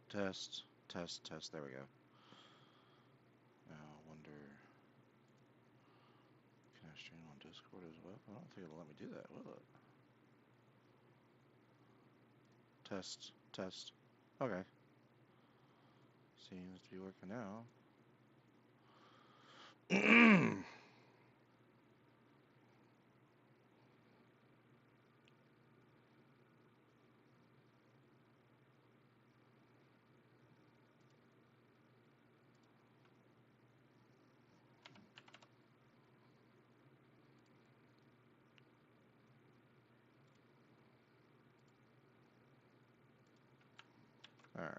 Test, test, test. There we go. Now, I wonder, can I stream on Discord as well? I don't think it'll let me do that, will it? Test, test. Okay. Seems to be working now. Alright.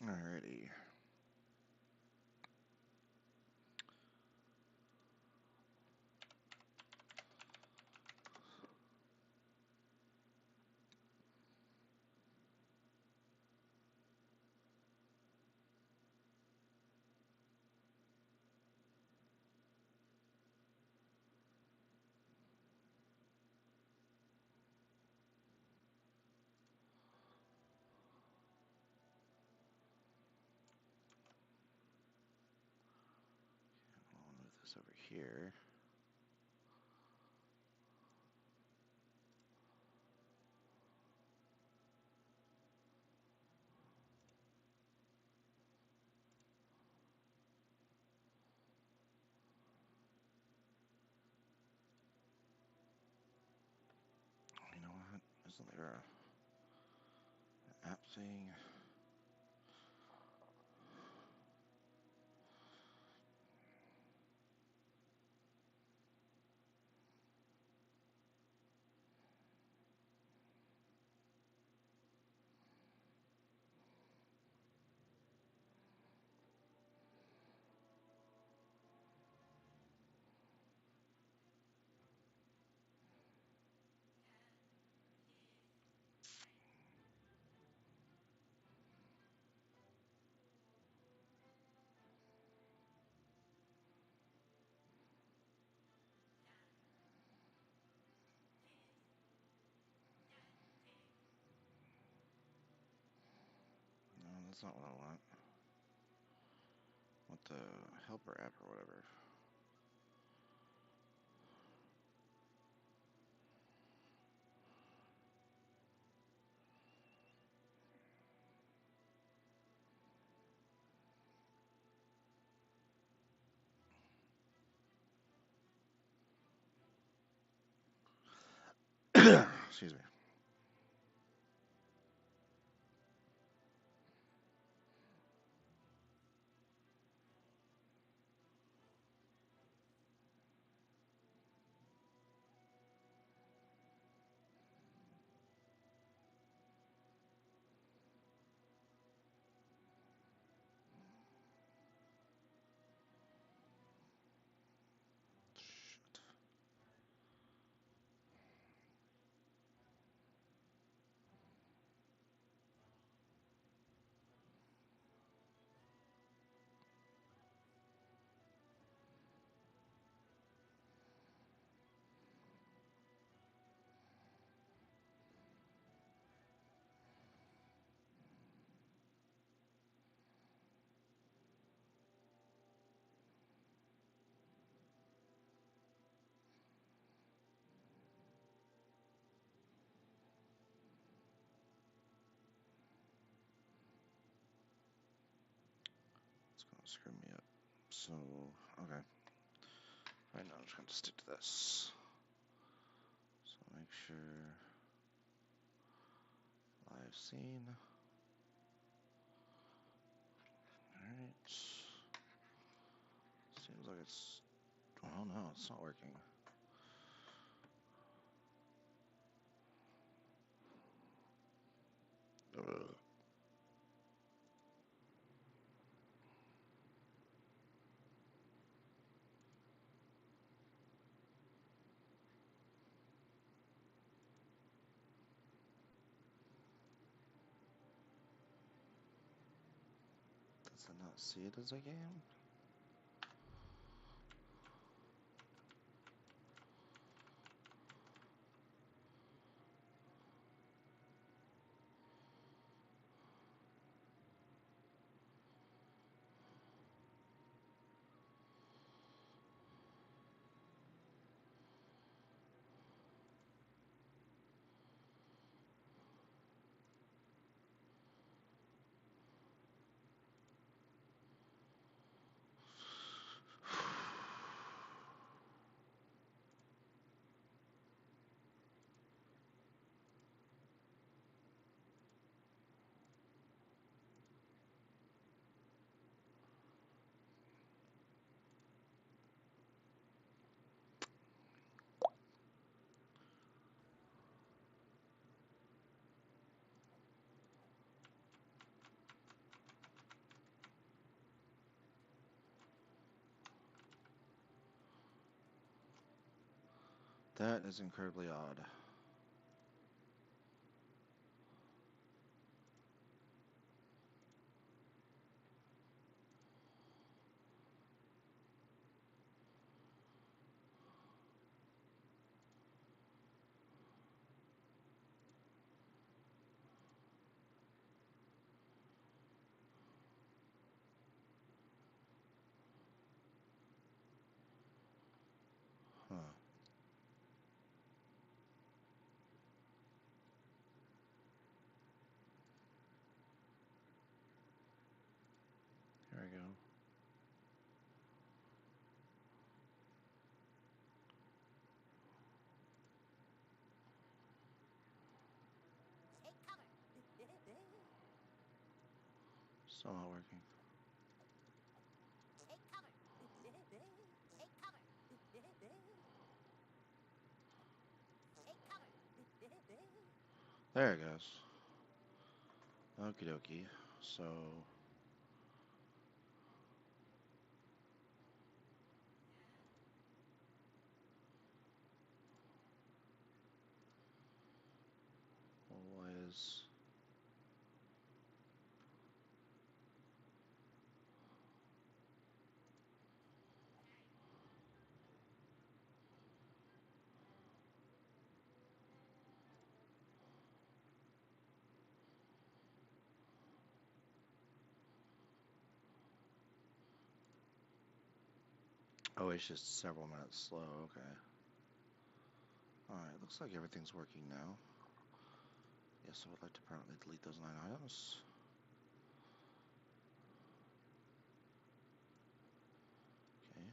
Alrighty. I'll move this over here. You know what? Isn't there an app thing? No, that's not what I want. the helper app or whatever. Excuse me. Shit. It's gonna screw me up. So, okay. Right now, I'm just gonna stick to this. So make sure live scene. Alright. Seems like it's. Oh no, it's not working. Ugh. Does it not see it as a game? That is incredibly odd. Huh. Here we go. Still not working. There it goes. Okie dokie. So. Well, why is. Oh, it's just several minutes slow. Okay. Alright, looks like everything's working now. Yes, I would like to permanently delete those 9 items. Okay.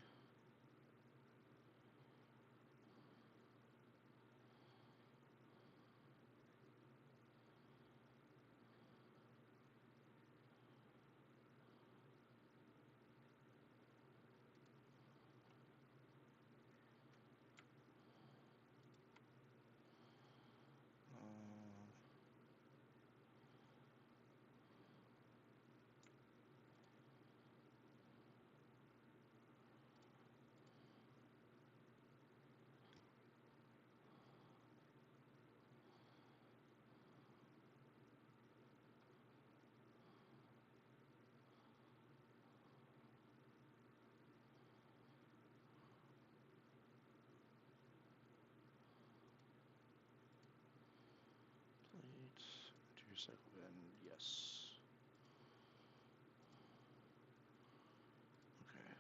Delete. To your cycle bin. Yes. Okay.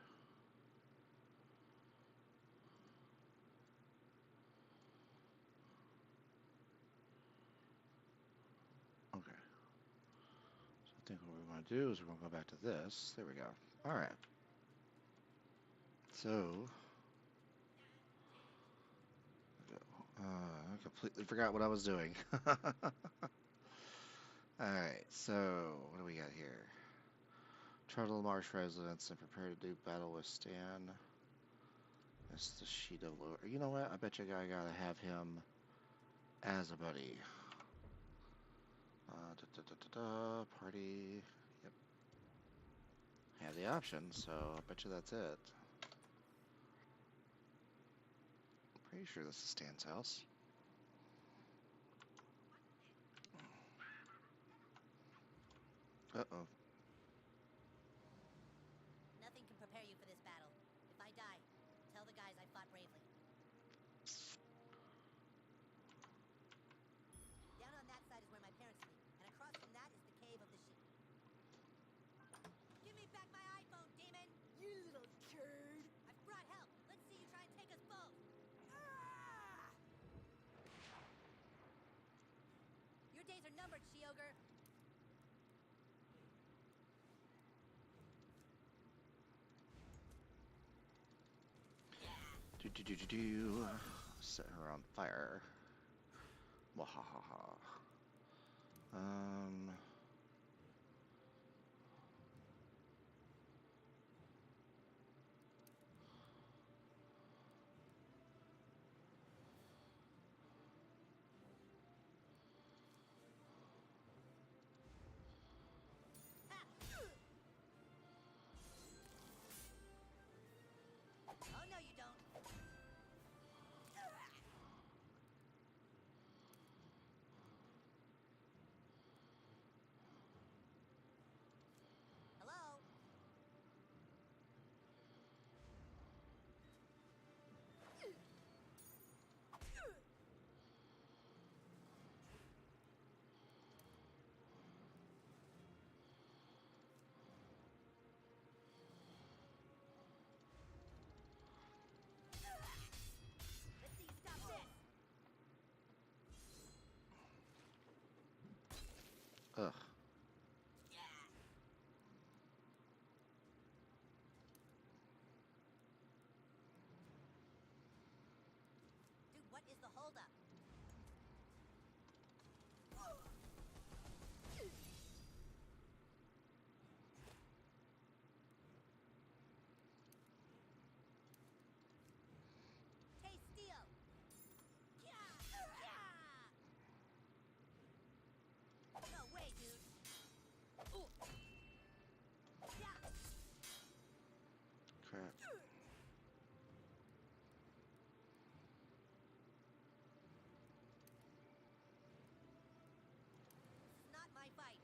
Okay. So I think what we want to do is we're going to go back to this. There we go. Alright. So, I completely forgot what I was doing. Alright, so what do we got here? Travel to the marsh residence and prepare to do battle with Stan. That's the sheet of lore. You know what? I bet you I gotta have him as a buddy. Party. Yep. Have the option, so I bet you that's it. Pretty sure this is Stan's house. Uh-oh. Nothing can prepare you for this battle. If I die, tell the guys I fought bravely. Down on that side is where my parents sleep, and across from that is the cave of the sheep. Give me back my iPhone, demon! You little turd! I've brought help. Let's see you try and take us both. Ah! Your days are numbered, She-Ogre. Do. Set her on fire. Wahahaha. Oh, no, you don't. Hello? Let's see you stop this. Ugh. Dude, what is the holdup? Hey, Steel! No way, dude! Crap. This is not my fight.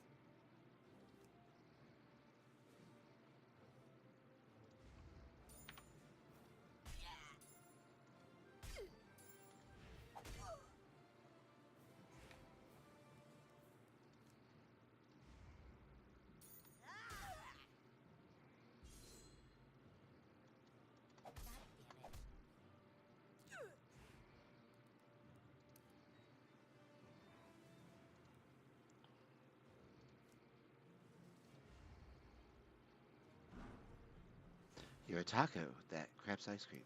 You're a taco. That crap's ice cream.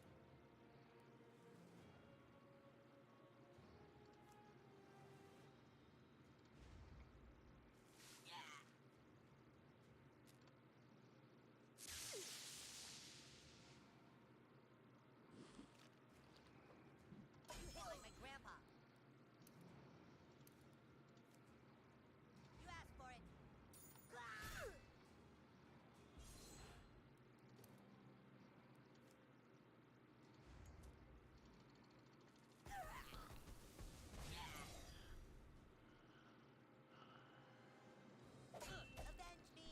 You hit like my grandpa. You asked for it. Avenge me.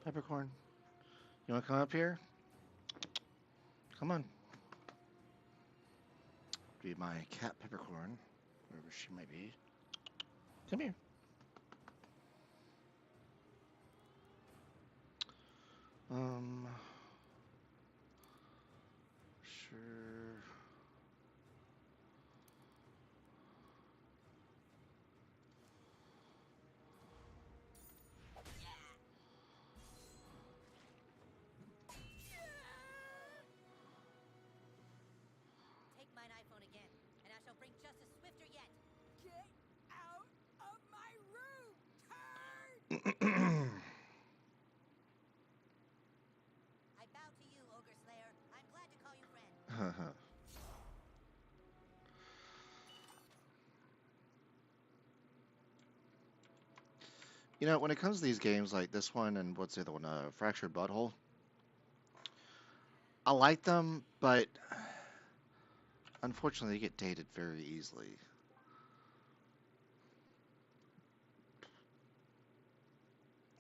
Peppercorn, you want to come up here? Come on. Be my cat Peppercorn, wherever she might be. Come here. Um, sure. Take mine iPhone again, and I shall bring justice swifter yet. Get out of my room, turd! I bow to you, Ogre Slayer. I'm glad to call you friend. You know, when it comes to these games like this one and what's the other one, Fractured Butthole, I like them, but unfortunately they get dated very easily.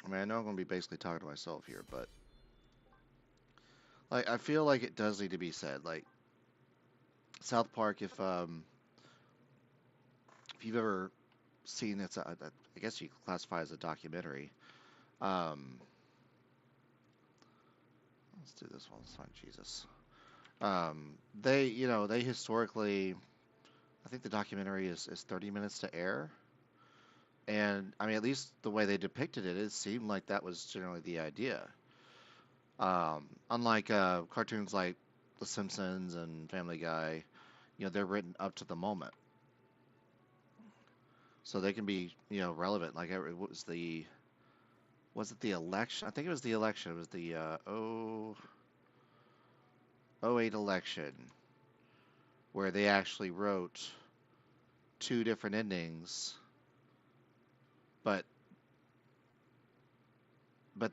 I mean, I know I'm going to be basically talking to myself here, but like I feel like it does need to be said. Like South Park, if you've ever seen it's, I guess you could classify as a documentary. Um, let's do this one. Let's find Jesus. They historically, I think the documentary is 30 minutes to air. And I mean, at least the way they depicted it, it seemed like that was generally the idea. Unlike cartoons like The Simpsons and Family Guy, they're written up to the moment, so they can be relevant. Like was it the election? I think it was the election. It was the '08 election where they actually wrote two different endings, but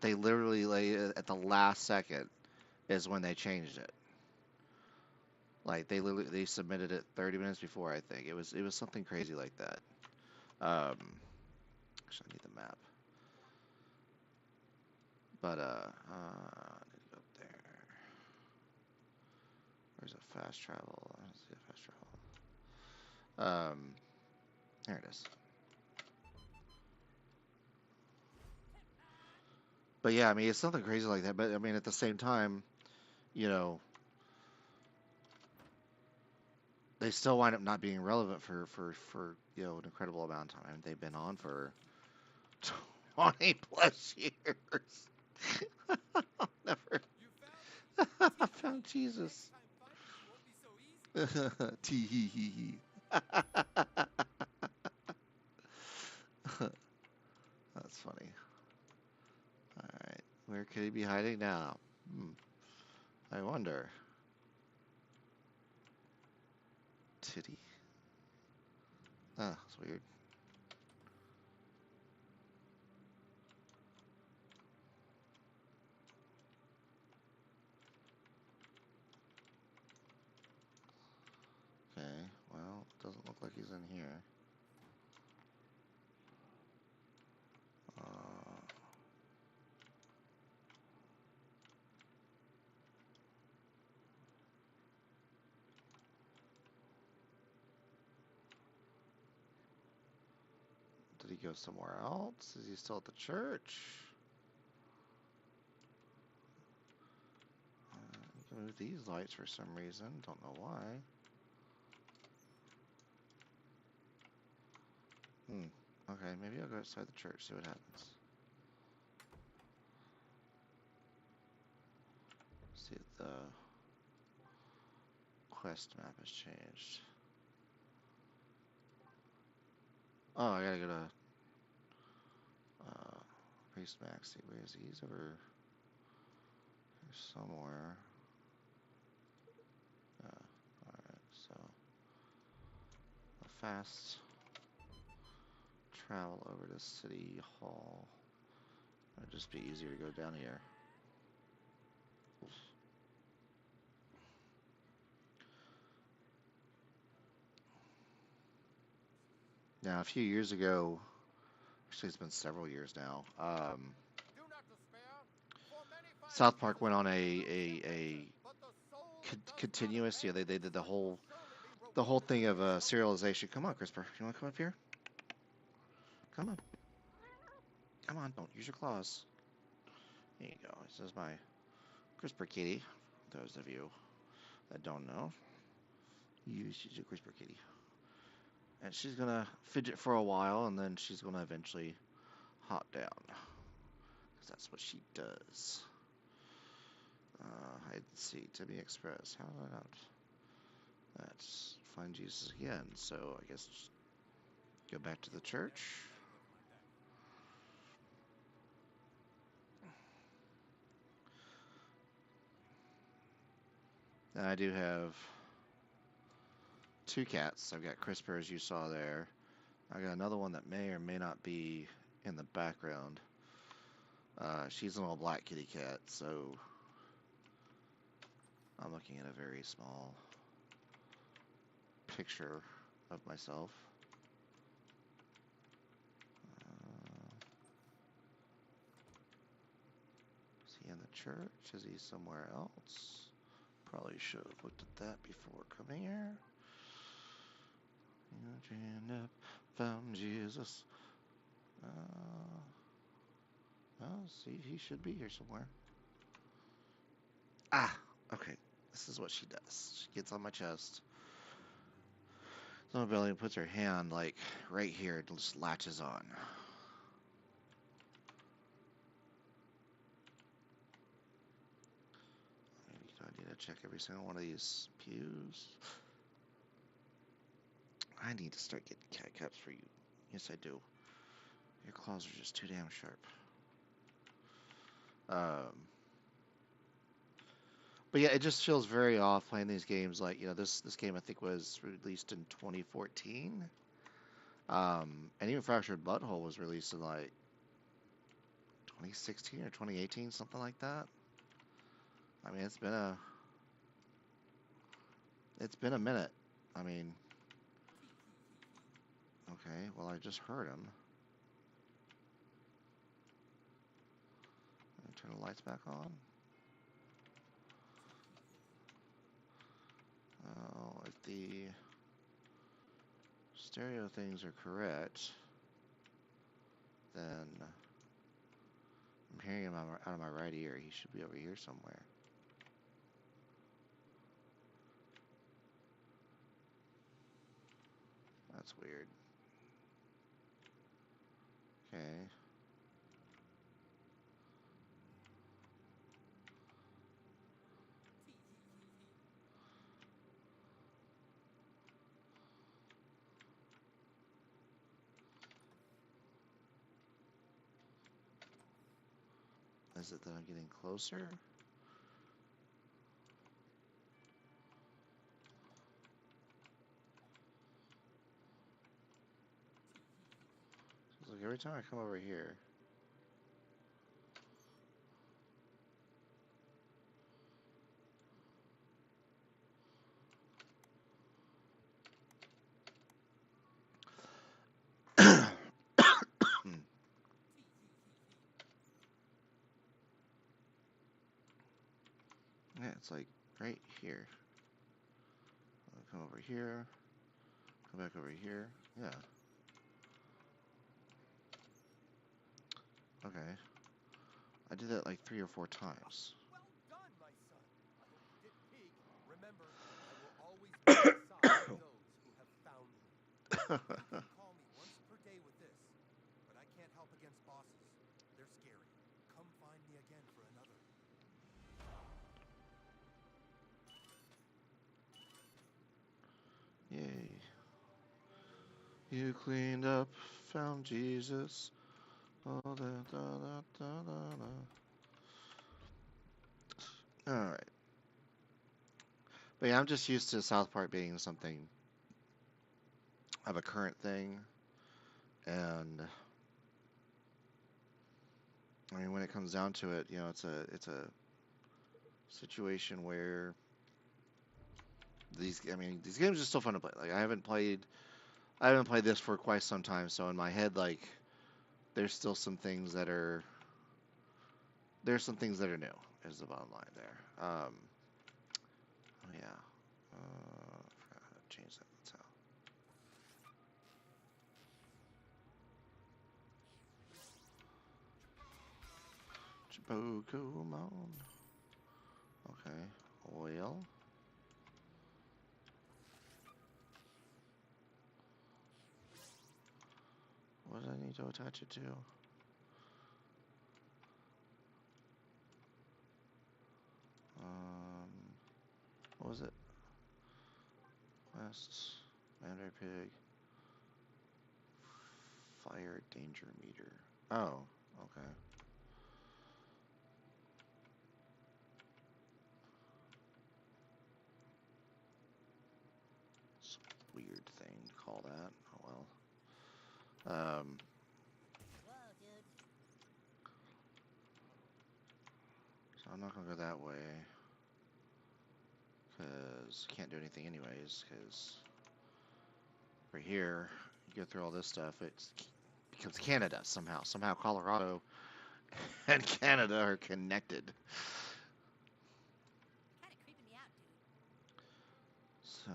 they literally at the last second is when they changed it. Like they submitted it 30 minutes before, I think. It was something crazy like that. Actually, I need the map. But I need to go up there. Where's a fast travel? I don't see a fast travel. There it is. But yeah, I mean, it's something crazy like that. But I mean, at the same time, you know, they still wind up not being relevant for an incredible amount of time. They've been on for 20 plus years. Never. I found Jesus. Tee hee hee hee. That's funny. All right, where could he be hiding now? I wonder. Titty. Ah, that's weird. Okay, well, doesn't look like he's in here. Uh, he go somewhere else? Is he still at the church? You can move these lights for some reason. Don't know why. Okay, maybe I'll go outside the church, see what happens. See if the quest map has changed. Oh, I gotta go to Priest Maxie. Where is he? He's over here somewhere. Alright, so a fast travel over to City Hall. It'd just be easier to go down here. Now, a few years ago, actually it's been several years now, South Park went on a continuous, they did the whole thing of serialization. Come on, Crisper, you want to come up here? Come on. Come on, don't use your claws. There you go. This is my Crisper kitty. Those of you that don't know, she's a Crisper kitty. And she's gonna fidget for a while, and then she's gonna eventually hop down. Because that's what she does. Hide and seek, Timmy Express. How did I not? That's find Jesus again. So I guess just go back to the church. And I do have 2 cats. I've got Crisper, as you saw there. I got another one that may or may not be in the background. She's an old black kitty cat, so I'm looking at a very small picture of myself. Is he in the church? Is he somewhere else? Probably should have looked at that before coming here. And up, found Jesus. Well, see, he should be here somewhere. Ah, okay. This is what she does. She gets on my chest. Belly puts her hand like right here. It just latches on. Maybe I need to check every single one of these pews. I need to start getting cat cups for you. Yes, I do. Your claws are just too damn sharp. But yeah, it just feels very off playing these games. Like, this game I think was released in 2014. And even Fractured Butthole was released in like 2016 or 2018, something like that. I mean, it's been a minute. I mean, okay, well, I just heard him. Let me turn the lights back on. Oh, if the stereo things are correct, then I'm hearing him out of my right ear. He should be over here somewhere. That's weird. Okay. Is it that I'm getting closer? It's like every time I come over here. Yeah, it's like right here. I'll come over here. Come back over here. Yeah. Okay. I did that like 3 or 4 times. Well done, my son. I hope you didn't peek. Remember, I will always be on the side of those who have found me. You can call me once per day with this, but I can't help against bosses. They're scary. Come find me again for another. Yay. You cleaned up, found Jesus. Oh, da, da, da, da, da, da. Alright. But yeah, I'm just used to South Park being something of a current thing. And I mean, when it comes down to it, you know, it's a situation where these games are still fun to play. Like I haven't played this for quite some time, so in my head, like, there's still some things that are there's some things that are new. Is the bottom line there? Oh yeah, forgot how to change that. That's how. Chibokumon. Okay, oil. What do I need to attach it to? What was it? Quest, Mandarin Pig, Fire Danger Meter. Oh, okay. Some weird thing to call that. Oh well. Whoa, dude. So I'm not gonna go that way. Because I can't do anything anyways, because right here, you go through all this stuff, it's becomes Canada somehow. Somehow Colorado and Canada are connected. Kinda creeping me out, dude. So,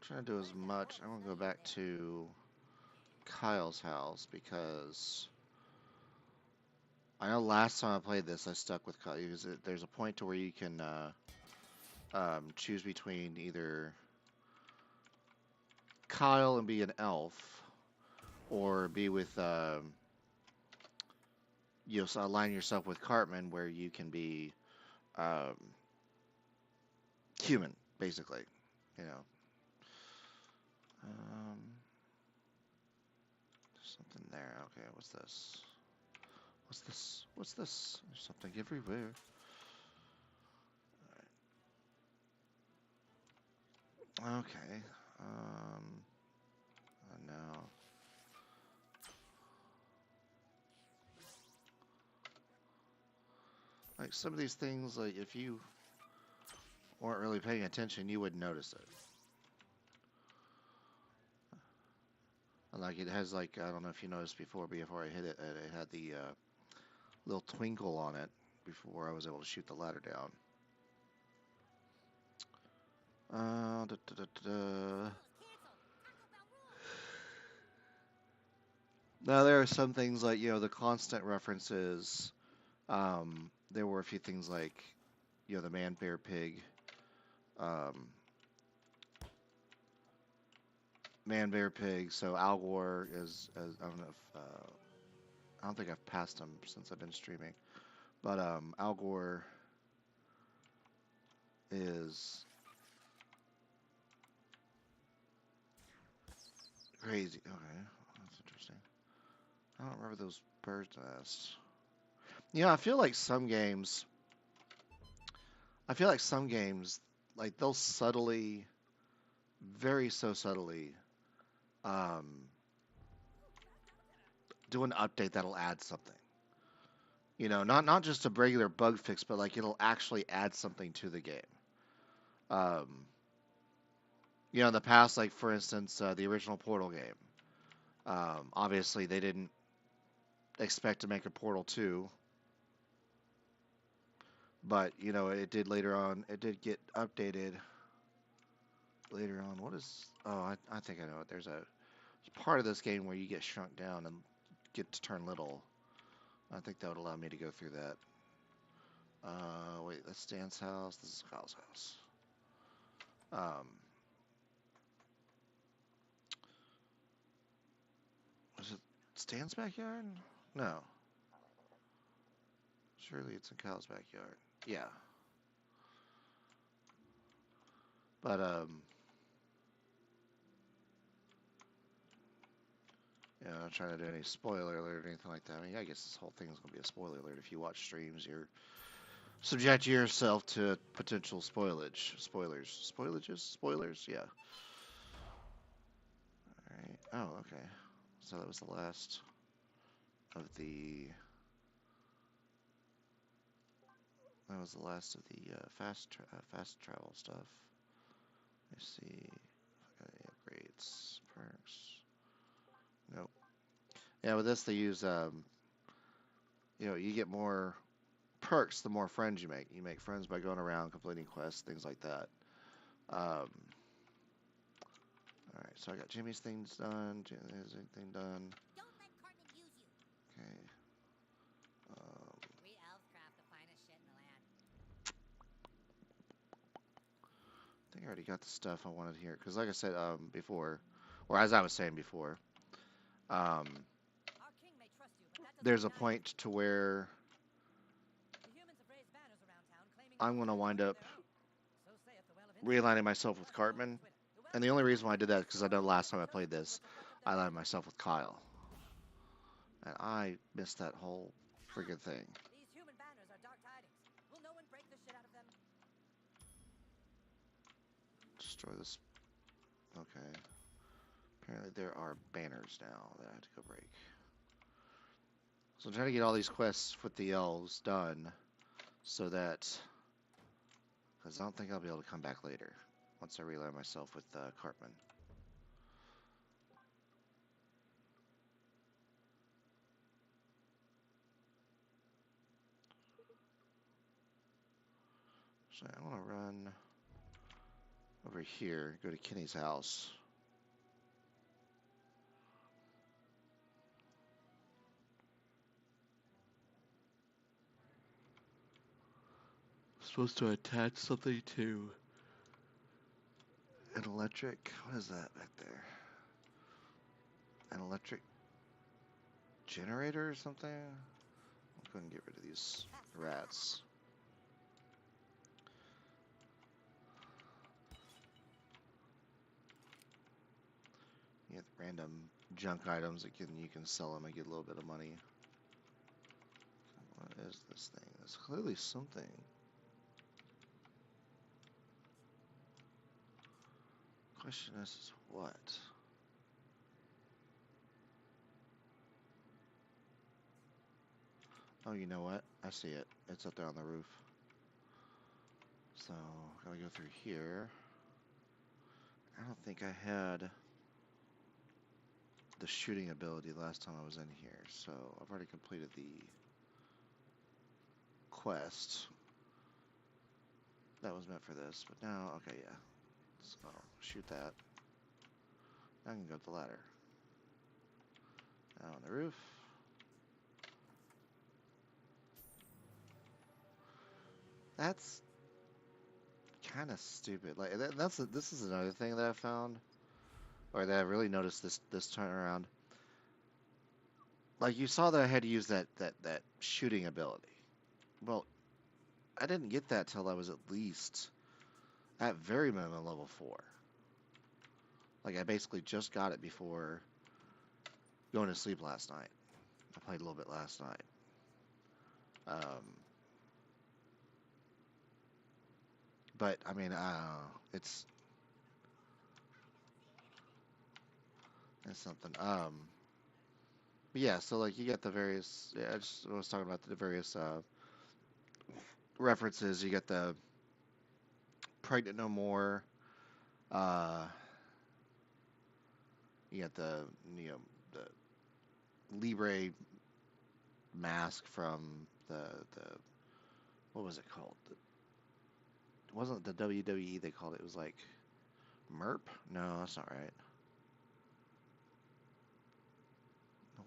trying to do as much. I'm gonna go back to Kyle's house because I know last time I played this, I stuck with Kyle. There's a point to where you can choose between either Kyle and be an elf, or be with so align yourself with Cartman, where you can be um, human, basically. You know. There's something there. Okay, what's this? What's this? What's this? There's something everywhere. Okay. Now. Like some of these things, like if you weren't really paying attention, you would notice it. Like it has like, I don't know if you noticed before I hit it, it had the little twinkle on it before I was able to shoot the ladder down. Da, da, da, da. Cancel. Taco Bell rules. Now there are some things like, the constant references. There were a few things like, the man, bear, pig. Man, bear, pig. So Al Gore is I don't know if I don't think I've passed him since I've been streaming, but Al Gore is crazy. Okay, that's interesting. I don't remember those birds nests. I feel like some games. I feel like some games, like they'll subtly, very so subtly, um, do an update that'll add something. Not just a regular bug fix, but like it'll actually add something to the game. Um, in the past, like for instance, the original Portal game. Obviously, they didn't expect to make a Portal 2, but it did later on. It did get updated later on. What is? Oh, I think I know it. part of this game where you get shrunk down and get to turn little. I think that would allow me to go through that. Wait, that's Stan's house. This is Kyle's house. Was it Stan's backyard? No. Surely it's in Kyle's backyard. Yeah. But, yeah, I'm not trying to do any spoiler alert or anything like that. I mean, I guess this whole thing is going to be a spoiler alert. If you watch streams, you're subject yourself to potential spoilage. Spoilers? Yeah. Alright. Oh, okay. So that was the last of the... That was the last of the fast travel stuff. Let's see. If I got any upgrades, perks. Nope. Yeah, with this they use, you get more perks the more friends you make. You make friends by going around completing quests, things like that. Alright, so I got Jimmy's things done. Jimmy's thing done. Don't let Cartman use you. Okay. We elves craft the finest shit in the land. I think I already got the stuff I wanted here. Because like I said before, or as I was saying before, Our king may trust you, but that doesn't there's a mean I point to where The humans have raised banners around town claiming I'm going to wind up so saith the well of Indra. realigning myself with Cartman. And the only reason why I did that is because I know the last time I played this, I aligned myself with Kyle. And I missed that whole friggin' thing. These human banners are dark tidings. Will no one break the shit out of them? Destroy this. Okay. Apparently there are banners now that I have to go break. So I'm trying to get all these quests with the elves done so that... Because I don't think I'll be able to come back later once I realign myself with Cartman. So I want to run over here, go to Kenny's house. Supposed to attach something to an electric. What is that back there? An electric generator or something? I'm going to get rid of these rats. You get random junk items that you can sell them and get a little bit of money. What is this thing? It's clearly something. Question is what? Oh, you know what? I see it. It's up there on the roof. So, gotta go through here. I don't think I had the shooting ability last time I was in here, so I've already completed the quest. That was meant for this, but now, okay, yeah. So, shoot that. Now I can go up the ladder. Now on the roof. That's kind of stupid. Like this is another thing that I found, or that I really noticed this time around. Like you saw that I had to use that shooting ability. Well, I didn't get that till I was at least at very minimum level 4. Like I basically just got it before going to sleep last night. I played a little bit last night. But I mean, it's something. But yeah. So like you get the various. Yeah, I was talking about the various references. You get the pregnant no more. You get the the Libre mask from the what was it called? It wasn't the WWE they called it. It was like MERP? No, that's not right.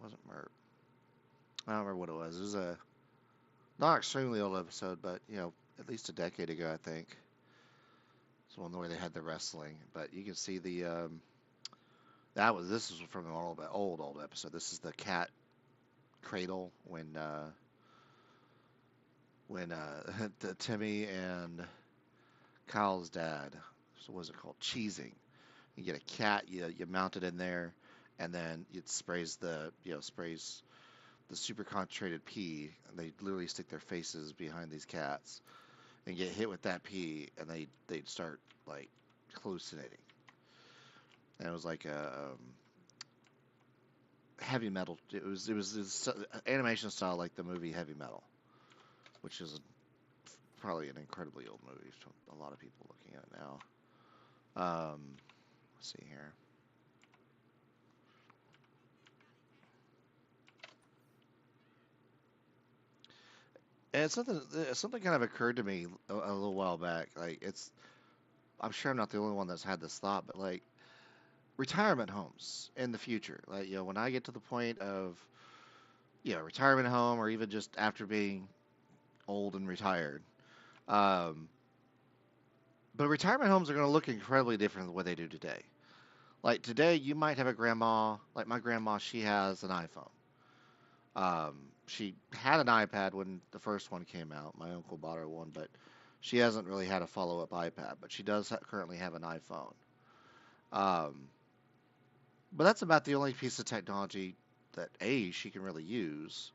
wasn't Merp. I don't remember what it was. It was a not extremely old episode, but at least a decade ago, I think. It's one where they had the wrestling, but you can see the this was from an old episode. This is the cat cradle when Timmy and Kyle's dad. So what was it called? Cheesing. You get a cat, you mount it in there, and then it sprays sprays the super concentrated pee, and they literally stick their faces behind these cats and get hit with that pee, and they'd start like hallucinating. And it was like a heavy metal. It was animation style like the movie Heavy Metal, which is probably an incredibly old movie. So a lot of people looking at it now. Let's see here. And something kind of occurred to me a little while back. I'm sure I'm not the only one that's had this thought, but like retirement homes in the future. Like, when I get to the point of, retirement home or even just after being old and retired. Um, but retirement homes are going to look incredibly different than what they do today. Like today, you might have a grandma, like my grandma, she has an iPhone. She had an iPad when the first one came out. My uncle bought her one, but she hasn't really had a follow-up iPad, but she does currently have an iPhone. Um, but that's about the only piece of technology that A, she can really use,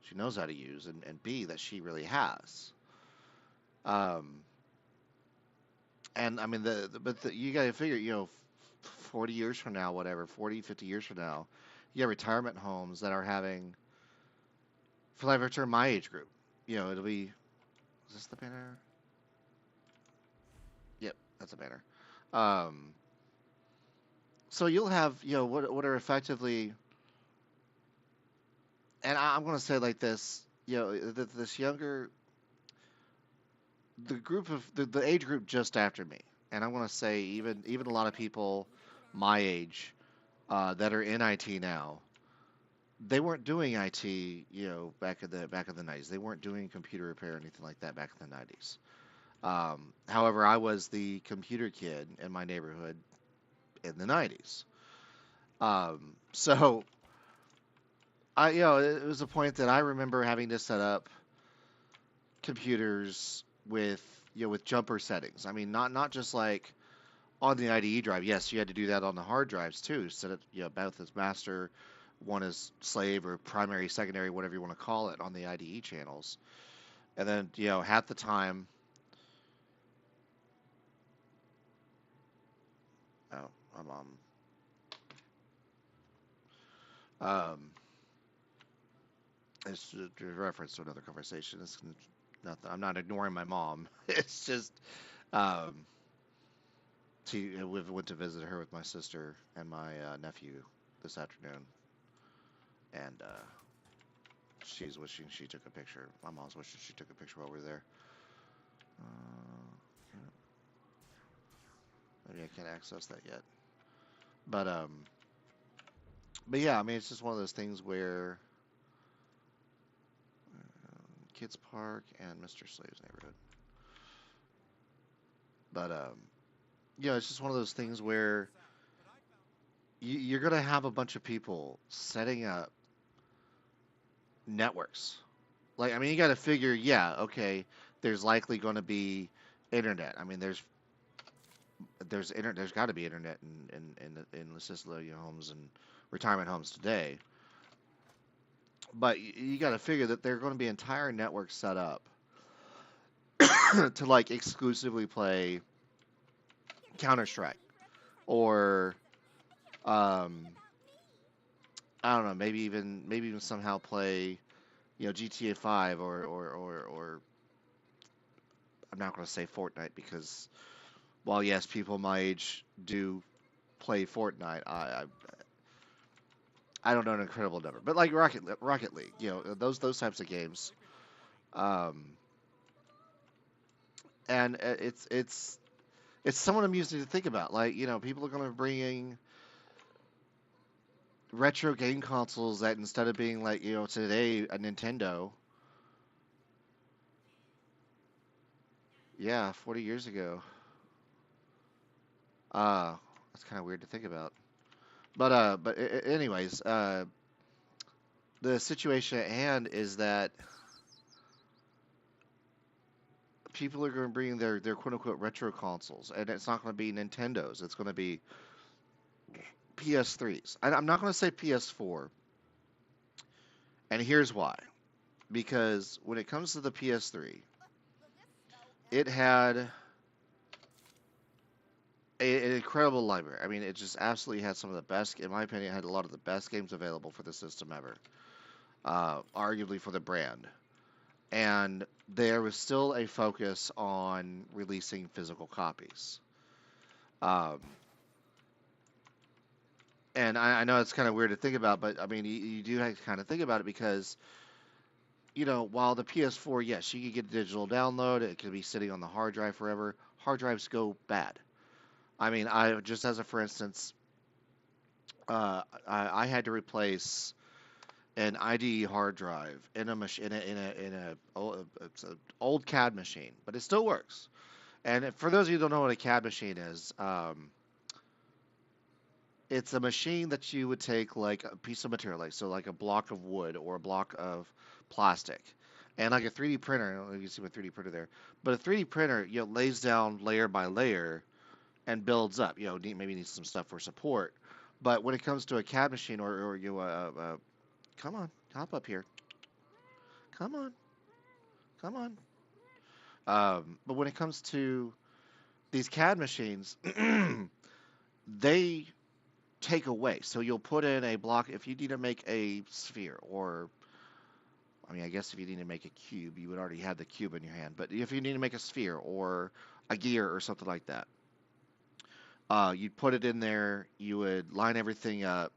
she knows how to use, and B, that she really has. Um, and I mean, you got to figure, 40 years from now, whatever, 40, 50 years from now, you have retirement homes that are having, for lack of a term, my age group. It'll be, is this the banner? Yep, that's a banner. Um, so you'll have, what are effectively, and I'm going to say it like this, this younger, the group of the age group just after me, and I want to say even a lot of people my age that are in IT now, they weren't doing IT, back in the 90s. They weren't doing computer repair or anything like that back in the 90s. However, I was the computer kid in my neighborhood in the 90s. So it was a point that I remember having to set up computers with jumper settings. I mean, not just like on the IDE drive. Yes, you had to do that on the hard drives too. Set it, both as master, one as slave or primary, secondary, whatever you want to call it, on the IDE channels. And then, half the time, oh, I'm on. It's a reference to another conversation. It's nothing. I'm not ignoring my mom. It's just, um, we went to visit her with my sister and my nephew this afternoon, and she's wishing she took a picture. My mom's wishing she took a picture while we were there. Maybe I can't access that yet, but but yeah, I mean, it's just one of those things where Kids Park and Mr. Slave's neighborhood. But it's just one of those things where you're gonna have a bunch of people setting up networks. Like, I mean, you got to figure, yeah, okay, there's likely going to be internet. I mean, there's got to be internet in assisted living homes and retirement homes today. But you got to figure that there are going to be entire networks set up to like exclusively play Counter Strike or I don't know, maybe even somehow play GTA 5 or I'm not going to say Fortnite because while yes, people my age do play Fortnite, I don't know an incredible number, but like Rocket League, those types of games, um, and it's somewhat amusing to think about. Like, people are going to be bringing retro game consoles that instead of being like, today a Nintendo, yeah, 40 years ago. Uh, that's kind of weird to think about. But anyways, the situation at hand is that people are going to bring their quote unquote retro consoles, and it's not going to be Nintendos. It's going to be PS3s. I'm not going to say PS4, and here's why. Because when it comes to the PS3, it had an incredible library. I mean, it just absolutely had some of the best, in my opinion, it had a lot of the best games available for the system ever, arguably for the brand. And there was still a focus on releasing physical copies. Um, and I know it's kind of weird to think about, but I mean, you do have to kind of think about it because, while the PS4, yes, you could get a digital download, it could be sitting on the hard drive forever. Hard drives go bad. I mean, I just as a for instance, I had to replace an IDE hard drive in a machine it's an old CAD machine, but it still works. And for those of you who don't know what a CAD machine is, it's a machine that you would take like a piece of material, like a block of wood or a block of plastic, and like a 3D printer. I don't know if you see my 3D printer there, but a 3D printer, lays down layer by layer and builds up. Maybe needs some stuff for support, but when it comes to a CAD machine or come on, hop up here, come on, come on. But when it comes to these CAD machines, they take away. So you'll put in a block if you need to make a sphere, or I mean, I guess if you need to make a cube, you would already have the cube in your hand. But if you need to make a sphere or a gear or something like that, you'd put it in there. You would line everything up,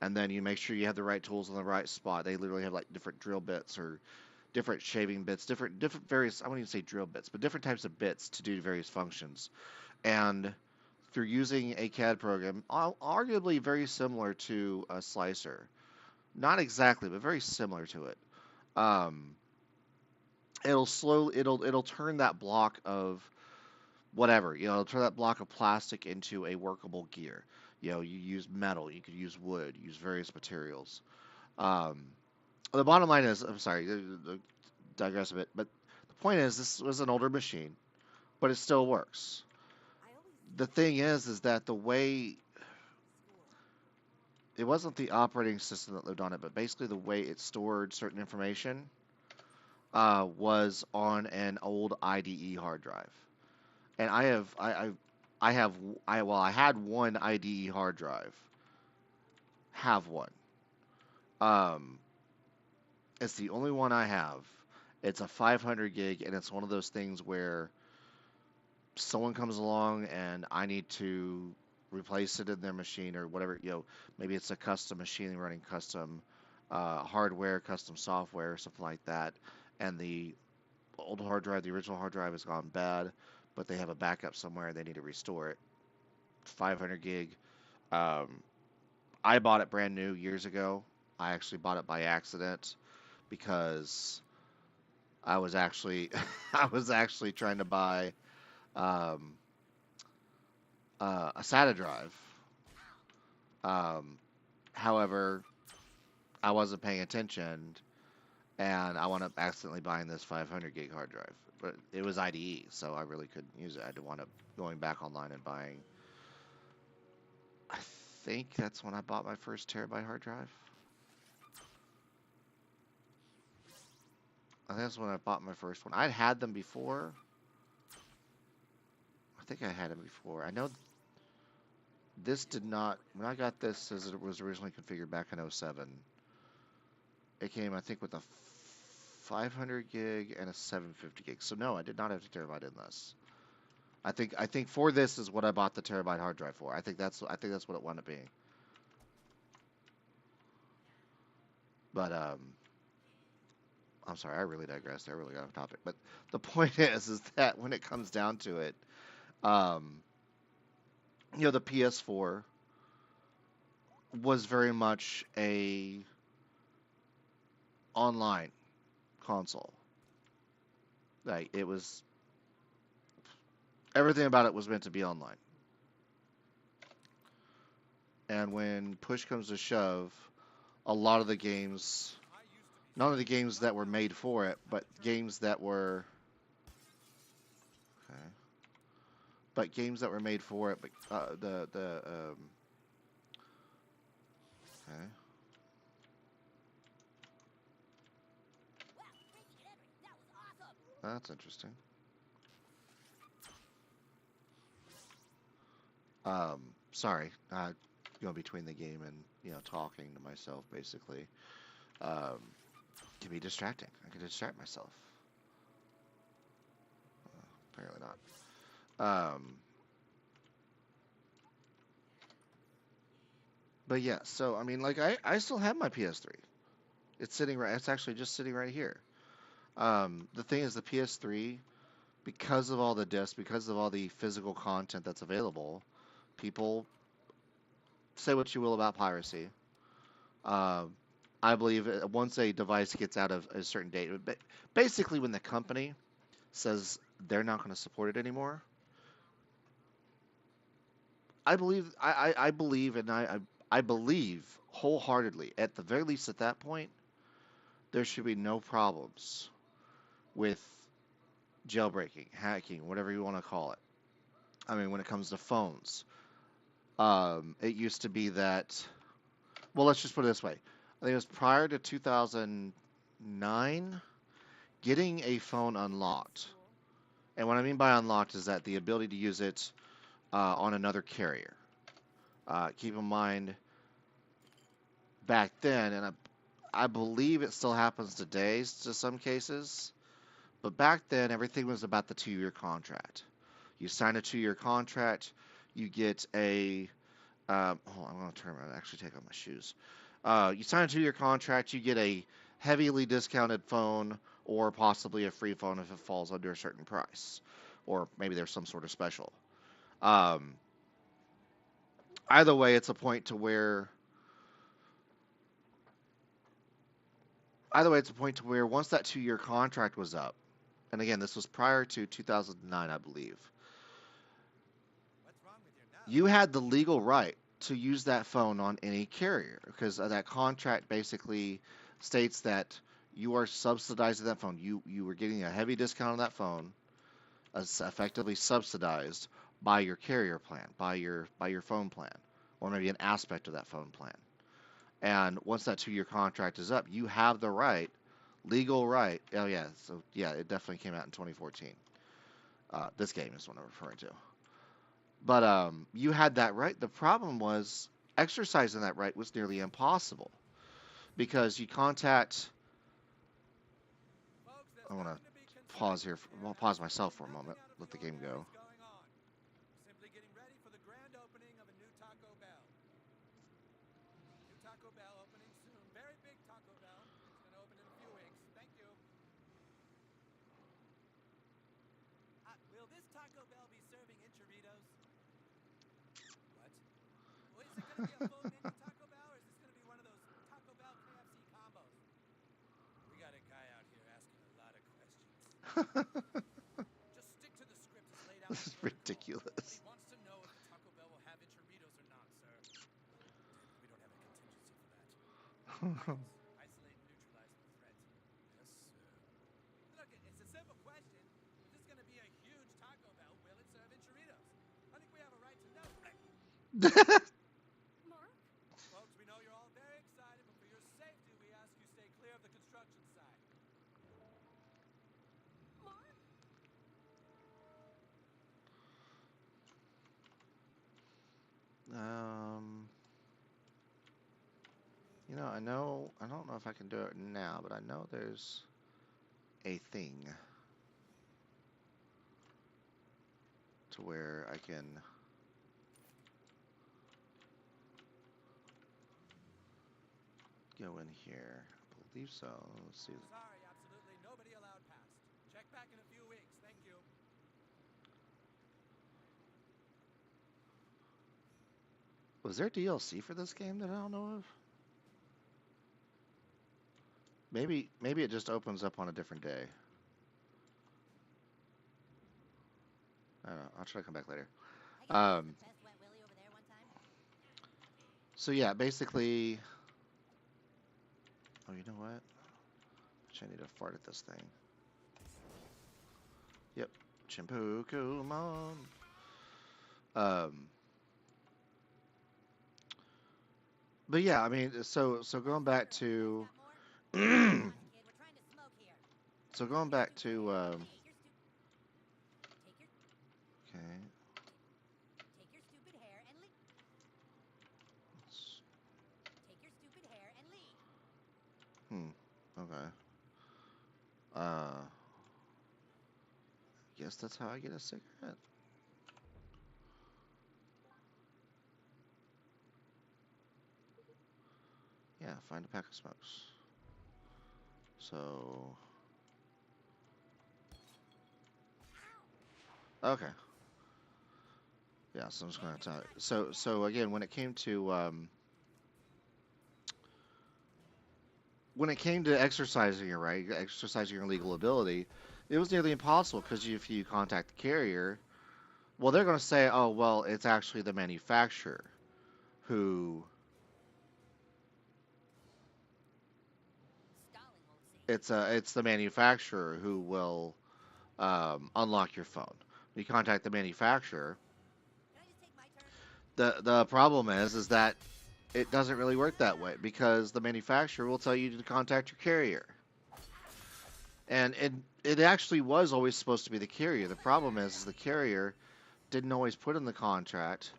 and then you make sure you have the right tools in the right spot. They literally have like different drill bits or different shaving bits, different various. I wouldn't even say drill bits, but different types of bits to do various functions. And through using a CAD program, arguably very similar to a slicer, not exactly, but very similar to it. Um, it'll turn that block of whatever, it'll turn that block of plastic into a workable gear. You use metal, you could use wood, use various materials. Um, the bottom line is, I'm sorry, digress a bit, but the point is, this was an older machine, but it still works. The thing is that the way it wasn't the operating system that lived on it, but basically the way it stored certain information was on an old IDE hard drive. And I had one IDE hard drive. Have one. Um, it's the only one I have. It's a 500 gig, and it's one of those things where someone comes along and I need to replace it in their machine or whatever. Maybe it's a custom machine running custom hardware, custom software, something like that. And the old hard drive, the original hard drive, has gone bad, but they have a backup somewhere and they need to restore it. 500 gig. Um, I bought it brand new years ago. I actually bought it by accident because I was actually I was actually trying to buy um, a SATA drive. Um, However, I wasn't paying attention, and I wound up accidentally buying this 500 gig hard drive. But it was IDE, so I really couldn't use it. I had to wind up going back online and buying. I think that's when I bought my first terabyte hard drive. I think that's when I bought my first one. I'd had them before. I think I had them before. I know this did not. When I got this, as it was originally configured back in '07, it came, I think, with a 500 gig and a 750 gig. So no, I did not have a terabyte in this. I think for this is what I bought the terabyte hard drive for. I think that's what it wound up being. But I'm sorry, I really digressed. I really got off topic. But the point is that when it comes down to it, um, the PS4 was very much a online console. Like it was everything about it was meant to be online. And when push comes to shove, a lot of the games, I used to be not only the safe, games but that were now made for it, have but to turn games that were okay, but games that were made for it, but okay. Wow, Ricky and Henry, that was awesome. That's interesting. Sorry, going between the game and talking to myself basically um, can be distracting. I can distract myself. Apparently not. But yeah, so I mean, like I still have my PS3. It's sitting right. It's actually just sitting right here. The thing is, the PS3, because of all the discs, because of all the physical content that's available, people say what you will about piracy. Um, I believe once a device gets out of a certain date, basically when the company says they're not going to support it anymore, I believe, and I believe wholeheartedly, at the very least at that point, there should be no problems with jailbreaking, hacking, whatever you want to call it. I mean, when it comes to phones, it used to be that. Well, let's just put it this way. I think it was prior to 2009, getting a phone unlocked. And what I mean by unlocked is that the ability to use it on another carrier. Keep in mind, back then, and I believe it still happens today to some cases, but back then everything was about the 2-year contract. You sign a 2-year contract, you get a. Hold on, I'm going to turn around and actually take off my shoes. You sign a 2-year contract, you get a heavily discounted phone or possibly a free phone if it falls under a certain price, or maybe there's some sort of special. Um, Either way, it's a point to where once that 2-year contract was up, and again, this was prior to 2009, I believe, What's wrong with your nose? you had the legal right to use that phone on any carrier because that contract basically states that you are subsidizing that phone. You were getting a heavy discount on that phone, as effectively subsidized by your carrier plan, by your phone plan, or maybe an aspect of that phone plan. And once that 2-year contract is up, you have the right, legal right. Oh yeah, so yeah, it definitely came out in 2014. This game is what I'm referring to. But you had that right. The problem was exercising that right was nearly impossible because you contact. Folks, there's I want nothing to to be pause concerned here. with here. Well, pause myself for a Nothing moment. out of Let the the game ordinary go. is going on. Simply getting ready for the grand opening of a new Taco Bell. New Taco Bell opening soon. Very big Taco Bell. It's going to open in a few weeks. Thank you. Will this Taco Bell be serving enchiladas? What? Well, is it going to be a full menu Taco Bell, or is this going to be one of those Taco Bell KFC combos? We got a guy out here asking a lot of questions. Just stick to the script as laid out in This the is protocol. But ridiculous. he wants to know if the Taco Bell will have enchiladas or not, sir. We don't have a contingency for that. Items, isolate and neutralize the threat. Yes, sir. Look, it's a simple question. If this is going to be a huge Taco Bell, will it serve enchiladas? I think we have a right to know. Mark? Folks, we know you're all very excited, but for your safety, we ask you stay clear of the construction site. Mark? um, I don't know if I can do it now, but I know there's a thing to where I can go in here. I believe so. Let's see. Sorry, absolutely nobody allowed past. Check back in a few weeks. Thank you. Was there DLC for this game that I don't know of? Maybe it just opens up on a different day. I don't know. I'll try to come back later. I guess Um, the best wet willy over there one time. so yeah, basically. Oh, you know what? I need to fart at this thing. Yep. Chimpukumon. Um, but yeah, I mean, so going back to, Got more? so Kid, we're trying to smoke here. going back to, Take your okay, stupid hair and leave. Take your stupid hair and leave. okay. Guess that's how I get a cigarette. Yeah, find a pack of smokes. So, okay. Yeah, so I'm just gonna tell. So again, when it came to exercising your right, exercising your legal ability, it was nearly impossible because if you contact the carrier, well, they're going to say, oh, well, it's actually the manufacturer who Stalin won't say. it's the manufacturer who will unlock your phone. You contact the manufacturer. Can I just take my turn? The problem is that it doesn't really work that way because the manufacturer will tell you to contact your carrier. And it actually was always supposed to be the carrier. The problem is the carrier didn't always put in the contract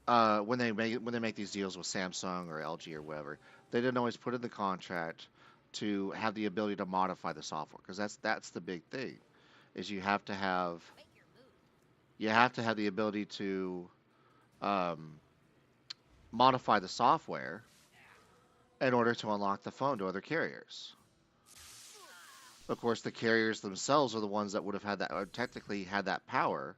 when they make these deals with Samsung or LG or whatever. They didn't always put in the contract to have the ability to modify the software because that's the big thing is Make your move. you have to have the ability to um, modify the software in order to unlock the phone to other carriers. Of course, the carriers themselves are the ones that would have had that, or technically had that power.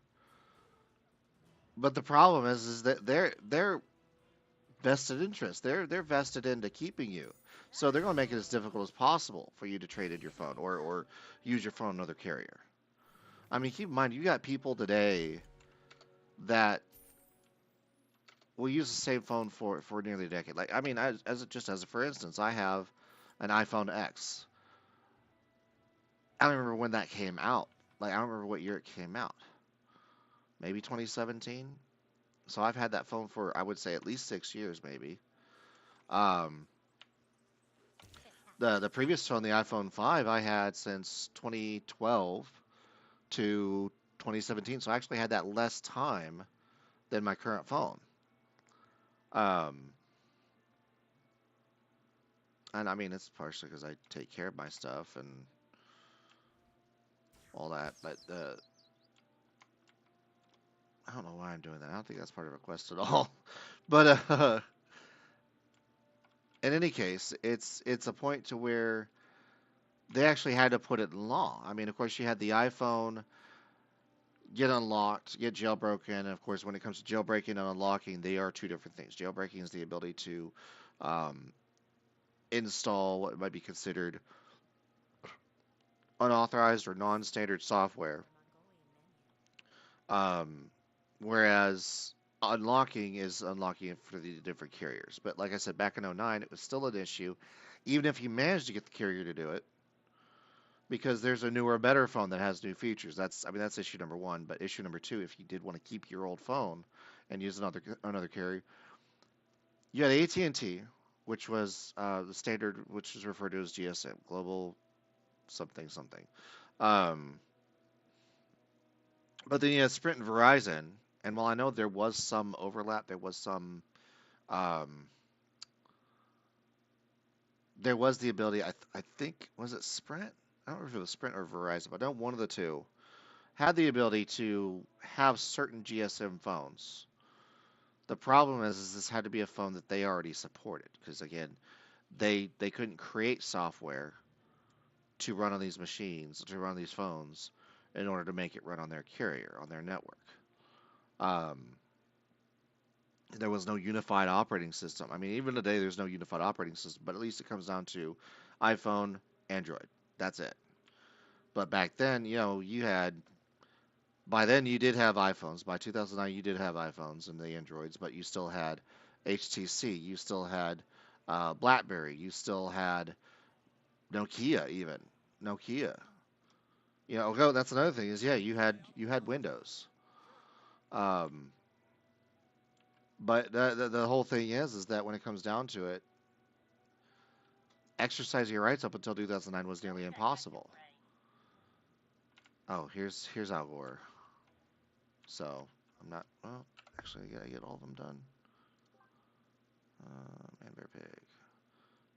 But the problem is that they're vested interest. They're vested into keeping you. So they're going to make it as difficult as possible for you to trade in your phone or use your phone on another carrier. I mean, keep in mind, you got people today that will use the same phone for nearly a decade. Like, I mean, as for instance, I have an iPhone X. I don't remember when that came out. Like, I don't remember what year it came out. Maybe 2017. So I've had that phone for, I would say, at least 6 years, maybe. Um, the previous phone, the iPhone 5, I had since 2012 to 2017. So I actually had that less time than my current phone. Um, and I mean, it's partially because I take care of my stuff and all that. But I don't know why I'm doing that. I don't think that's part of a quest at all. But in any case, it's a point to where they actually had to put it in law. I mean, of course, you had the iPhone get unlocked, get jailbroken. And of course, when it comes to jailbreaking and unlocking, they are two different things. Jailbreaking is the ability to um, install what might be considered unauthorized or non-standard software, um, whereas unlocking is unlocking it for the different carriers. But like I said, back in '09, it was still an issue, even if you managed to get the carrier to do it, because there's a newer, better phone that has new features. That's issue number one. But issue number two, if you did want to keep your old phone and use another carrier, you had AT&T, which was the standard, which is referred to as GSM, Global something something. Um, but then you had Sprint and Verizon, and while I know there was some overlap, um, there was the ability. I think was it Sprint? I don't remember if it was Sprint or Verizon, but I know one of the two had the ability to have certain GSM phones. The problem is this had to be a phone that they already supported because again, they couldn't create software to run on these machines, to run these phones, in order to make it run on their carrier, on their network. Um, There was no unified operating system. I mean, even today, there's no unified operating system, but at least it comes down to iPhone, Android. That's it. But back then, by then you did have iPhones. By 2009, you did have iPhones and the Androids, but you still had HTC. You still had BlackBerry. You still had Nokia, even Nokia. Okay, that's another thing is yeah, you had Windows. Um, but the whole thing is that when it comes down to it, exercising your rights up until 2009 was nearly impossible. Oh, here's Al Gore. So I'm not. Well, actually, I gotta get all of them done. Man, bear, pig.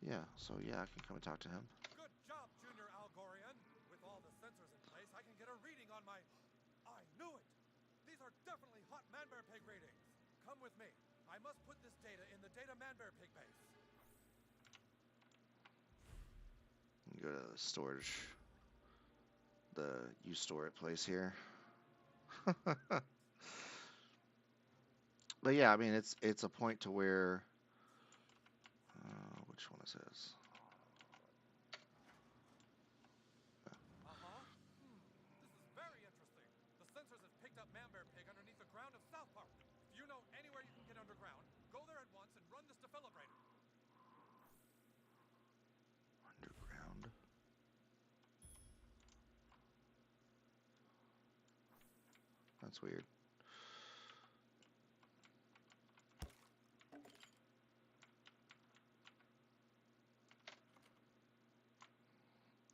Yeah. So yeah, I can come and talk to him. Good job, Junior Algorian. With all the sensors in place, I can get a reading on my... I knew it! These are definitely hot man-bear pig readings. Come with me. I must put this data in the data man-bear pig base. Go to the storage. The you store it place here. But yeah, I mean it's a point to where which one is this? Uh-huh. This is very interesting. The sensors have picked up man-bear pig underneath the ground of South Park. If you know anywhere you can get underground, go there at once and run this defibrillator. Underground. That's weird.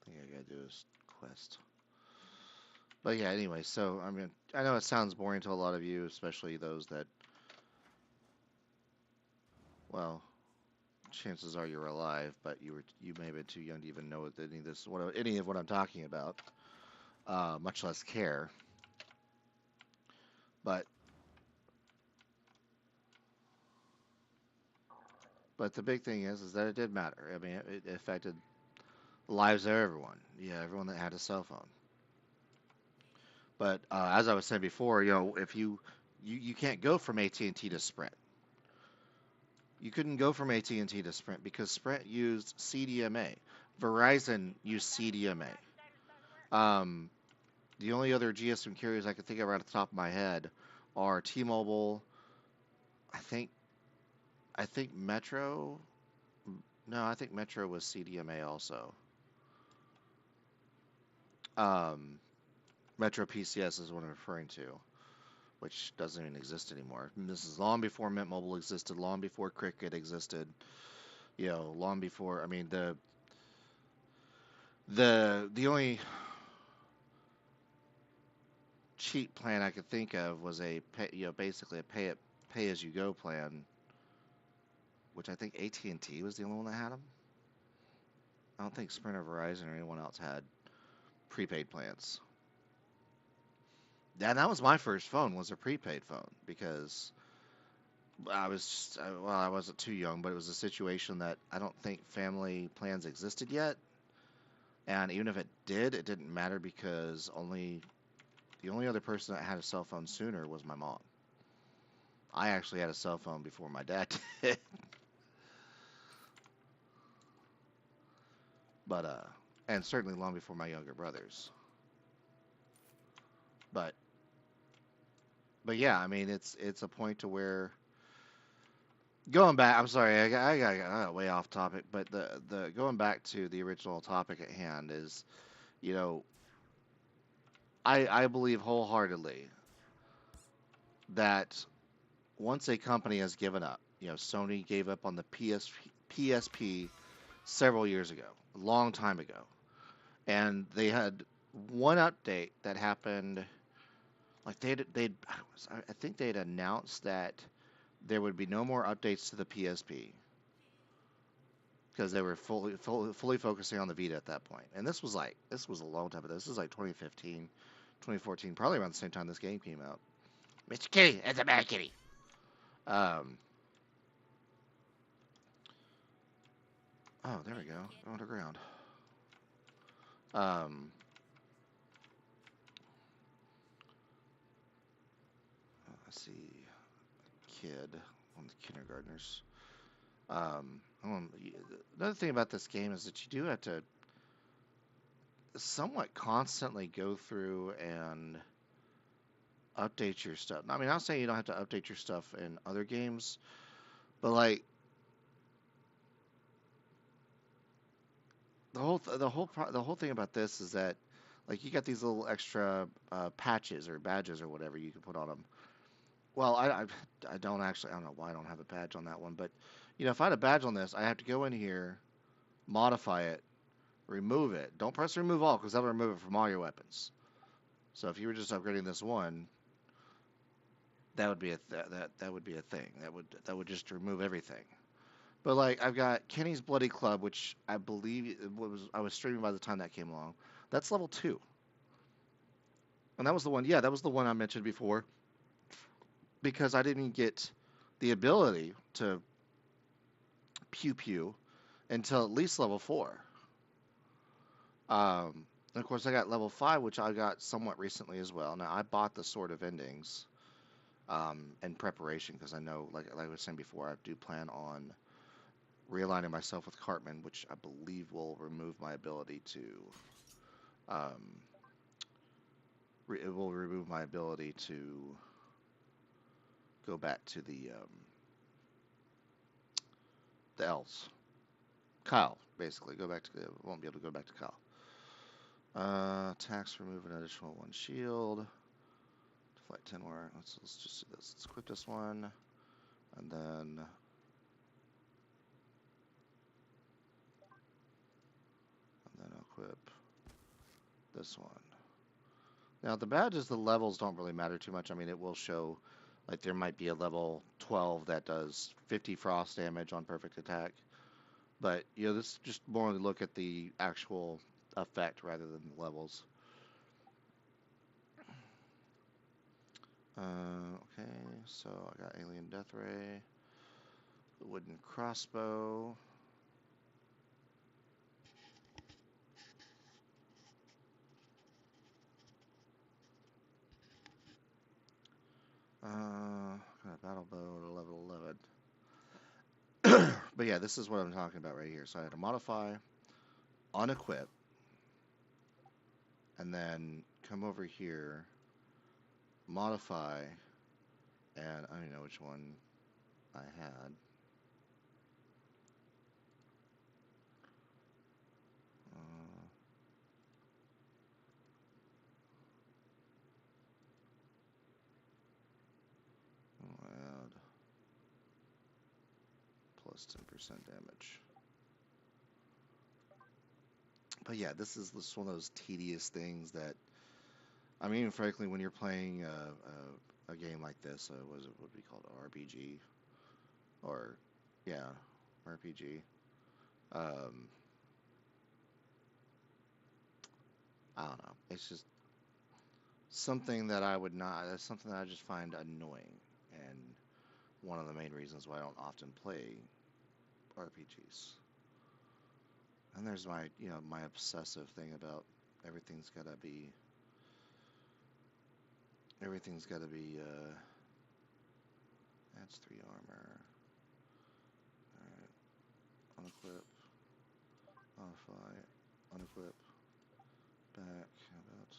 Thing I gotta do is quest. But yeah, anyway, so I mean, I know it sounds boring to a lot of you, especially those that, well, chances are you're alive, but you may have been too young to even know any of what I'm talking about, much less care. But the big thing is that it did matter. I mean, it affected the lives of everyone. Yeah, everyone that had a cell phone. But as I was saying before, if you can't go from AT&T to Sprint. You couldn't go from AT&T to Sprint because Sprint used CDMA. Verizon used CDMA. The only other GSM carriers I can think of right off the top of my head are T-Mobile. I think Metro. No, I think Metro was CDMA also. Um, Metro PCS is what I'm referring to, which doesn't even exist anymore. And this is long before Mint Mobile existed, long before Cricket existed. Long before. I mean, the only cheap plan I could think of was basically a pay as you go plan, which I think AT&T was the only one that had them. I don't think Sprint or Verizon or anyone else had prepaid plans. Yeah, that was my first phone, was a prepaid phone, because I wasn't too young, but it was a situation that I don't think family plans existed yet. And even if it did, it didn't matter because the only other person that had a cell phone sooner was my mom. I actually had a cell phone before my dad did. But and certainly long before my younger brothers. But yeah, I mean it's a point to where going back. I'm sorry, I got way off topic, but the going back to the original topic at hand is, you know, I believe wholeheartedly that once a company has given up, Sony gave up on the PSP several years ago, a long time ago, and they had one update that happened. Like I think they'd announced that there would be no more updates to the PSP because they were fully focusing on the Vita at that point. And this was a long time ago. This was like 2015, 2014, probably around the same time this game came out. Mr. Kitty, that's a bad kitty. Oh, there we go. Underground. Let's see. Kid. on the kindergartners. Another thing about this game is that you do have to somewhat constantly go through and update your stuff. I mean, I'm saying you don't have to update your stuff in other games, but like the whole thing about this is that like you got these little extra patches or badges or whatever you can put on them. Well, I don't actually I don't know why I don't have a badge on that one, but if I had a badge on this, I have to go in here, modify it, remove it. Don't press remove all because that'll remove it from all your weapons. So if you were just upgrading this one, that would be that would be a thing. That would just remove everything. But like I've got Kenny's Bloody Club, which I believe I was streaming by the time that came along. That's level 2. And that was the one, yeah, that was the one I mentioned before because I didn't get the ability to pew pew until at least level 4. And of course, I got level 5, which I got somewhat recently as well. Now, I bought the Sword of Endings in preparation because I know, like I was saying before, I do plan on realigning myself with Cartman, which I believe will remove my ability to. Um, it will remove my ability to go back to the elves. Kyle, basically, go back to won't be able to go back to Kyle. Attacks remove an additional 1 shield. Deflect 10 more. Let's just do this. Let's equip this one, and then I'll equip this one. Now the badges, the levels don't really matter too much. I mean, it will show, like there might be a level 12 that does 50 frost damage on perfect attack, but this is just more to look at the actual effect rather than the levels. Okay, so I got Alien Death Ray, the wooden crossbow. Got a battle bow at a level 11. But yeah, this is what I'm talking about right here. So I had to modify, unequip, and then come over here, modify, and I don't even know which one I had. I'll add plus 10% damage. But yeah, this is just one of those tedious things that, I mean, frankly, when you're playing a game like this, what would be called RPG, or yeah, RPG. Um, I don't know. It's just something that I would not. That's something that I just find annoying, and one of the main reasons why I don't often play RPGs. And there's my obsessive thing about everything's gotta be everything's gotta be that's 3 armor. Alright. Unequip. Modify. Unequip. Back. How about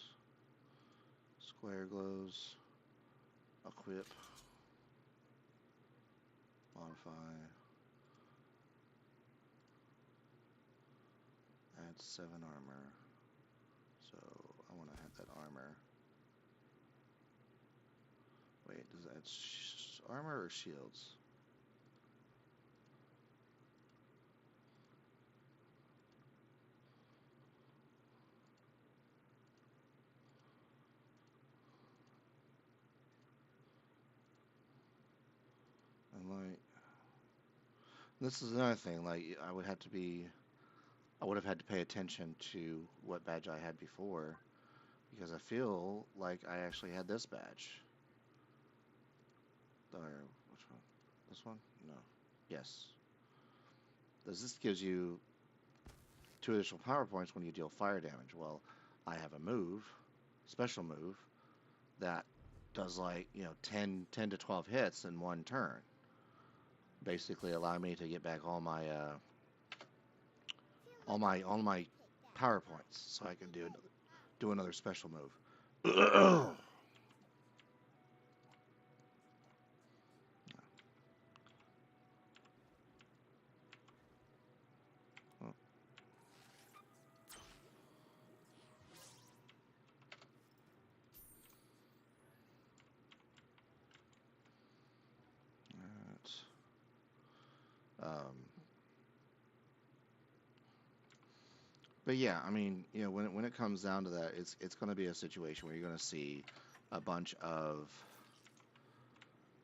square glows? Equip. Modify. Add 7 armor. So I want to have that armor. Wait, does that armor or shields? And like, this is another thing. Like, I would have had to pay attention to what badge I had before, because I feel like I actually had this badge. Or which one? This one? No. Yes. This gives you 2 additional power points when you deal fire damage. Well, I have a move, special move, that does like 10 to 12 hits in one turn. basically allow me to get back all my PowerPoints, so I can do another special move. Um, but yeah, I mean, when it comes down to that, it's going to be a situation where a bunch of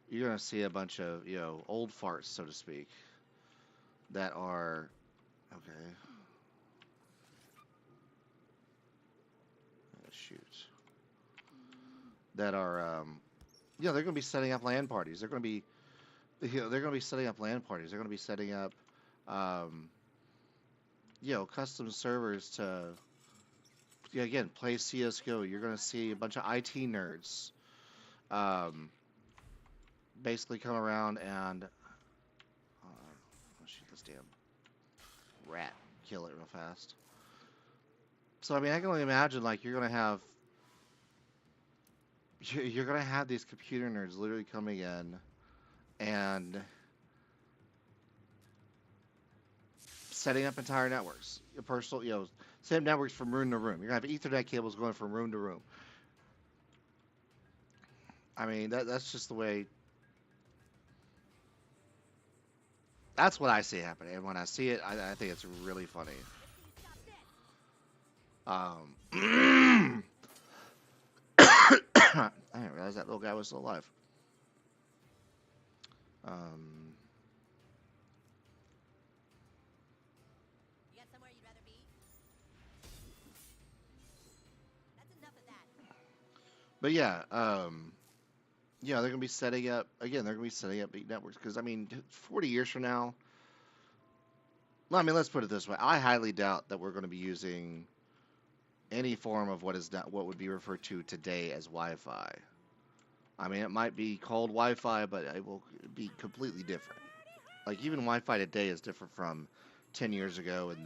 you're going to see a bunch of old farts, so to speak, that are okay. Shoot, that are they're going to be setting up LAN parties. They're going to be they're going to be setting up LAN parties. They're going to be setting up um, custom servers to again play CS:GO. You're going to see a bunch of IT nerds um, basically come around and shoot this damn rat, kill it real fast. So I mean, I can only imagine like you're gonna have these computer nerds literally coming in and setting up entire networks, your personal, same networks from room to room. You're gonna have Ethernet cables going from room to room. I mean, that's just the way. That's what I see happening, and when I see it, I think it's really funny. I didn't realize that little guy was still alive. Um, You got somewhere you'd rather be? That's enough of that. but yeah, they're gonna be setting up again. They're gonna be setting up big networks because I mean, 40 years from now. Well, I mean, let's put it this way. I highly doubt that we're going to be using any form of what would be referred to today as Wi-Fi. I mean, it might be called Wi-Fi, but it will be completely different. Like even Wi-Fi today is different from 10 years ago, and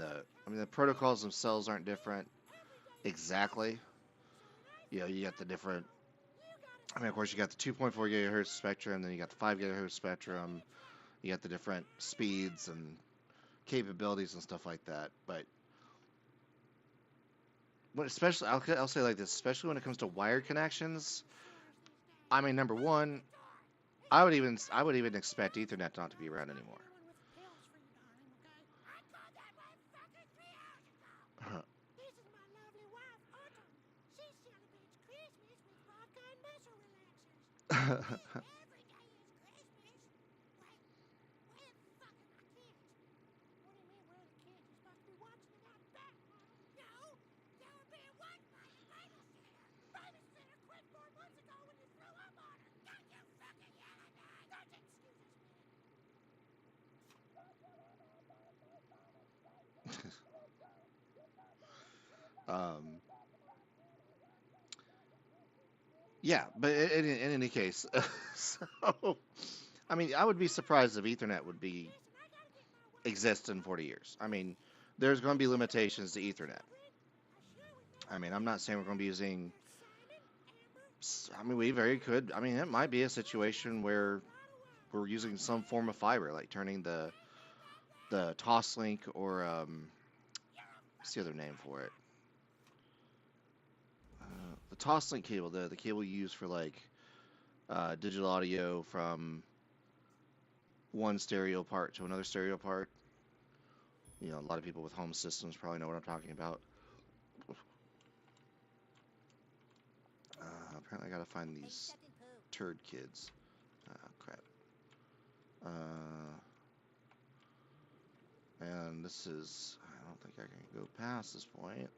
the protocols themselves aren't different exactly. You got the different. I mean, of course, you got the 2.4 gigahertz spectrum, then you got the 5 gigahertz spectrum. You got the different speeds and capabilities and stuff like that. But especially, I'll say like this, especially when it comes to wired connections. I mean, number one, I would even expect Ethernet not to be around anymore. um, yeah, but in any case, so I mean, I would be surprised if Ethernet would be exist in 40 years. I mean, there's going to be limitations to Ethernet. I mean, I'm not saying we're going to be using. I mean, we very could. I mean, it might be a situation where we're using some form of fiber, like turning the toss link or what's the other name for it? The toss link cable, the cable you use for like digital audio from one stereo part to another stereo part. A lot of people with home systems probably know what I'm talking about. Apparently, I gotta find Hey, you these stepped in poo. turd kids. Crap. And this is. I don't think I can go past this point.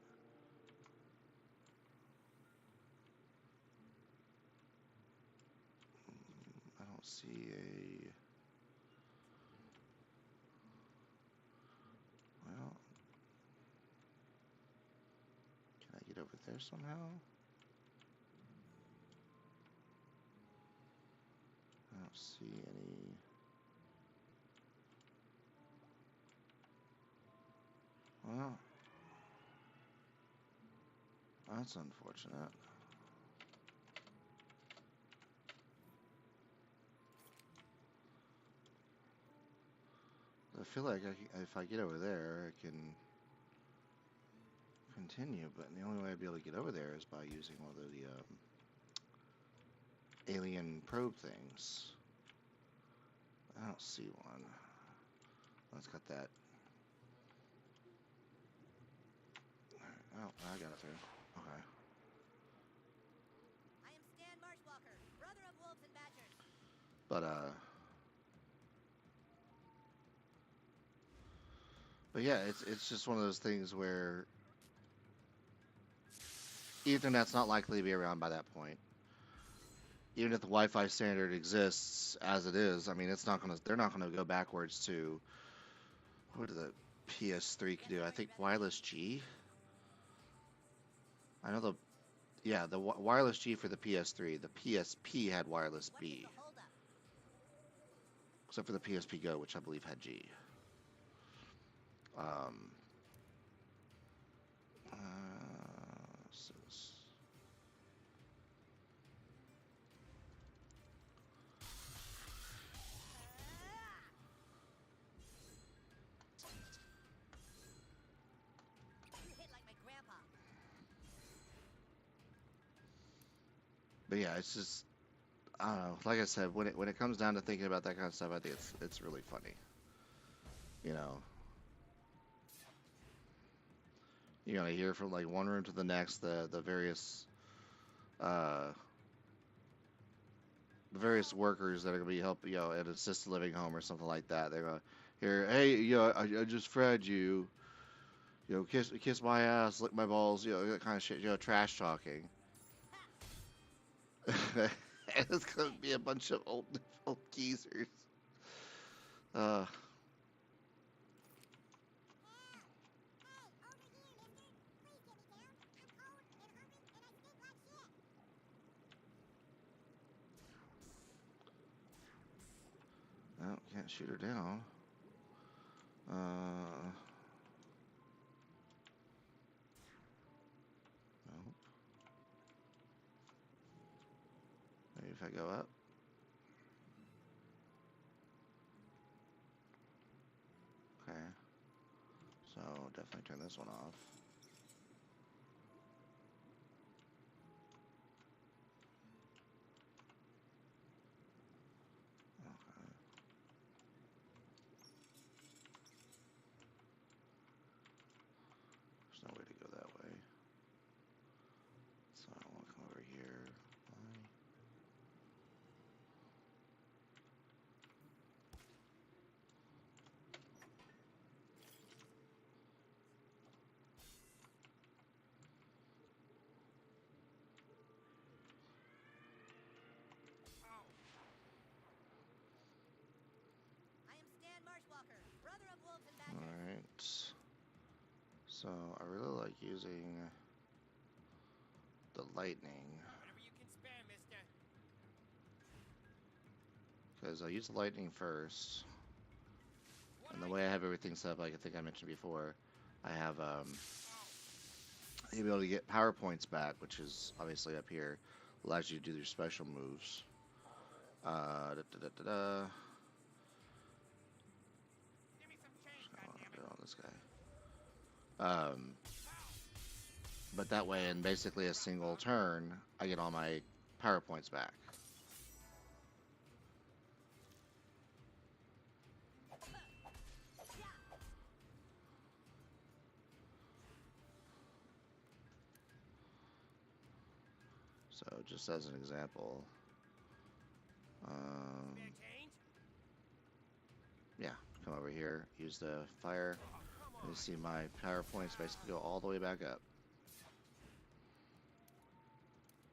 I don't see a. Well, can I get over there somehow? I don't see any. That's unfortunate. I feel like if I get over there, I can continue, but the only way I'd be able to get over there is by using one of the alien probe things. I don't see one. Let's cut that. Oh, I got it through. Okay. I am Stan Marshwalker, brother of wolves and badgers. But yeah, it's just one of those things where Ethernet's not likely to be around by that point. Even if the Wi-Fi standard exists as it is, I mean, they're not gonna go backwards to what did the PS3 do? I think wireless G. I know the wireless G for the PS3. The PSP had wireless What is B, the holdup? except for the PSP Go, which I believe had G. Um, uh, so You hit like my grandpa. but yeah, it's just I don't know. Like I said, when it comes down to thinking about that kind of stuff, I think it's really funny. You know, you're gonna hear from like one room to the next uh, the various workers that are gonna be helping, at an assisted living home or something like that. They're gonna hear, hey, I just fed you, kiss my ass, lick my balls, that kind of shit, trash talking. And it's gonna be a bunch of old geezers. Uh, no, can't shoot her down. Nope. Maybe if I go up. Okay. So definitely turn this one off. Okay. There's no way to go that way. So I want to come over here. Why? I am Stan Marshwalker, brother of wolves and badgers. Alright. So I really like using the lightning. Whatever you can spare, mister. Because I use the lightning first. And the way I have everything set up, like I think I mentioned before, I have the ability to get power points back, which is obviously up here. Allows you to do your special moves. Give me some change, I want to goddammit. do on this guy. But that way, in basically a single turn, I get all my power points back. So just as an example, Spare change? yeah, come over here, use the fire, Oh, come and on. you see my power points basically go all the way back up.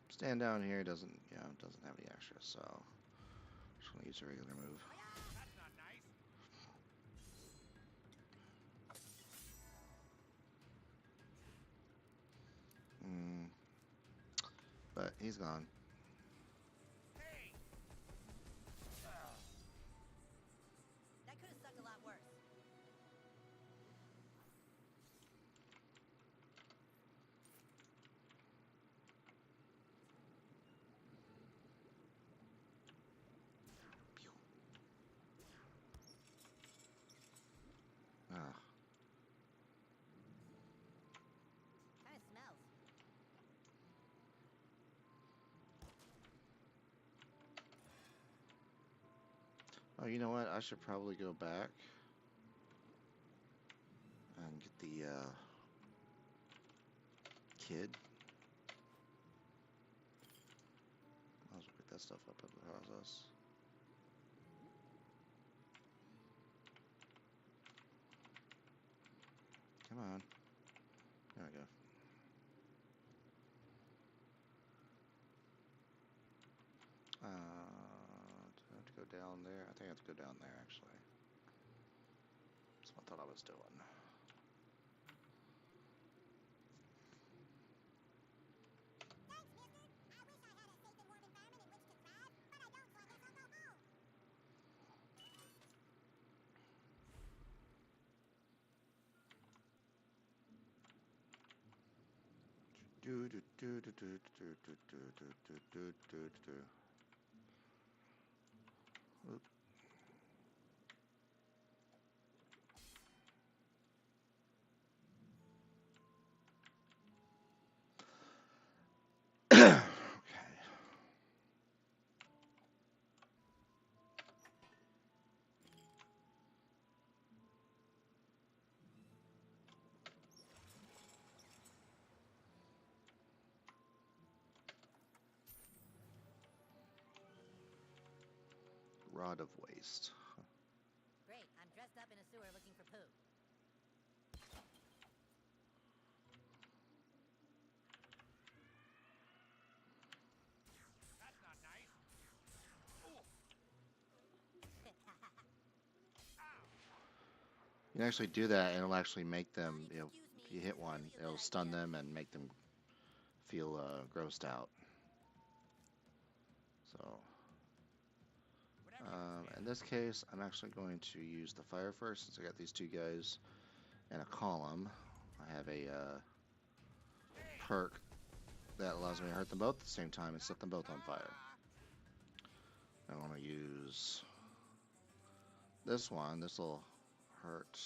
Stand down here doesn't have any extra, so just want to use a regular move. That's not nice. Mm, but he's gone. Hey! That could have sucked a lot worse. Oh, you know what? I should probably go back and get the kid. Might as well pick that stuff up in the process. Come on. There we go. Do I have to go down there? I think I have to go down there, actually. That's what I thought I was doing. Thanks, mister. I wish I had a safe and warm environment in which to thrive, but I don't, so I guess I'll go home. Do do do do do do do do do do do do do. Oop. Okay. Rod of waste. Great, I'm dressed up in a sewer looking for poo. That's not nice. Ooh. You can actually do that, and it'll actually make them, Excuse if me, you hit this one, might be a it'll bad stun idea. them and make them feel grossed out. So, Whatever you say. in this case, I'm actually going to use the fire first, since I got these two guys in a column. I have a perk that allows me to hurt them both at the same time and set them both on fire. I want to use this one. This will hurt.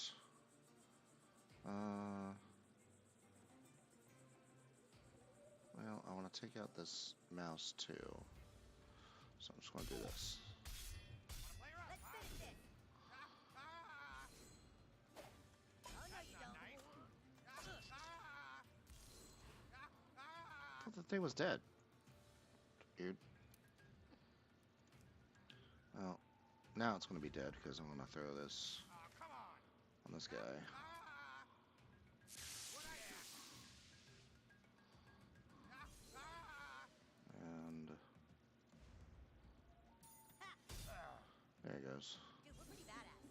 Well, I want to take out this mouse too. So I'm just going to do this. Wanna play rough, Let's huh? finish this. Oh, no, That's you not don't. nice. I thought the thing was dead. Weird. Well, now it's going to be dead because I'm going to throw this Oh, come on. on this guy. And there he goes. Dude, we're pretty badass.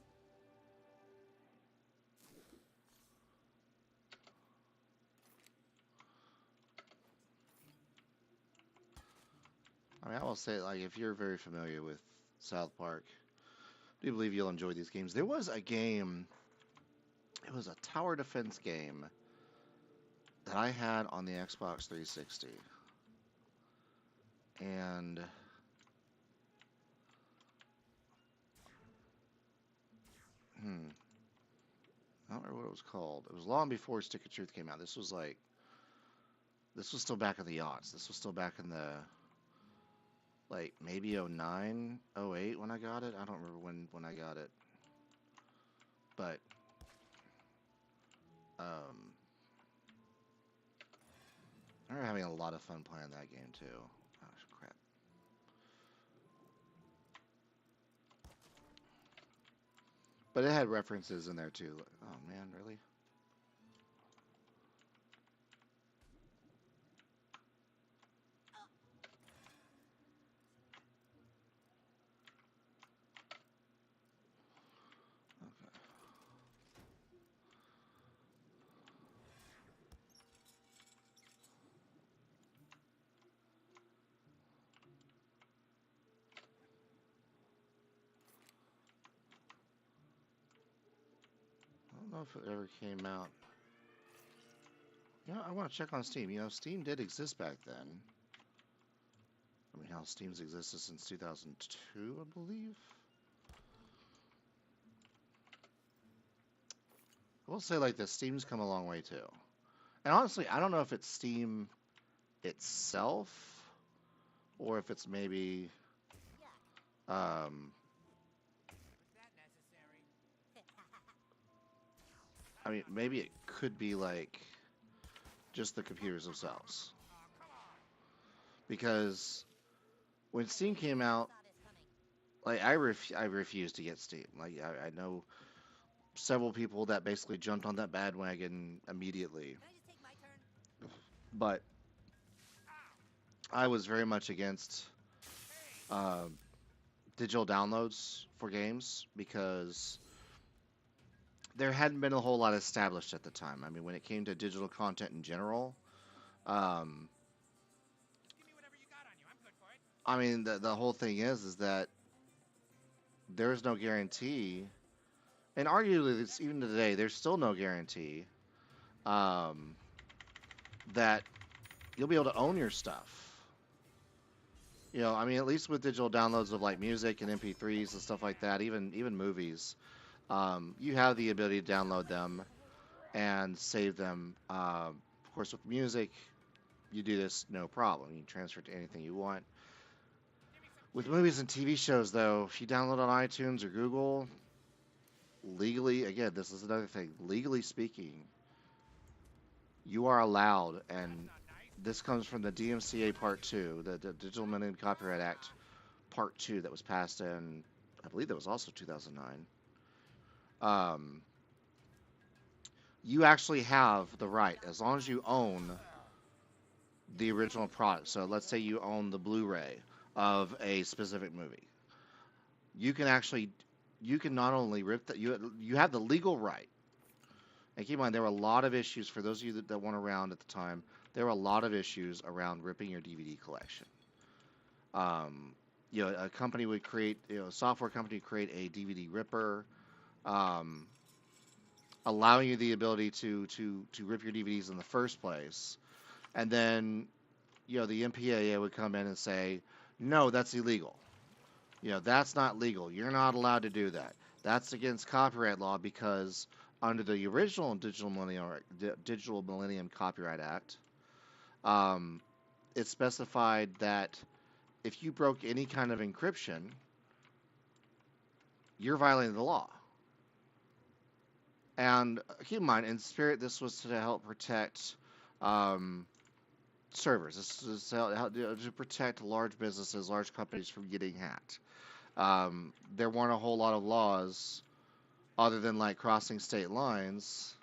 I mean, I will say, like, if you're very familiar with South Park, I do believe you'll enjoy these games. There was a game, it was a tower defense game that I had on the Xbox 360. And I don't remember what it was called. It was long before Stick of Truth came out. This was still back in the aughts. This was still back in the, like, maybe 09, 08 when I got it. I don't remember when I got it. But, I remember having a lot of fun playing that game, too. Oh, crap. But it had references in there, too. Oh, man, really? Okay. I don't know if it ever came out. You know, I want to check on Steam. You know, Steam did exist back then. I mean, how Steam's existed since 2002, I believe. I will say, like, the Steam's come a long way, too. And honestly, I don't know if it's Steam itself, or if it's maybe, Yeah. um, I mean, maybe it could be like just the computers themselves. Because when Steam came out, Saw this coming. like I refused to get Steam. Like I know several people that basically jumped on that bandwagon immediately, Can I just take my turn? but I was very much against um digital downloads for games because there hadn't been a whole lot established at the time. I mean, when it came to digital content in general, um, I mean, the whole thing is that there is no guarantee, and arguably, even today, there's still no guarantee um, that you'll be able to own your stuff. You know, I mean, at least with digital downloads of like music and MP3s and stuff like that, even movies, you have the ability to download them and save them. Of course, with music, you do this no problem. You can transfer it to anything you want. With movies and TV shows, though, if you download on iTunes or Google, legally, again, this is another thing, legally speaking, you are allowed, and this comes from the DMCA Part 2, the Digital Millennium Copyright Act Part 2 that was passed in, I believe that was also 2009. You actually have the right, as long as you own the original product. So let's say you own the Blu-ray of a specific movie. You can actually, you can not only rip that, you have the legal right. And keep in mind, there were a lot of issues for those of you that weren't around at the time. There were a lot of issues around ripping your DVD collection. You know, a company would create, you know, a software company would create a DVD ripper, um, allowing you the ability to rip your DVDs in the first place, and then, you know, the MPAA would come in and say, no, that's illegal. You know, that's not legal. You're not allowed to do that. That's against copyright law because under the original Digital Millennium Copyright Act, it specified that if you broke any kind of encryption, you're violating the law. And keep in mind, in spirit, this was to help protect servers. This is to protect large businesses, large companies from getting hacked. There weren't a whole lot of laws other than like crossing state lines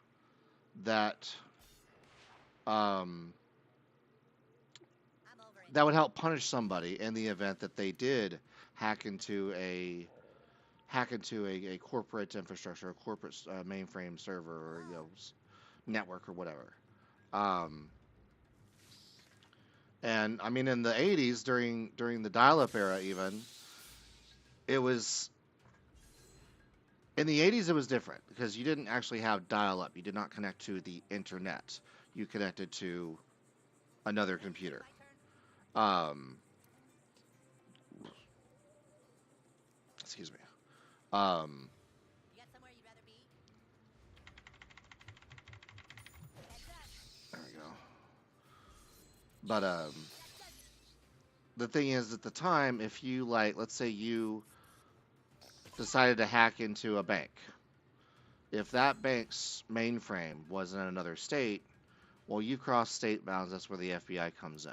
that um, I'm over it. that would help punish somebody in the event that they did hack into a corporate infrastructure, a corporate mainframe server, or you know, network or whatever. Um, and I mean, in the '80s, during the dial-up era, even it was in the '80s it was different because you didn't actually have dial-up. You did not connect to the internet. You connected to another computer. My turn? Um, excuse me. Um, You got somewhere you'd rather be? Heads up. there we go. But the thing is, at the time, if you like, let's say you decided to hack into a bank, if that bank's mainframe was in another state, well, you cross state bounds. That's where the FBI comes in.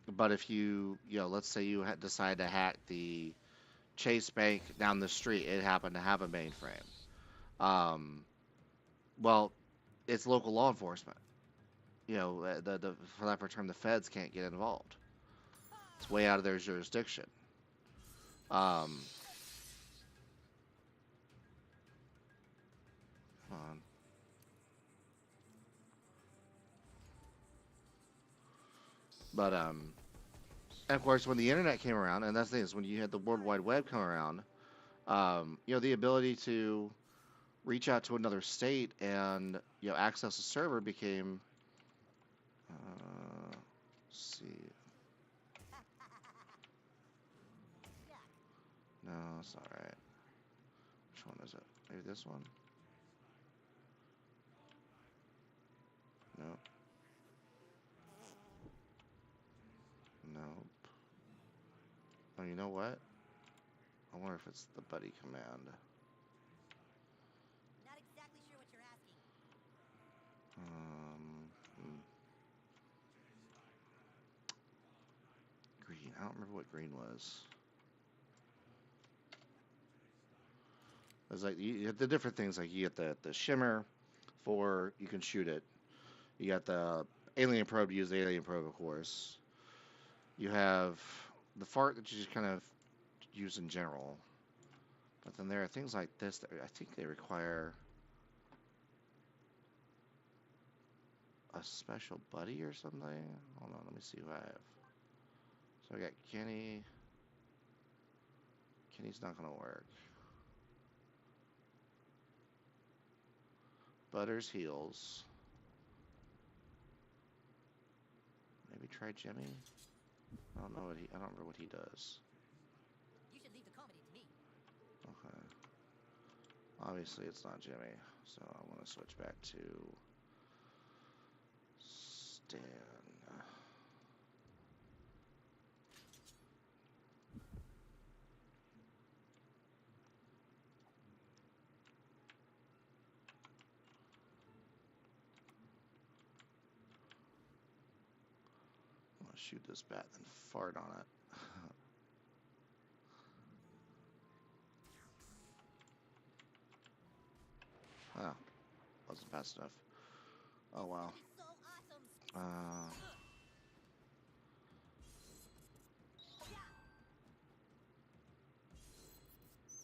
But if you know, let's say you had decided to hack the Chase Bank down the street, it happened to have a mainframe. Um, well, it's local law enforcement. You know, the for lack of a term, the feds can't get involved. It's way out of their jurisdiction. Um, come on. But and of course, when the internet came around, and that's the thing is when you had the World Wide Web come around, you know, the ability to reach out to another state and you know access a server became. Let's see. No, it's not right. Which one is it? Maybe this one? Nope. Nope. Oh, you know what? I wonder if it's the buddy command. Not exactly I don't remember what green was. It's like you have the different things. Like you get the shimmer for you can shoot it. You got the alien probe. You use the alien probe, of course. You have the fart that you just kind of use in general. But then there are things like this that I think they require a special buddy or something. Hold on, let me see who I have. So I got Kenny. Kenny's not gonna work. Butters heals. Maybe try Jimmy. I don't know what he. I don't remember what he does. You should leave the comedy to me. Okay. Obviously, it's not Jimmy, so I want to switch back to Stan. I'm gonna shoot this bat and fart on it. Oh, wasn't fast enough. Oh wow. That is so awesome. Uh,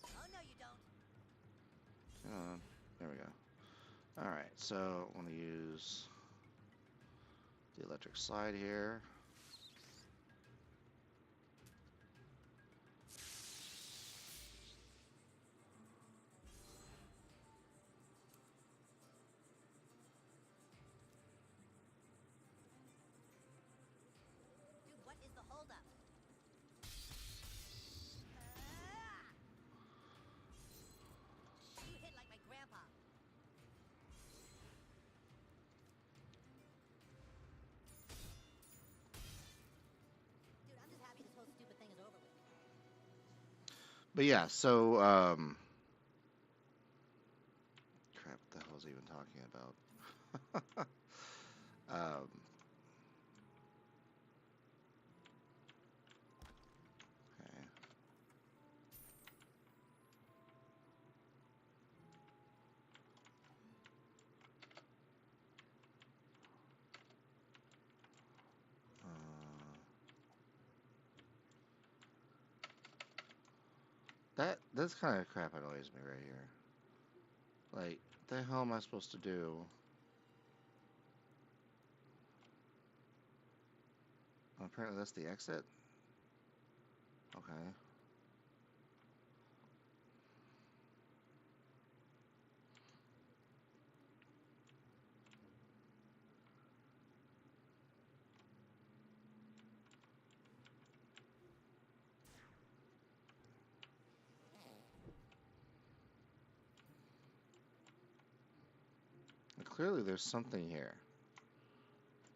Oh no, you don't. there we go. All right, so I want to use the electric slide here. Dude, what is the holdup? You hit like my grandpa. Dude, I'm just happy this whole stupid thing is over with. But yeah, so crap, what the hell was I even talking about? um, okay. This kind of crap annoys me right here. Like, what the hell am I supposed to do? Apparently that's the exit. Okay. Clearly there's something here,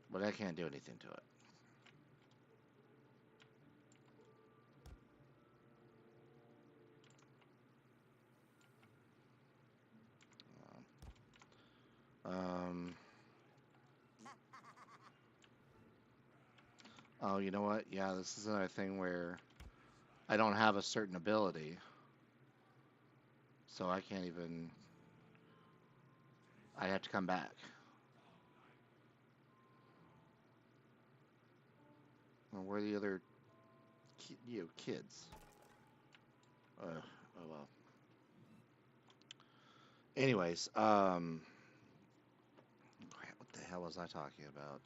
but I can't do anything to it. Um, oh, you know what? Yeah, this is another thing where I don't have a certain ability, so I can't even. I have to come back. Well, where are the other kids? Oh well. Anyways, crap, what the hell was I talking about?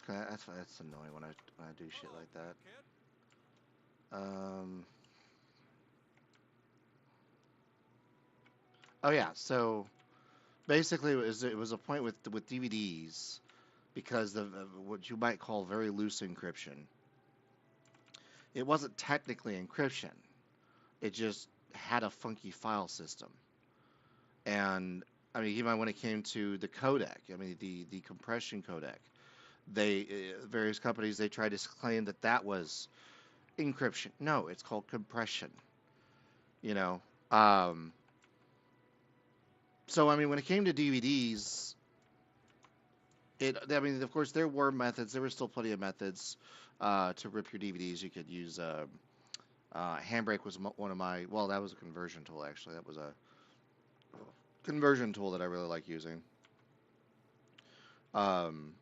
That's annoying when I do shit like that. Kid? Oh yeah, so basically it was a point with DVDs because of what you might call very loose encryption. It wasn't technically encryption. It just had a funky file system. And I mean, even when it came to the codec, I mean the compression codec, they various companies they tried to claim that that was encryption. No, it's called compression. You know. Um, so I mean, when it came to DVDs, I mean, of course, there were methods. There were still plenty of methods to rip your DVDs. You could use Handbrake was one of my. Well, that was a conversion tool actually. That was a conversion tool that I really like using. Um,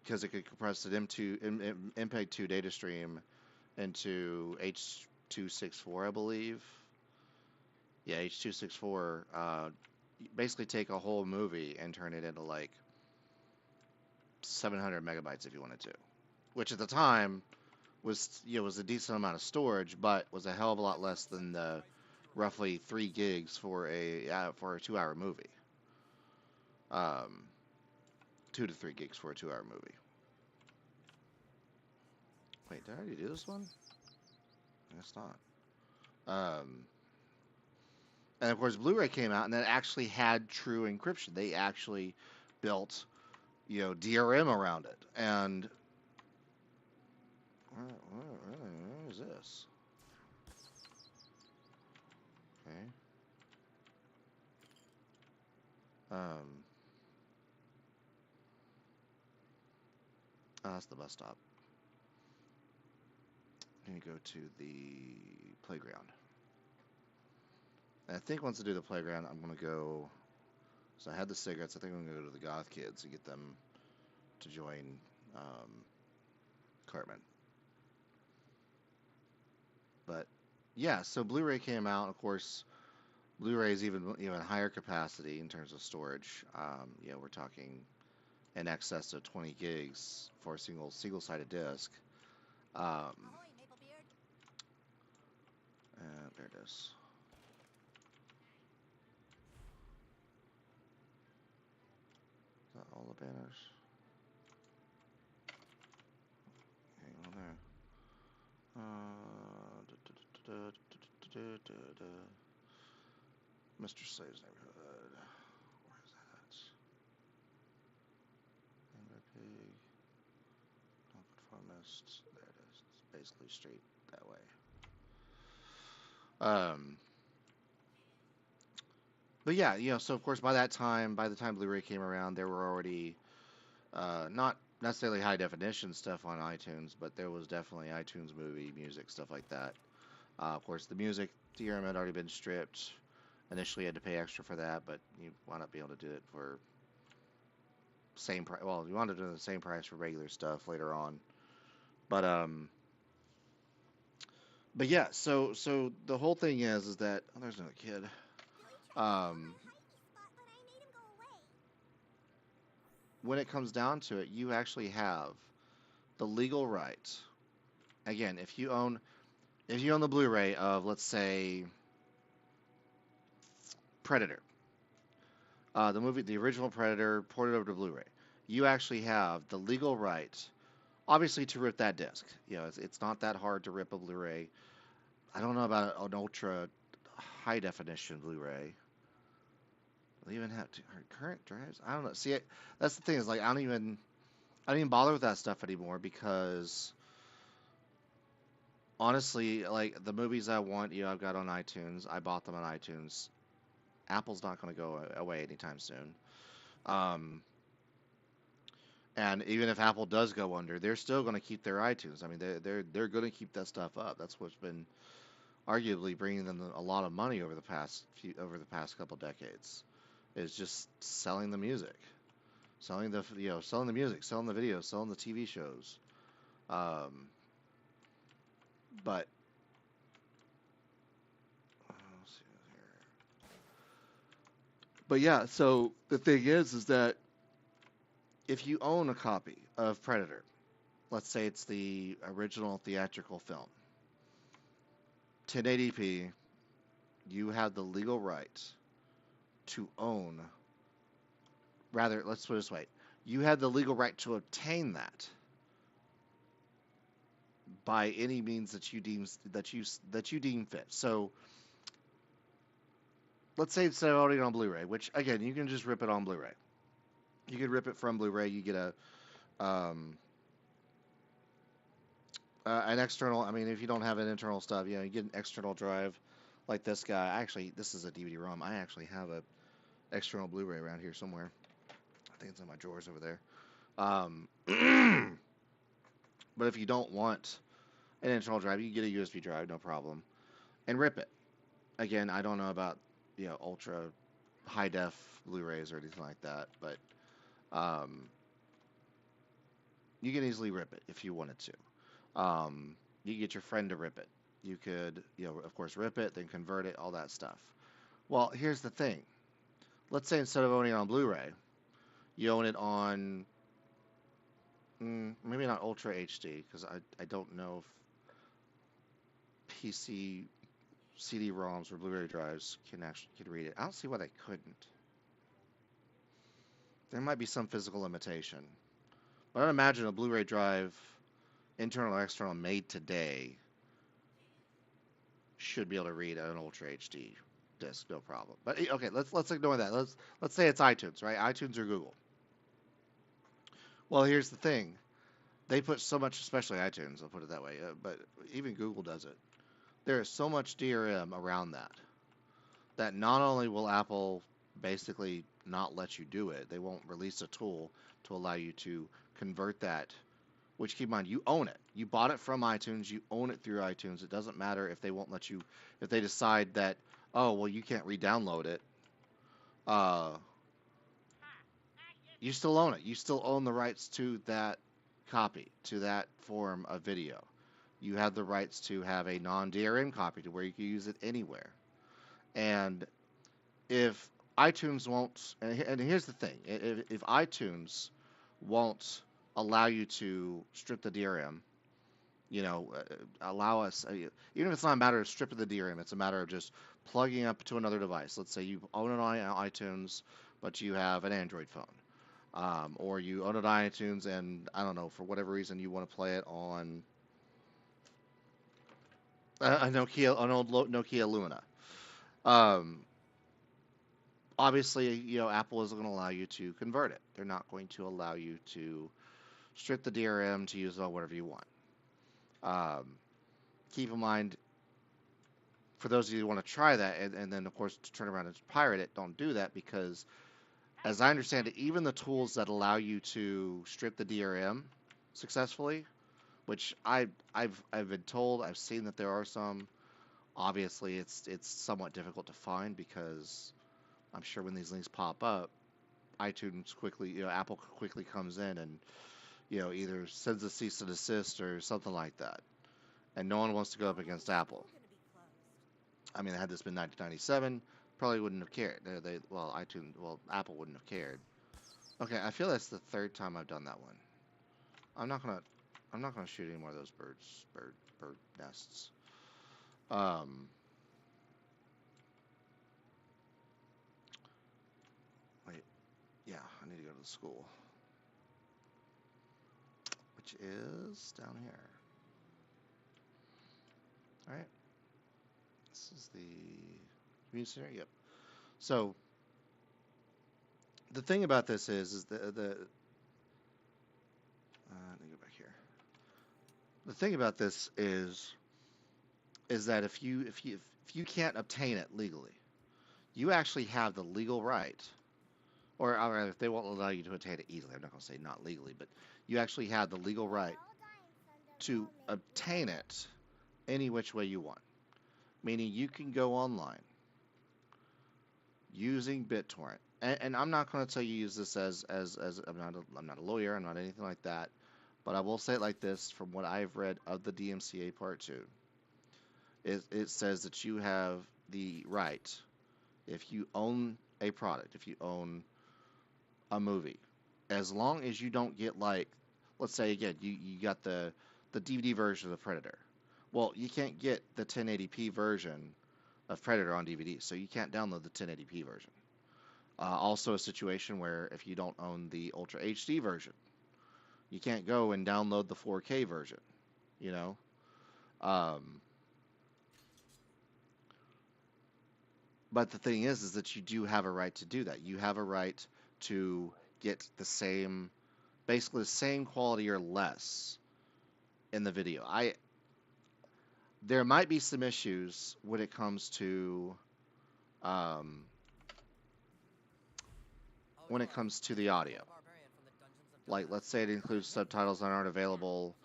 because it could compress an MPEG-2 data stream into H.264, I believe. Yeah, H.264. Basically take a whole movie and turn it into like 700 megabytes if you wanted to, which at the time was a decent amount of storage, but was a hell of a lot less than the roughly 3 gigs for a 2 hour movie. 2 to 3 gigs for a 2 hour movie. Wait, did I already do this one? I guess not. And of course, Blu-ray came out, and that actually had true encryption. They actually built, DRM around it. And where is this? Okay. Oh, that's the bus stop. I'm gonna go to the playground. And I think once I do the playground, I'm gonna go. So I had the cigarettes. I think I'm gonna go to the goth kids and get them to join Cartman. But yeah, so Blu-ray came out. Of course, Blu-ray is even higher capacity in terms of storage. We're talking in excess of 20 gigs for a single-sided disc. Ahoy, Maplebeard. There it is. Is that all the banners? Hang on there. Mr. Slave's neighborhood. Where is that? Hammer Pig. Nonconformist. There it is. It's basically straight that way. But yeah, so of course by the time Blu-ray came around, there were already not necessarily high definition stuff on iTunes, but there was definitely iTunes movie music stuff like that. Of course, the music DRM had already been stripped. Initially, you had to pay extra for that, but you wound up being able to do it for same price. Well, you wanted to do the same price for regular stuff later on, but yeah. So the whole thing is that there's another kid. When it comes down to it, you actually have the legal right. Again, if you own the Blu-ray of, let's say, Predator, the original Predator ported over to Blu-ray, you actually have the legal right, obviously, to rip that disc. It's not that hard to rip a Blu-ray. I don't know about an ultra high definition Blu-ray. They even have current drives. I don't know. See, that's the thing is like I don't even bother with that stuff anymore because honestly, like the movies I want, I've got on iTunes. I bought them on iTunes. Apple's not going to go away anytime soon. And even if Apple does go under, they're still going to keep their iTunes. I mean, they're going to keep that stuff up. That's what's been arguably bringing them a lot of money over the past couple decades. Is just selling the music, selling the music, selling the videos, selling the TV shows. But let's see here. But yeah, so the thing is that if you own a copy of Predator, let's say it's the original theatrical film, 1080p, you have the legal right to own. Rather, let's put it this way: you have the legal right to obtain that by any means that you deem fit. So, let's say it's already on Blu-ray, which again you can just rip it on Blu-ray. You could rip it from Blu-ray. You get an external. I mean, if you don't have an internal stuff, you get an external drive like this guy. Actually, this is a DVD-ROM. I actually have a external Blu-ray around here somewhere. I think it's in my drawers over there. But if you don't want an internal drive, you can get a USB drive, no problem, and rip it. Again, I don't know about ultra high def Blu-rays or anything like that, but um, you can easily rip it if you wanted to. You can get your friend to rip it. You could, of course, rip it, then convert it, all that stuff. Well, here's the thing. Let's say instead of owning it on Blu-ray, you own it on maybe not Ultra HD because I don't know if PC CD-ROMs or Blu-ray drives can read it. I don't see why they couldn't. There might be some physical limitation, but I'd imagine a Blu-ray drive, internal or external, made today should be able to read an Ultra HD disc, no problem. But okay, let's ignore that. Let's say it's iTunes, right? iTunes or Google. Well, here's the thing. They put so much, especially iTunes, I'll put it that way, but even Google does it. There is so much DRM around that not only will Apple basically not let you do it, they won't release a tool to allow you to convert that, which keep in mind, you own it. You bought it from iTunes, you own it through iTunes. It doesn't matter if they won't let you, if they decide that, oh, well, you can't re-download it. You still own it. You still own the rights to that copy, to that form of video. You have the rights to have a non-DRM copy to where you can use it anywhere. And if iTunes won't, and here's the thing, if iTunes won't allow you to strip the DRM, allow us, even if it's not a matter of stripping the DRM, it's a matter of just plugging up to another device. Let's say you own it on iTunes, but you have an Android phone. Or you own it on iTunes and, I don't know, for whatever reason you want to play it on an old Nokia Lumina. Obviously, Apple isn't going to allow you to convert it. They're not going to allow you to strip the DRM to use it on whatever you want. Keep in mind, for those of you who want to try that, and then, of course, to turn around and pirate it, don't do that because, as I understand it, even the tools that allow you to strip the DRM successfully, which I've been told, I've seen that there are some. Obviously, it's somewhat difficult to find because I'm sure when these links pop up, iTunes quickly, Apple quickly comes in and either sends a cease and desist or something like that, and no one wants to go up against Apple. I mean, had this been 1997, probably wouldn't have cared. Apple wouldn't have cared. Okay, I feel that's the third time I've done that one. I'm not gonna shoot any more of those bird nests. Wait, yeah, I need to go to the school, which is down here. All right, this is the community center. Yep. So the thing about this is let me go back here. The thing about this is that if you can't obtain it legally, you actually have the legal right, or if they won't allow you to obtain it easily, I'm not going to say not legally, but you actually have the legal right to obtain it any which way you want. Meaning you can go online using BitTorrent, and I'm not going to tell you use this as I'm not a lawyer, I'm not anything like that, but I will say it like this: from what I've read of the DMCA Part 2, it says that you have the right, if you own a product, if you own a movie, as long as you don't get, like, let's say again, you got the DVD version of Predator. Well, you can't get the 1080p version of Predator on DVD, so you can't download the 1080p version. Also a situation where if you don't own the Ultra HD version, you can't go and download the 4K version, But the thing is that you do have a right to do that. You have a right to get basically the same quality or less in the video. There might be some issues when it comes to the audio. Like, let's say it includes subtitles that aren't available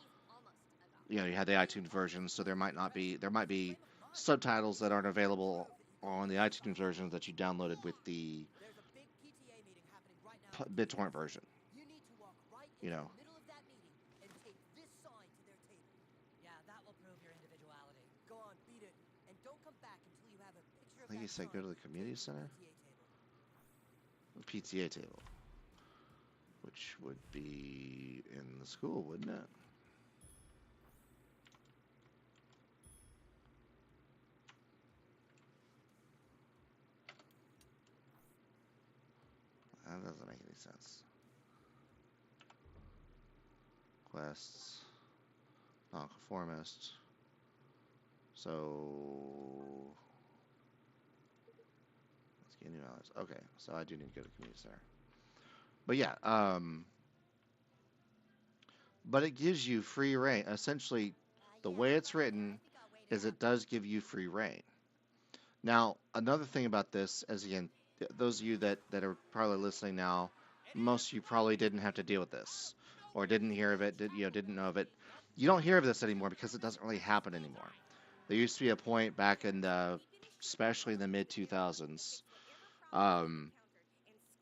you know, you have the iTunes version, so there might be subtitles that aren't available on the iTunes version that you downloaded with the There's a big PTA meeting happening right now at the BitTorrent PTA. version. You need to walk right You into know, the middle of that meeting and tape this sign to their table. Yeah, that will prove your individuality. Go on, beat it. And don't come back until you have a picture I of think that you said sign go to the community taped to center, the PTA table. the PTA table, which would be in the school, wouldn't it? That doesn't make any sense. Quests, nonconformist. So let's get new allies. Okay, so I do need to go to community center. But yeah, but it gives you free reign. Essentially, the Yeah, way I'm it's not sure. I written think I'll wait it is out. it does give you free reign. Now, another thing about this, as again, those of you that are probably listening now, most of you probably didn't have to deal with this, or didn't hear of it, didn't know of it. You don't hear of this anymore because it doesn't really happen anymore. There used to be a point back in the, especially in the mid 2000s, um,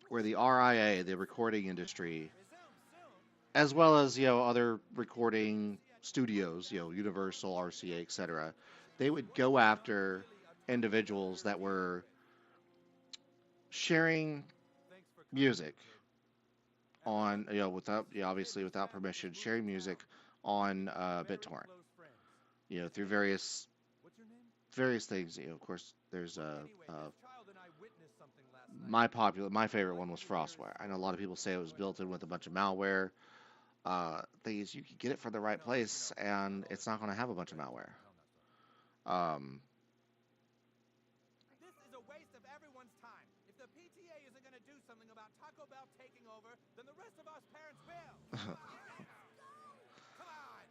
where the RIA, the recording industry, as well as other recording studios, Universal, RCA, etc., they would go after individuals that were sharing music on, without, obviously without permission, sharing music on BitTorrent, through various things. Of course, there's my favorite one was Frostware. I know a lot of people say it was built in with a bunch of malware. Thing is, you could get it from the right place, and it's not going to have a bunch of malware. This is a waste of everyone's time. If the PTA isn't going to do something about Taco Bell taking over, then the rest of us parents will. Come on!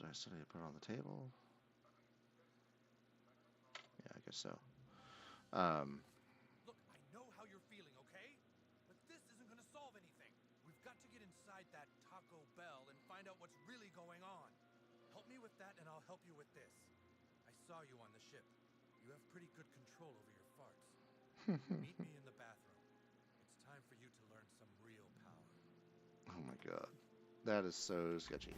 Do I still need to put it on the table? Yeah, I guess so. Look, I know how you're feeling, okay? But this isn't going to solve anything. We've got to get inside that Taco Bell and find out what's really going on. Help me with that, and I'll help you with this. I saw you on the ship. You have pretty good control over your farts. Meet me in the bathroom. It's time for you to learn some real power. Oh my god, that is so sketchy.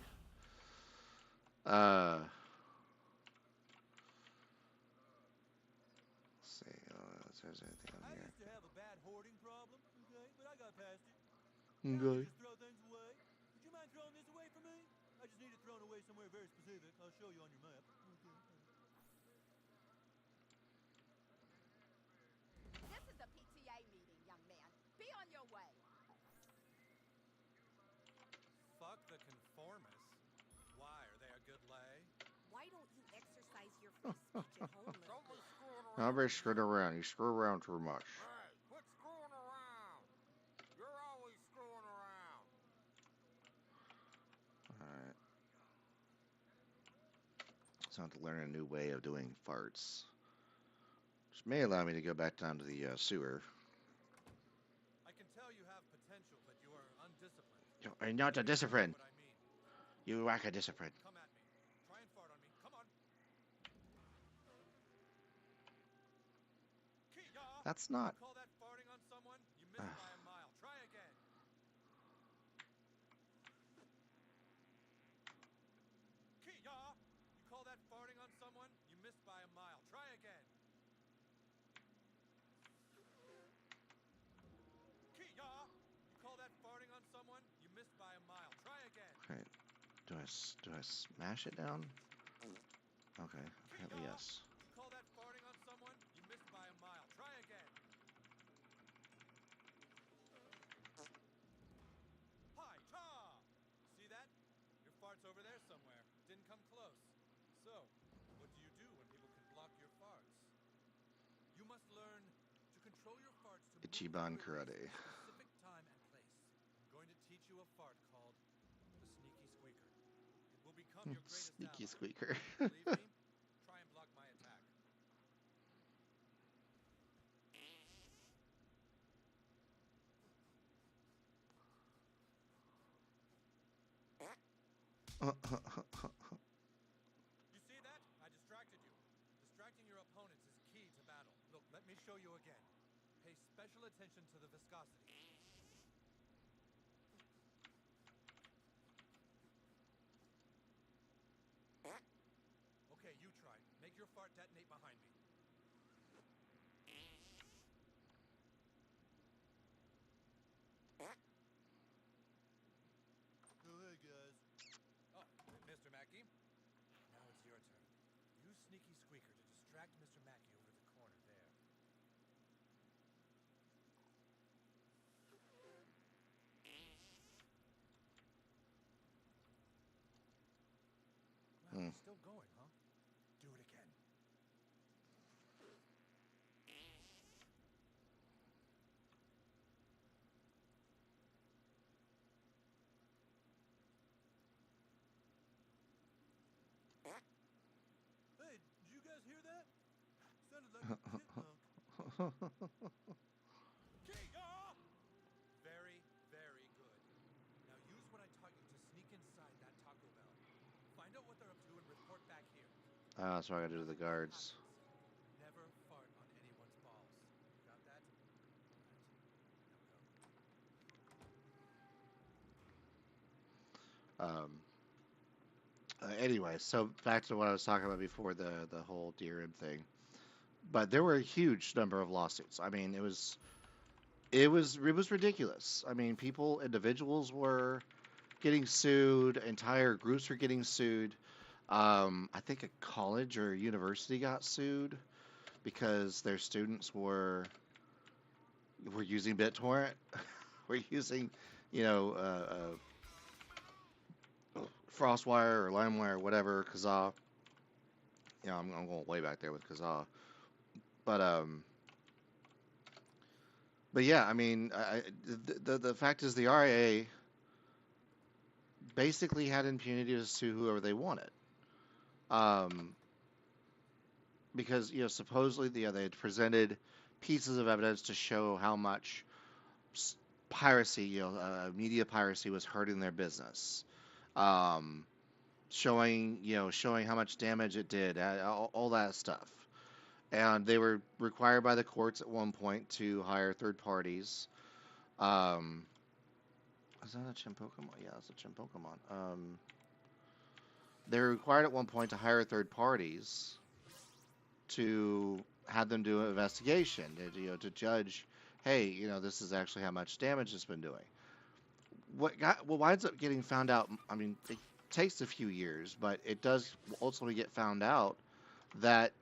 Let's see if there's anything on I here. used to have a bad hoarding problem, okay, but I got past it. Now I Okay. just throw things away. Would you mind throwing this away for me? I just need it thrown away somewhere very specific. I'll show you on your map. Okay. This is a PTA meeting, young man. Be on your way. Fuck the conformists. Why? Are they a good lay? Why don't you exercise your free speech at home, little boy? Not very screwing around. You screw around too much. Hey, quit screwing around. You're always screwing around. Alright. So I have to learn a new way of doing farts. Which may allow me to go back down to the sewer. I can tell you have potential, but you are undisciplined. You're not a discipline. What I mean. You lack a discipline. Come at me. Try and fart on me. Come on. Kia! That's not. Call that farting on someone? You missed by a mile. Try again. Kia! You call that farting on someone? You missed by a mile. Try again. Kia! You call that farting on someone? You missed by a mile. Try again. Okay. Do I smash it down? Okay. Apparently yes. You call that farting on someone? You missed by a mile. Try again. Hi, ta! See that? Your fart's over there somewhere. Didn't come close. So, what do you do when people can block your farts? You must learn to control your farts to move Ichiban and release karate. at a specific time and place. I'm going to teach you a fart called the sneaky squeaker. It will become your greatest Sneaky ally. squeaker. Believe me? Try and block my attack. You see that? I distracted you. Distracting your opponents is key to battle. Look, let me show you again. Pay special attention to the viscosity. Okay, you try. Make your fart detonate behind me. Go ahead, guys. Oh, Mr. Mackey. Now it's your turn. Use Sneaky Squeaker to distract Mr. Mackey over the corner there. Well, Hmm. he's still going, huh? Do it again. Hey, did you guys hear that? Sounded like a chipmunk. Very, very good. Now use what I taught you to sneak inside that Taco Bell. Find out what they're up to and report back here. Ah, that's what I gotta do to the Nothing bad guards. happens. Never fart on anyone's balls. Got that? Now go. Anyway, so back to what I was talking about before the whole DRM thing. But there were a huge number of lawsuits. I mean, it was ridiculous. I mean, individuals were getting sued, entire groups were getting sued. I think a college or a university got sued because their students were using BitTorrent, were using, you know, FrostWire or LimeWire or whatever, Kazaa. I'm going way back there with Kazaa, but yeah, I mean, the fact is the RIA basically had impunity to sue whoever they wanted. Um, because supposedly they had presented pieces of evidence to show how much piracy, media piracy was hurting their business, um, showing how much damage it did, all that stuff. And they were required by the courts at one point to hire third parties. Um, is that a Chimpokemon? Yeah, it's a Chimpokemon. They were required at one point to hire third parties to have them do an investigation, to judge, hey, this is actually how much damage it's been doing. What winds up getting found out, I mean, it takes a few years, but it does ultimately get found out that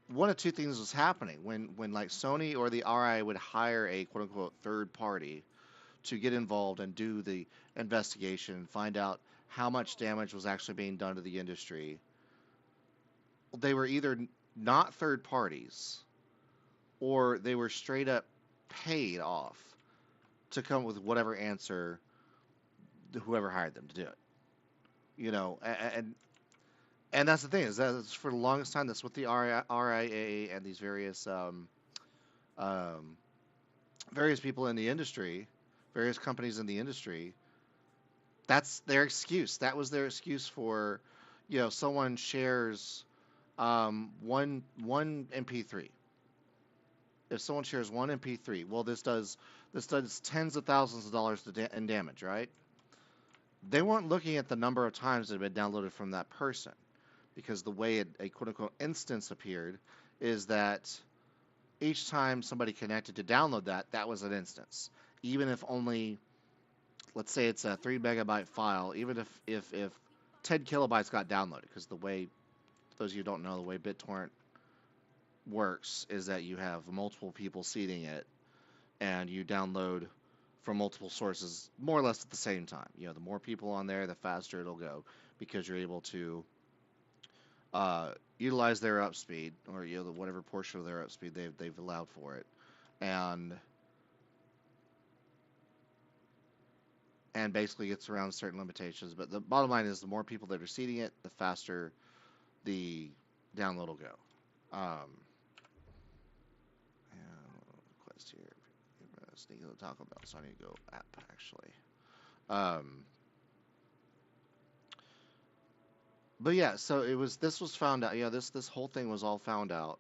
one of two things was happening when like Sony or the RI would hire a quote unquote third party to get involved and do the investigation and find out how much damage was actually being done to the industry. They were either not third parties or they were straight up paid off to come up with whatever answer whoever hired them to do it. And that's the thing is that for the longest time that's what the RIA and these um, various people in the industry, various companies in the industry, that's their excuse. That was their excuse for, someone shares one MP3. If someone shares one MP3, well, this does tens of thousands of dollars in damage, right? They weren't looking at the number of times it had been downloaded from that person, because the way a quote unquote instance appeared is that each time somebody connected to download that was an instance. Even if only, let's say it's a 3 megabyte file, even if 10 kilobytes got downloaded, because the way, those of you who don't know, the way BitTorrent works is that you have multiple people seeding it and you download from multiple sources more or less at the same time. The more people on there, the faster it'll go, because you're able to utilize their upspeed, or whatever portion of their upspeed they've allowed for it, and basically gets around certain limitations. But the bottom line is, the more people that are seeding it, the faster the download will go. Quest here. Sneaking the Taco Bell, so I need to go app actually. Um, But yeah, so it was. This was found out. Yeah, this whole thing was all found out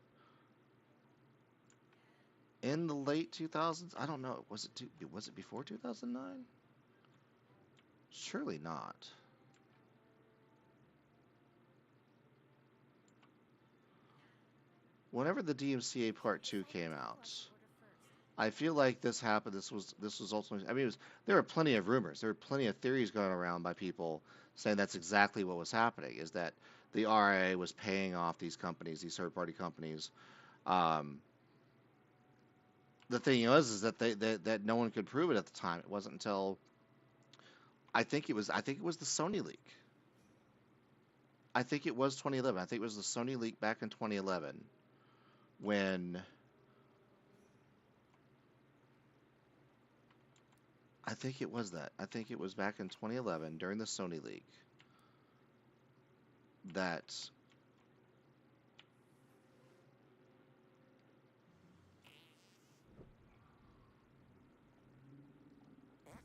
in the late 2000s. I don't know. Was it before 2009? Surely not. Whenever the DMCA Part 2 came out, I feel like this happened. This was ultimately. I mean, there were plenty of rumors. There were plenty of theories going around by people saying that's exactly what was happening. Is that the RIA was paying off these companies, these third-party companies. Um, the thing was, is that that no one could prove it at the time. It wasn't until I think it was the Sony leak. I think it was 2011. I think it was the Sony leak back in 2011 when I think it was that. I think it was back in 2011 during the Sony leak that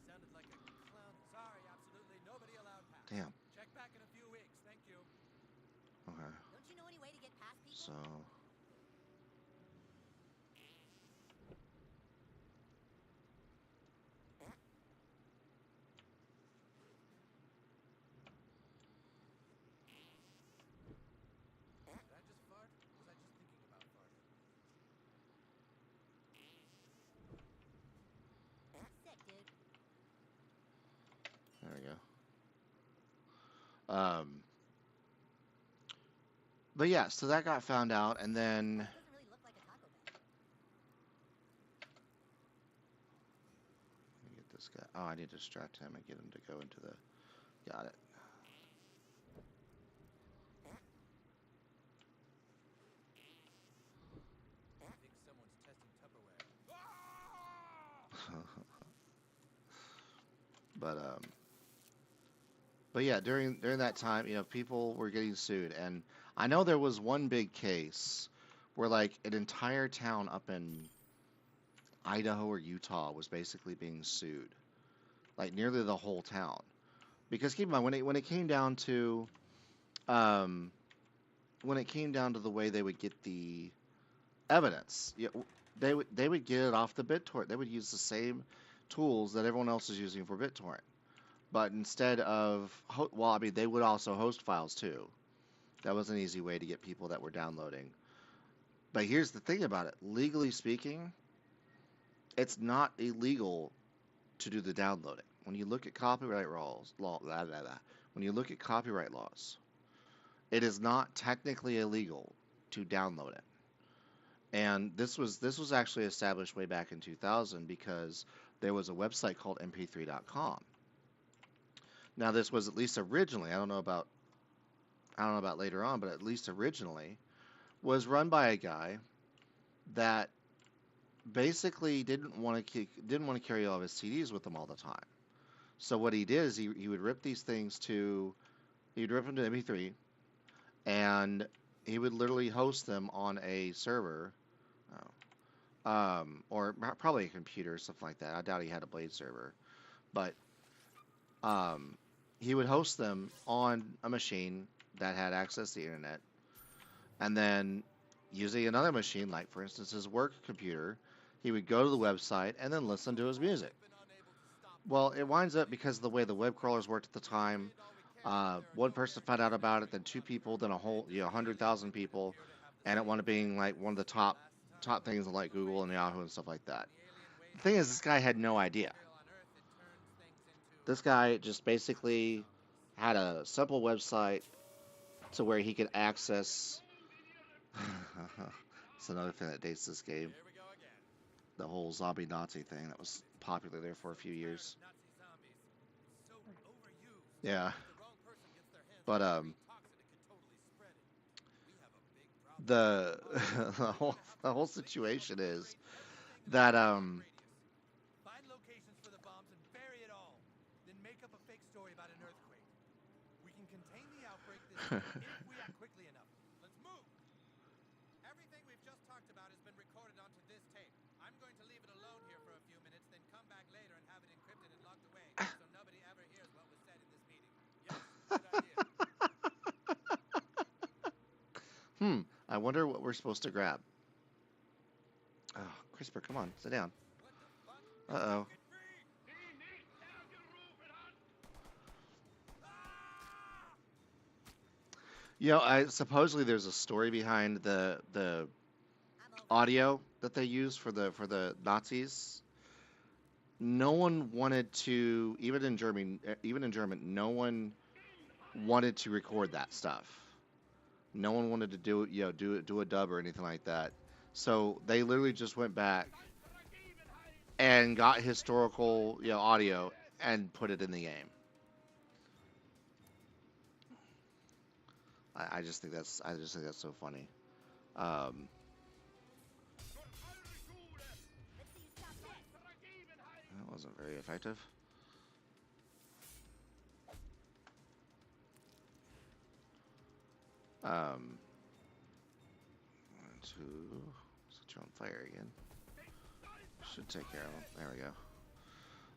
Sounded like a clown. Sorry, absolutely nobody allowed past. damn. Check back in a few weeks. Thank you. Okay. Don't you know any way to get past people? So Did I just fart? Or was I just thinking about farting? Sick, dude. there we go. But yeah, so that got found out, and then Doesn't really look like a Taco Bell. let me get this guy. Oh, I need to distract him and get him to go into the. Got it. I think someone's testing Tupperware. But but yeah, during that time, people were getting sued, and I know there was one big case where like an entire town up in Idaho or Utah was basically being sued, like nearly the whole town. Because keep in mind when it came down to um, when it came down to the way they would get the evidence, they would get it off the BitTorrent. They would use the same tools that everyone else is using for BitTorrent. But instead of, well, I mean, they would also host files too. That was an easy way to get people that were downloading. But here's the thing about it. Legally speaking, it's not illegal to do the downloading. When you look at copyright when you look at copyright laws, it is not technically illegal to download it. And this was actually established way back in 2000 because there was a website called mp3.com. Now this was at least originally, I don't know about later on, but at least originally was run by a guy that basically didn't want to carry all of his CDs with him all the time. So what he did is he would rip these things he'd rip them to MP3, and he would literally host them on a server, or probably a computer or something like that. I doubt he had a Blade server, but um, he would host them on a machine that had access to the internet, and then using another machine, like for instance his work computer, he would go to the website and then listen to his music. Been unable to stop. Well, it winds up because of the way the web crawlers worked at the time. One person found out about it, then two people, then a whole 100,000 people, and it wound up being like one of the top things on like Google and Yahoo and stuff like that. The thing is, this guy had no idea. This guy just basically had a simple website to where he could access. It's another thing that dates this game. Here we go again. The whole zombie Nazi thing that was popular there for a few years. Nazi zombies. So overused. Yeah, If the wrong person gets their hands but on it, toxin, it could totally spread it. We have a big problem. the whole situation is that Find locations for the bombs and bury it all. Then make up a fake story about an earthquake. We can contain the outbreak this time if we act quickly enough. Let's move. Everything we've just talked about has been recorded onto this tape. I'm going to leave it alone here for a few minutes, then come back later and have it encrypted and locked away so nobody ever hears what was said in this meeting. Yes, good idea. wonder what we're supposed to grab. Oh, CRISPR, come on, sit down. Uh-oh. You know, I supposedly there's a story behind the I'm over. audio that they use for the Nazis. No one wanted to, even in German, no one wanted to record that stuff. No one wanted to do it, do a dub or anything like that. So they literally just went back and got historical, audio and put it in the game. I just think that's so funny. Um, Let's see you stop that. that wasn't very effective. Um, one, two, set you on fire again. Should take care of him. There we go.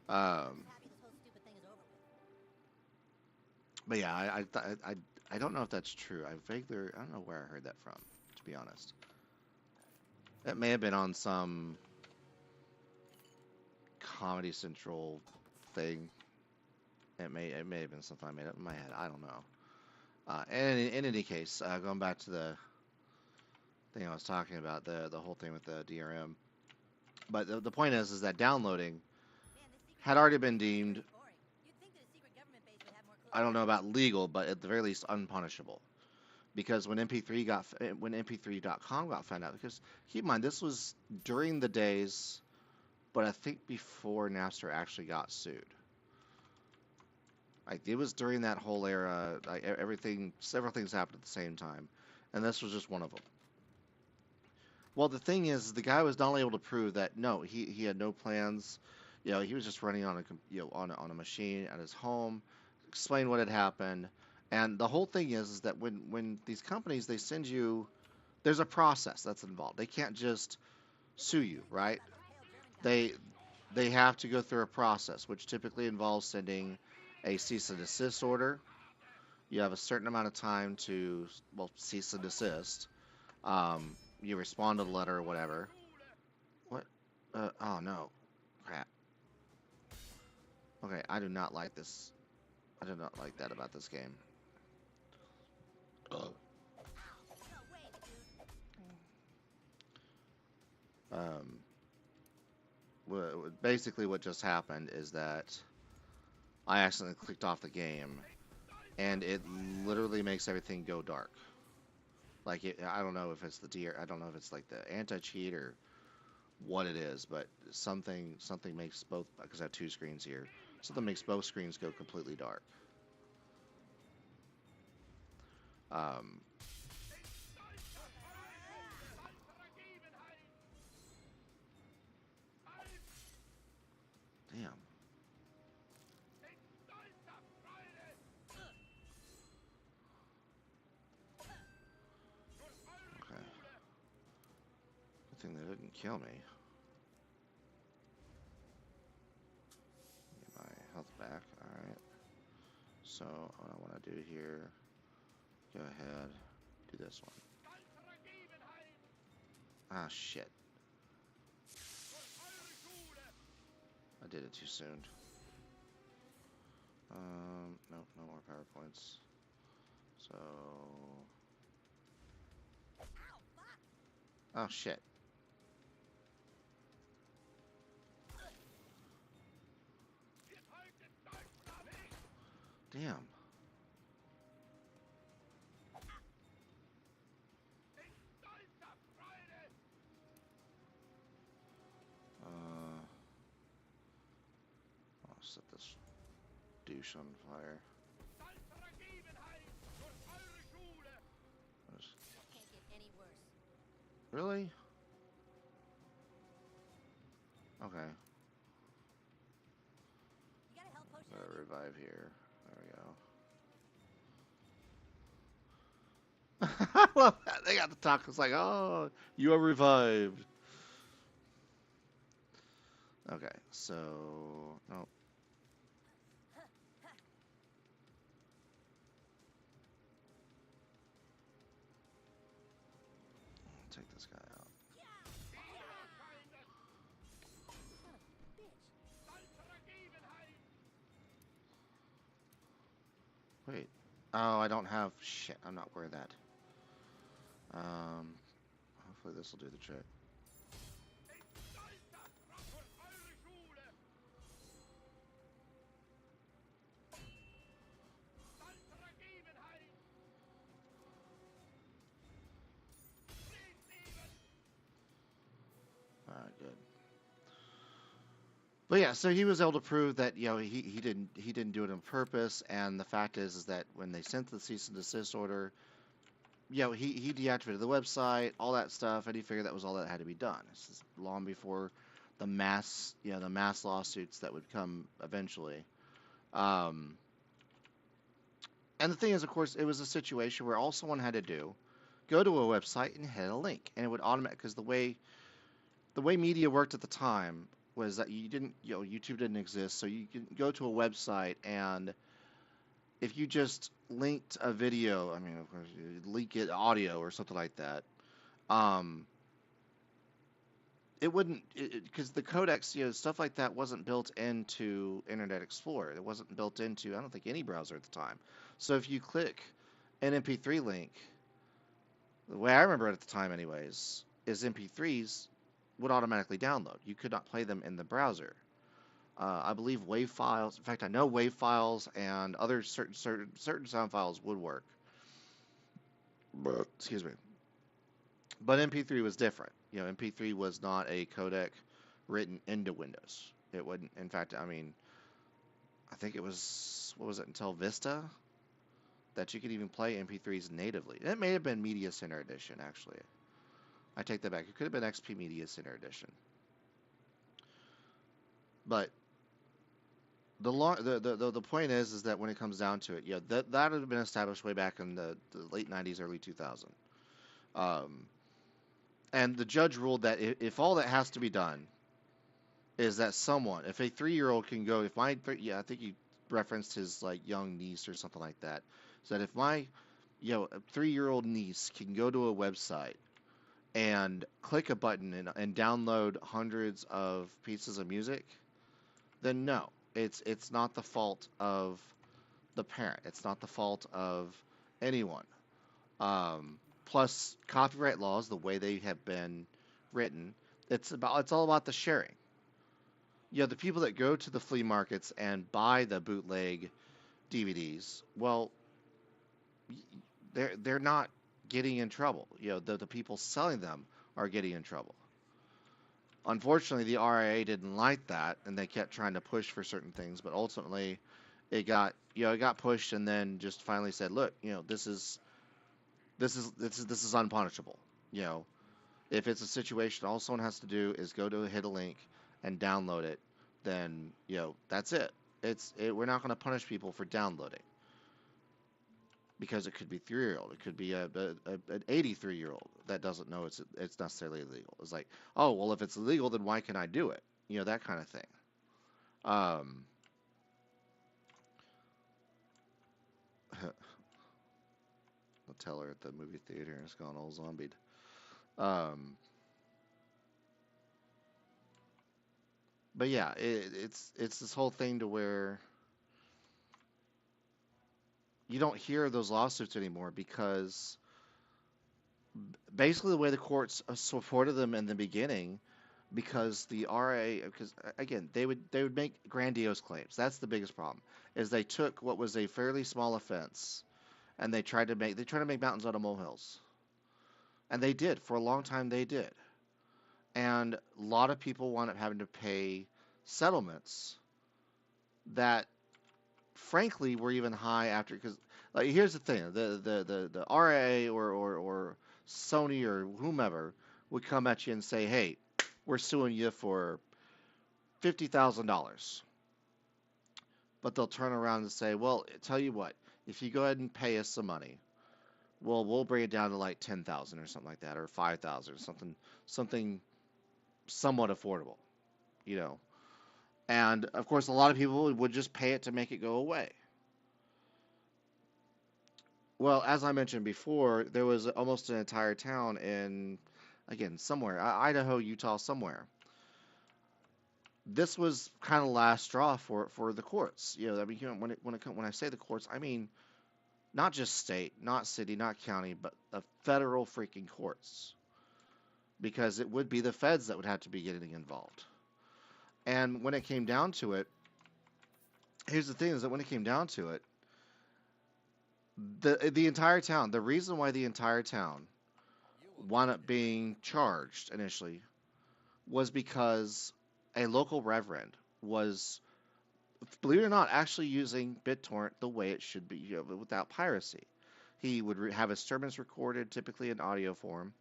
I'm happy this whole stupid thing is over with. But yeah, I don't know if that's true. I don't know where I heard that from, to be honest. It may have been on some Comedy Central thing. It may have been something I made up in my head. I don't know. And in any case, going back to the thing I was talking about, the whole thing with the DRM. But the point is that downloading Man, this secret had already been government base deemed, is boring. You'd think that a secret government base would have more I don't know about legal, but at the very least unpunishable. Because when MP3.com got found out, because keep in mind this was during the days, but I think before Napster actually got sued. Like it was during that whole era. Like several things happened at the same time, and this was just one of them. Well, the thing is, the guy was not only able to prove that no, he had no plans. He was just running on on a machine at his home. Explain what had happened, and the whole thing is that when these companies they send you, there's a process that's involved. They can't just sue you, right? They they have to go through a process, which typically involves sending a cease and desist order. You have a certain amount of time to, well, cease and desist. You respond to the letter or whatever. What? Oh no. Crap. Okay, I do not like this. I do not like that about this game. Ugh. No way, dude. Basically, what just happened is that I accidentally clicked off the game, and it literally makes everything go dark. Like I don't know if it's I don't know if it's like the anti-cheat or what it is, but something makes both, because I have two screens here. Something makes both screens go completely dark. Um, damn. Okay. Good thing they didn't kill me. Get my health back. Alright. So, what I want to do here, go ahead, do this one. Ah, shit. I did it too soon. Nope, no more PowerPoints. So, oh shit. Damn. I'll set this douche on fire. Can't get any worse. Really? Okay. You got a health potion? Gotta on you? revive here. There we go. I love that. They got to talk. It's like, oh, you are revived. Okay, so no. Wait. Oh, I don't have shit. I'm not wearing that. Hopefully this will do the trick. All right, good. But yeah, so he was able to prove that he didn't do it on purpose, and the fact is that when they sent the cease and desist order, he deactivated the website, all that stuff, and he figured that was all that had to be done. This is long before the mass lawsuits that would come eventually. Um, and the thing is, of course, it was a situation where all someone had to do go to a website and hit a link, and it would automatic because the way media worked at the time was that YouTube didn't exist, so you could go to a website and if you just linked a video, I mean, of course, you link it audio or something like that, um, it wouldn't because the codecs, stuff like that wasn't built into Internet Explorer. It wasn't built into I don't think any browser at the time. So if you click an MP3 link, the way I remember it at the time, anyways, is MP3s would automatically download. You could not play them in the browser. I believe WAV files. In fact, I know WAV files and other certain sound files would work. But, excuse me. But MP3 was different. MP3 was not a codec written into Windows. It wouldn't. In fact, I mean, I think it was what was it until Vista that you could even play MP3s natively. It may have been Media Center Edition, actually. I take that back. It could have been XP Media Center Edition. But the point is that when it comes down to it, that had been established way back in the late 90s, early 2000. And the judge ruled that if all that has to be done is that if a 3-year-old can go, I think he referenced his like young niece or something like that, so that if my, a 3-year-old niece can go to a website and click a button and download hundreds of pieces of music, then no, it's not the fault of the parent. It's not the fault of anyone. Plus, copyright laws, the way they have been written, it's all about the sharing. The people that go to the flea markets and buy the bootleg DVDs, well, they're not getting in trouble. The people selling them are getting in trouble. Unfortunately, the RIA didn't like that, and they kept trying to push for certain things. But ultimately, it got pushed, and then just finally said, "Look, this is unpunishable." If it's a situation, all someone has to do is hit a link and download it. Then that's it. We're not going to punish people for downloading because it could be 3-year-old. It could be an 83-year-old that doesn't know it's necessarily illegal. It's like, oh, well, if it's illegal, then why can I do it? That kind of thing. I'll tell her at the movie theater it's gone all zombied. But yeah, it's this whole thing to where you don't hear those lawsuits anymore because basically the way the courts supported them in the beginning, because the RA, because again they would make grandiose claims. That's the biggest problem. Is they took what was a fairly small offense, and they tried to make mountains out of molehills, and they did for a long time. They did, and a lot of people wound up having to pay settlements that frankly were even high after, because like here's the thing, the RIA or Sony or whomever would come at you and say, hey, we're suing you for $50,000. But they'll turn around and say, well, tell you what, if you go ahead and pay us some money, well, we'll bring it down to like 10,000 or something like that, or 5,000 or something somewhat affordable, And of course, a lot of people would just pay it to make it go away. Well, as I mentioned before, there was almost an entire town in, again, somewhere, Idaho, Utah, somewhere. This was kind of last straw for the courts. I mean, when I say the courts, I mean not just state, not city, not county, but the federal freaking courts, because it would be the feds that would have to be getting involved. And when it came down to it, here's the thing: is that when it came down to it, the entire town, the reason why the entire town wound up being charged initially was because a local reverend was, believe it or not, actually using BitTorrent the way it should be, without piracy. He would have his sermons recorded, typically in audio form,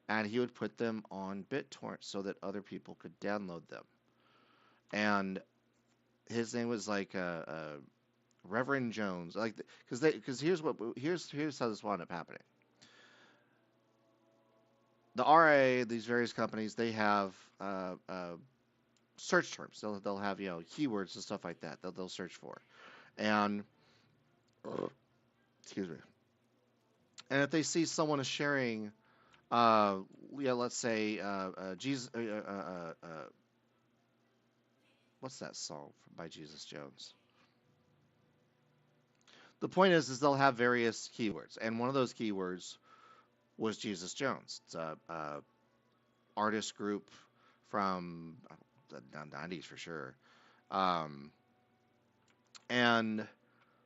and he would put them on BitTorrent so that other people could download them. And his name was like Reverend Jones, like because here's how this wound up happening. The RIA, these various companies, they have search terms. They'll have keywords and stuff like that. They'll search for, and excuse me. And if they see someone is sharing, let's say Jesus, what's that song by Jesus Jones? The point is they'll have various keywords, and one of those keywords was Jesus Jones. It's a artist group from the 90s for sure. Um, and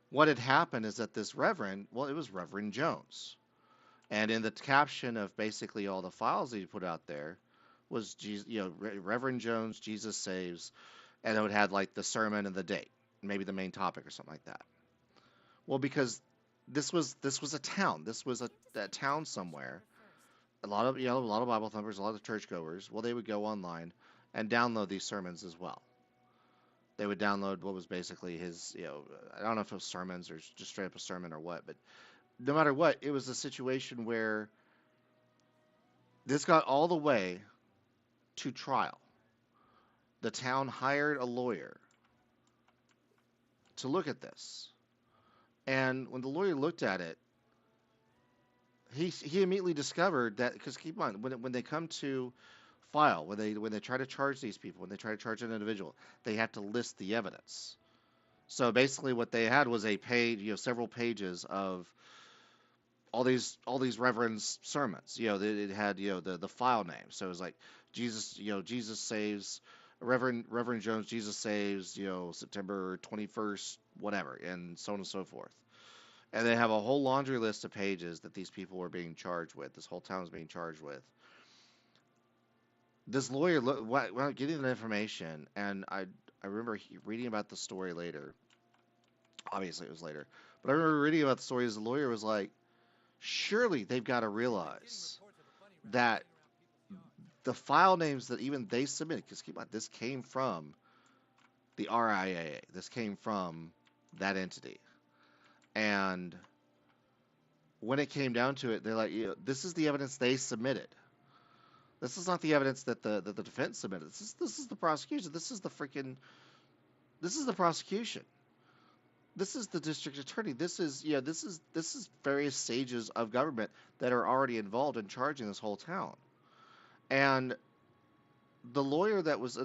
what had happened is that this reverend, well, it was Reverend Jones. And in the caption of basically all the files that he put out there was Reverend Jones, Jesus Saves, and it would have like the sermon and the date, maybe the main topic or something like that. Well, because this was a town. This was a town somewhere. A lot of Bible thumpers, a lot of churchgoers. Well, they would go online and download these sermons as well. They would download what was basically his, I don't know if it was sermons or just straight up a sermon or what, but no matter what, it was a situation where this got all the way to trial. The town hired a lawyer to look at this. And when the lawyer looked at it, he immediately discovered that, because keep in mind, when they come to file, when they try to charge these people, when they try to charge an individual, they have to list the evidence. So basically, what they had was a page, several pages of all these reverends' sermons. It had the file name. So it was like Jesus Saves, Reverend Jones, Jesus Saves, September 21st, whatever, and so on and so forth. And they have a whole laundry list of pages that these people were being charged with. This whole town was being charged with. This lawyer getting the information, and I remember reading about the story later. Obviously, it was later, but I remember reading about the story as the lawyer was like, surely they've got to realize that the file names that even they submitted, because keep in mind, this came from the RIAA. This came from that entity. And when it came down to it, they're like, this is the evidence they submitted. This is not the evidence that the defense submitted. This is the prosecution. This is the prosecution. This is the district attorney. This is various stages of government that are already involved in charging this whole town. And the lawyer that was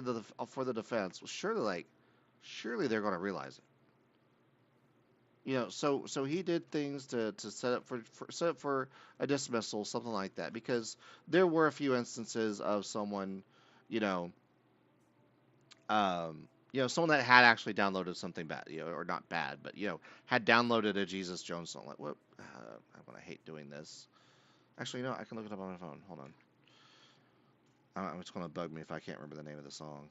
for the defense was surely they're going to realize it. So he did things to set up for a dismissal, something like that, because there were a few instances of someone, someone that had actually downloaded something bad, or not bad, but had downloaded a Jesus Jones song. Like, what? I hate doing this. Actually, I can look it up on my phone. Hold on. It's going to bug me if I can't remember the name of the song.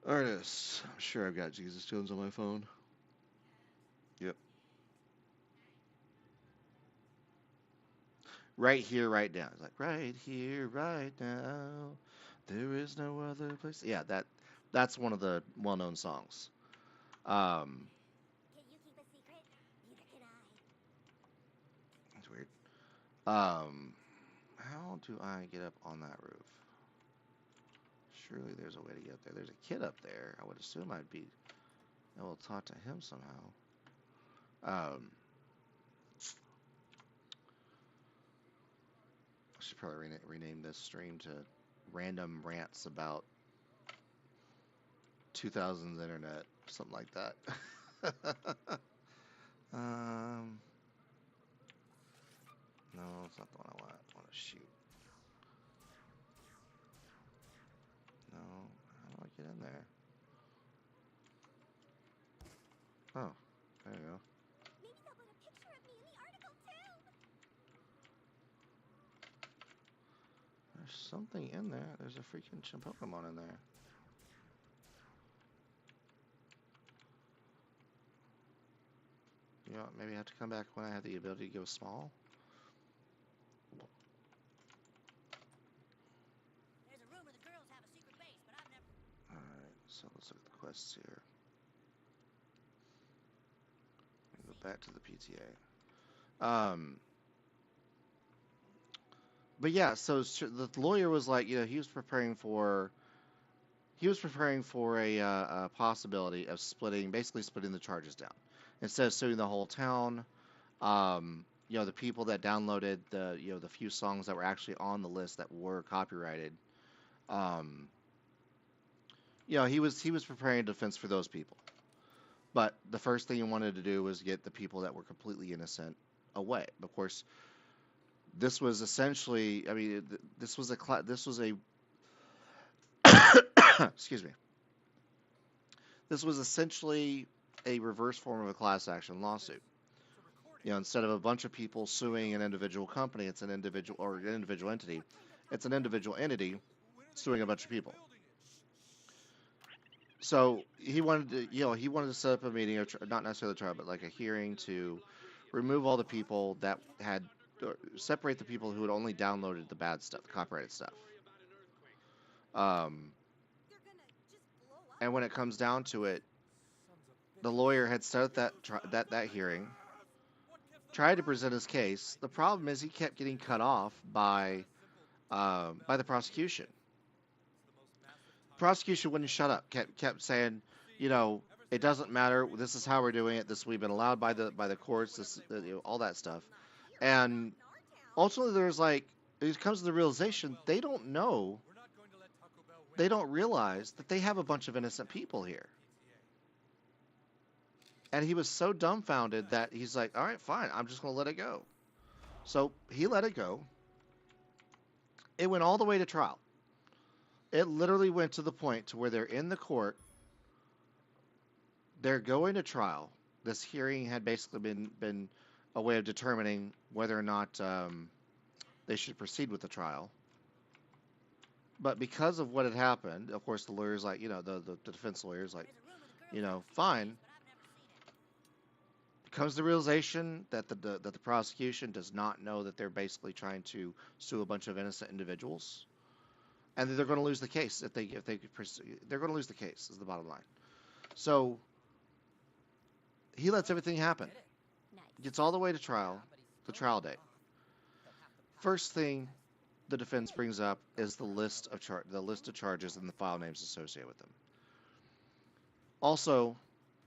Artists. I'm sure I've got Jesus Jones on my phone. Yep. Right here, right now. It's like, right here, right now. There is no other place. Yeah, that's one of the well-known songs. Can you keep a secret? Neither can I. That's weird. How do I get up on that roof? Surely there's a way to get up there. There's a kid up there. I would assume I'd be able to talk to him somehow. I should probably rename this stream to random rants about 2000s internet, something like that. No, it's not the one I want. I want to shoot. No, how do I get in there? Oh, there you go. Maybe they'll put a picture of me in the article too. There's something in there. There's a freaking Pokemon in there. You know, maybe I have to come back when I have the ability to go small. There's a rumor the girls have a secret base, but I've never. Alright, so let's look at the quests here. Go back to the PTA. But yeah, so the lawyer was like, you know, he was preparing for a possibility of basically splitting the charges down. Instead of suing the whole town, you know, the people that downloaded the few songs that were actually on the list that were copyrighted, you know, he was preparing a defense for those people. But the first thing he wanted to do was get the people that were completely innocent away. Of course, this was essentially, I mean, this was a excuse me. This was essentially a reverse form of a class action lawsuit. You know, instead of a bunch of people suing an individual company, it's an individual entity. It's an individual entity suing a bunch of people. So he wanted to set up a meeting, or not necessarily a trial, but like a hearing to remove all the people that had, separate the people who had only downloaded the bad stuff, the copyrighted stuff. And when it comes down to it, the lawyer had set up that hearing, tried to present his case. The problem is he kept getting cut off by the prosecution. Prosecution wouldn't shut up. Kept saying, you know, it doesn't matter. This is how we're doing it. We've been allowed by the courts. This, you know, all that stuff. And ultimately, it comes to the realization they don't know. They don't realize that they have a bunch of innocent people here. And he was so dumbfounded that he's like, all right, fine, I'm just going to let it go. So he let it go. It went all the way to trial. It literally went to the point to where they're in the court. They're going to trial. This hearing had basically been a way of determining whether or not they should proceed with the trial. But because of what had happened, of course, the lawyer's like, you know, the defense lawyer's like, you know, fine. Comes the realization that the prosecution does not know that they're basically trying to sue a bunch of innocent individuals, and that they're going to lose the case if they pursue. They're going to lose the case is the bottom line. So he lets everything happen. Gets all the way to trial, the trial date. First thing the defense brings up is the list of charges and the file names associated with them. Also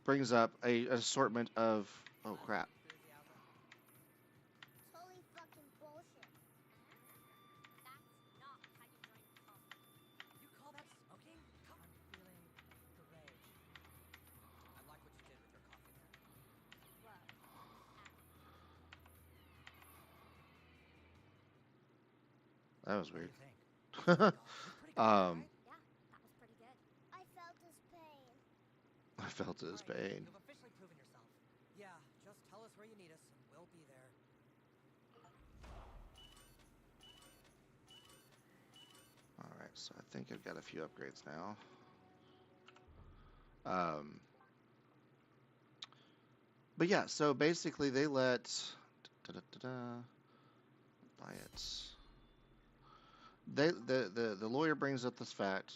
brings up an assortment of, oh crap. Totally fucking bullshit. That's not how you join the cult. You call that smoking? Come on, feeling the rage. I like what you did with your coffee there. Whoa. That was What do weird. you think? Pretty good, right? Yeah, that was pretty good. I felt his pain. I felt his All right, pain. you've officially proven yourself. Yeah, just tell us where you need us, and we'll be there. Alright, so I think I've got a few upgrades now. But yeah, so basically they let buy it. The lawyer brings up this fact,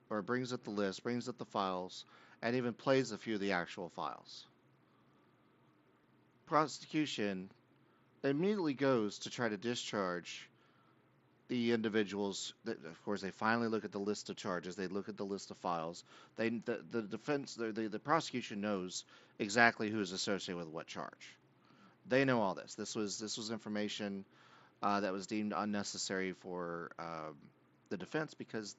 or brings up the list, brings up the files, and even plays a few of the actual files. Prosecution immediately goes to try to discharge the individuals. Of course, they finally look at the list of charges. They look at the list of files. The defense, the prosecution knows exactly who is associated with what charge. They know all this. This was information that was deemed unnecessary for the defense because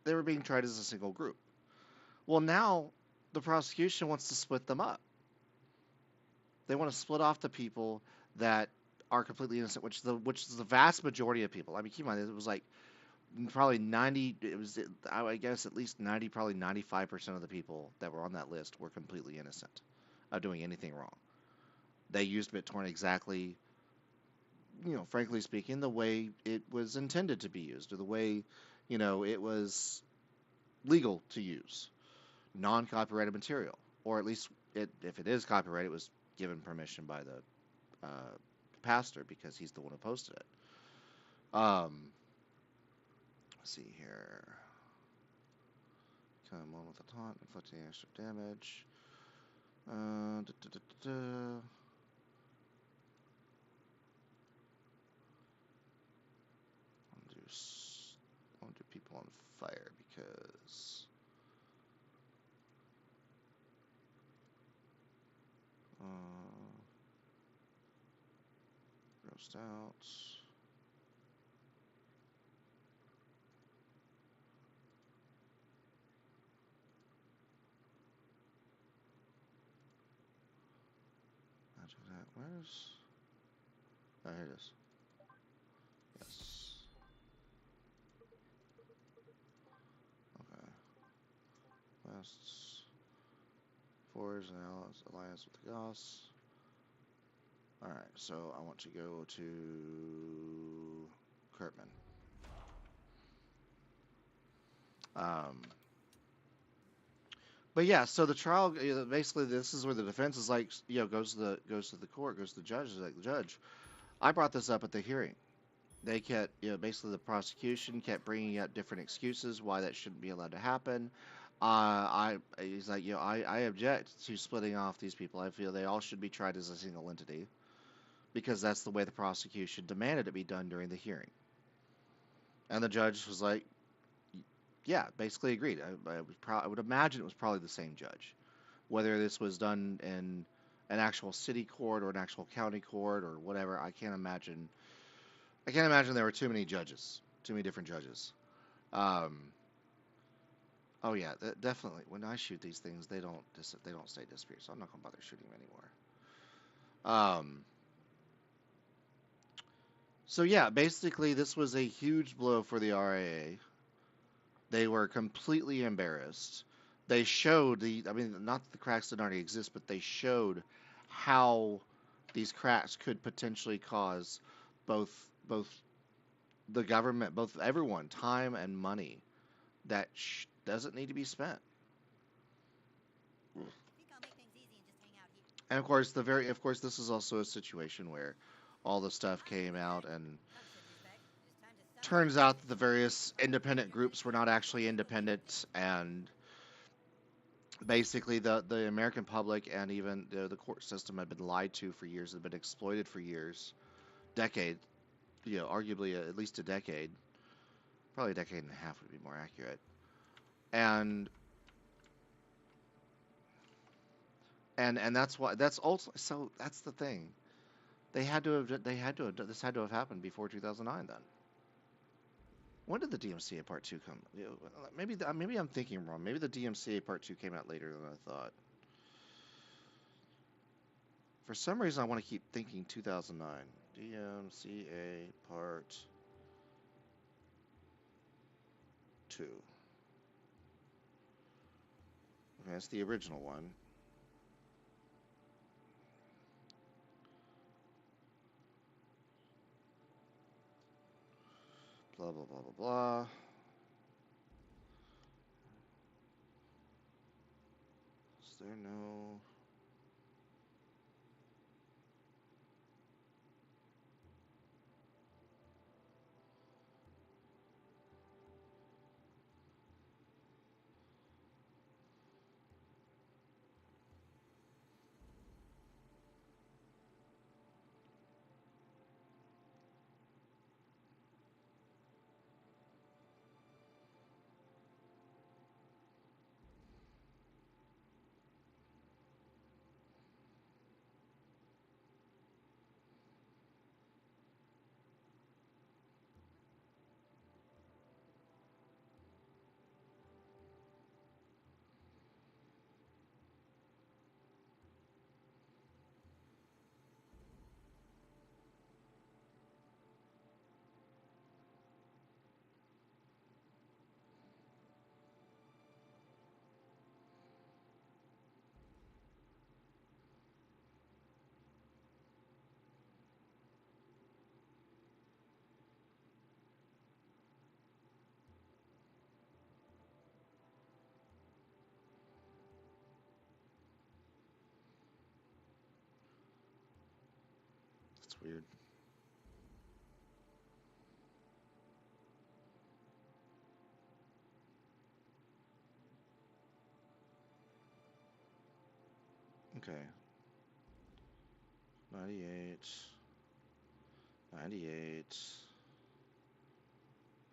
they were being tried as a single group. Well, now the prosecution wants to split them up. They want to split off the people that are completely innocent, which is the vast majority of people. I mean, keep in mind, it was like probably 90, it was, I guess at least 90, probably 95% of the people that were on that list were completely innocent of doing anything wrong. They used BitTorrent exactly, frankly speaking, the way it was intended to be used, or the way, it was legal to use non-copyrighted material, or at least if it is copyrighted, it was given permission by the pastor because he's the one who posted it. Let's see here. Come on with the taunt, inflicting extra damage. Da, da, da, da, da. I want to do people on fire because grossed out. Magic that. Where's? Oh, here it is. Yes. Okay. Quests. Forge an alliance with the Goss. Alright, so I want to go to Kurtman. But yeah, so the trial, basically, this is where the defense is like, goes to the court, goes to the judge, is like, the judge, I brought this up at the hearing. They kept, basically the prosecution kept bringing up different excuses why that shouldn't be allowed to happen. He's like, I object to splitting off these people. I feel they all should be tried as a single entity because that's the way the prosecution demanded it be done during the hearing. And the judge was like, yeah, basically agreed. I would imagine it was probably the same judge. Whether this was done in an actual city court or an actual county court or whatever, I can't imagine there were too many judges, too many different judges. Oh yeah, definitely. When I shoot these things, they don't stay disappear, so I'm not gonna bother shooting them anymore. So yeah, basically this was a huge blow for the RIA. They were completely embarrassed. They showed not that the cracks didn't already exist, but they showed how these cracks could potentially cause both the government, both everyone, time and money that doesn't need to be spent. I think I'll make things easy and just hang out here. And of course, this is also a situation where all the stuff came out, and turns out that the various independent groups were not actually independent, and basically the American public and even the court system had been lied to for years, had been exploited for years, decade, arguably at least a decade, probably a decade and a half would be more accurate, and that's also, so that's the thing. This had to have happened before 2009 then. When did the DMCA Part 2 come? Maybe I'm thinking wrong. Maybe the DMCA Part 2 came out later than I thought. For some reason, I want to keep thinking 2009. DMCA Part 2. Okay, that's the original one. Blah, blah, blah, blah, blah. Is there no... weird. Okay. 98. 98.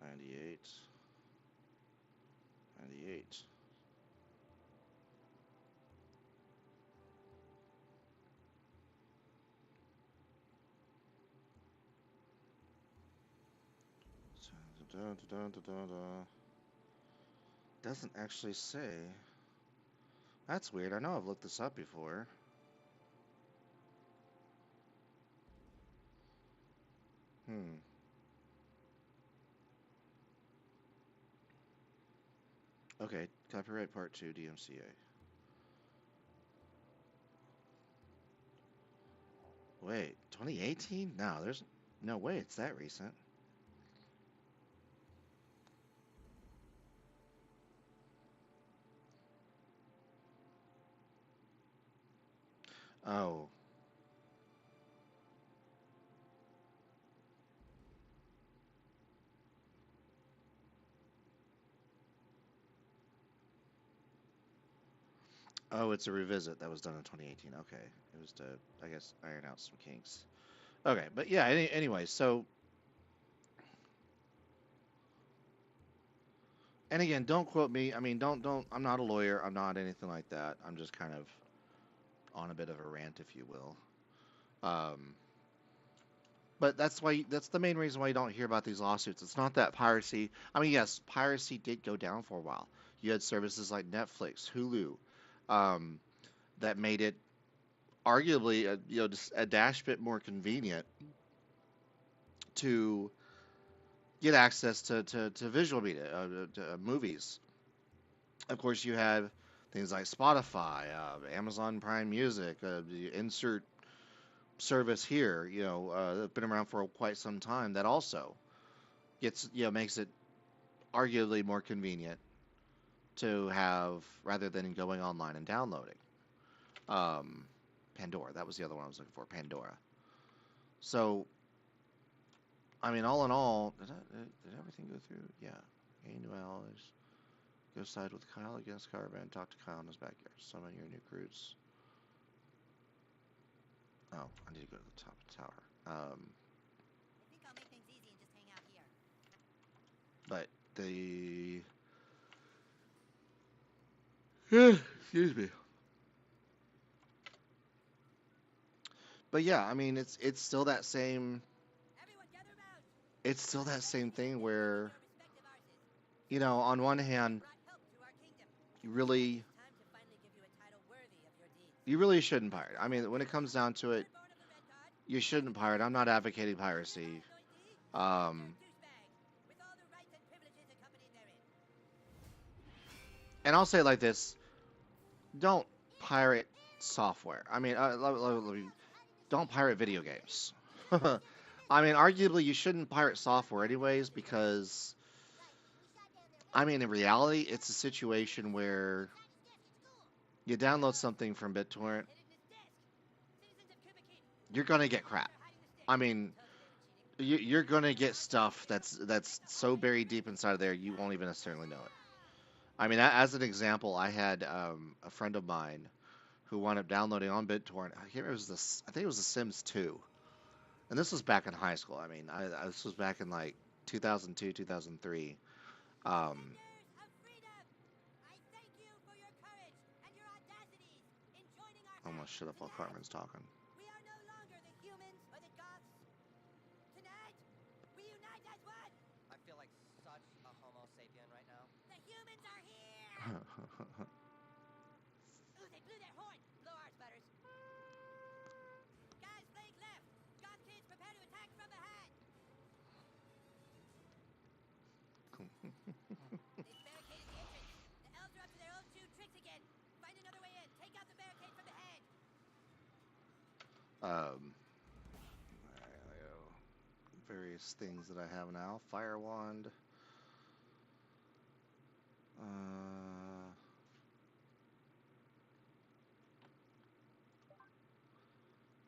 98. 98. Doesn't actually say. That's weird. I know I've looked this up before. Hmm. Okay. Copyright Part 2 DMCA. Wait, 2018? No, there's no way it's that recent. Oh. Oh, it's a revisit that was done in 2018. Okay. It was to, I guess, iron out some kinks. Okay, but yeah, anyway, so. And again, don't quote me. I mean, don't. I'm not a lawyer. I'm not anything like that. I'm just kind of on a bit of a rant, if you will. But that's the main reason why you don't hear about these lawsuits. It's not that piracy. I mean, yes, piracy did go down for a while. You had services like Netflix, Hulu, um, that made it arguably, just a dash bit more convenient to get access to visual media, to movies. Of course, you have things like Spotify, Amazon Prime Music, the insert service here, that's been around for quite some time. That also makes it arguably more convenient to have rather than going online and downloading. Um, Pandora, that was the other one I was looking for, Pandora. So, I mean, all in all, did everything go through? Yeah. Gain new allies. Go side with Kyle against Caravan. Talk to Kyle in his backyard. Summon your new recruits. Oh, I need to go to the top of the tower. I think I'll make things easy and just hang out here. But the excuse me. But yeah, I mean, it's still that same. Everyone gather round. It's still that same thing where, Your respective arses. on one hand, Brought help to our kingdom. you really, It's time to finally give you a title worthy of your deeds. you really shouldn't pirate. I mean, when it comes down to it, Born of the Red Guard, you shouldn't pirate. I'm not advocating piracy. Um, douchebag, with all the rights and privileges accompanied therein. and I'll say it like this: don't pirate software. I mean, don't pirate video games. I mean, arguably, you shouldn't pirate software anyways because, I mean, in reality, it's a situation where you download something from BitTorrent, Hidden his desk. Citizens of Kumakin, you're gonna get crap. hiding the stick. I mean, Tell me you're cheating. you're gonna get stuff that's so buried deep inside of there you won't even necessarily know it. I mean, as an example, I had a friend of mine who wound up downloading on BitTorrent. I can't remember, I think it was The Sims 2, and this was back in high school. I mean, this was back in like 2002, 2003. Um, Defenders of freedom, I thank you for your courage and your audacities in joining our Almost shut up while Carmen's talking. We are no longer the humans or the goths. Tonight, we unite as one. I feel like such a Homo sapien right now. The humans are here. Ooh, they blew their horn. Blow ours, Butters. Guys, flank left. Goth kids, prepare to attack from behind. They've barricaded the entrance. The elves are up to their old two tricks again. Find another way in. Take out the barricade from the head. Various things that I have now. Fire wand.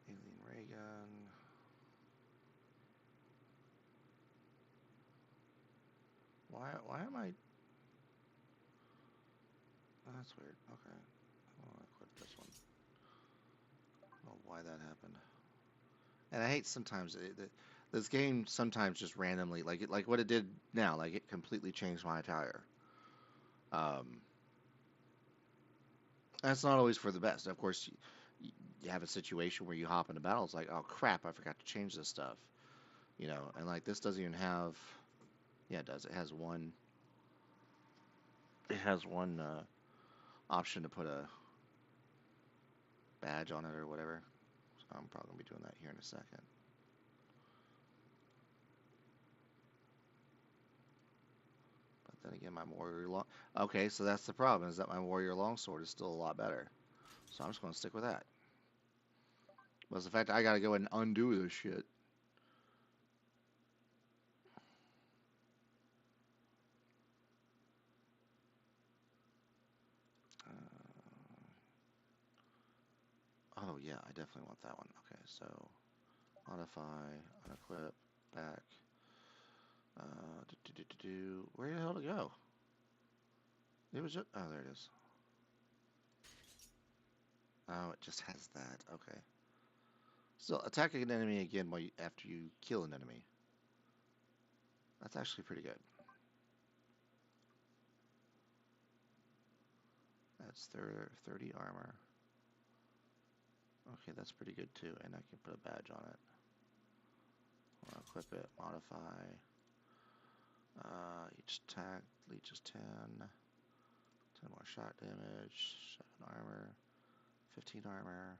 Alien ray gun. Why am I? Oh, that's weird. Okay. I'll quit this one. I don't know why that happened. And I hate sometimes this game sometimes just randomly like what it did now, like it completely changed my attire. Um, that's not always for the best. Of course, you have a situation where you hop into battle. It's like, oh crap, I forgot to change this stuff. You know, and like this doesn't even have. Yeah, it does. It has one. It has one option to put a badge on it or whatever. So I'm probably gonna be doing that here in a second. But then again, my warrior long. Okay, so that's the problem is that my warrior longsword is still a lot better. So I'm just gonna stick with that. But it's the fact that I gotta go and undo this shit. Oh yeah, I definitely want that one. Okay, so modify, unequip, back. Where the hell to go? It was just. Oh, there it is. Oh, it just has that. Okay. Still, attacking an enemy again after you kill an enemy. That's actually pretty good. That's 30 armor. Okay, that's pretty good too, and I can put a badge on it. I'll equip it, modify. Each attack leeches 10. 10 more shot damage. 7 armor. 15 armor.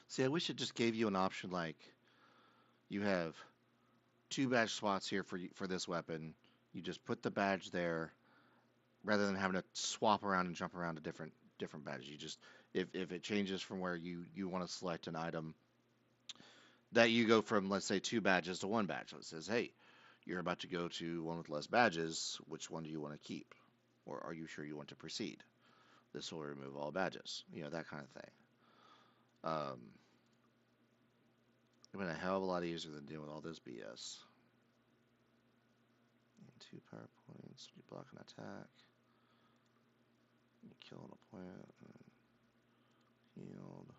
See, I wish it just gave you an option like you have 2 badge slots here for this weapon. You just put the badge there rather than having to swap around and jump around to different badges. You just if it changes from where you want to select an item that you go from, let's say, 2 badges to 1 badge. So it says, hey, you're about to go to one with less badges. Which one do you want to keep? Or are you sure you want to proceed? This will remove all badges. You know, that kind of thing. It's been a hell of a lot easier than dealing with all this BS. And 2 power points. You block an attack. You kill an opponent. Healed.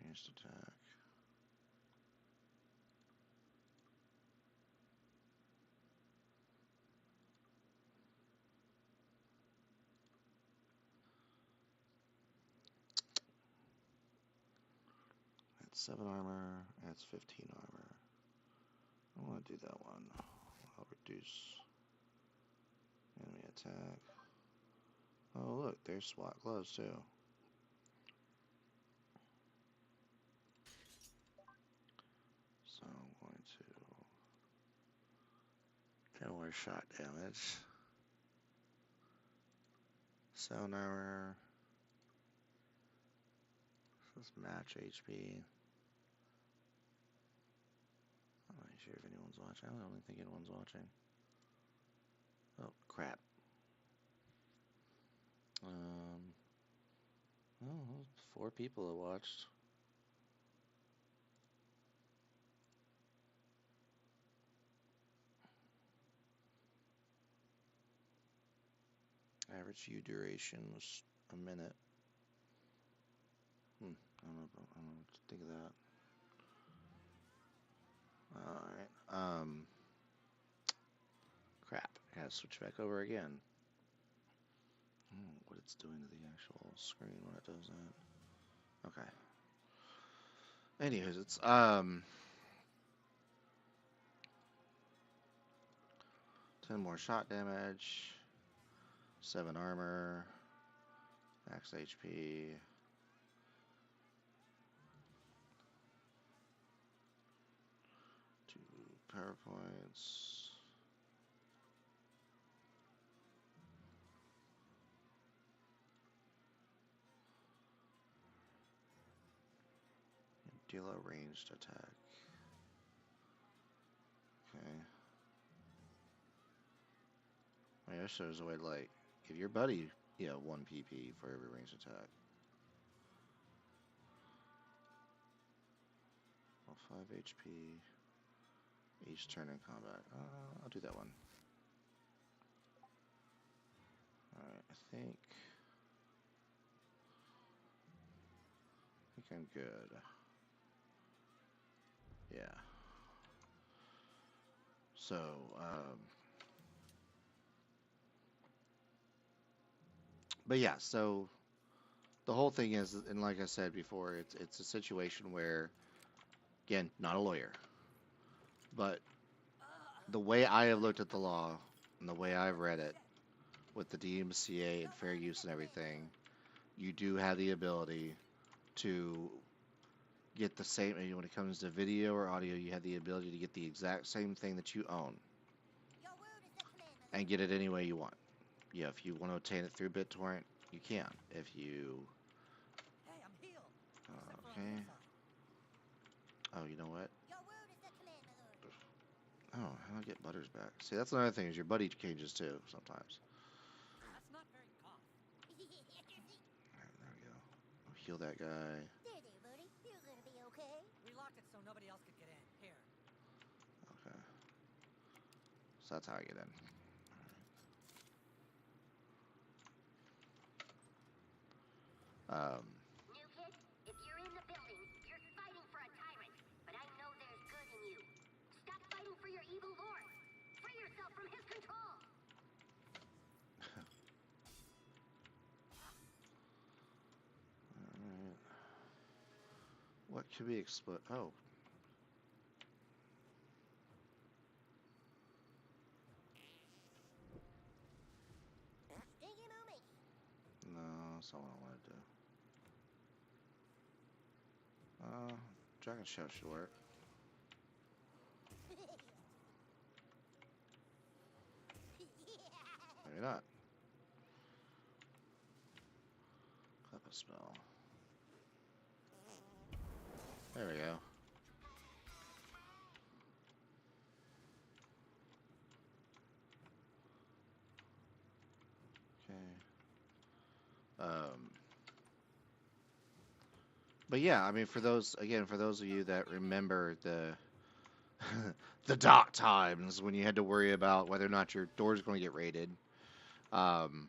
Ranged attack. Adds 7 armor. Adds 15 armor. I want to do that one. I'll reduce enemy attack. Oh, look, there's SWAT gloves too. So I'm going to 10 more shot damage. Sound armor. Let's match HP. I'm not sure if anyone's watching. I don't think anyone's watching. Oh, crap. Oh, 4 people have watched. Average view duration was a minute. I don't know what to think of that. Alright, crap. I gotta switch back over again. What it's doing to the actual screen when it does that. Okay. Anyways, it's 10 more shot damage, 7 armor, max HP. Two power points. Deal a ranged attack. Okay. I guess there's a way to like give your buddy, 1 PP for every ranged attack. 5 HP each turn in combat. I'll do that one. Alright, I think I'm good. Yeah. So, but yeah, so the whole thing is, and like I said before, it's a situation where, again, not a lawyer, but the way I have looked at the law and the way I've read it with the DMCA and fair use and everything, you do have the ability to get the same, when it comes to video or audio, you have the ability to get the exact same thing that you own Your word is the command, my lord. and get it any way you want. Yeah, if you want to obtain it through BitTorrent, you can. If you, Hey, I'm healed. Except for on the okay. inside. Oh, you know what? Your word is the command, my lord. Oh, how do I get Butters back? See, that's another thing is your buddy changes too sometimes. That's not very calm. Alright, there we go. I'll heal that guy. There, buddy. You're gonna be okay. We locked it so nobody else could get in. Here. Okay. So that's how I get in. Alright. New kid, if you're in the building, you're fighting for a tyrant. But I know there's good in you. Stop fighting for your evil lord. Free yourself from his control. Alright. What could be explode? Oh. Stinky mommy. No, that's not what I want to do. Dragon Show should work. Maybe not. Clip a spell. There we go. Okay. But yeah, I mean, for those of you that remember the the dark times when you had to worry about whether or not your door's going to get raided. Again,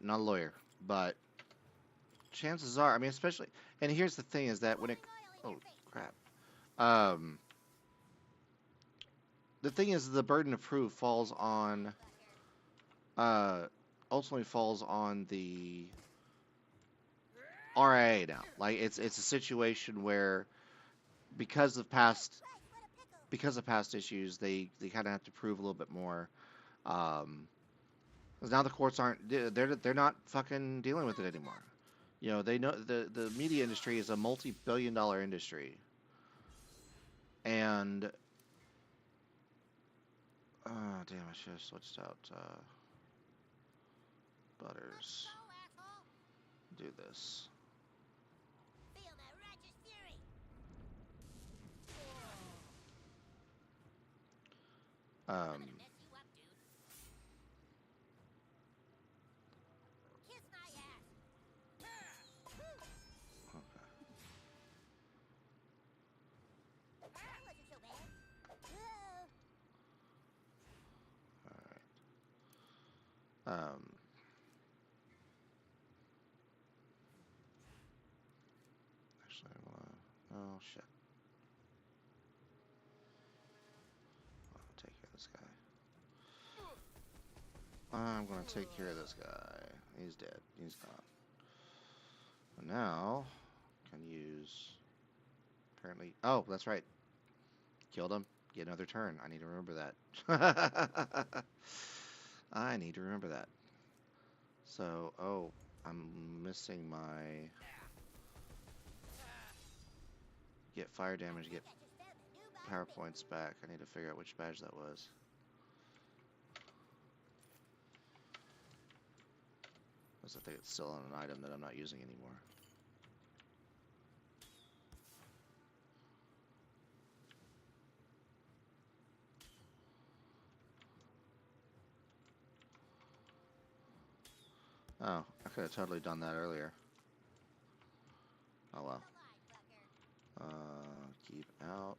not a lawyer, but chances are, I mean, especially, and here's the thing is that when it, oh crap, the thing is the burden of proof falls on, ultimately falls on the RIA now. Like it's a situation where because of past issues, they kind of have to prove a little bit more. 'Cause now the courts aren't they're not fucking dealing with it anymore. You know, they know the media industry is a multi-billion-dollar industry, and damn, I should have switched out Butters. Go, asshole. Do this. Feel my righteous fury. I'm gonna mess you up, dude. Kiss my ass. Okay. That wasn't so bad. All right. Actually, I wanna. Oh shit. I'll take care of this guy. I'm gonna take care of this guy. He's dead. He's gone. But now, can use. Apparently. Oh, that's right. Killed him. Get another turn. I need to remember that. I need to remember that. So, oh, I'm missing my. Get fire damage, get power points back. I need to figure out which badge that was. Because I think it's still on an item that I'm not using anymore. Oh, I could have totally done that earlier. Oh well. Keep out.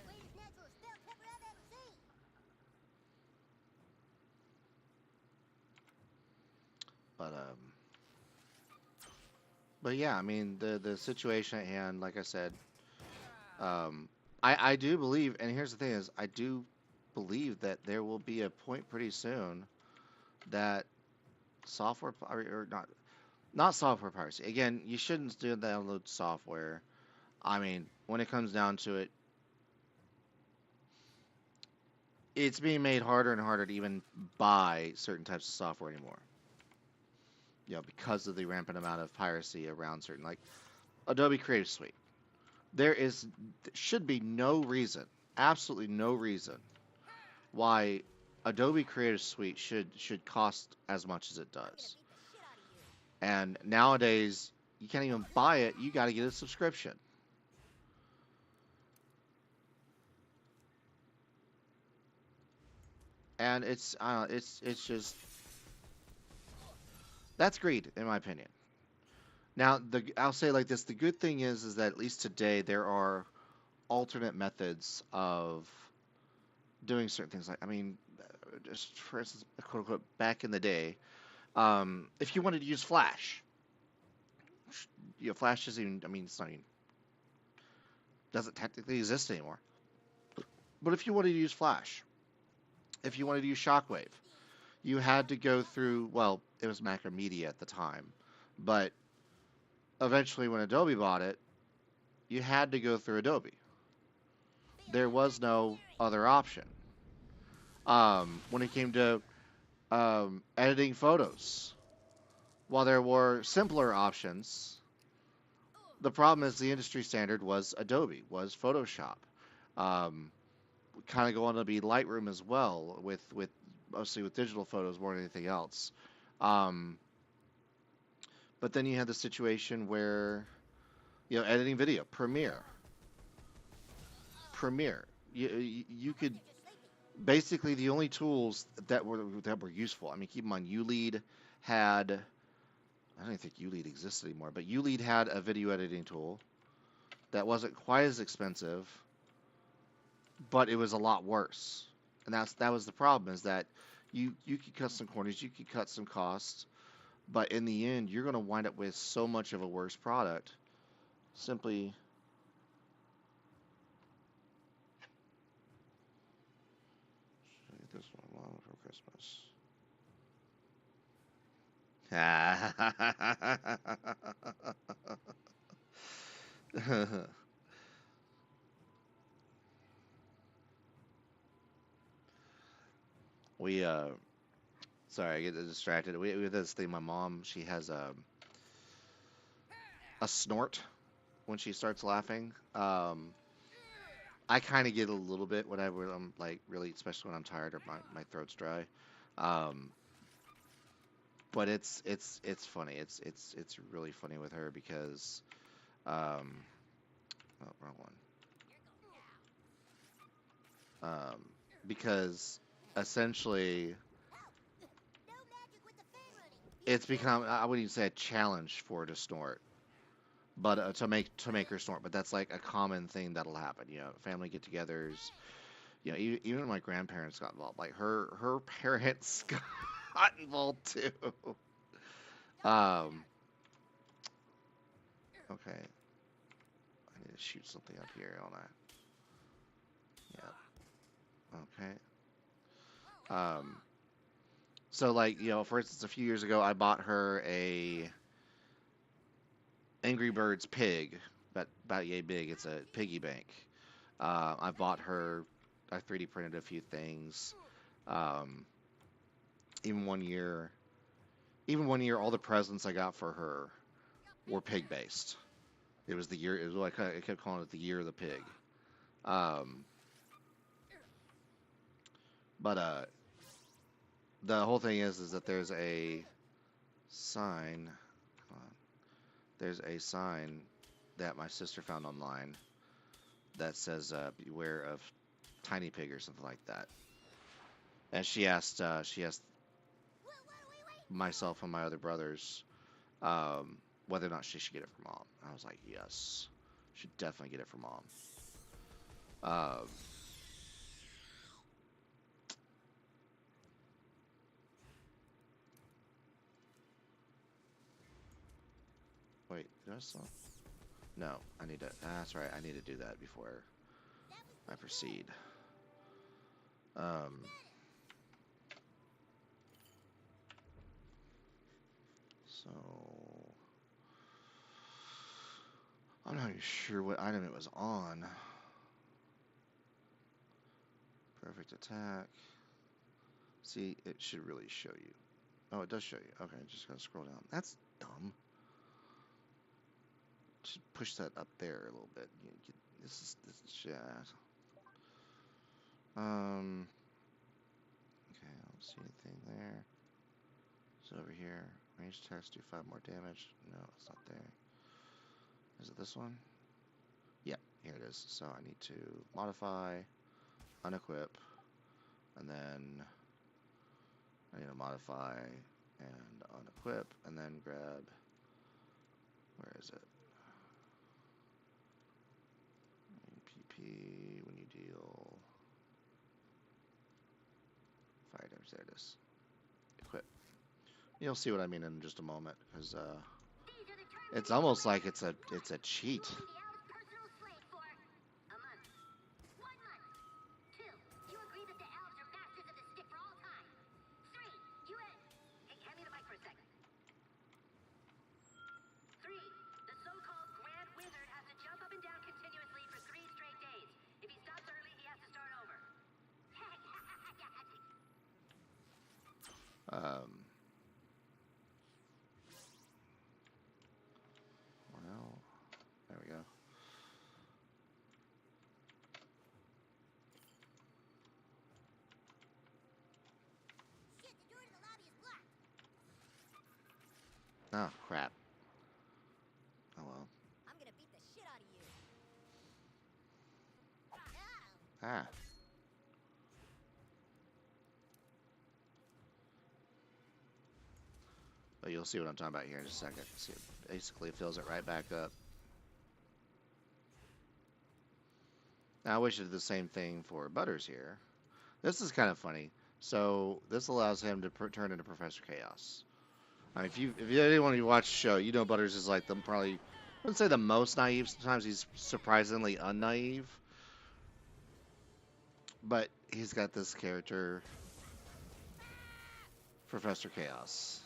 Greatest natural spell cover I've ever seen. But yeah, I mean the situation at hand, like I said, I do believe, and here's the thing is, I do believe that there will be a point pretty soon that or not software piracy. Again, you shouldn't do download software. I mean, when it comes down to it, it's being made harder and harder to even buy certain types of software anymore. You know, because of the rampant amount of piracy around certain, like Adobe Creative Suite. There should be no reason, absolutely no reason, why Adobe Creative Suite should cost as much as it I'm gonna does. beat the shit out of you. And nowadays, you can't even buy it. You got to get a subscription. And it's just that's greed, in my opinion. Now, I'll say it like this: the good thing is that at least today there are alternate methods of doing certain things. Like, I mean, just for instance, quote unquote, back in the day, if you wanted to use Flash, you know, Flash isn't even. I mean, it's not even doesn't technically exist anymore. But if you wanted to use Flash, if you wanted to use Shockwave, you had to go through. Well, it was Macromedia at the time, but eventually, when Adobe bought it, you had to go through Adobe. There was no other option. When it came to editing photos, while there were simpler options, the problem is the industry standard was Adobe, was Photoshop. Um, kind of going to be Lightroom as well, with mostly with digital photos more than anything else. Um, but then you had the situation where, you know, editing video, Premiere. You could basically the only tools that were useful. I mean, keep in mind, ULEAD had. I don't think ULEAD exists anymore, but ULEAD had a video editing tool that wasn't quite as expensive, but it was a lot worse. And that was the problem is that you could cut some corners, you could cut some costs, but in the end, you're going to wind up with so much of a worse product. Simply, this one long for Christmas. we sorry, I get distracted. We have this thing. My mom, she has a snort when she starts laughing. I kind of get a little bit whenever I'm like really, especially when I'm tired or my throat's dry. Um, but it's funny. It's really funny with her because um, oh, wrong one. Because essentially No magic with the fan running. it's become I wouldn't even say a challenge for her to snort, but to make her snort. But that's like a common thing that'll happen. You know, family get-togethers. You know, even my grandparents got involved. Like her parents got involved too. Um, okay, I need to shoot something up here on that. Yeah. Okay. So like, you know, for instance, a few years ago, I bought her a Angry Birds pig, about yay big. It's a piggy bank. I bought her. I 3D printed a few things. Um, even one year, all the presents I got for her were pig based. It was the year. It was like I kept calling it the year of the pig. Um, but the whole thing is that there's a sign. Come on. There's a sign that my sister found online that says "Beware of Tiny Pig" or something like that. And she asked myself and my other brothers whether or not she should get it from mom. I was like, yes, should definitely get it from mom. Wait, did I still? No, I need to. That's right. I need to do that before I proceed. So I'm not even sure what item it was on. Perfect attack. See, it should really show you. Oh, it does show you. Okay, just gotta scroll down. That's dumb. Just push that up there a little bit. This is yeah. Okay, I don't see anything there. It's over here. Range attacks do 5 more damage. No, it's not there. Is it this one? Yeah, here it is. So I need to modify, unequip, and then I need to modify and unequip, and then grab. Where is it? PP when you deal 5 damage. There it is. Equip. You'll see what I mean in just a moment, because it's almost like it's a cheat. Well, there we go. Shit, the door to the lobby is blocked. Oh, crap. Oh well. I'm gonna beat the shit out of you. Ah. But you'll see what I'm talking about here in just a second. See, it basically fills it right back up. Now, I wish it did the same thing for Butters here. This is kind of funny. So this allows him to turn into Professor Chaos. I mean, if anyone who watched the show, you know Butters is like the probably, I wouldn't say the most naive. Sometimes he's surprisingly unnaive. But he's got this character, Professor Chaos.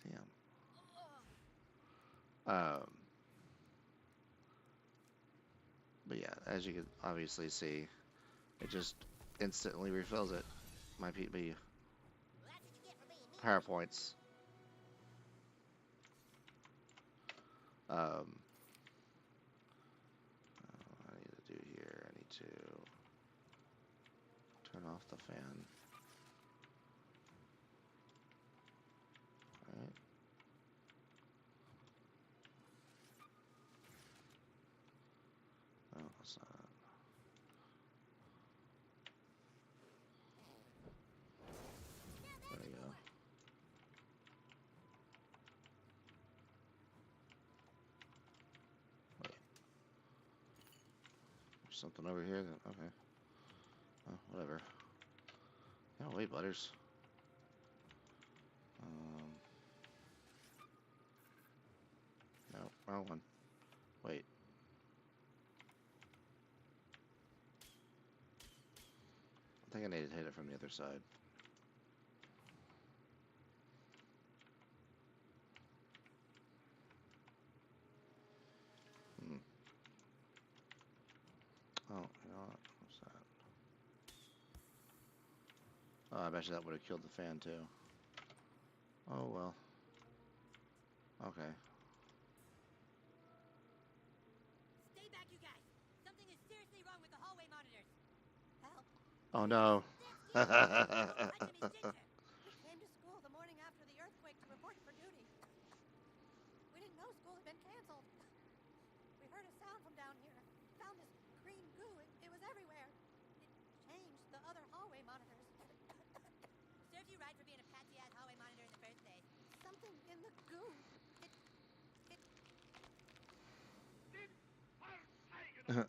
Damn. But yeah, as you can obviously see, it just instantly refills it. My PB PowerPoints. What I need to do here, I need to turn off the fan. Alright. Oh, that's not. There we go. Wait. There's something over here that, okay. Oh, whatever. Yeah, wait, Butters. No, wrong one. Wait. I think I need to hit it from the other side. Oh, you know what? What's that? Oh, I bet you that would have killed the fan too. Oh well. Okay. Stay back, you guys. Something is seriously wrong with the hallway monitors. Help. Oh no. I'm Jimmy's Ginger. We came to school the morning after the earthquake to report for duty. We didn't know school had been canceled. We heard a sound from down here. Found this green goo. It was everywhere. It changed the other hallway right for being a patsy-ass hallway monitor in the first place. Something in the goo. Somehow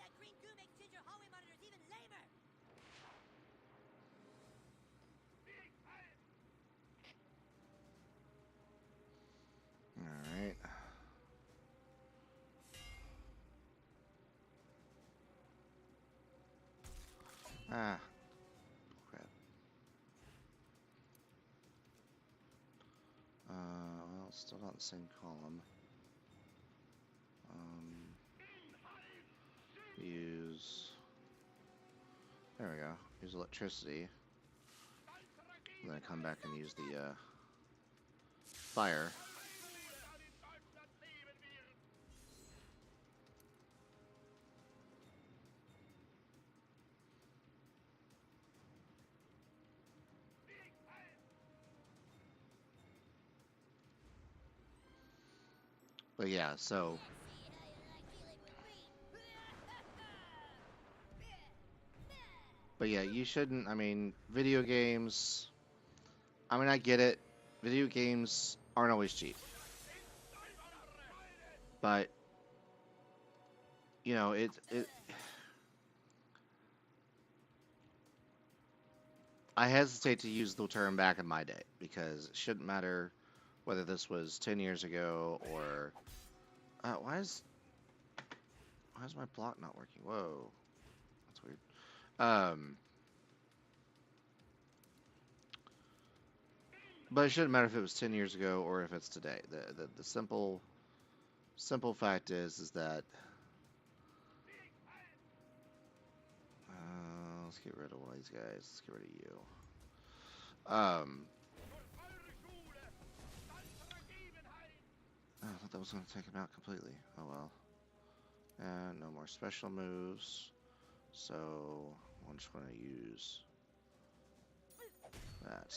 that green goo makes ginger hallway monitors even lamer. All right. Ah, crap. Well, it's still not the same column. Use. There we go. Use electricity. And then come back and use the fire. But yeah, so but yeah, you shouldn't. I mean, video games. I mean, I get it. Video games aren't always cheap, but you know, it. I hesitate to use the term back in my day because it shouldn't matter whether this was 10 years ago or why is my block not working? Whoa, that's weird. But it shouldn't matter if it was 10 years ago or if it's today. The simple fact is that let's get rid of one of these guys. Let's get rid of you. I thought that was going to take him out completely. Oh well. And no more special moves. So I'm just going to use that.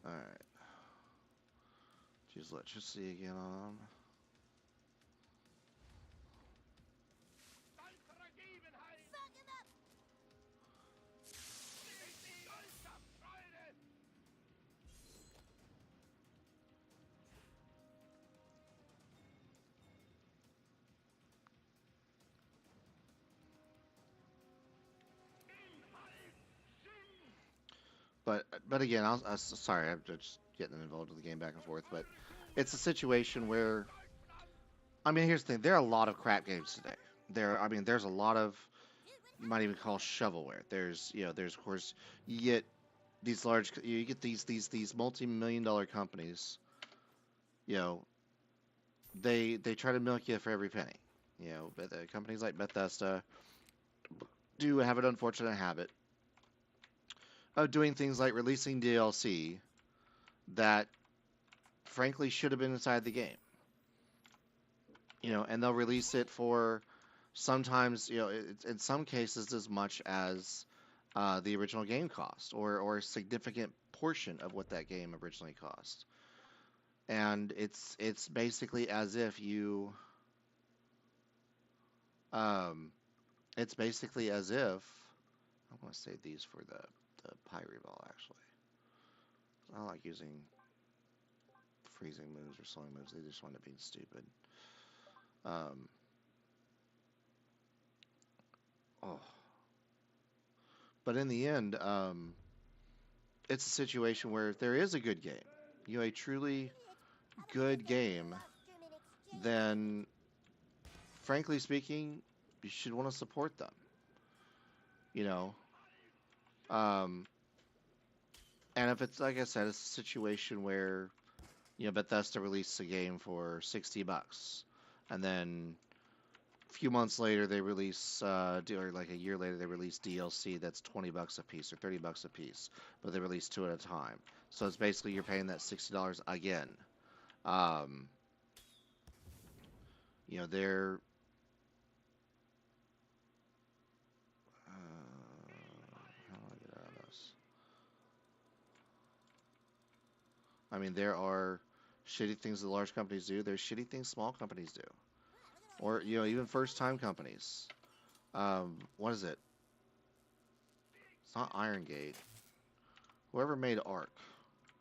Alright. Use electricity again on him. But again, sorry, I'm just getting involved with the game back and forth. But it's a situation where, I mean, here's the thing: there are a lot of crap games today. I mean, there's a lot of, you might even call shovelware. There's of course you get these multi-million-dollar companies. You know, they try to milk you for every penny. You know, but companies like Bethesda do have an unfortunate habit of doing things like releasing DLC that frankly should have been inside the game. You know, and they'll release it for sometimes, you know, in some cases as much as the original game cost, or a significant portion of what that game originally cost. And it's basically as if you, it's basically as if I want to save these for the Pyre Ball actually. I don't like using freezing moves or slowing moves. They just wind up being stupid. Oh. But in the end, it's a situation where if there is a good game, you know, a truly good game, then, frankly speaking, you should want to support them. You know, and if it's like I said, it's a situation where, you know, Bethesda released a game for $60, and then a few months later they release, or like a year later they release DLC that's $20 a piece or $30 a piece, but they release two at a time. So it's basically you're paying that $60 again. You know, they're how do I get out of this? I mean, there are shitty things that large companies do. There's shitty things small companies do, or even first-time companies. What is it? It's not Iron Gate. Whoever made Ark,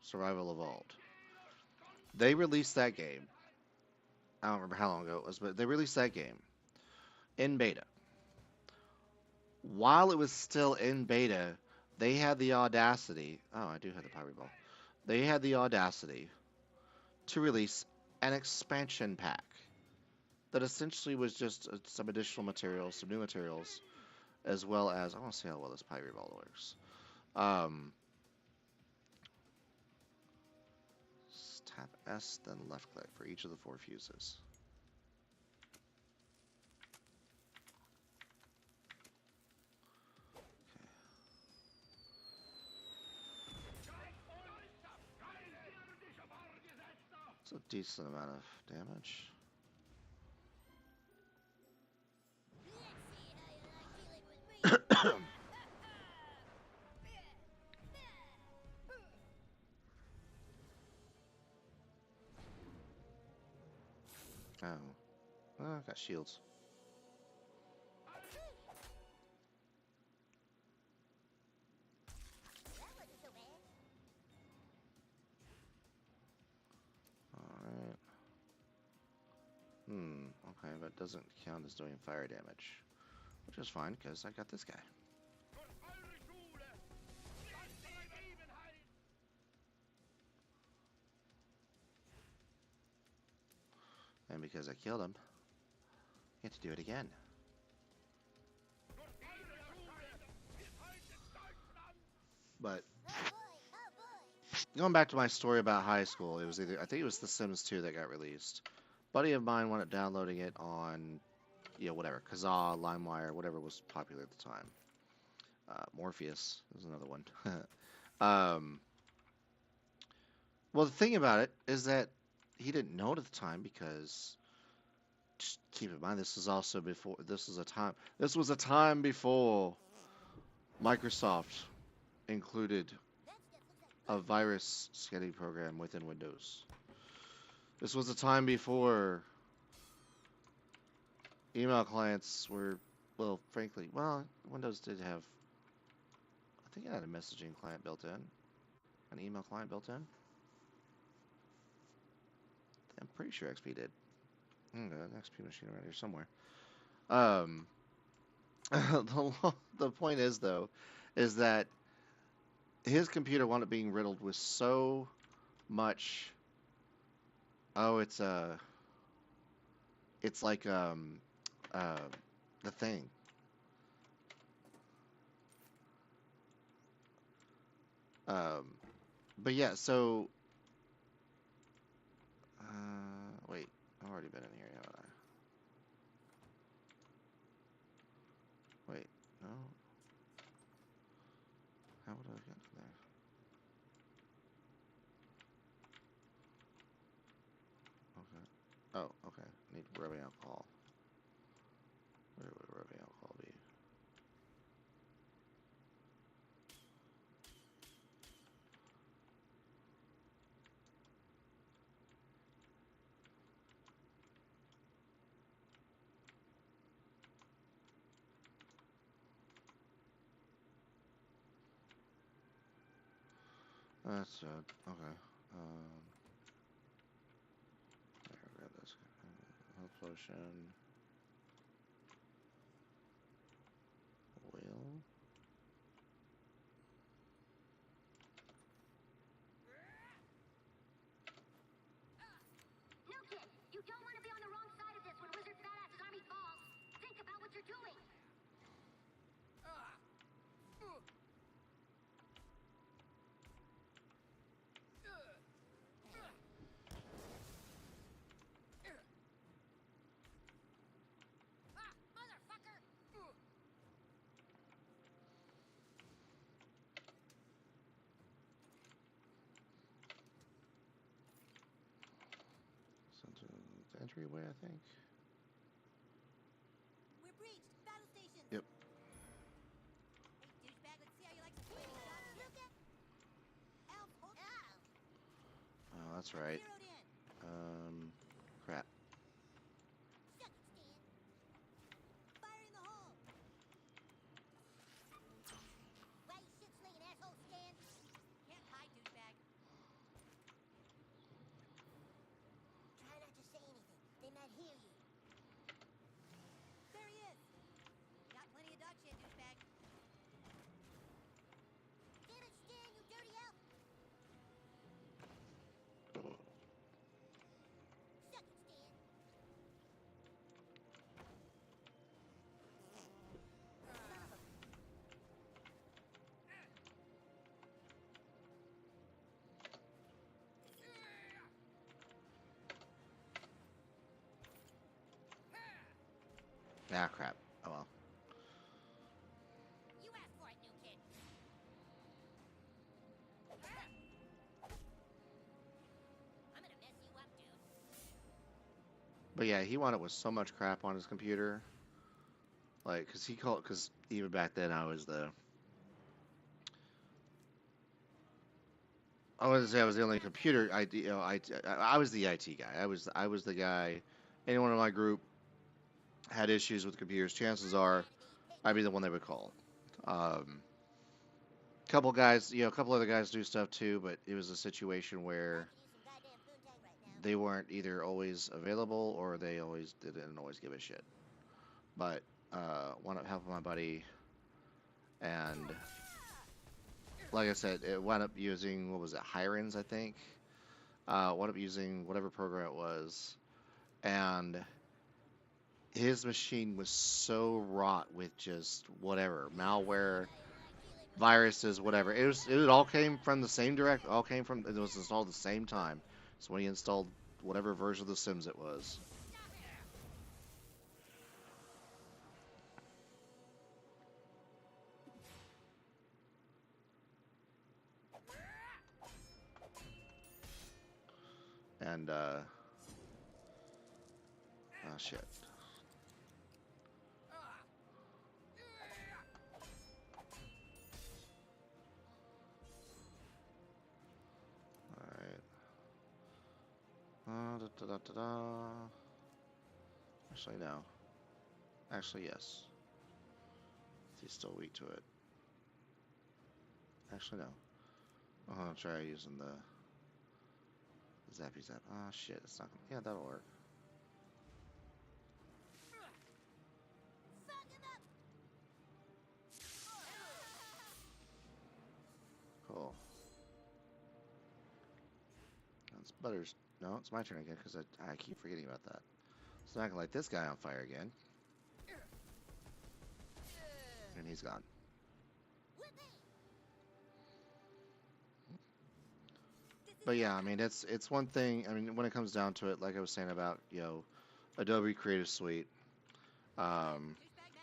Survival Evolved, they released that game. I don't remember how long ago it was, but they released that game in beta. While it was still in beta, they had the audacity. Oh, I do have the Pirate Ball. They had the audacity to release an expansion pack that essentially was just some additional materials, some new materials, as well as I want to see how well this Pirate Ball works. Tap S, then left click for each of the 4 fuses. It's a decent amount of damage. Oh, got shields. Alright. Okay, but it doesn't count as doing fire damage. Which is fine, because I got this guy. And because I killed him, I get to do it again. But going back to my story about high school, it was I think it was The Sims 2 that got released. Buddy of mine wanted downloading it on, whatever, Kazaa, LimeWire, whatever was popular at the time. Morpheus is another one. Well, the thing about it is that he didn't know it at the time because, just keep in mind, this was a time before Microsoft included a virus scanning program within Windows. This was a time before email clients were, frankly, Windows did have, I think it had a messaging client built in, an email client built in. I'm pretty sure XP did. Got an XP machine around here somewhere. The point is, though, is that his computer wound up being riddled with so much. It's like the thing. But yeah, so wait, I've already been in here, haven't I? Wait, no. How would I get to there? Okay. Oh, okay. I need rubbing alcohol. Where would rubbing alcohol be? That's okay. There, grab this. Health potion. Oil. No, kid. You don't want to be on the wrong side of this when Wizard Badass's army falls. Think about what you're doing. Motherfucker! Into the entryway, I think. We're breached. Battle stations. Yep. Hey, douchebag, let's see how you like to swim, son. Look at... Elf, hold... that's right. Zeroed in. Crap. Suck it, Stan. Fire in the hole. Why you shit-slinging asshole, Stan? Can't hide, douchebag. Try not to say anything. They might hear you. There he is. Got plenty of dog shit, douchebag. Damn it, Stan, you dirty elf! Suck it, Stan. Ah, crap. Oh well. You asked for it, new kid. I'm gonna mess you up, dude. But yeah, he wound up with so much crap on his computer. Like, cause even back then I was I wouldn't say I was the only computer IT, I was the IT guy. I was the guy. Anyone in my group had issues with computers, chances are I'd be the one they would call. Couple guys, a couple other guys do stuff too, but it was a situation where Use some goddamn poontang right now. they weren't either always available or they always didn't always give a shit. But wound up helping my buddy, and like I said, it wound up using, what was it, Hirons, I think. Wound up using whatever program it was, and his machine was so wrought with just whatever malware, viruses, whatever. It all came from the same all came from, it was installed at the same time. So when he installed whatever version of The Sims it was. And oh shit. Alright. Da, da, da, da, da. Actually, no. Actually, yes. He's still weak to it. Actually, no. I'll try using the Zappy Zap. Oh shit, it's not. Yeah, that'll work. Fuck him up. Cool. That's Butters. No, it's my turn again because I keep forgetting about that. So I can light this guy on fire again. And he's gone. But yeah, I mean, it's one thing. I mean, when it comes down to it, like I was saying about Adobe Creative Suite. Douchebag, man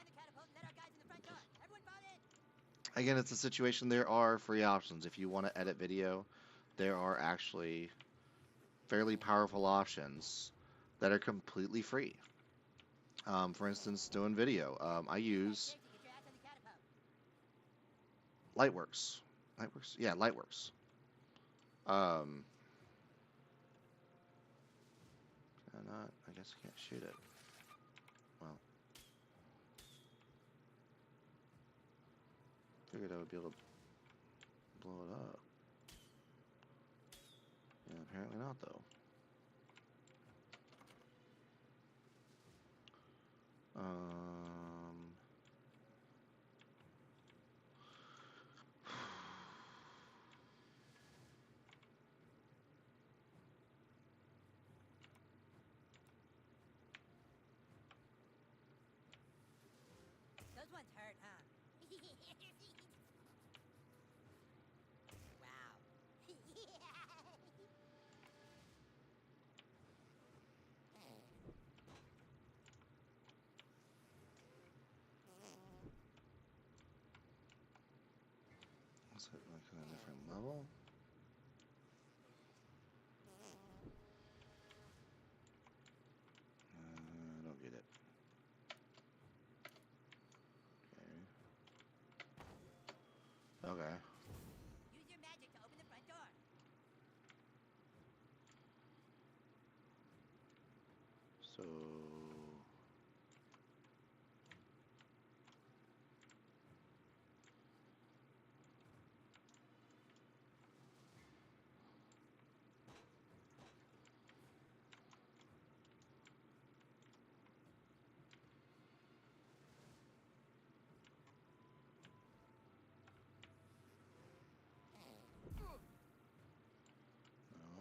the catapult and let our guys in the front door. Everyone fall in. Again, it's a situation. There are free options if you want to edit video. There are actually fairly powerful options that are completely free. For instance, doing video. I use Safety, get your ass on the catapult. Lightworks. Lightworks? Yeah, Lightworks. Can I not? I guess I can't shoot it. Well, figured I would be able to blow it up. Yeah, apparently not though. Those ones hurt, huh? Wow. Is it like on a different level? I don't get it. Okay. Use your magic to open the front door. So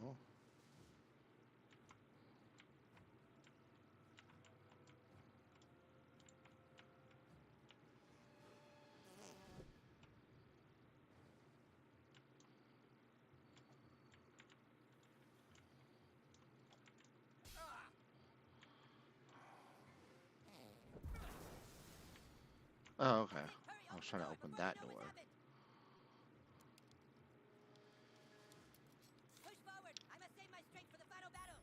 no. Oh, okay. Hurry, I was the trying to door open before that you know what's door. happened. Push forward. I must save my strength for the final battle.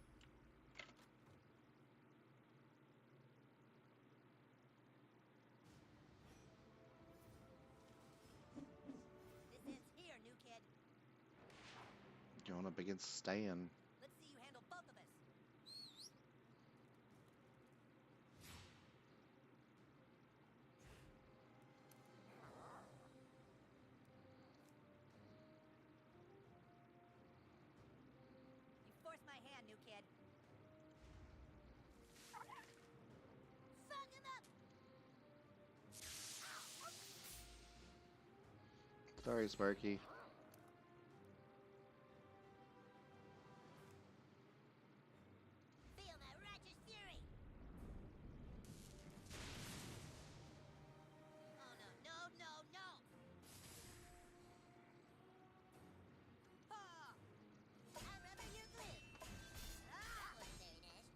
This ends here, new kid. Going up against Stan. Let's see you handle both of us. You forced my hand, new kid. Fuck him up! Sorry, Sparky. Feel my righteous fury! Oh no, no, no, no! Ha! I remember your glue! Ah! That was very nice.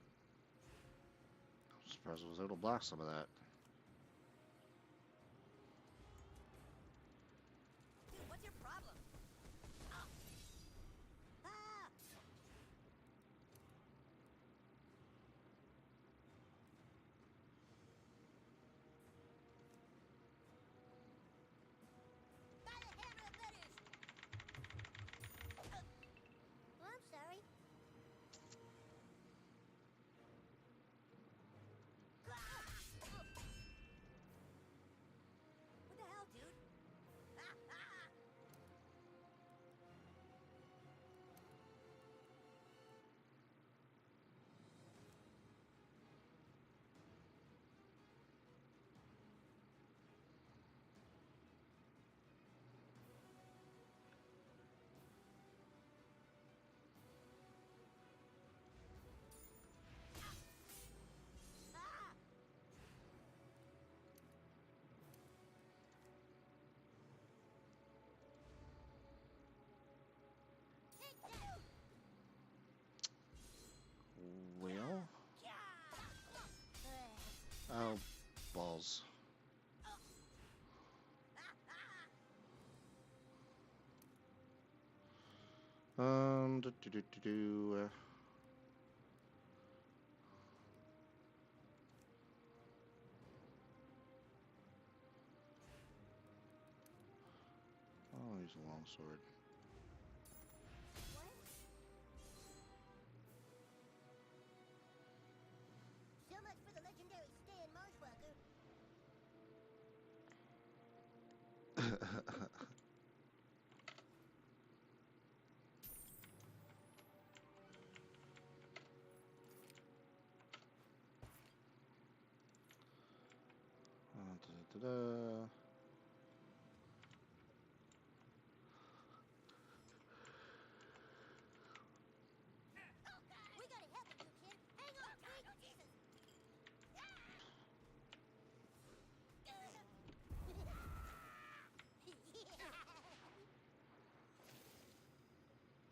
I'm surprised I was able to block some of that. Dude, what's your problem? Ah! Ah! By the hammer of letters! Oh, I'm sorry. What the hell, dude? Ah, ah! Ah! Take that! Well, Yeah! oh, balls. Ah, ah! Do, do, do, do, do. I'll use a longsword. What? So much for the legendary Stan Marshwalker. Da, da, da. We gotta help him, new kid. Hang on, Twig. Oh, Jesus!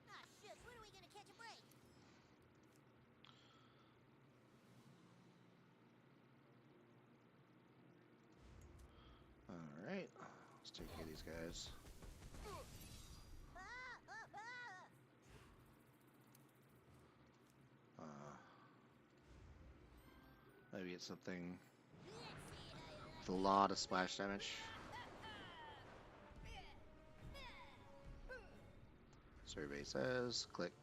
Ah, shucks, when are we gonna catch a break? Alright, let's take care of these guys. Ah, ah, ah. Maybe it's something Let's see how you like with a lot of splash damage. Survey says, click.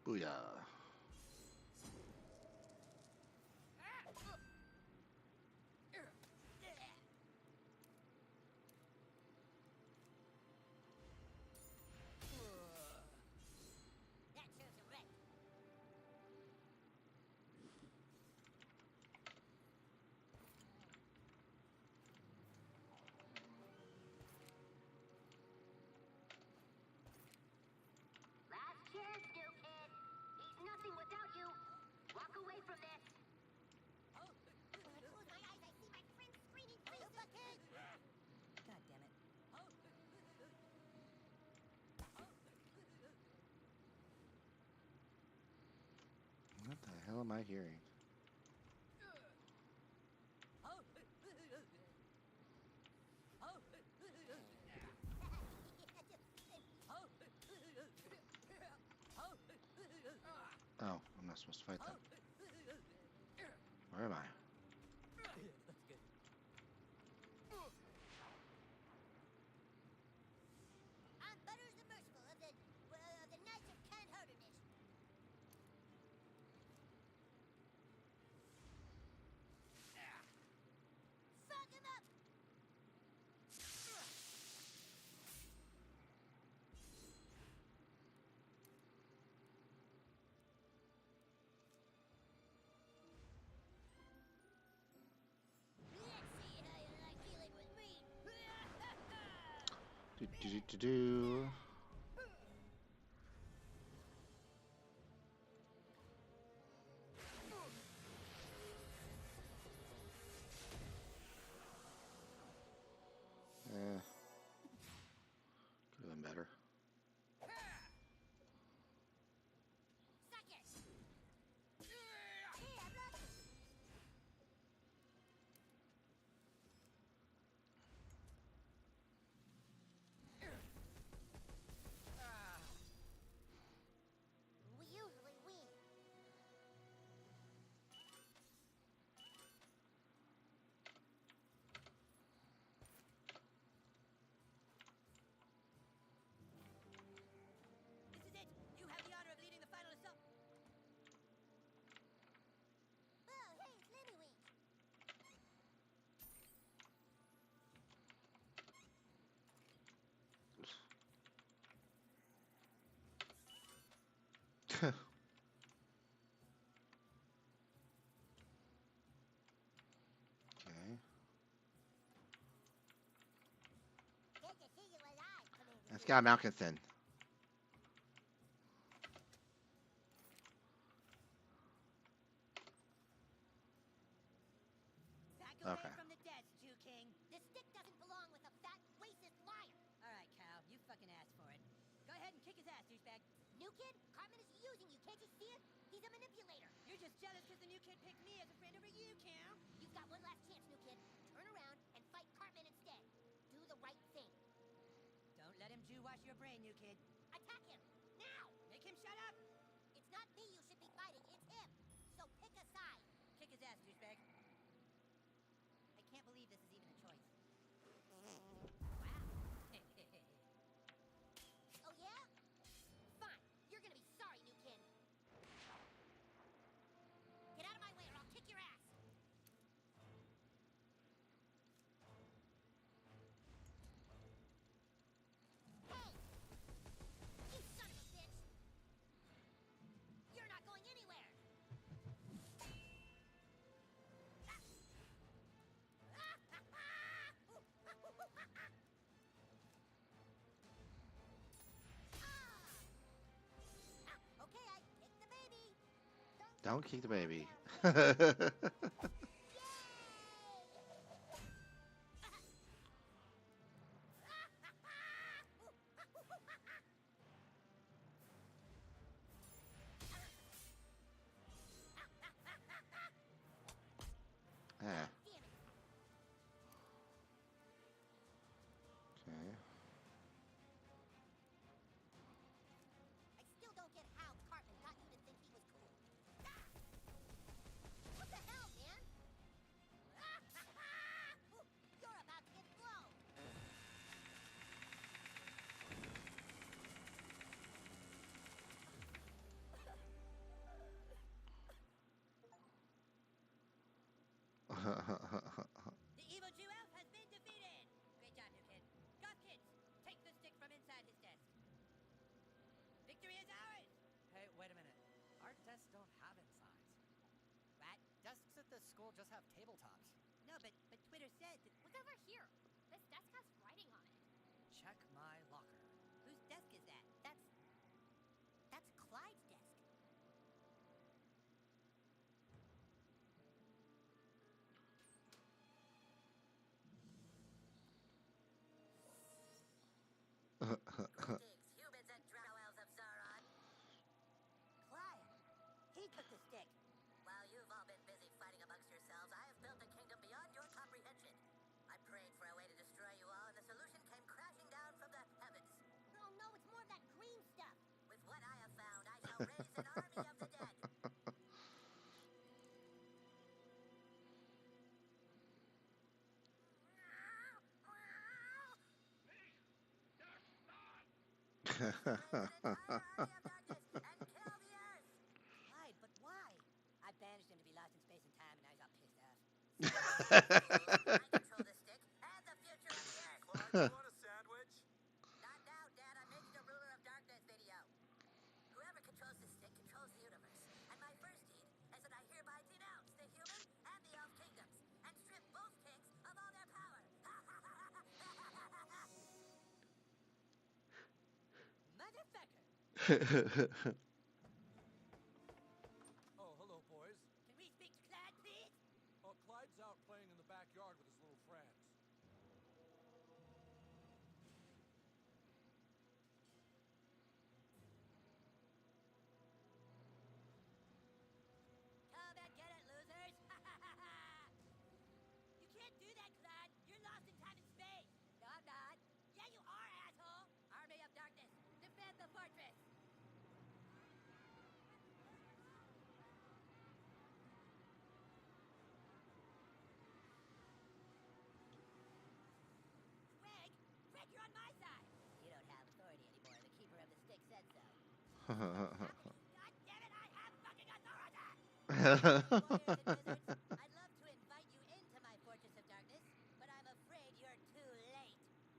Booyah. That serves him right. Last chance, new kid. He's nothing without you. Walk away from this. When I close my eyes, I see my friends screaming, "Freeze the kid!" God damn it. What the hell am I hearing? Oh, I'm not supposed to fight them. Where am I? That's good. I'm Butters the Merciful of the Knights of Kind Heartedness. Fuck him up! Let's see how you like dealing with me. Do do do do do. Eh. Could have been better. Suck it! Hey, I blocked it. We usually win. This is it. You have the honor of leading the final assault. Oh, hey, it's Lemmy-Wings. Okay. Good to see you alive, Commander. That's got Malkinson. Back away Okay. from the desk, Jew King. This stick doesn't belong with a fat, racist liar. All right, Cal. You fucking asked for it. Go ahead and kick his ass, douchebag. New kid, Cartman is using you. Can't you see it? He's a manipulator. You're just jealous because the new kid picked me as a friend over you, Cal. You've got one last chance, new kid. Turn around and fight Cartman instead. Do the right thing. Don't let him Jew wash your brain, new kid. Attack him now. Make him shut up. It's not me you should be fighting. It's him. So pick a side. Kick his ass, douchebag. I can't believe this is even a choice. Wow. Oh yeah? Fine. You're gonna be sorry, new kid. Get out of my way, or I'll kick your ass. Hey! You son of a bitch! You're not going anywhere! Okay, I kicked the baby. Don't kick the baby. Ah. Damn it. Okay. I still don't get how Cartman got you to think he was cool. What the hell, man? school just have tabletops? No, but Twitter said that. Look over here. This desk has writing on it. Check my locker. Whose desk is that? That's Clyde's desk. Greetings, humans and drow elves of Sauron. Clyde. He took the stick. While you've all been busy fighting amongst yourselves, I have built a kingdom beyond your comprehension. I prayed for a way to destroy you all, and the solution came crashing down from the heavens. Oh no, it's more of that green stuff. With what I have found, I shall raise an army of the dead. Raise an entire army of darkness and kill the earth. Clyde, but why? I banished him to be lost in space and time, and now he's all pissed off. I control the stick and the future of the earth. Clyde, you want a sandwich? Not now, Dad. I'm making a Ruler of Darkness video. Whoever controls the stick controls the universe. And my first deed is that I hereby denounce the human and the elf kingdoms and strip both kings of all their power. Motherfucker! Oh, hello, boys. Can we speak to Clyde, please? Oh, Clyde's out playing in the backyard with his little friends. Come and get it, losers! You can't do that, Clyde. You're lost in time and space. No, I'm not. Yeah, you are, asshole. Army of Darkness, defend the fortress. Greg, you're on my side. You don't have authority anymore. The keeper of the stick said so. God damn it, I have fucking authority! Warriors and wizards, I'd love to invite you into my Fortress of Darkness, but I'm afraid you're too late.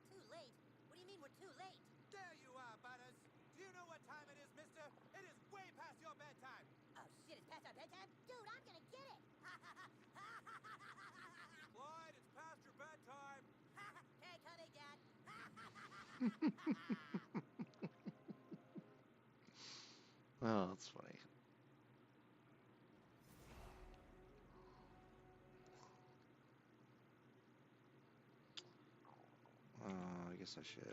Too late? What do you mean we're too late? There you are, Butters. Do you know what time it is, mister? It is way past your bedtime. Oh shit, it's past our bedtime? Dude, I'm gonna get it. Clyde, it's past your bedtime. Hey, coming, Dad. Oh, that's funny. I guess I should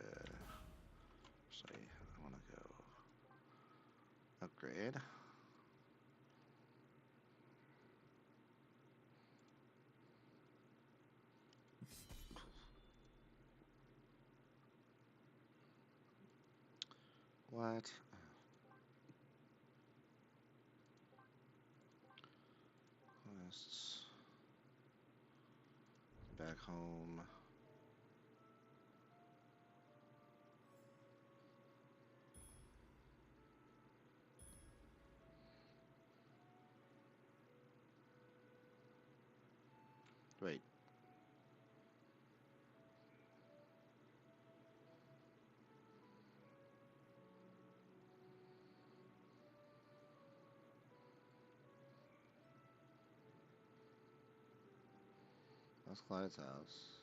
say I want to go upgrade. What? Quests. Back home. Wait. That's Clyde's house.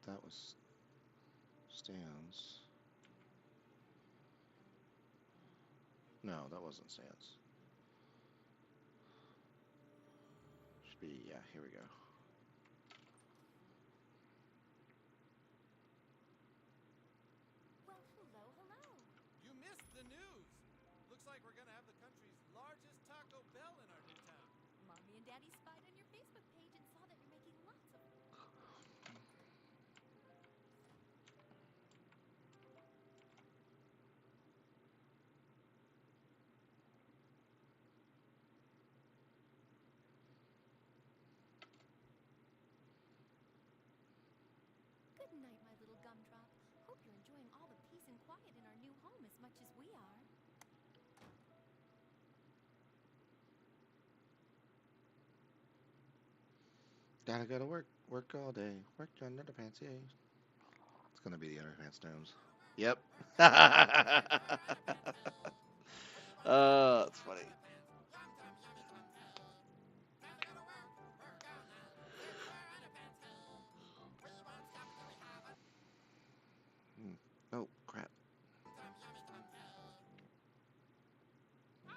That was Stan's. No, that wasn't Stan's. Should be, yeah, here we go. Well, hello. You missed the news. Looks like we're gonna have the country's largest Taco Bell in our new town. Mommy and Daddy spied on your Facebook page and saw that you're making lots of. Good night, my little gumdrop. Hope you're enjoying all the peace and quiet in our new home as much as we are. Gotta go to work. Work all day. Work on underpants, yay. It's gonna be the underpants gnomes. Yep. That's funny. Hmm. Oh, crap. Oh,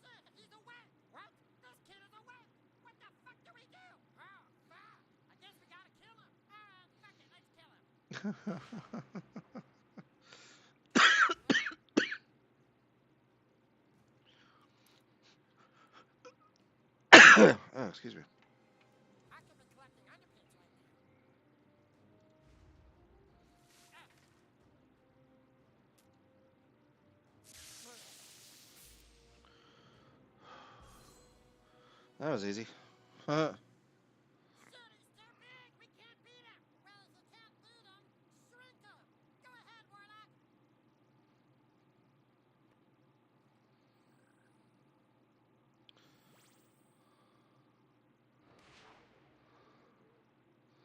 shit, he's away! What? This kid is away! What the fuck do we do? Oh, fuck! I guess we gotta kill him. Fuck it, let's kill him. Oh, excuse me. I could be collecting underpants right now. That was easy. Huh. Shit, he's too big! We can't beat him! Well, if you can't beat him, shrink him! Go ahead, Warlock!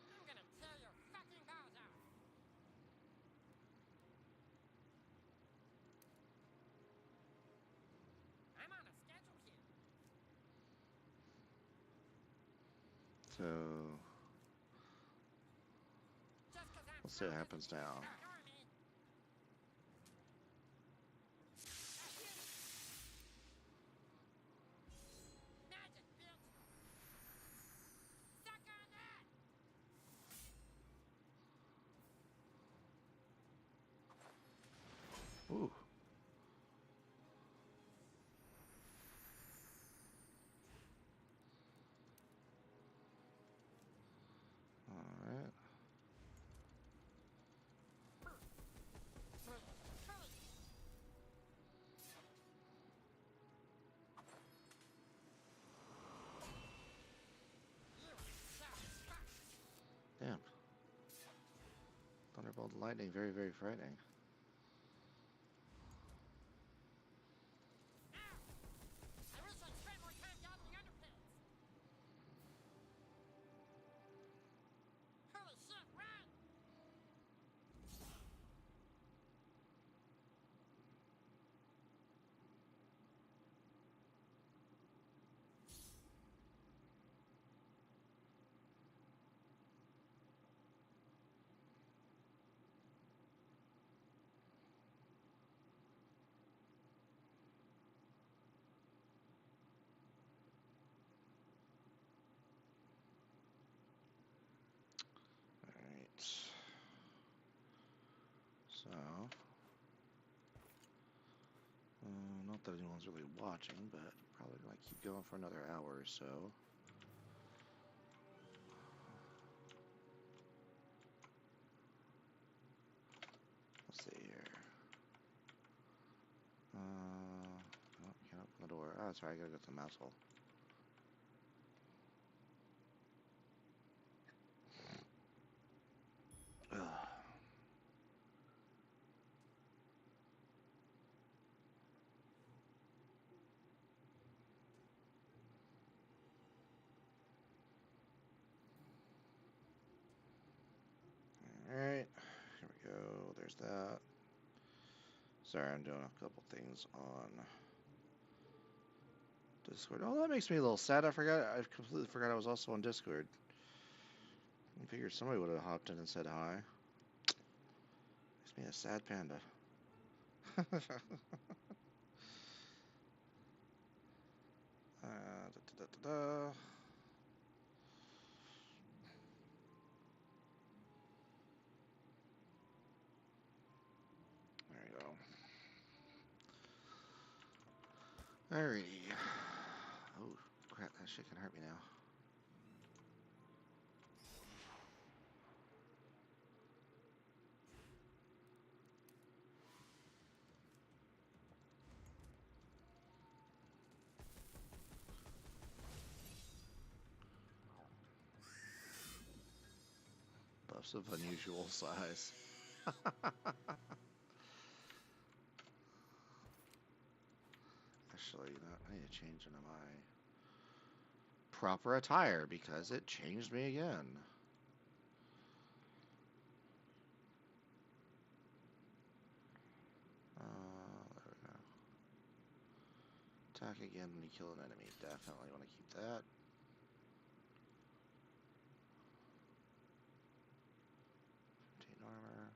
I'm gonna tear your fucking balls out! I'm on a schedule here. So, Just 'cause I'm let's see what slow happens doesn't mean now. you should ignore me. Magic, bitch! Suck on that! Ooh. Alright. Damn. Thunderbolt and lightning, very, very frightening. I wish I'd spent more time gathering underpants. Holy shit, run! Alright. So, not that anyone's really watching, but probably gonna keep going for another hour or so. Let's see here. Oh, can't open the door. Oh, sorry, I gotta go to the mouse hole. Ugh. Alright, here we go. There's that. Sorry, I'm doing a couple things on Discord. Oh, that makes me a little sad. I completely forgot I was also on Discord. I figured somebody would have hopped in and said hi. Makes me a sad panda. Da, da, da, da. There you go. Alrighty. Oh, crap, that shit can hurt me now. Buffs of unusual size. Actually, I need to change into my proper attire because it changed me again. There we go. Attack again when you kill an enemy. Definitely want to keep that. Armor.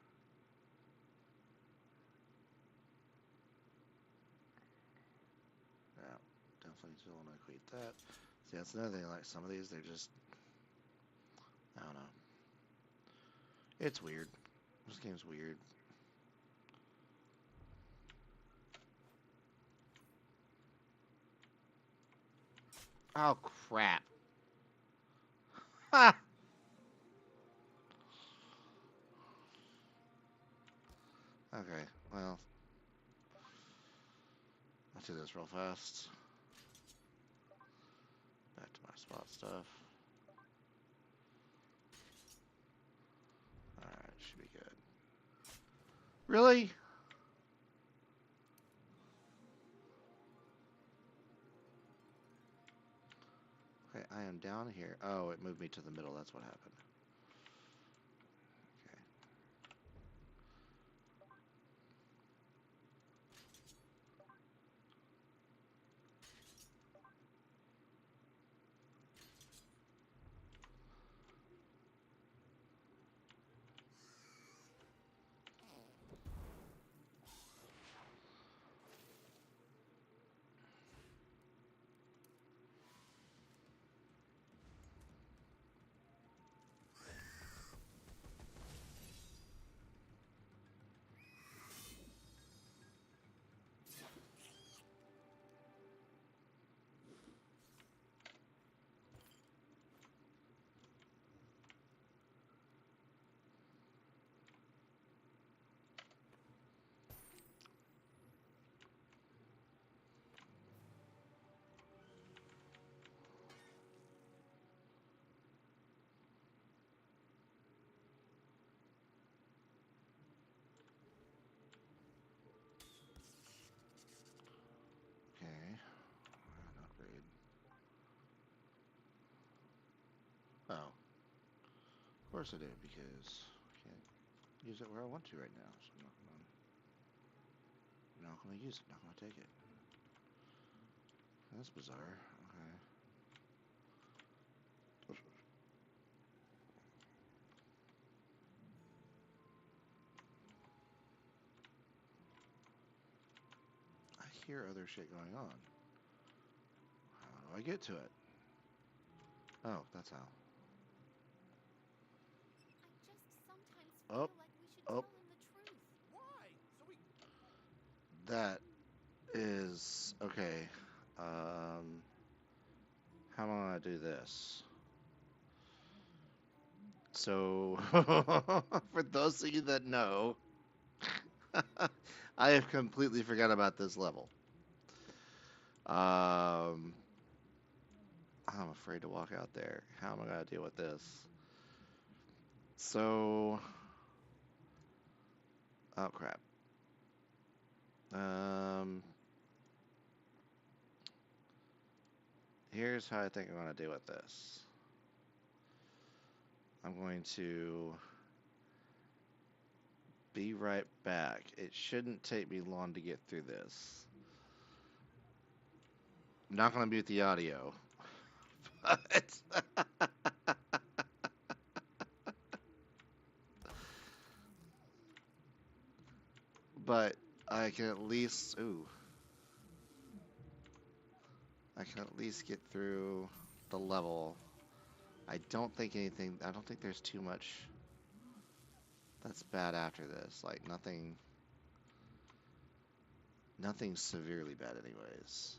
Yeah, definitely still want to equate that. See, that's another thing. Like some of these, they're just, I don't know. It's weird. This game's weird. Oh crap! Ha! Okay, well, I'll do this real fast. Back to my spot stuff. Alright, should be good. Really? Okay, I am down here. Oh, it moved me to the middle. That's what happened. Okay. Okay. An upgrade. Oh. Of course I do, because I can't use it where I want to right now, so I'm not gonna use it, not gonna take it. That's bizarre. Okay. I hear other shit going on. How do I get to it? Oh, that's how. I just sometimes Oh, feel like we should oh. tell him the truth. Why? So we. That is okay. How am I gonna do this? So, for those of you that know, I have completely forgot about this level. I'm afraid to walk out there. How am I gonna deal with this? So, oh crap. Here's how I think I'm gonna deal with this. I'm going to be right back. It shouldn't take me long to get through this. I'm not gonna mute the audio, but but I can at least I can at least get through the level. I don't think there's too much that's bad after this. Like nothing severely bad anyways.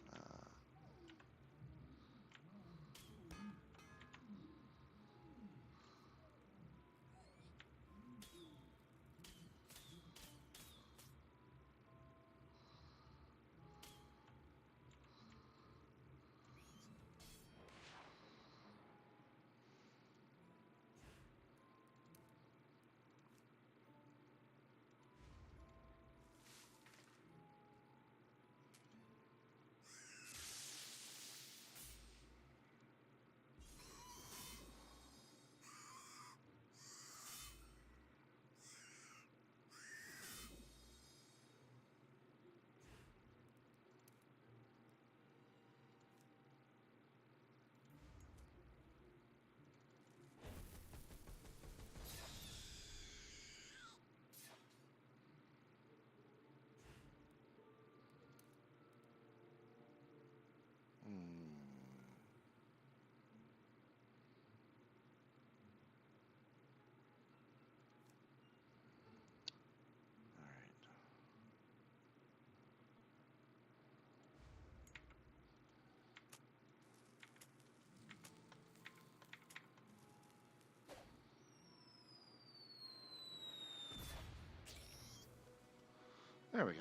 There we go.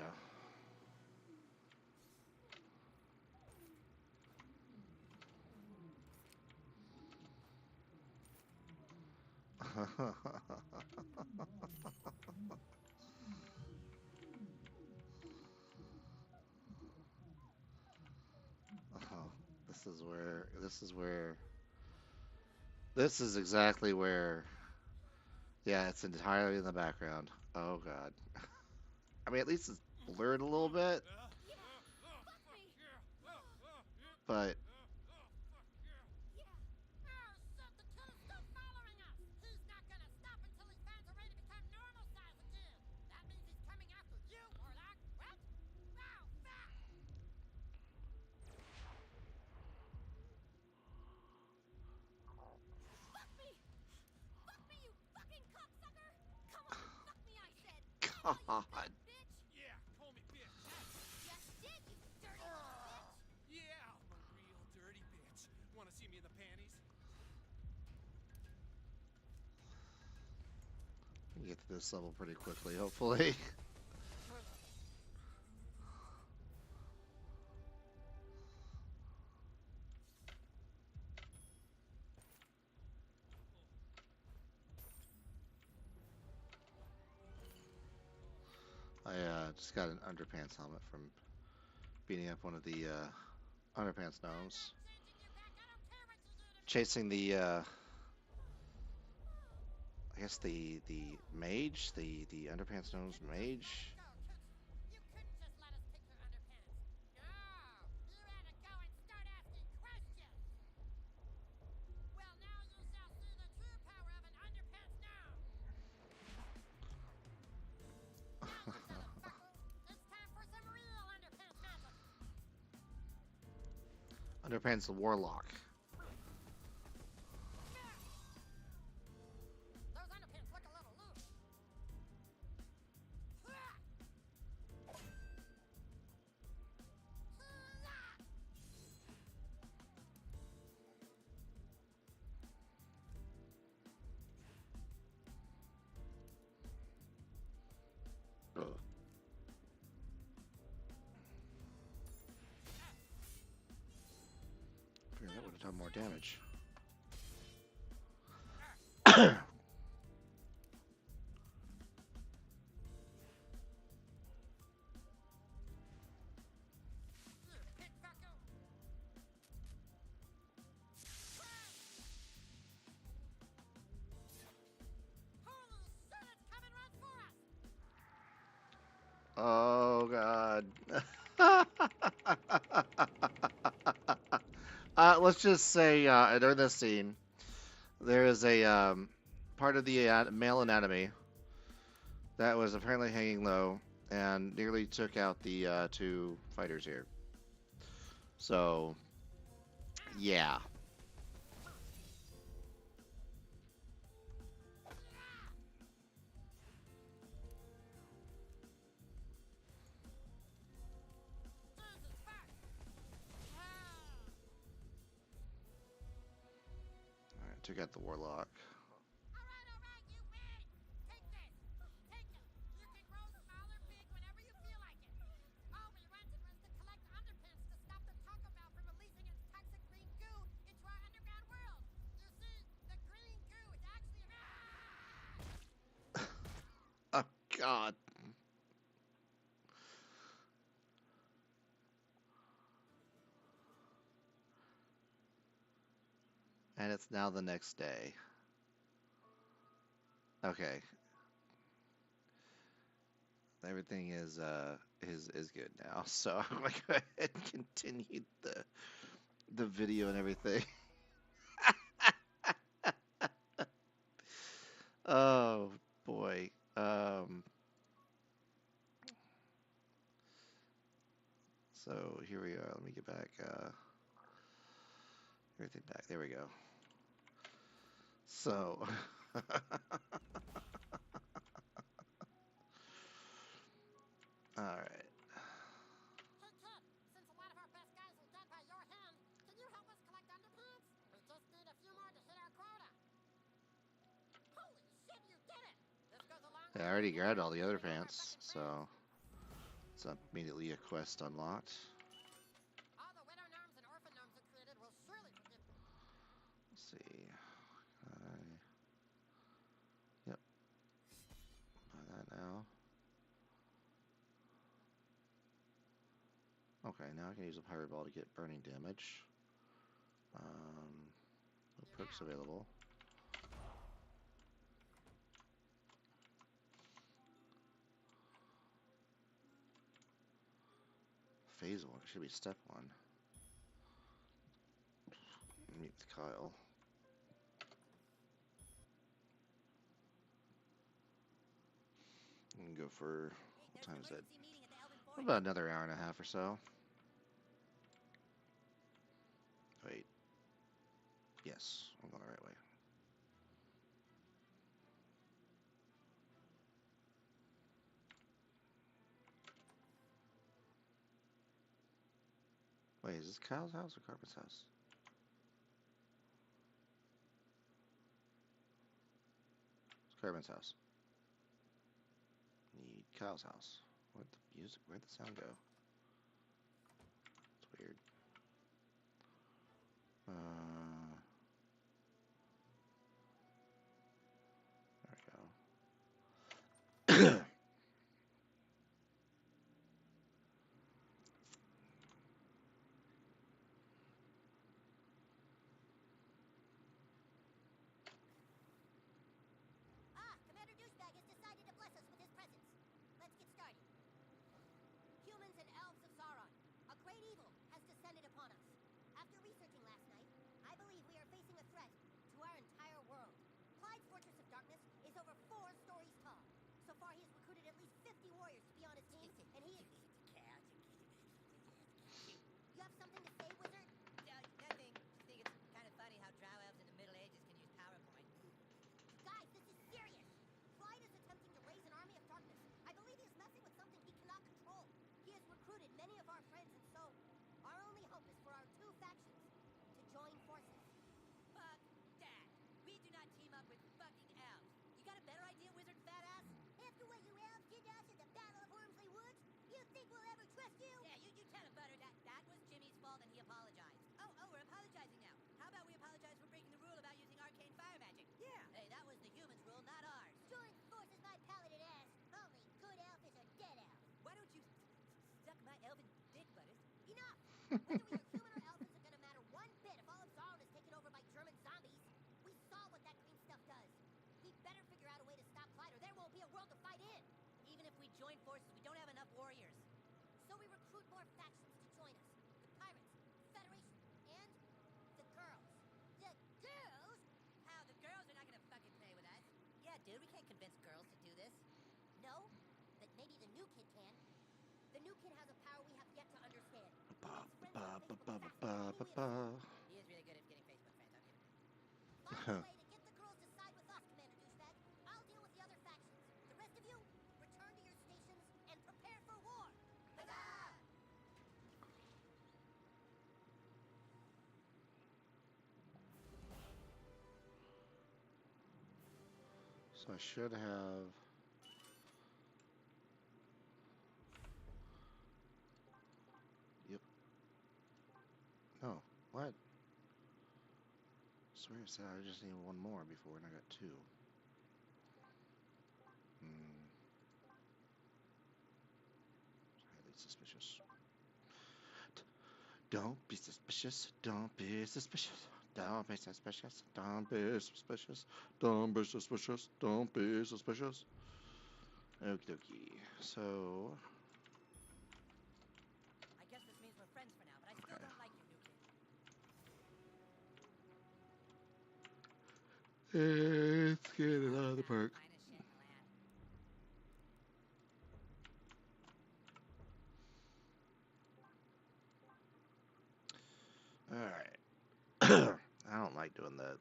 Oh, this is exactly where, yeah, it's entirely in the background. Oh God. I mean, at least it's blurred a little bit, Yeah. Fuck me. but Yeah. Oh, shit, the kid is still following us. He's not gonna stop until he finds a way to become normal size again. That means he's coming after you, Warlock. What? Oh, fuck! Fuck me. Fuck me, you fucking cocksucker. Come on, fuck me, I said. God. I know you did, bitch. Yeah, call me bitch. Yes, did, you dirty little bitch. Yeah, I'm a real dirty bitch. Want to see me in the panties? We get to this level pretty quickly, hopefully. I just got an underpants helmet from beating up one of the underpants gnomes. Changing your back. I don't care what you do to me. Chasing the I guess the mage, the underpants gnomes mage. Go, kids. You couldn't just let us pick your underpants. No, you had to go and start asking questions. Well, now you shall see the true power of an underpants gnome. Now, you motherfucker, it's time for some real underpants magic. Underpants warlock. Those underpants look a little loose. Ugh. Figured that would have done more damage. Pig fucker. Holy shit, it's coming right for us. Oh God. Let's just say during this scene, there is a part of the male anatomy that was apparently hanging low and nearly took out the two fighters here. So, yeah. Jesus fuck. All right, took out the warlock. Alright, you win! Take this! Take it! You can grow smaller pig whenever you feel like it. All we wanted was to collect underpants to stop the Taco Bell from releasing its toxic green goo into our underground world. You see, the green goo is actually Oh God. And it's now the next day. Okay. Everything is good now. So I'm gonna go ahead and continue the video and everything. Oh boy. So here we are. Let me get back everything back. There we go. So all right. Hey kid, since a lot of our best guys are dead by your hand, can you help us collect underpants? We just need a few more to hit our quota. Holy shit, you did it! This goes a long Yeah, I way already to grabbed all the getting other rid of our pants, fucking so friends. It's immediately a quest unlocked. All the widow gnomes and orphan gnomes it created will surely forgive me. Let's see. Yep. Buy that now. Okay, now I can use a pirate ball to get burning damage. No perks available. Phase 1. It should be step 1. Meet Kyle. We can go for, Hey, what there's time an is it? emergency meeting at the Elven Forge. About another hour and a half or so. Wait. Yes, I'm going the right way. Wait, is this Kyle's house or Carpen's house? It's Carpen's house. Need Kyle's house. Where'd the music, where'd the sound go? It's weird. There we go. Ah, Commander Douchebag has decided to bless us with his presence. Let's get started. Humans and elves of Sauron, a great evil has descended upon us. After researching last night, I believe we are facing a threat to our entire world. Clyde's Fortress of Darkness is over 4 stories tall. So far, he has recruited at least 50 warriors to be on his team, and he is... You have something to say, wizard? Nothing. Just think it's kind of funny how drow elves in the Middle Ages can use PowerPoint. Guys, this is serious. Clyde is attempting to raise an army of darkness. I believe he is messing with something he cannot control. He has recruited many of our friends, and so our only hope is for our 2 factions to join forces. Fuck that. We do not team up with fucking elves. You got a better idea, wizard fat ass? After what you elves did to us at the Battle of Wormsley Woods, you think we'll ever trust you? Yeah, you tell him, Butter. That was Jimmy's fault and he apologized. Oh, we're apologizing now. How about we apologize for breaking the rule about using arcane fire magic? Yeah. Hey, that was the humans' rule, not ours. Join forces, my paladin ass. Only good elf is a dead elf. Why don't you suck my elven dick, Butters? Enough! Whether we are human or elf isn't gonna matter one bit if all of Sauron is taken over by German zombies. We saw what that green stuff does. We better figure out a way to stop Clyde or there won't be a world to fight in. Even if we join forces, we don't have enough warriors. So we recruit more factions to join us. The Pirates, Federation, and the girls. The girls? How? The girls are not gonna fucking play with us. Yeah, dude, we can't convince girls to do this. No, but maybe the new kid can. The new kid has a power we have yet to understand. He Ba, makes friends ba, on ba, Facebook ba, faster ba, than ba, any we have ba. He is really good at getting Facebook friends, I'll give him that. Find a way to get the girls to side with us, Commander Douchebag. I'll deal with the other factions. The rest of you, return to your stations and prepare for war. Huzzah! So I should have. Yep. No. What? I swear it said I just need 1 more before, and I got 2. Highly suspicious. Don't be suspicious. Don't be suspicious. Don't be suspicious. Don't be suspicious. Don't be suspicious. Don't be suspicious. Okie dokie. So. I guess this means we're friends for now, but I still Okay. don't like you, new kid. Let's get it out of the park. Finest shit in the land. Alright. I don't like doing that.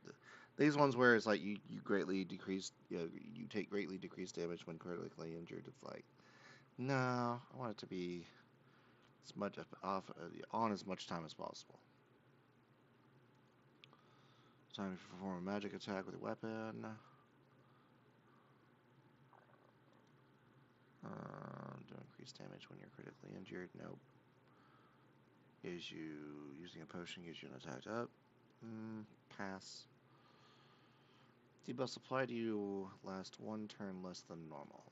These ones where it's like you greatly decrease, you take greatly decreased damage when critically injured. It's like, no, I want it to be as much on as much time as possible. Time to perform a magic attack with a weapon. To increase increased damage when you're critically injured. Nope. Is you using a potion gives you an attack up. Pass. Debuffs applied to you last one turn less than normal.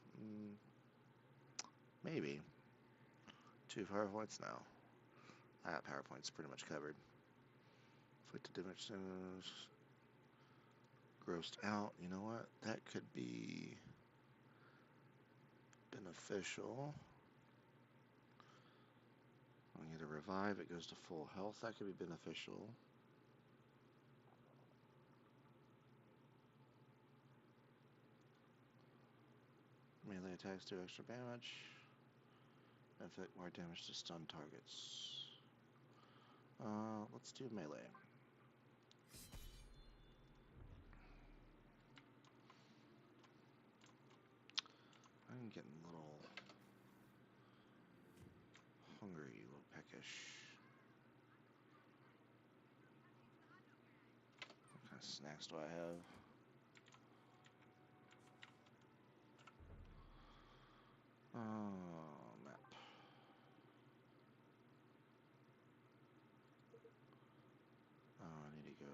Maybe. 2 power points now. I got power points pretty much covered. Inflicted damage grossed out. You know what? That could be beneficial. When you get a revive, it goes to full health. That could be beneficial. Melee attacks do extra damage. Inflict more damage to stun targets. Let's do melee. I'm getting a little hungry, a little peckish. What kind of snacks do I have? Map. I need to go.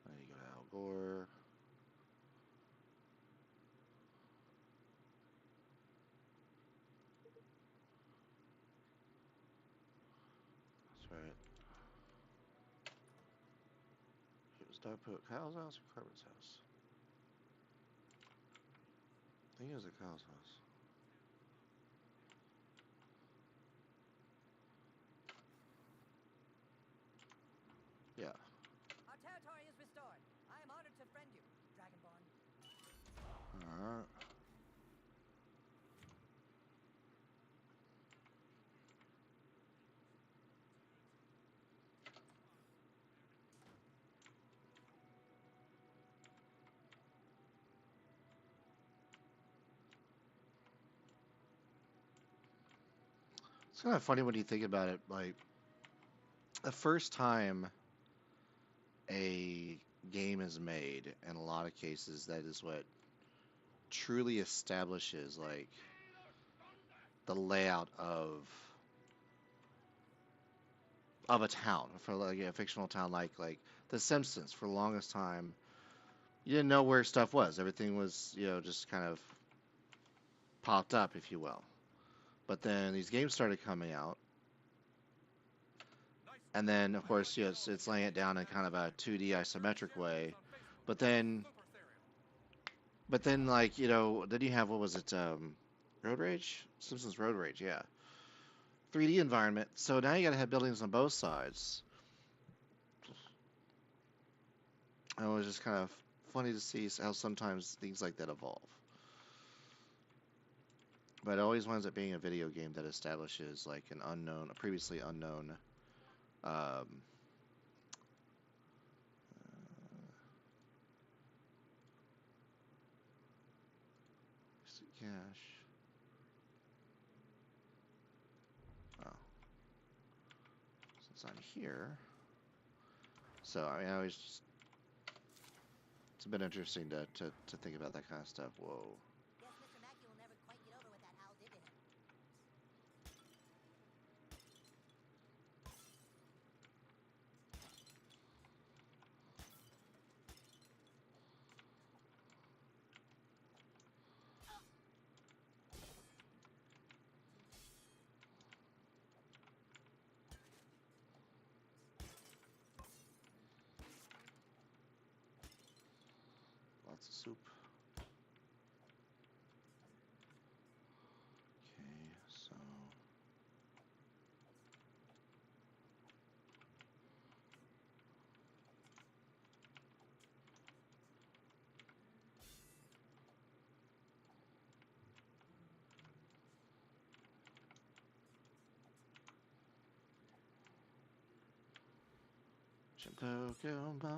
I need to go to Al Gore. That's right. It was Dog Poke Kyle's house or Cartman's house? I think it was at Kyle's house. Yeah. Our territory is restored. I am honored to friend you, Dragonborn. Alright. It's kind of funny when you think about it. Like, the first time a game is made, in a lot of cases, that is what truly establishes, like, the layout of a town, for like a fictional town like The Simpsons. For the longest time, you didn't know where stuff was. Everything was, just kind of popped up, if you will. But then these games started coming out, and then, of course, yes, it's laying it down in kind of a 2D isometric way. But then, like, then you have, what was it, Road Rage? Simpsons Road Rage, yeah. 3D environment. So now you gotta have buildings on both sides. And it was just kind of funny to see how sometimes things like that evolve. But it always winds up being a video game that establishes like a previously unknown cache. Oh, since I'm here, so I mean, it's been interesting to think about that kind of stuff. Whoa. Guess Mr. Mackey will never quite get over what that owl did to him. Lots of soup. Okay, so Pokemon. Okay.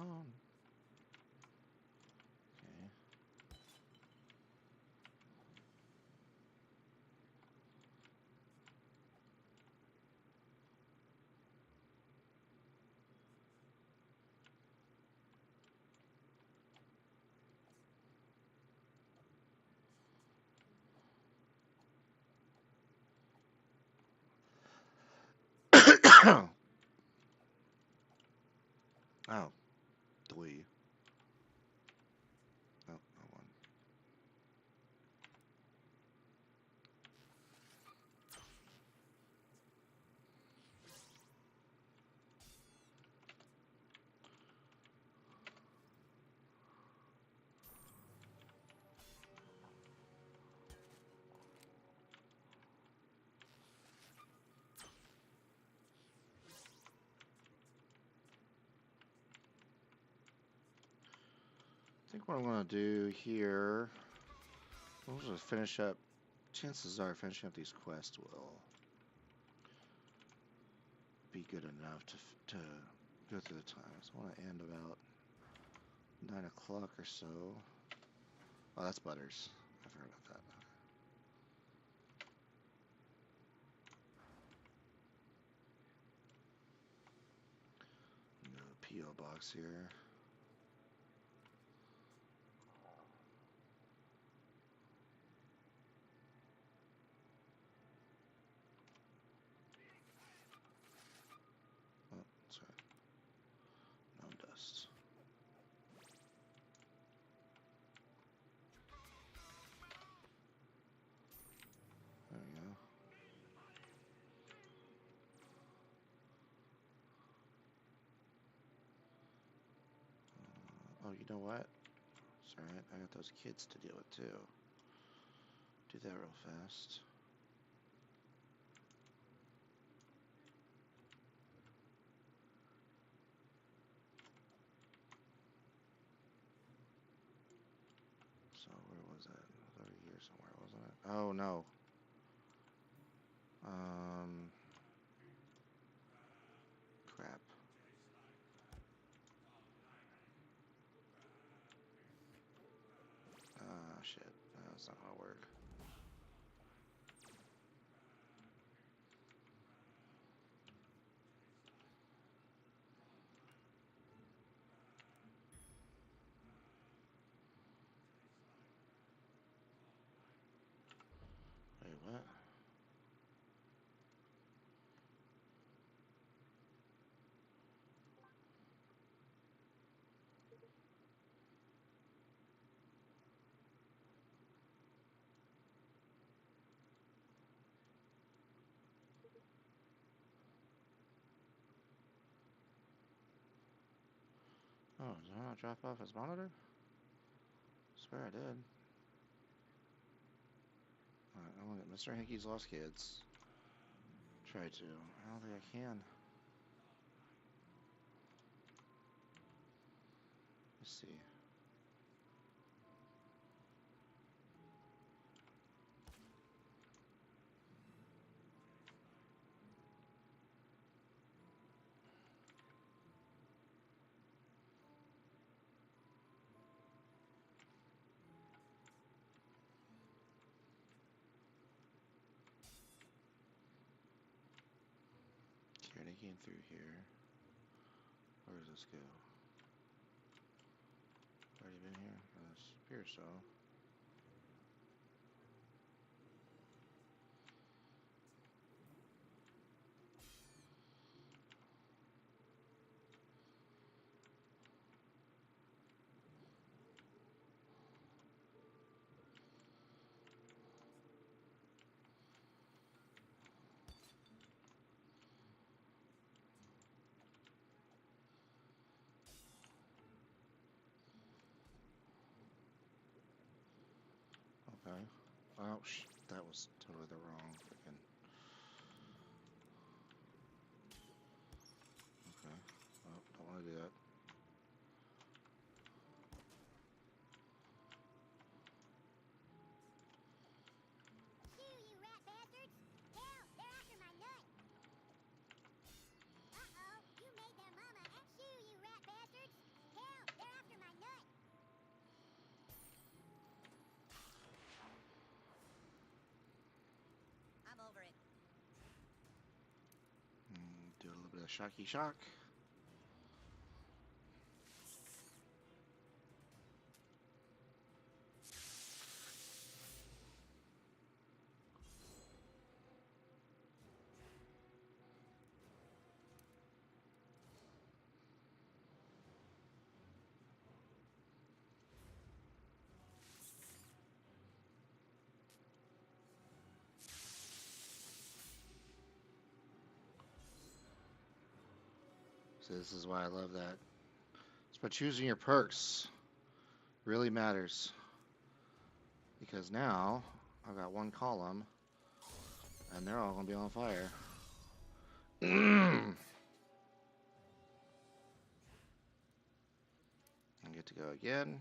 think what I'm gonna do here, we'll just finish up. Chances are finishing up these quests will be good enough to go through the time. So I want to end about 9 o'clock or so. Oh, that's Butters. I forgot about that. No P.O. box here. Oh, that's right. No dust. There we go. Oh, you know what? It's alright. I got those kids to deal with too. Do that real fast. So where was it? It was over here somewhere, wasn't it? Oh no. Crap. Ah, shit. That's not gonna work. Wait, what? Oh, did I not drop off his monitor? Swear I did. Alright, I want to get Mr. Hickey's Lost Kids. Try to. I don't think I can. Let's see. Carry came through here. Where does this go? Already been here? It appears so. Okay. Oh, that was totally the wrong freaking. Okay. Oh, don't want to do that. Shoo, you rat bastards! Hell, they're after my nut! Uh-oh, you made their mama and shoo, you rat bastards! Hell, they're after my nut! I'm over it. Do a little bit of shocky shock. So this is why I love that. It's about choosing your perks. Really matters. Because now I've got one column and they're all gonna be on fire. I get to go again.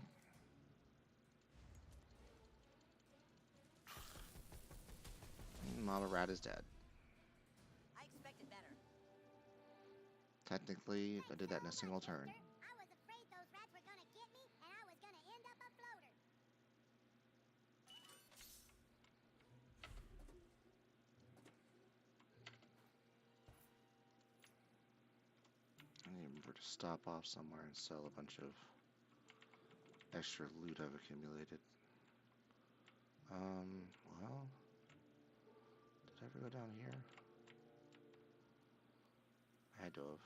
Mama Rat is dead. I expected better. Technically, I did that in a single turn. I was afraid those rats were gonna get me, and I was gonna end up a floater. I need to remember to stop off somewhere and sell a bunch of extra loot I've accumulated. Well, did I ever go down here? I had to have.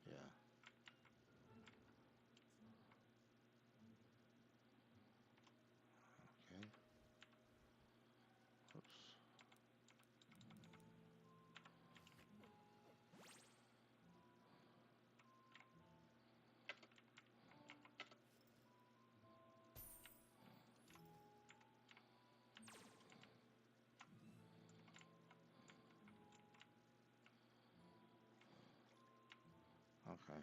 Yeah. Okay. Oops. Okay.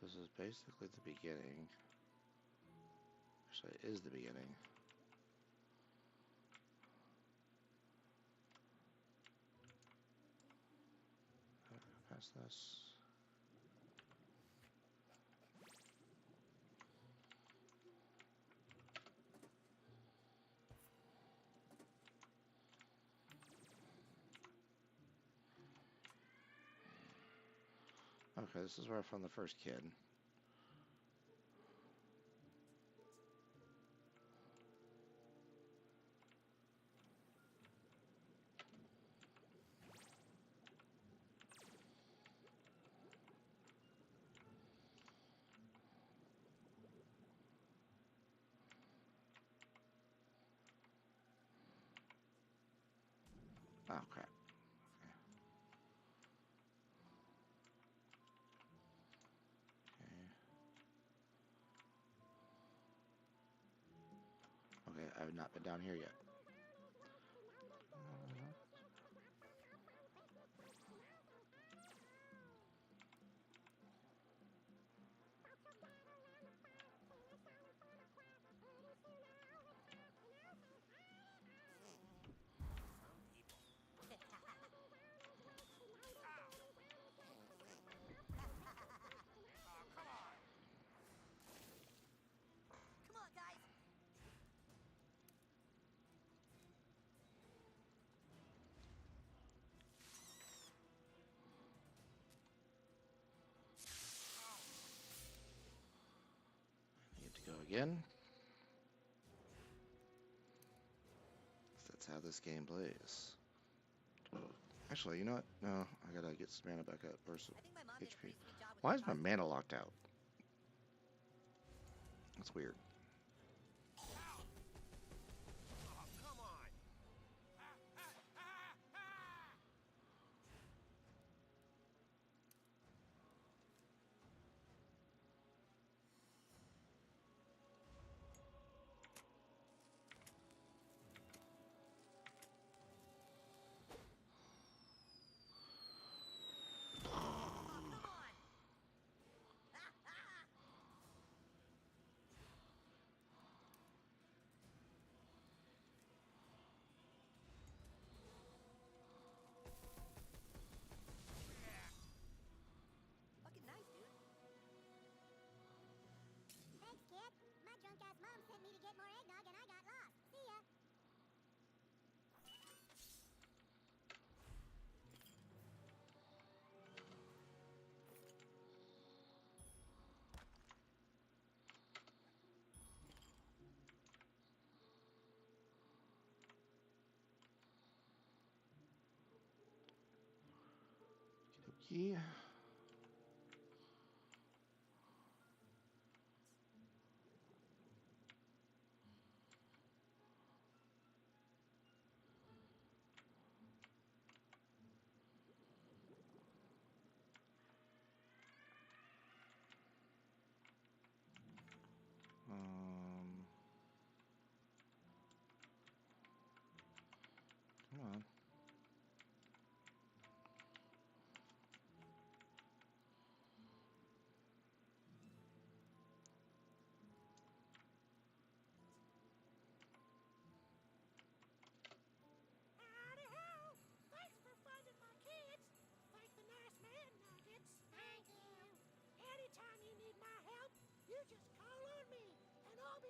This is basically the beginning. Actually, it is the beginning. How do I go past this? Okay, this is where I found the first kid. Oh, crap. Okay, I have not been down here yet. Some people. Oh, come on. Come on, guys. I need to go again. That's how this game plays. Actually, you know what? No, I gotta get some mana back up, or some I think my mom did a HP. pretty sweet job with Why the is my costume. mana locked out? That's weird. Oh, come on. Oh, come on. Fucking nice, dude. Thanks, kid. My drunk-ass mom sent me to get more eggnog, and I got lost. See ya. Okey-dokey. Come on.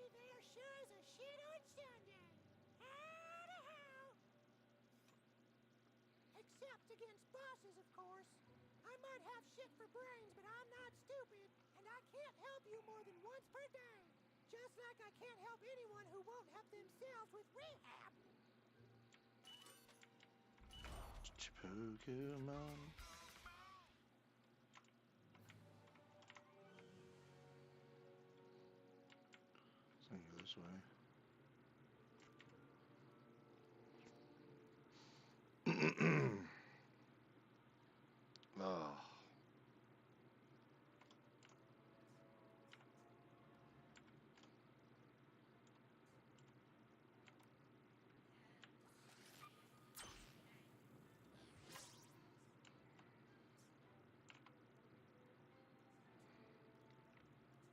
there sure is a shit on Sunday. How? Except against bosses, of course. I might have shit for brains, but I'm not stupid, and I can't help you more than once per day. Just like I can't help anyone who won't help themselves with rehab. Pokemon. So I can go this way. Oh.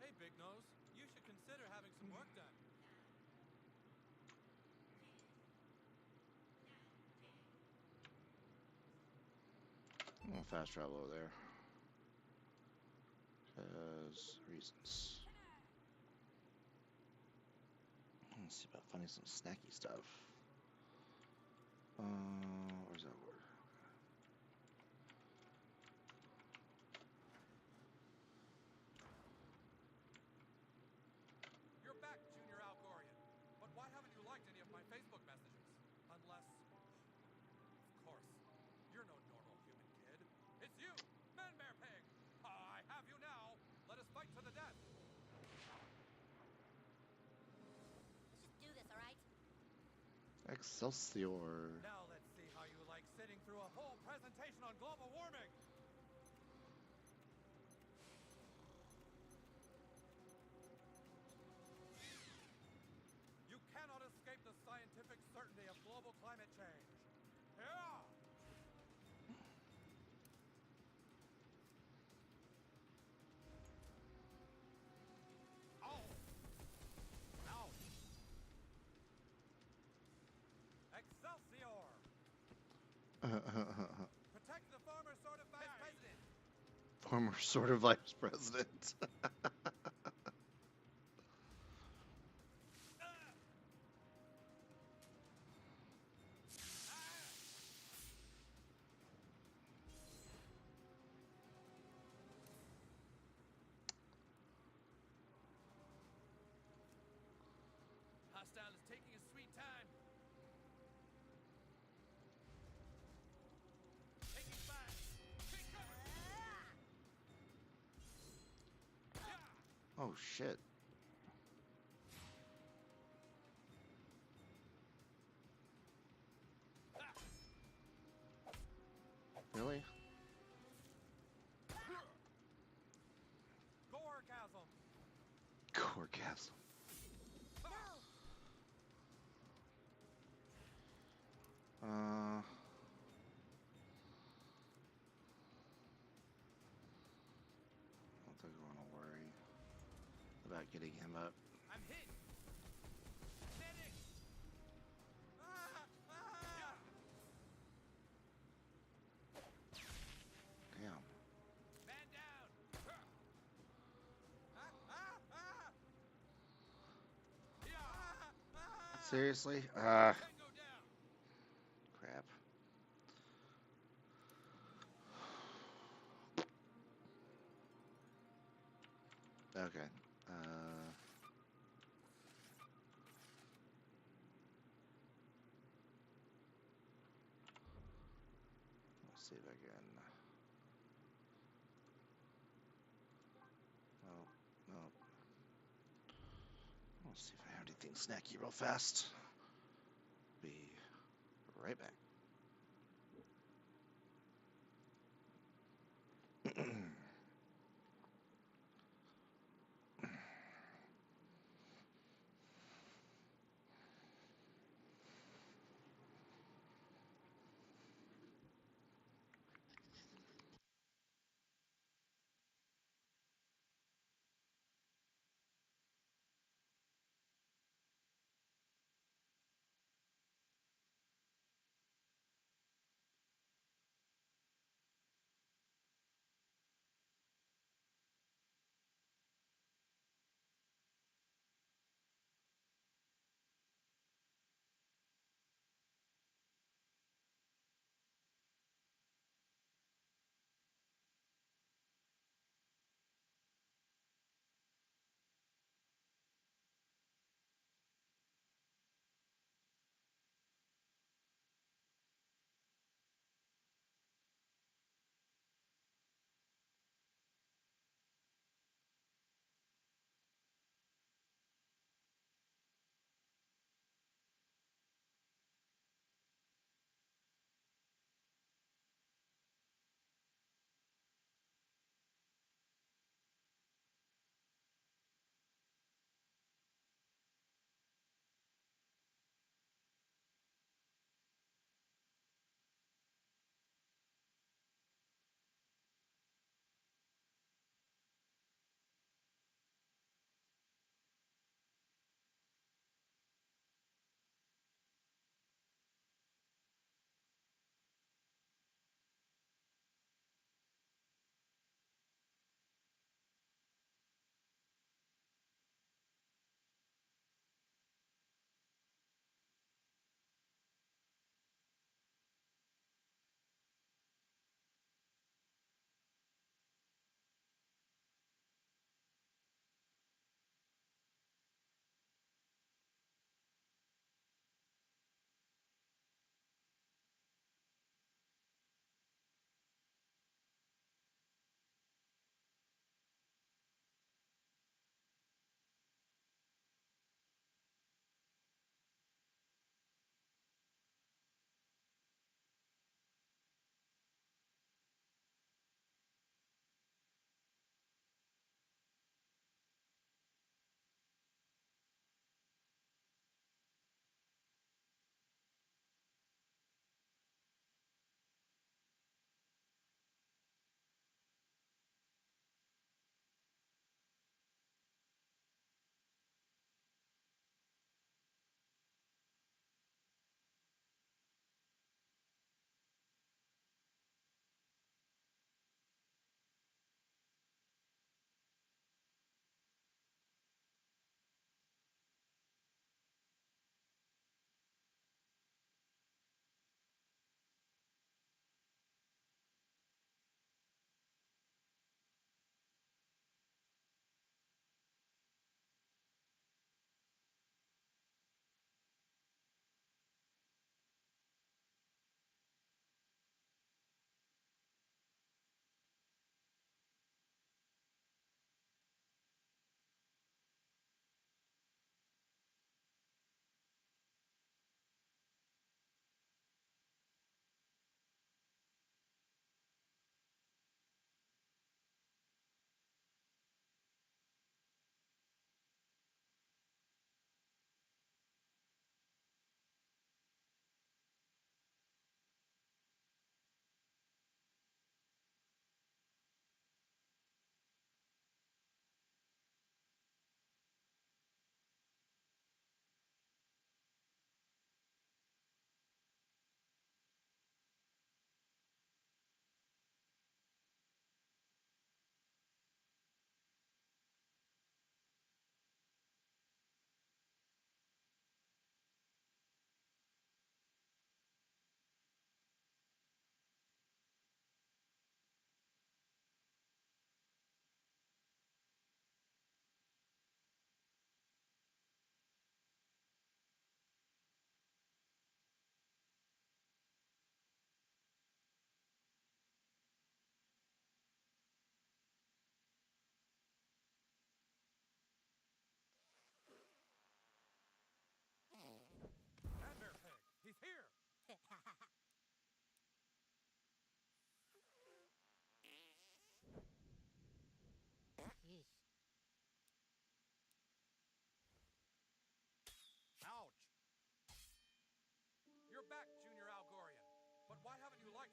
Hey, Big Nose, you should consider having some work done. I'm gonna fast travel over there. Because reasons. Let's see about finding some snacky stuff. Where's that word? You're back, Junior Algorian. But why haven't you liked any of my Facebook messages? Unless, of course, you're no normal human kid. It's you, Man Bear Pig. I have you now. Let us fight to the death. Let's just do this, all right? Excelsior. Now let's see how you like sitting through a whole presentation on global warming. You cannot escape the scientific certainty of global climate change. Yeah! Oh! Ouch! Excelsior! Protect the former sort of vice president. Former sort of vice president. Hostile is taking a sweet time. Taking fire. Take cover. Yeah. Oh shit. Really? Gorgasm. Gorgasm. I don't think I want to worry about getting him up. I'm hit. Medic. Damn. Man down. Seriously? Tango down. Crap. Okay. Let's see if I can. No, no. Let's see if I have anything snacky real fast. Be right back.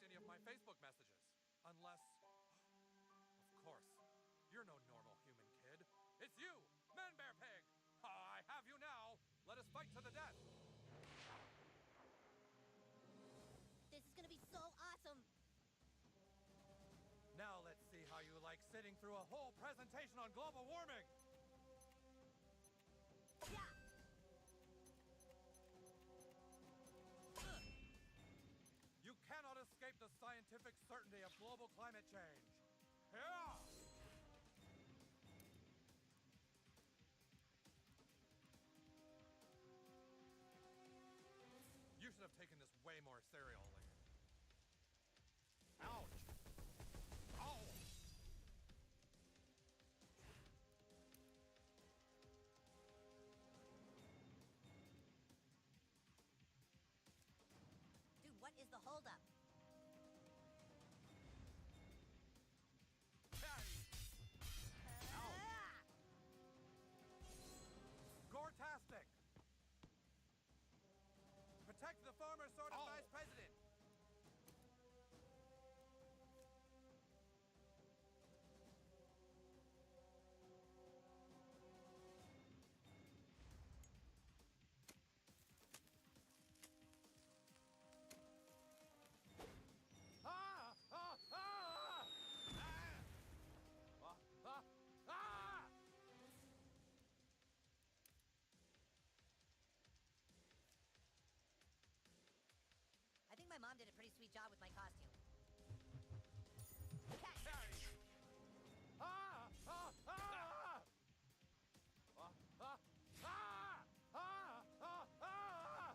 any of my Facebook messages. Unless, of course, you're no normal human kid. It's you, Man Bear Pig! I have you now! Let us fight to the death! This is gonna be so awesome! Now let's see how you like sitting through a whole presentation on global warming! Yeah! You cannot escape the scientific certainty of global climate change. Yeah! You should have taken this way more serially. Ouch! Ow! Dude, what is the holdup? Ah! Gore-tastic! Protect the former sort of vice president! Ah! Ah! Ah! Ah! Ah! Ah! I think my mom did a pretty sweet job with my costume. Ah! Ah! Ah! Ah! Ah! Ah! Ah! Ah! Ah!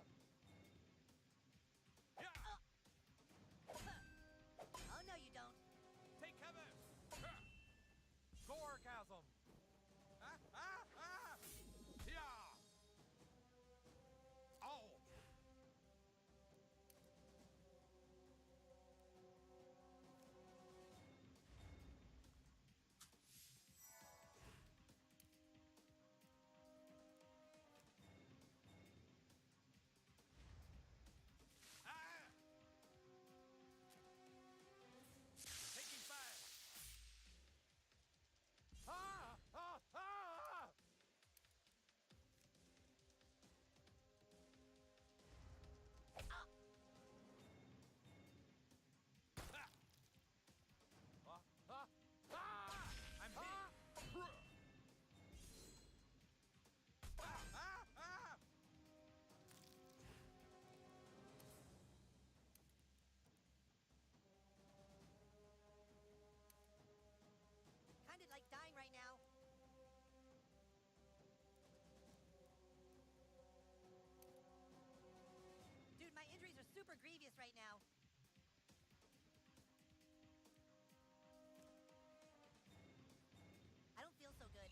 Yeah! Oh, no, you don't. Take cover! Goregasm! Ah! Ah! Ah! Yeah! Oh! Ah! Taking fire! Ah! Ah! Ah! Ah! Ah! Ah! Ah! Ah! I'm hit! Ah! Ah! Ah! Kinda like dying right now. Dude, my injuries are super grievous right now. I don't feel so good.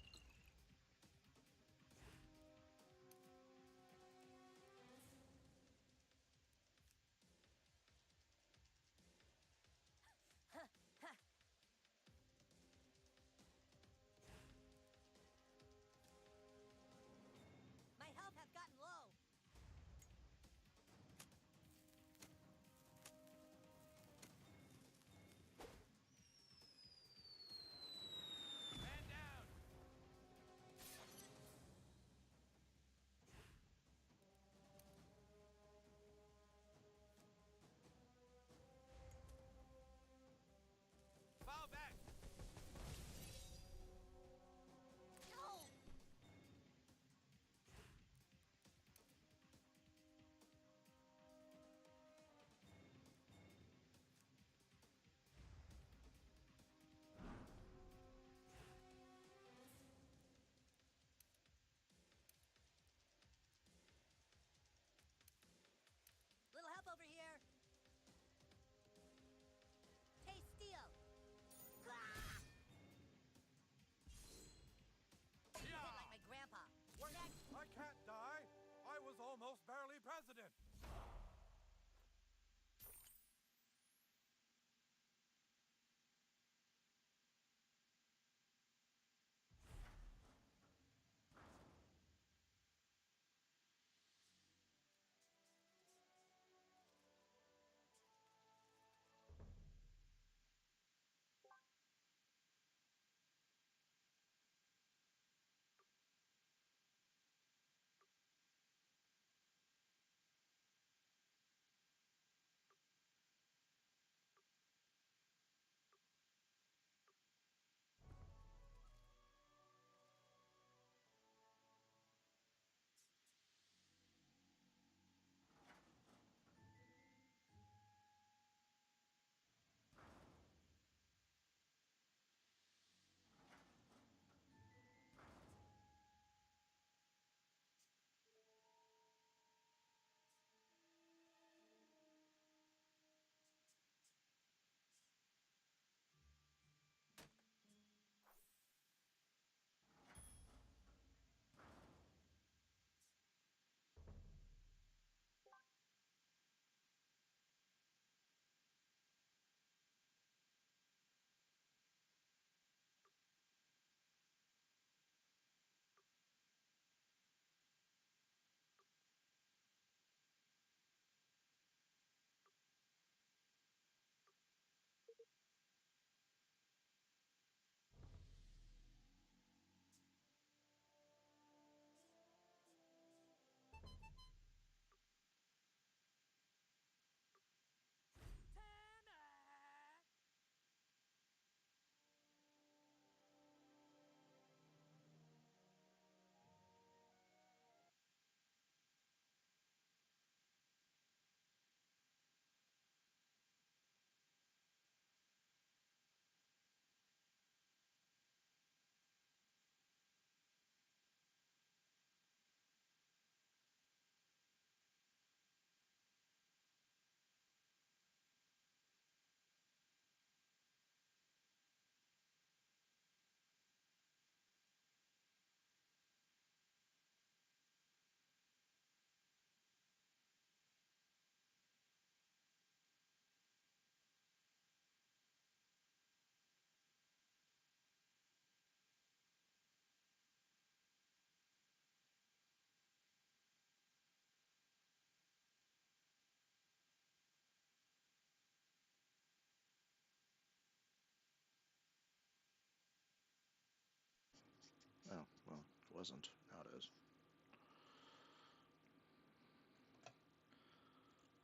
My health has gotten low. Man down! Fall back! No! Little help over here. Hey, Steel. Ah! You hit Yeah! like my grandpa. Wait, I can't die! I was almost barely president! wasn't. Now it is.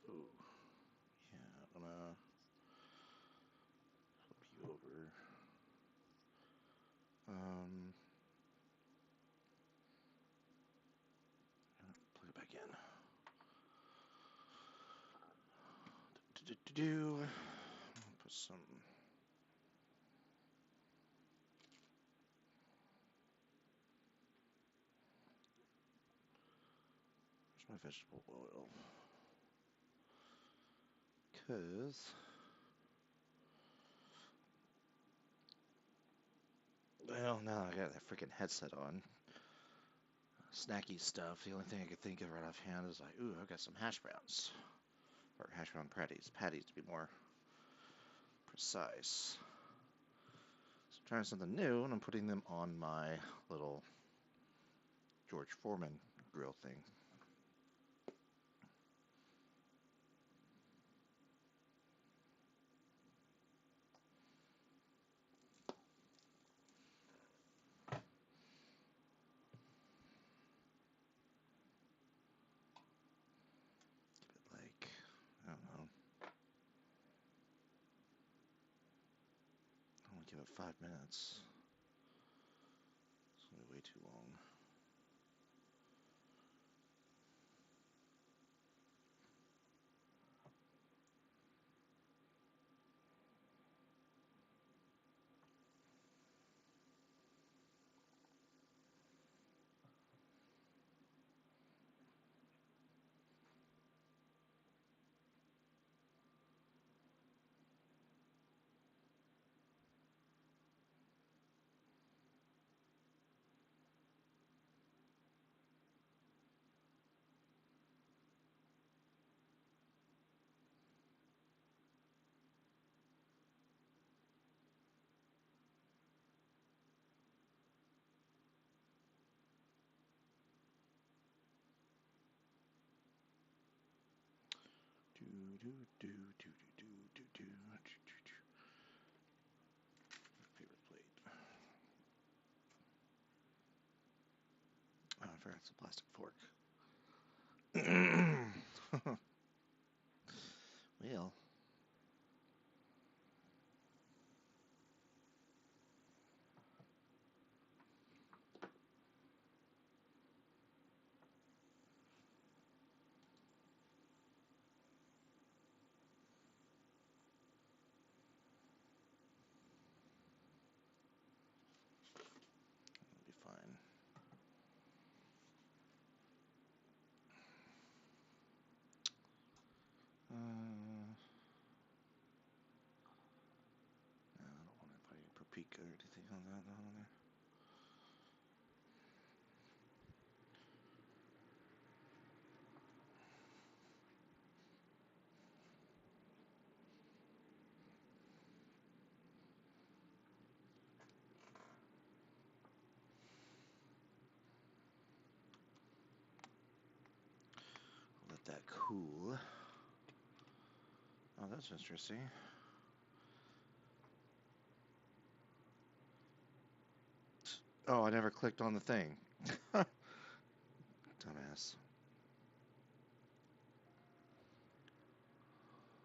Ooh. Yeah, I'm gonna flip you over. Plug it back in. Put some. Where's my vegetable oil? Cause well, now I got that freaking headset on. Snacky stuff. The only thing I could think of right offhand is like, ooh, I've got some hash browns. Or hash brown patties. Patties to be more precise. So I'm trying something new, and I'm putting them on my little George Foreman grill thing. Keep it like, I don't know. I want to give it 5 minutes. It's going to be way too long. Paper plate. Oh, I forgot it's a plastic fork. Well. It'll be fine. No, I don't want to put any paprika or anything on that on there. Let that cool. Oh, that's interesting. Oh, I never clicked on the thing. Dumbass.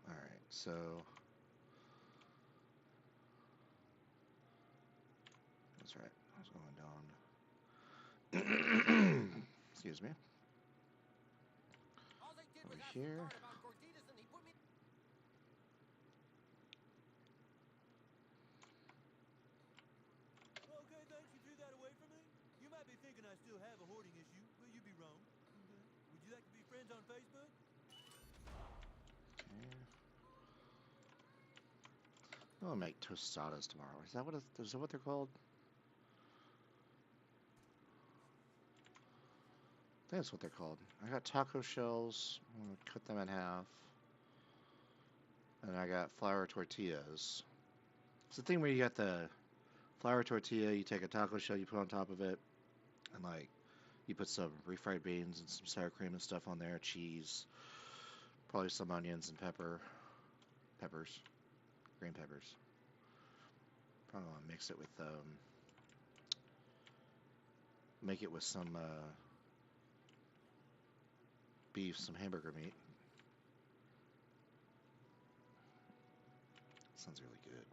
Alright, so that's right. I was going down. Excuse me. All they did Over was ask the here. guard about gorditas and he put me... Okay, thanks you threw that away from me. You might be thinking I still have a hoarding issue, but you'd be wrong. Okay. Would you like to be friends on Facebook? Okay. I'll make tostadas tomorrow. Is that what they're called? I think that's what they're called. I got taco shells. I'm gonna cut them in half. And I got flour tortillas. It's the thing where you got the flour tortilla, you take a taco shell, you put on top of it, and like you put some refried beans and some sour cream and stuff on there, cheese, probably some onions and peppers, green peppers. Probably want to mix it with Make it with some beef, some hamburger meat. Sounds really good.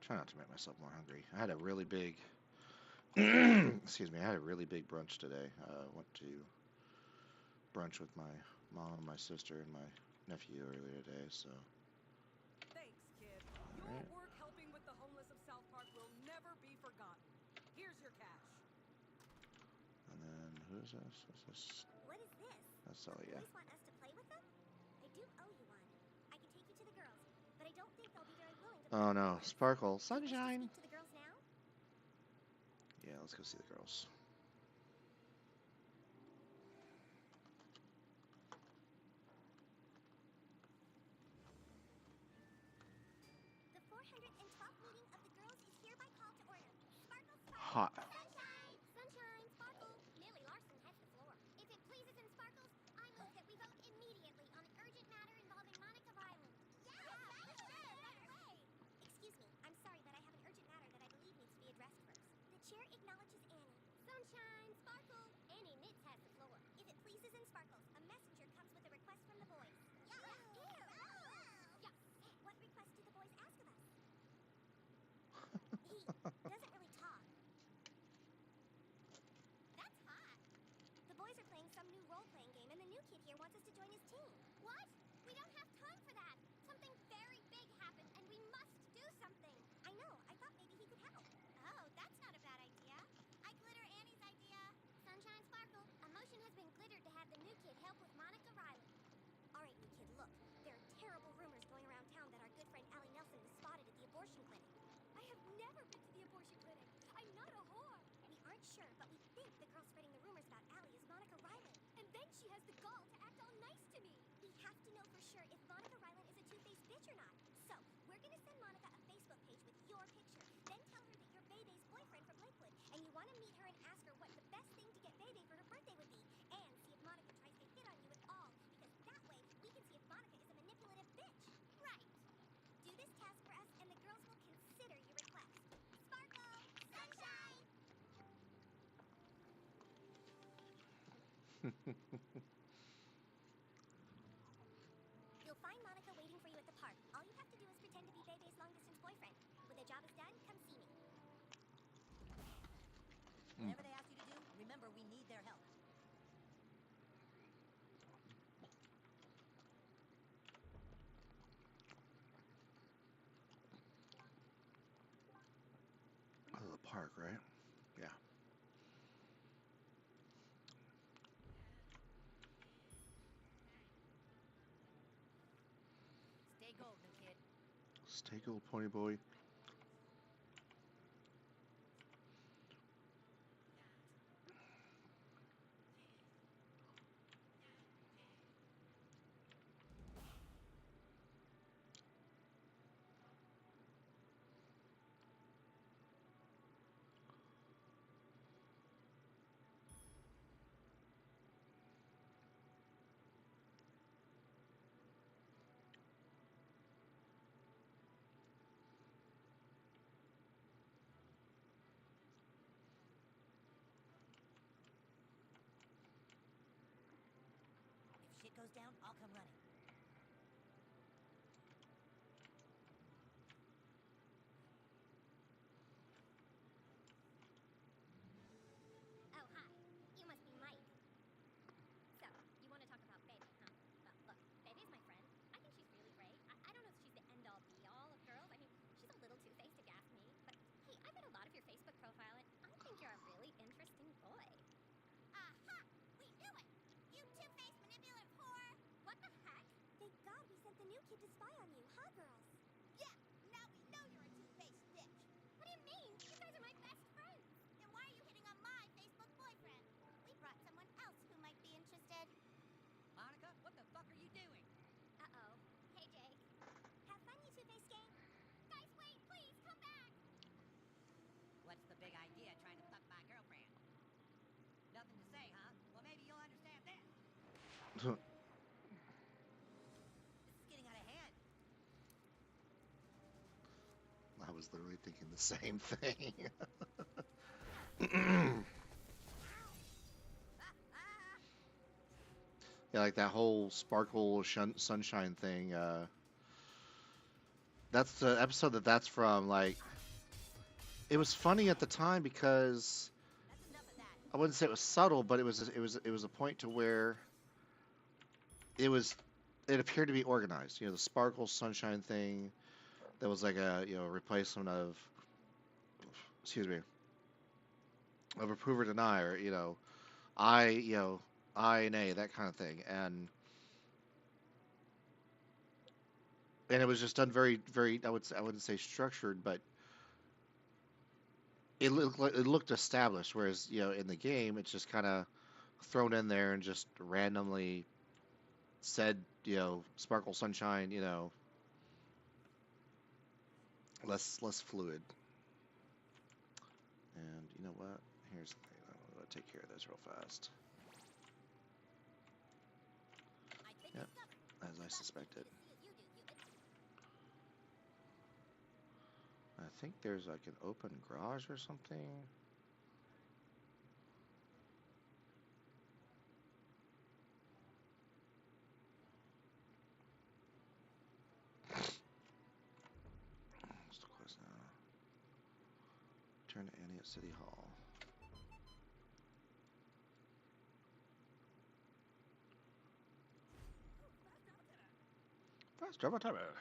Try not to make myself more hungry. I had a really big, excuse me, I had a really big brunch today. Went to brunch with my mom, my sister, and my nephew earlier today, so. Thanks, kid. Your Alright. work helping with the homeless of South Park will never be forgotten. Here's your cash. And then, who is this? Is this? What is this? That's The Celia. boys want us to play with them? I do owe you one. I can take you to the girls, but I don't think they'll be very willing to play Oh with no, the boys. Sparkle, Do you wish to sunshine. speak to the girls now? Yeah, let's go see the girls. The 412th meeting of the girls is hereby called to order. Sparkle, sparkle. Hot. Sunshine, sunshine, sparkle. Millie Larson has the floor. If it pleases and sparkles, I move that we vote immediately on an urgent matter involving Monica Ryland. Yes, right away. Excuse me, I'm sorry, but I have an urgent matter that I believe needs to be addressed first. The chair acknowledges Annie. Sunshine, sparkle. Annie Nitz has the floor. If it pleases and sparkles, a messenger comes with a request from the boys. Yeah. Yeah. What request do the boys ask of us? He doesn't really talk. That's hot. The boys are playing some new role-playing game, and the new kid here wants us to join his team. What? We don't have time for that. Something very big happened, and we must do something. I know. I thought maybe he could help. Oh, that's not a bad idea. I glitter Annie's idea. Sunshine Sparkle. A motion has been glittered to have the new kid help with Monica Riley. All right, new kid, look. There are terrible rumors going around town that our good friend Allie Nelson was spotted at the abortion clinic. I have never been to the abortion clinic. I'm not a whore. We aren't sure, but we think the girl spreading the rumors about Allie is Monica Ryland. And then she has the gall to act all nice to me. We have to know for sure if Monica Ryland is a two-faced bitch or not. So, we're gonna send Monica a Facebook page with your picture. Then tell her that you're Bebe's boyfriend from Lakewood, and you want to meet her and ask her what the best thing to get Bebe for her birthday would be. And see if Monica tries to hit on you at all, because that way we can see if Monica is a manipulative bitch. Right. Do this task for us, and the girls will consider your request. Sparkle! Sunshine! You'll find Monica waiting for you at the park. All you have to do is pretend to be Bebe's long-distance boyfriend. When the job is done, come see me. Whatever they ask you to do, remember we need their help. Oh, the park, right? Yeah. Stay gold, new kid. Stay gold, pony boy. If shit goes down, I'll come running. Oh, hi. You must be Mike. So, you want to talk about Bebe, huh? Well, look, Bebe's my friend. I think she's really great. I don't know if she's the end-all, be-all of girls. I mean, she's a little two-faced if you ask me. But, hey, I read a lot of your Facebook profile, and I think you're a really interesting boy. Aha! We knew it! You two-faced manipulative whore! What the heck? Thank God we sent the new kid to spy on you, huh, girls? Yeah! Now we know you're a two-faced bitch! What do you mean? You guys are my best friends! Then why are you hitting on my Facebook boyfriend? We brought someone else who might be interested. Monica, what the fuck are you doing? Uh-oh. Hey, Jake. Have fun, you two-faced gang. Guys, wait, please, come back! What's the big idea trying to fuck my girlfriend? Nothing to say, huh? Well, maybe you'll understand this. This is getting out of hand. I was literally thinking the same thing. Yeah, like that whole sparkle sunshine thing. That's the episode that's from. Like, it was funny at the time because That's enough of that. I wouldn't say it was subtle, but it was a point to where it was it appeared to be organized. You know, the sparkle sunshine thing that was like a replacement of, excuse me, of approve or deny, or I and A, that kind of thing, and it was just done very very, I wouldn't say structured, but it looked established. Whereas in the game it's just kind of thrown in there and just randomly said sparkle sunshine, less fluid. And you know what? Here's the thing. I'm gonna take care of this real fast. I've been Yep, discovered. as I But suspected. to see what you do, human. I think there's like an open garage or something. What's the quest now? Turn to Annie at City Hall. Fast travel timer.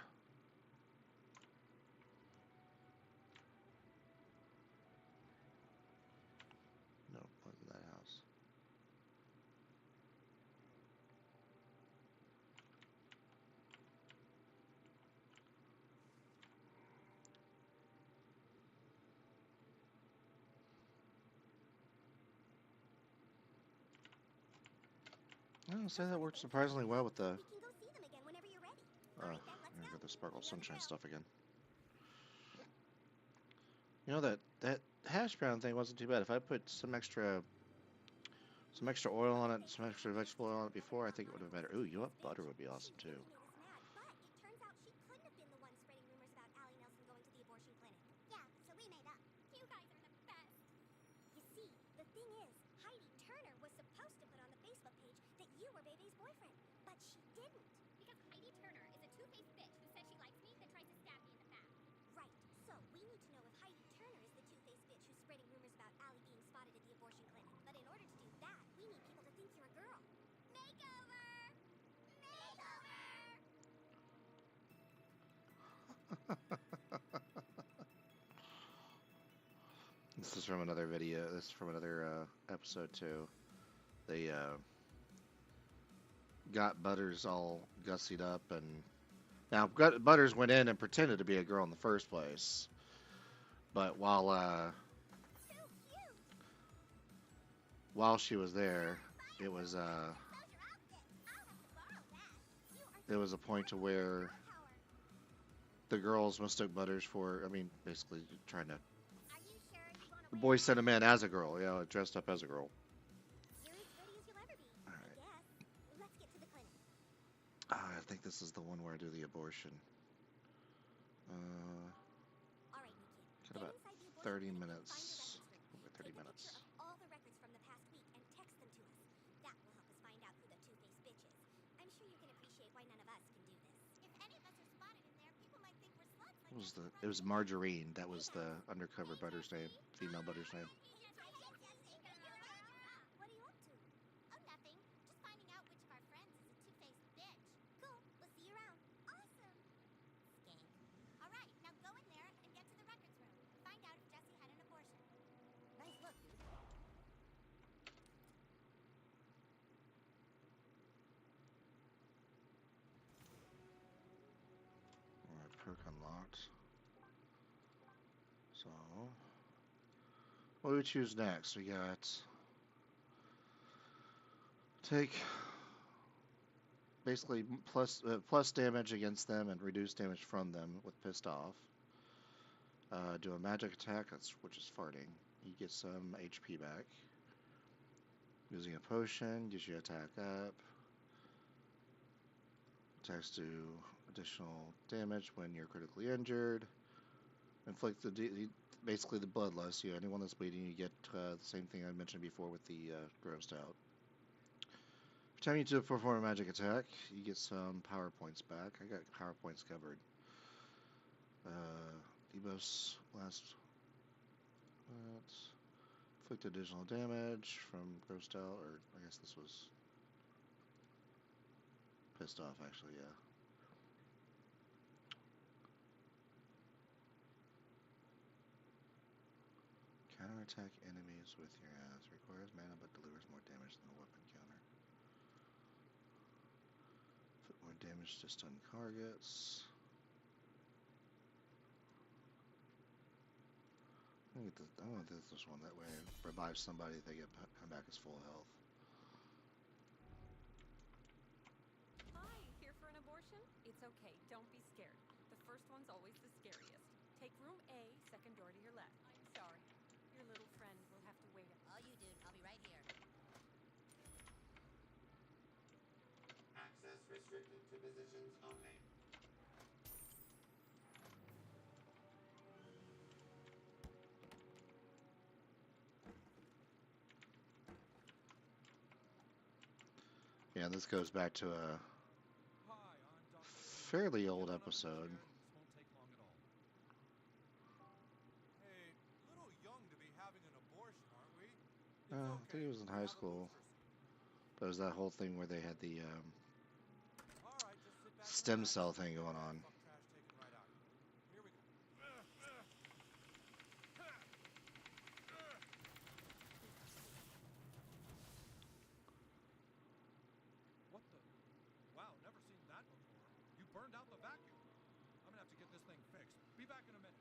No, wasn't that house. I'll say that worked surprisingly well with the. We can go see them again whenever you're ready. Uh, All right, then, let's I'm gonna go. get the sparkle Here we sunshine go. stuff again. That hash brown thing wasn't too bad. If I put some extra oil on it, some extra vegetable oil on it before, I think it would have been better. Ooh, you know what? Butter would be awesome too. Really made us mad, but it turns out she couldn't have been the one spreading rumors about Allie Nelson going to the abortion clinic. Yeah, so we made up. You guys are the best. You see, the thing is, Heidi Turner was supposed to put on the Facebook page that you were Bebe's boyfriend, but she didn't. Because Heidi Turner is a two-faced bitch who says she likes me, then tries to stab me in the back. Right. So we need to know if Heidi Turner is the two-faced bitch who's spreading rumors about Allie being spotted at the abortion clinic. But in order to do that, we need people to think you're a girl. Makeover! Makeover! This is from another video. This is from another episode too. They got Butters all gussied up, and now Butters went in and pretended to be a girl in the first place. But while she was there, it was there was a point to where the girls mistook Butters for, I mean, basically trying to. Are you sure you want The to boy sent him in as a girl, dressed up as a girl. You're as ready as you'll ever be. All I right. guess. Let's get to the clinic. I think this is the one where I do the abortion. All right, new kid. Got about Get inside the abortion 30 clinic and minutes. find the records room. Over 30 Take a minutes. picture of all the records from the past week and text them to us. That will help us find out who the two-faced bitch is. I'm sure you can appreciate why none of us can do this. If any of us are spotted in there, people might think we're sluts like It was Margarine. That was the undercover Butters name, female Butters name. What are you up to? Oh, nothing. Just finding out which of our friends is a two-faced bitch. Cool. We'll see you around. Awesome. Skank. All right, now go in there and get to the records room. Find out if Jesse had an abortion. Nice look, dude. Alright, perk unlocked. So, what do we choose next? We got take basically plus damage against them and reduce damage from them with pissed off. Do a magic attack, which is farting. You get some HP back. Using a potion gives you attack up. Attacks do additional damage when you're critically injured. Inflict basically the bloodlust. You anyone that's bleeding, you get the same thing I mentioned before with the grossed out. Every time you do perform a magic attack, you get some power points back. I got power points covered. Debuffs last. Inflict additional damage from grossed out, or I guess this was pissed off actually. Yeah. Counterattack enemies with your ass. Requires mana but delivers more damage than a weapon counter. Put more damage to stun targets. I want this one. That way it revives somebody if they come back as full health. Hi, here for an abortion? It's okay, don't be scared. The first one's always the scariest. Take room A, second door to your left. I'm sorry. Your little friend will have to wait. Oh, you dude, I'll be right here. Access restricted to physicians only. Yeah, this goes back to a Hi, I'm Dr. fairly old episode. This won't take long at all. Hey, little young to be having an abortion, aren't we? It's I okay. think it was in We high have a school. booster suit. But it was that whole thing where they had the All right, just sit back and stem relax. cell thing going on. Fuck trash taken right out of you. Here we go. What the? Wow, never seen that before. You burned out the vacuum. I'm gonna have to get this thing fixed. Be back in a minute.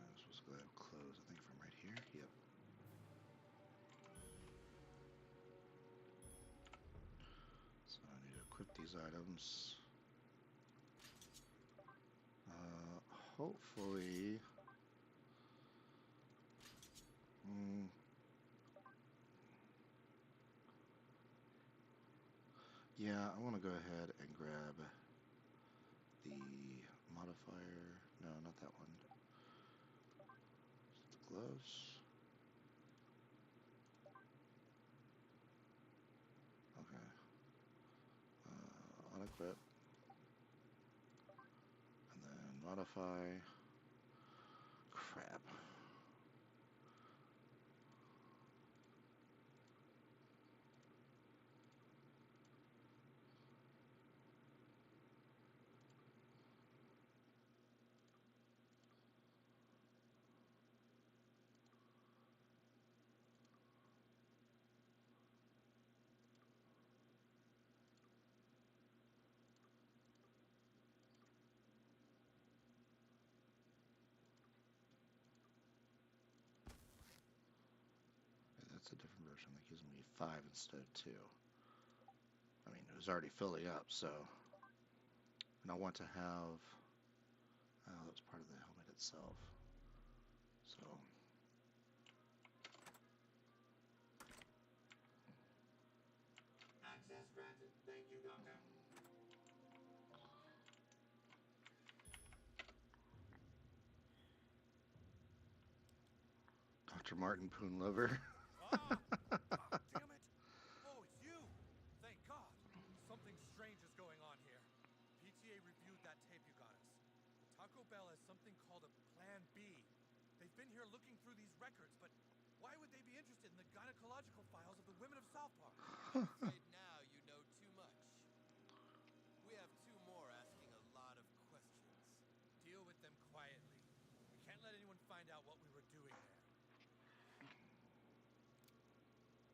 I'm supposed to go ahead and close, I think, from right here. Yep. So I need to equip these items. Hopefully. Yeah, I want to go ahead and grab the modifier. No, not that one. The gloves. Okay. Unequip. And then modify. Crap. That's a different version. That gives me 5 instead of 2. I mean, it was already filling up, so. And I want to have. Oh, that was part of the helmet itself. So. Access granted. Thank you, Doctor. Dr. Martin Poonlover. God damn it! Oh, it's you! Thank God. Something strange is going on here. PTA reviewed that tape you got us. Taco Bell has something called a Plan B. They've been here looking through these records, but why would they be interested in the gynecological files of the women of South Park? I'm afraid now you know too much. We have two more asking a lot of questions. Deal with them quietly. We can't let anyone find out what we were doing there.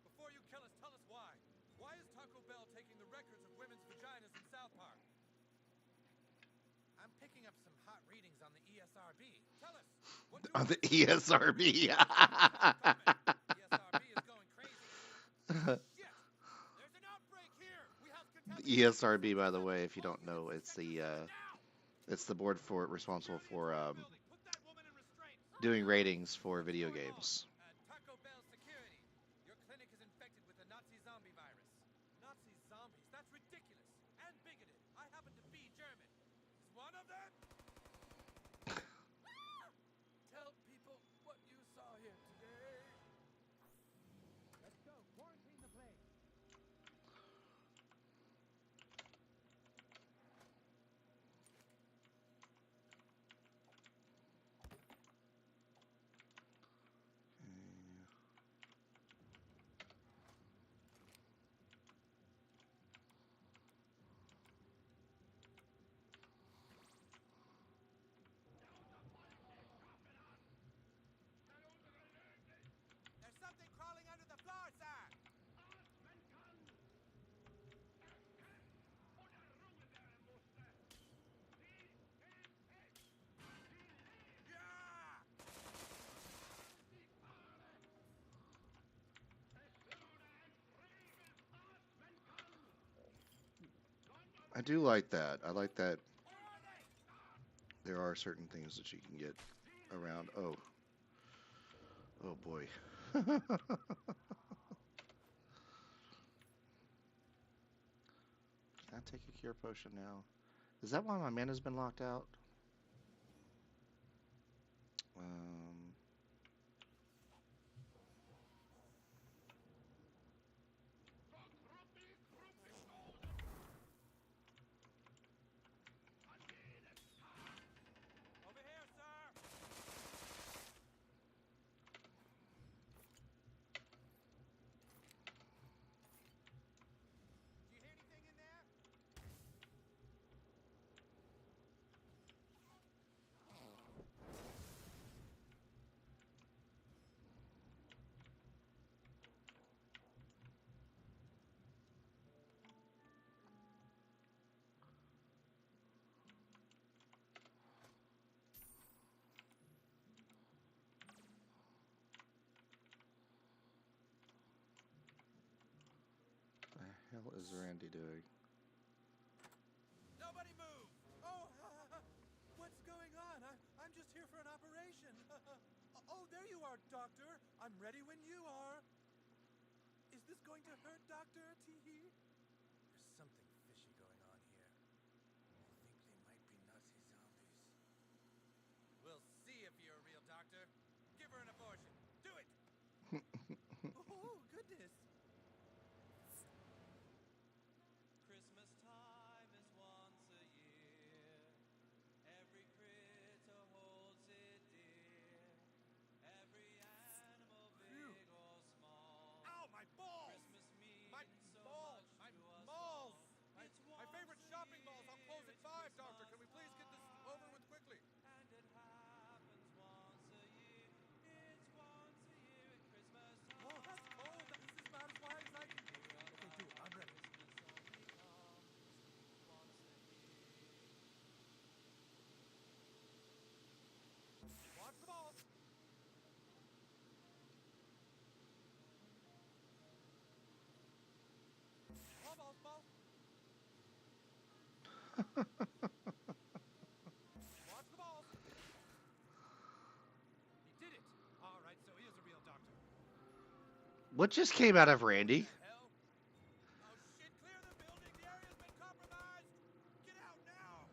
Before you kill us, tell us why. Why is Taco Bell taking the records of women's vaginas in South Park? I'm picking up some hot readings on the ESRB. Tell us. What On the nuances- ESRB. ESRB is going crazy. Shit! There's an outbreak here. We have The contamination. ESRB, by the way, if you don't know, it's the board responsible for Put that woman in restraint. doing ratings for video games. Taco Bell security. Your clinic is infected with the Nazi zombie virus. Nazi zombies? That's ridiculous and bigoted. I happen to be German. Is I do like that. I like that there are certain things that you can get around. Oh, oh boy. Can I take a cure potion now? Is that why my mana's been locked out? Um, Over here, sir! Do you hear anything in there? the hell is Randy doing? Nobody move! Oh, what's going on? I'm just here for an operation. Oh, there you are, Doctor. I'm ready when you are. Is this going to hurt, Doctor? Teehee? There's something fishy going on here. I think they might be Nazi zombies. We'll see if you're a real doctor. Give her an abortion. Do it! Oh, goodness. Christmas time is once a year. Every critter holds it dear. Every animal, big or small. Ow, my balls! Christmas means My so balls! much My to us balls! all. It's My favorite once a shopping malls. I'll year, close at it's 5, Doctor. Can we Christmas please get this time. over with quickly? And it happens once a year. It's once a year at Christmas time. Oh, that's cold. This is about as wide as I can do. Okay, do it. I'm ready. Christmas only comes once a year. Watch the balls. Balls, balls. Watch the balls. He did it! All right, so he is a real doctor. What just came out of Randy? Hell? Oh shit, clear the building! The area's been compromised! Get out now!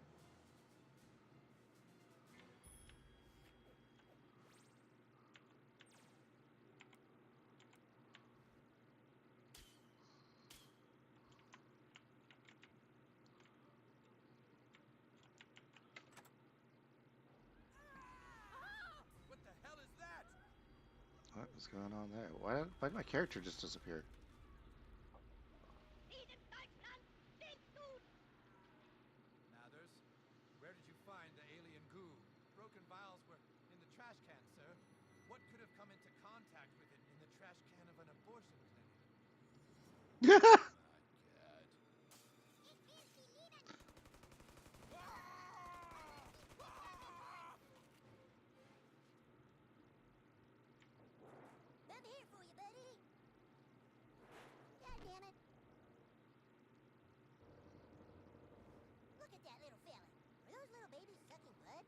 What the hell is that? What is going on there? Why did my character just disappear? Mathers, where did you find the alien goo? Broken vials were in the trash can, sir. What could have come into contact with it in the trash can of an abortion clinic? My God. I'm here for you, buddy. God damn it. Look at that little fella. Are those little babies sucking blood?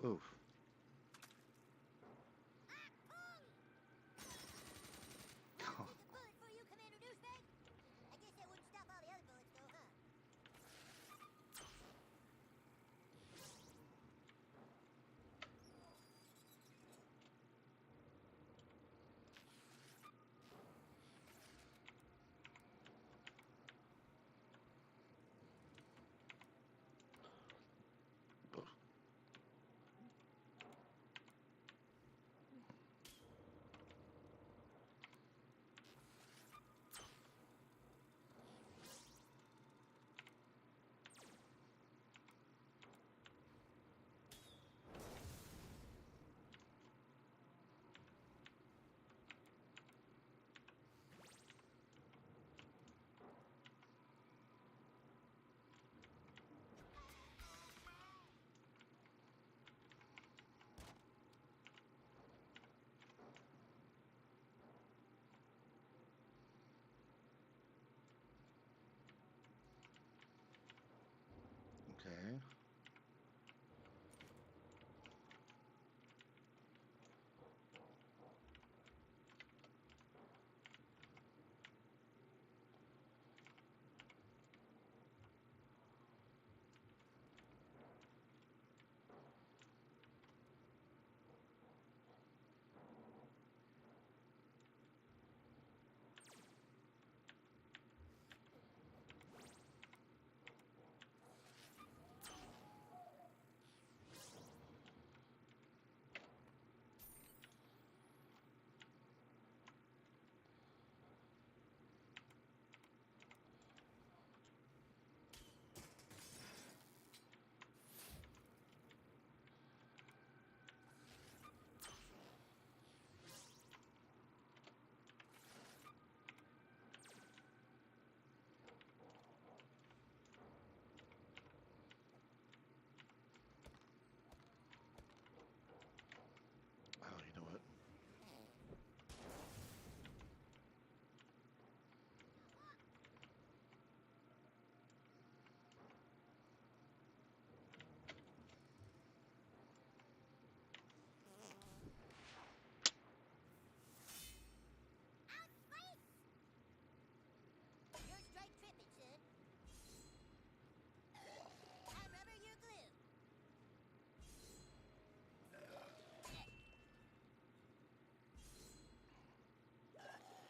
Oof. Well, here's a bullet for you, Commander Douchebag. I guess that wouldn't stop all the other bullets, though, huh? Okay. Oh, you know what? Out, space! You're straight tripping, son. I'm rubber, you're glue.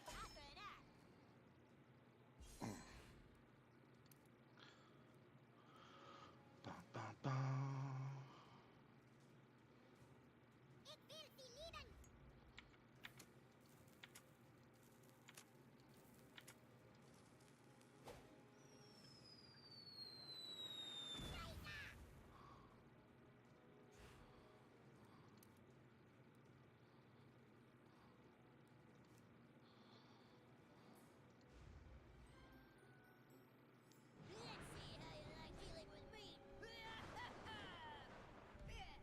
Eye for an eye. Bum, bum, bum. Ich will sie lieben. Let's see how you like dealing with me. That serves him right.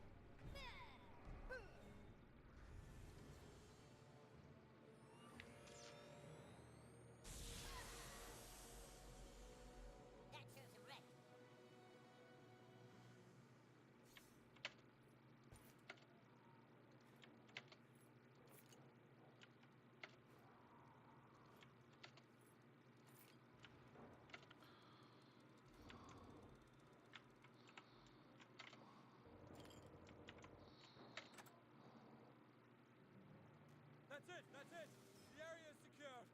That's it! That's it! The area is secure.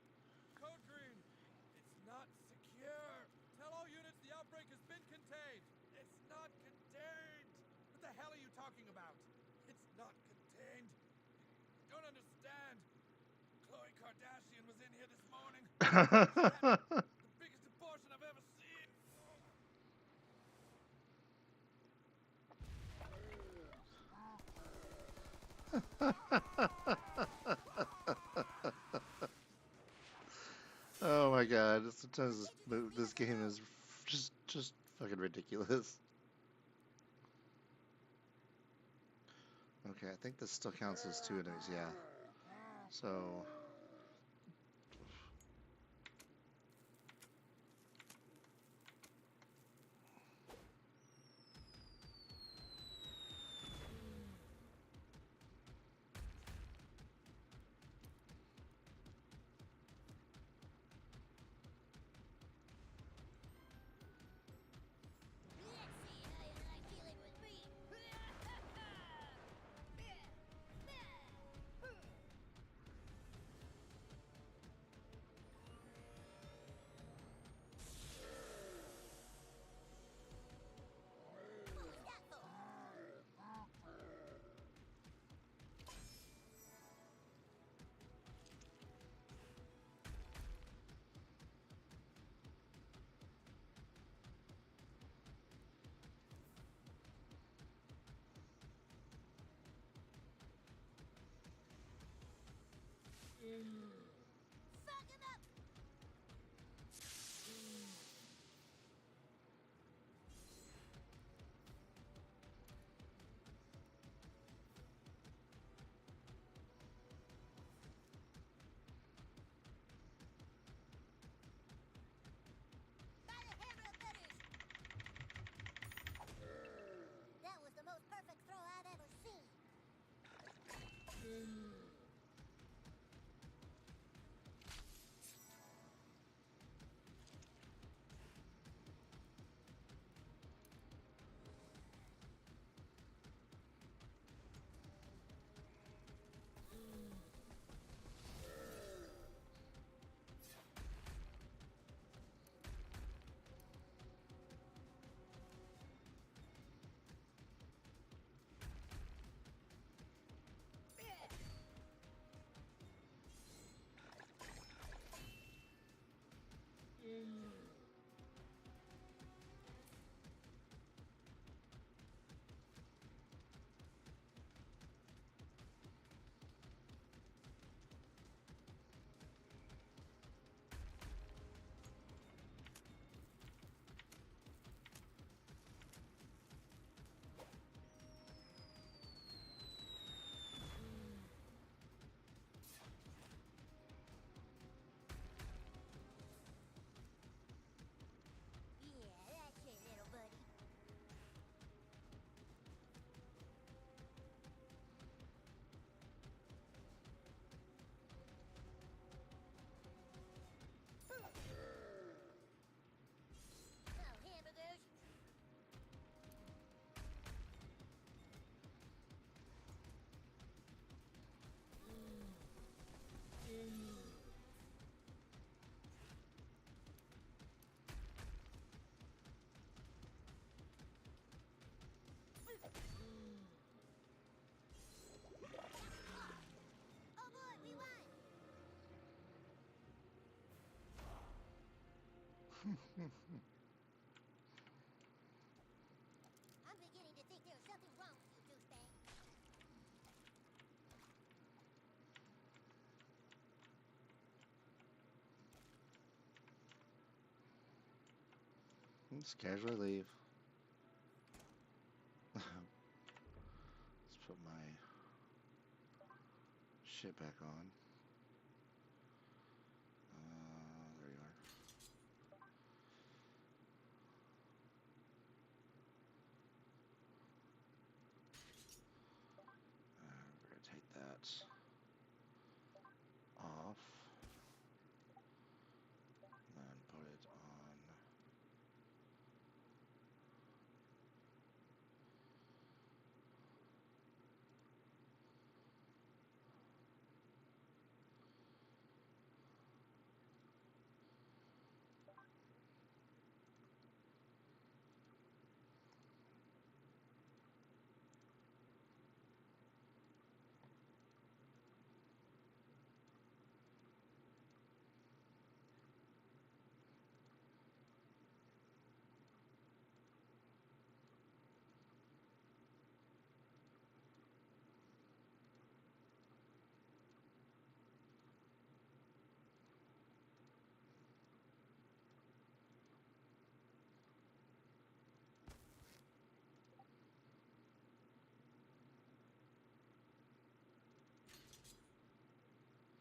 Code green. It's not secure. Tell all units the outbreak has been contained. It's not contained. What the hell are you talking about? It's not contained. You don't understand. Khloe Kardashian was in here this morning. The biggest abortion I've ever seen. Oh my god, sometimes this game is just fucking ridiculous. Okay, I think this still counts as 2 enemies, yeah. So, Fuck him up! By the hammer of letters! That was the most perfect throw I've ever seen. Yeah, that's it, little buddy. Oh, hamburgers. Oh boy, we won! I'm beginning to think there's something wrong with you, douchebag. Just casually leave. Let's put my shit back on. There you are. We're gonna take that off. And then put it on.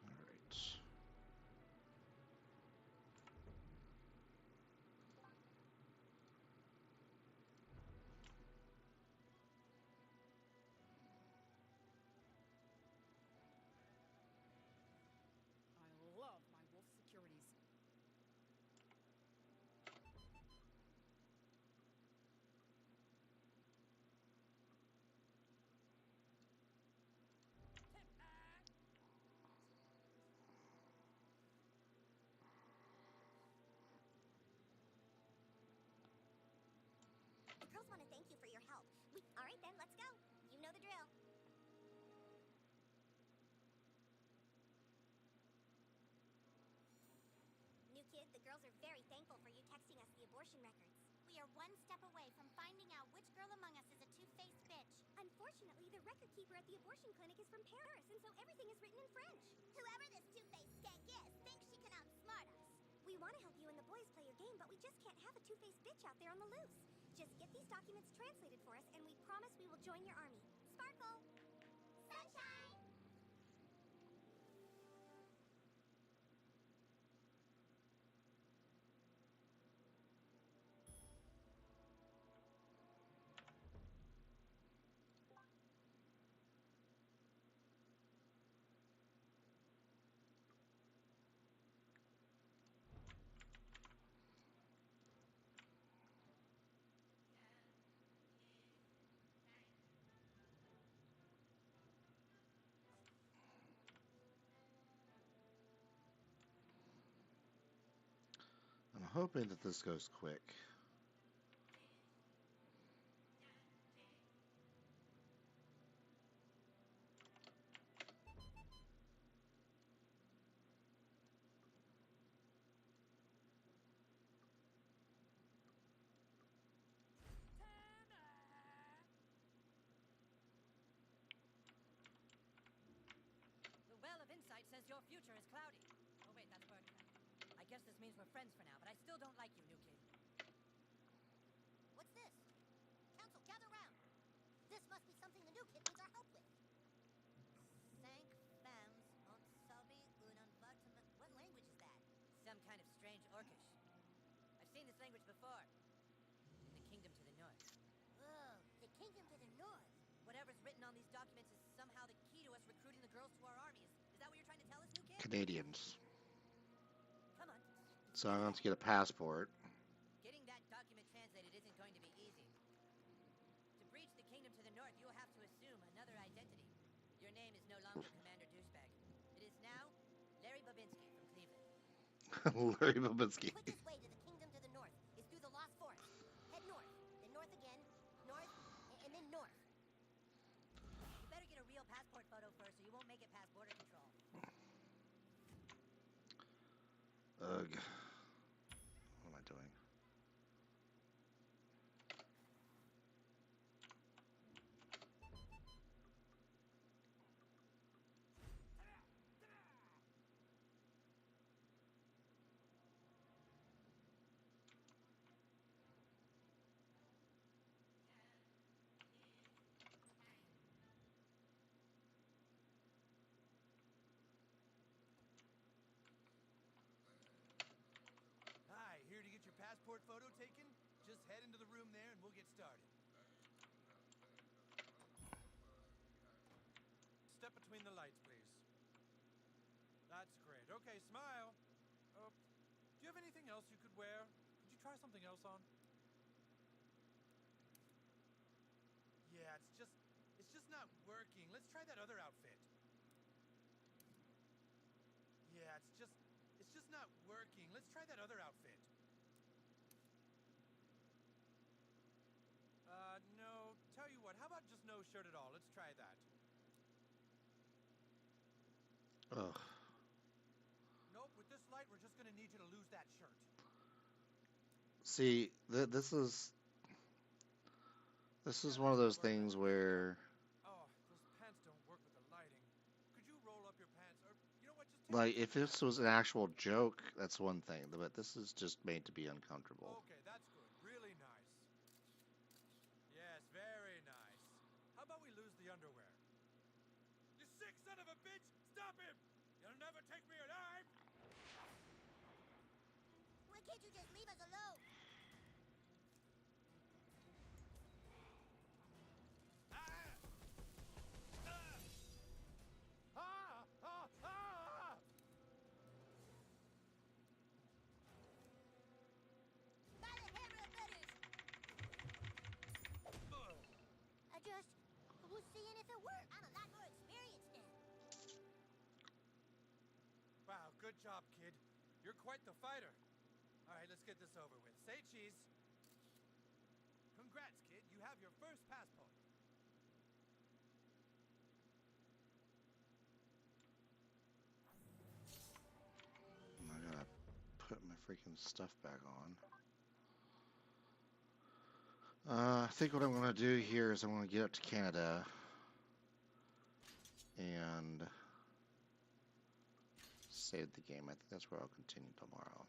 All right. I love my wolf securities. The girls want to thank you for your help. All right then, let's go. You know the drill. New kid, the girls are very thankful for you texting us the abortion records. We are one step away from finding out which girl among us is a two-faced bitch. Unfortunately, the records shopkeeper at the abortion clinic is from Paris, and so everything is written in French. Whoever this two-faced skank is thinks she can outsmart us. We want to help you and the boys play your game, but we just can't have a two-faced bitch out there on the loose. Just get these documents translated for us, and we promise we will join your army. Sparkle! Sunshine! I'm hoping that this goes quick. The Well of Insight says your future is cloudy. Oh wait, that's word. I guess this means we're friends for now, but I still don't like you, new kid. What's this? Council, gather round. This must be something the new kid needs our help with. Cinq femmes ont sauvé un appartement. What language is that? Some kind of strange Orcish. I've seen this language before. In the kingdom to the north. Whoa, the kingdom to the north. Whatever's written on these documents is somehow the key to us recruiting the girls to our armies. Is that what you're trying to tell us, new kid? Canadians. Come on. So I want to get a passport. Getting that document translated isn't going to be easy. To breach the kingdom to the north, you will have to assume another identity. Your name is no longer Commander Douchebag. It is now Larry Babinski from Cleveland. Larry Babinski. The quickest way to the kingdom to the north is through the Lost Forest. Head north, then north again, north, and then north. You better get a real passport photo first, or you won't make it past border control. Ugh. What am I doing? Hi, here to get your passport photo taken? Just head into the room there and we'll get started. Step between the lights, please. That's great. Okay, smile. Do you have anything else you could wear? Could you try something else on? Yeah, it's just not working. Let's try that other outfit. Yeah, it's just not working. Let's try that other outfit. No. Tell you what, how about just no shirt at all? Let's try that. Ugh. Nope, with this light, we're just gonna need you to lose that shirt. See, this is one of those things where, Oh, those pants don't work with the lighting. Could you roll up your pants, or you know what? Just take like, if this was an actual joke, that's one thing, but this is just made to be uncomfortable. Okay, that's good. Really nice. Yes, very nice. How about we lose the underwear? You sick son of a bitch! Stop him! You'll never take me alive! Why can't you just leave us alone? Ah! Ah! Ah! By the hammer of letters! We'll see if it works. I'm a lot more experienced now. Wow, good job, kid. You're quite the fighter. All right, let's get this over with. Say cheese. Congrats, kid. You have your first passport. I gotta put my freaking stuff back on. I think what I'm gonna do here is I'm gonna get up to Canada. and save the game. I think that's where I'll continue tomorrow.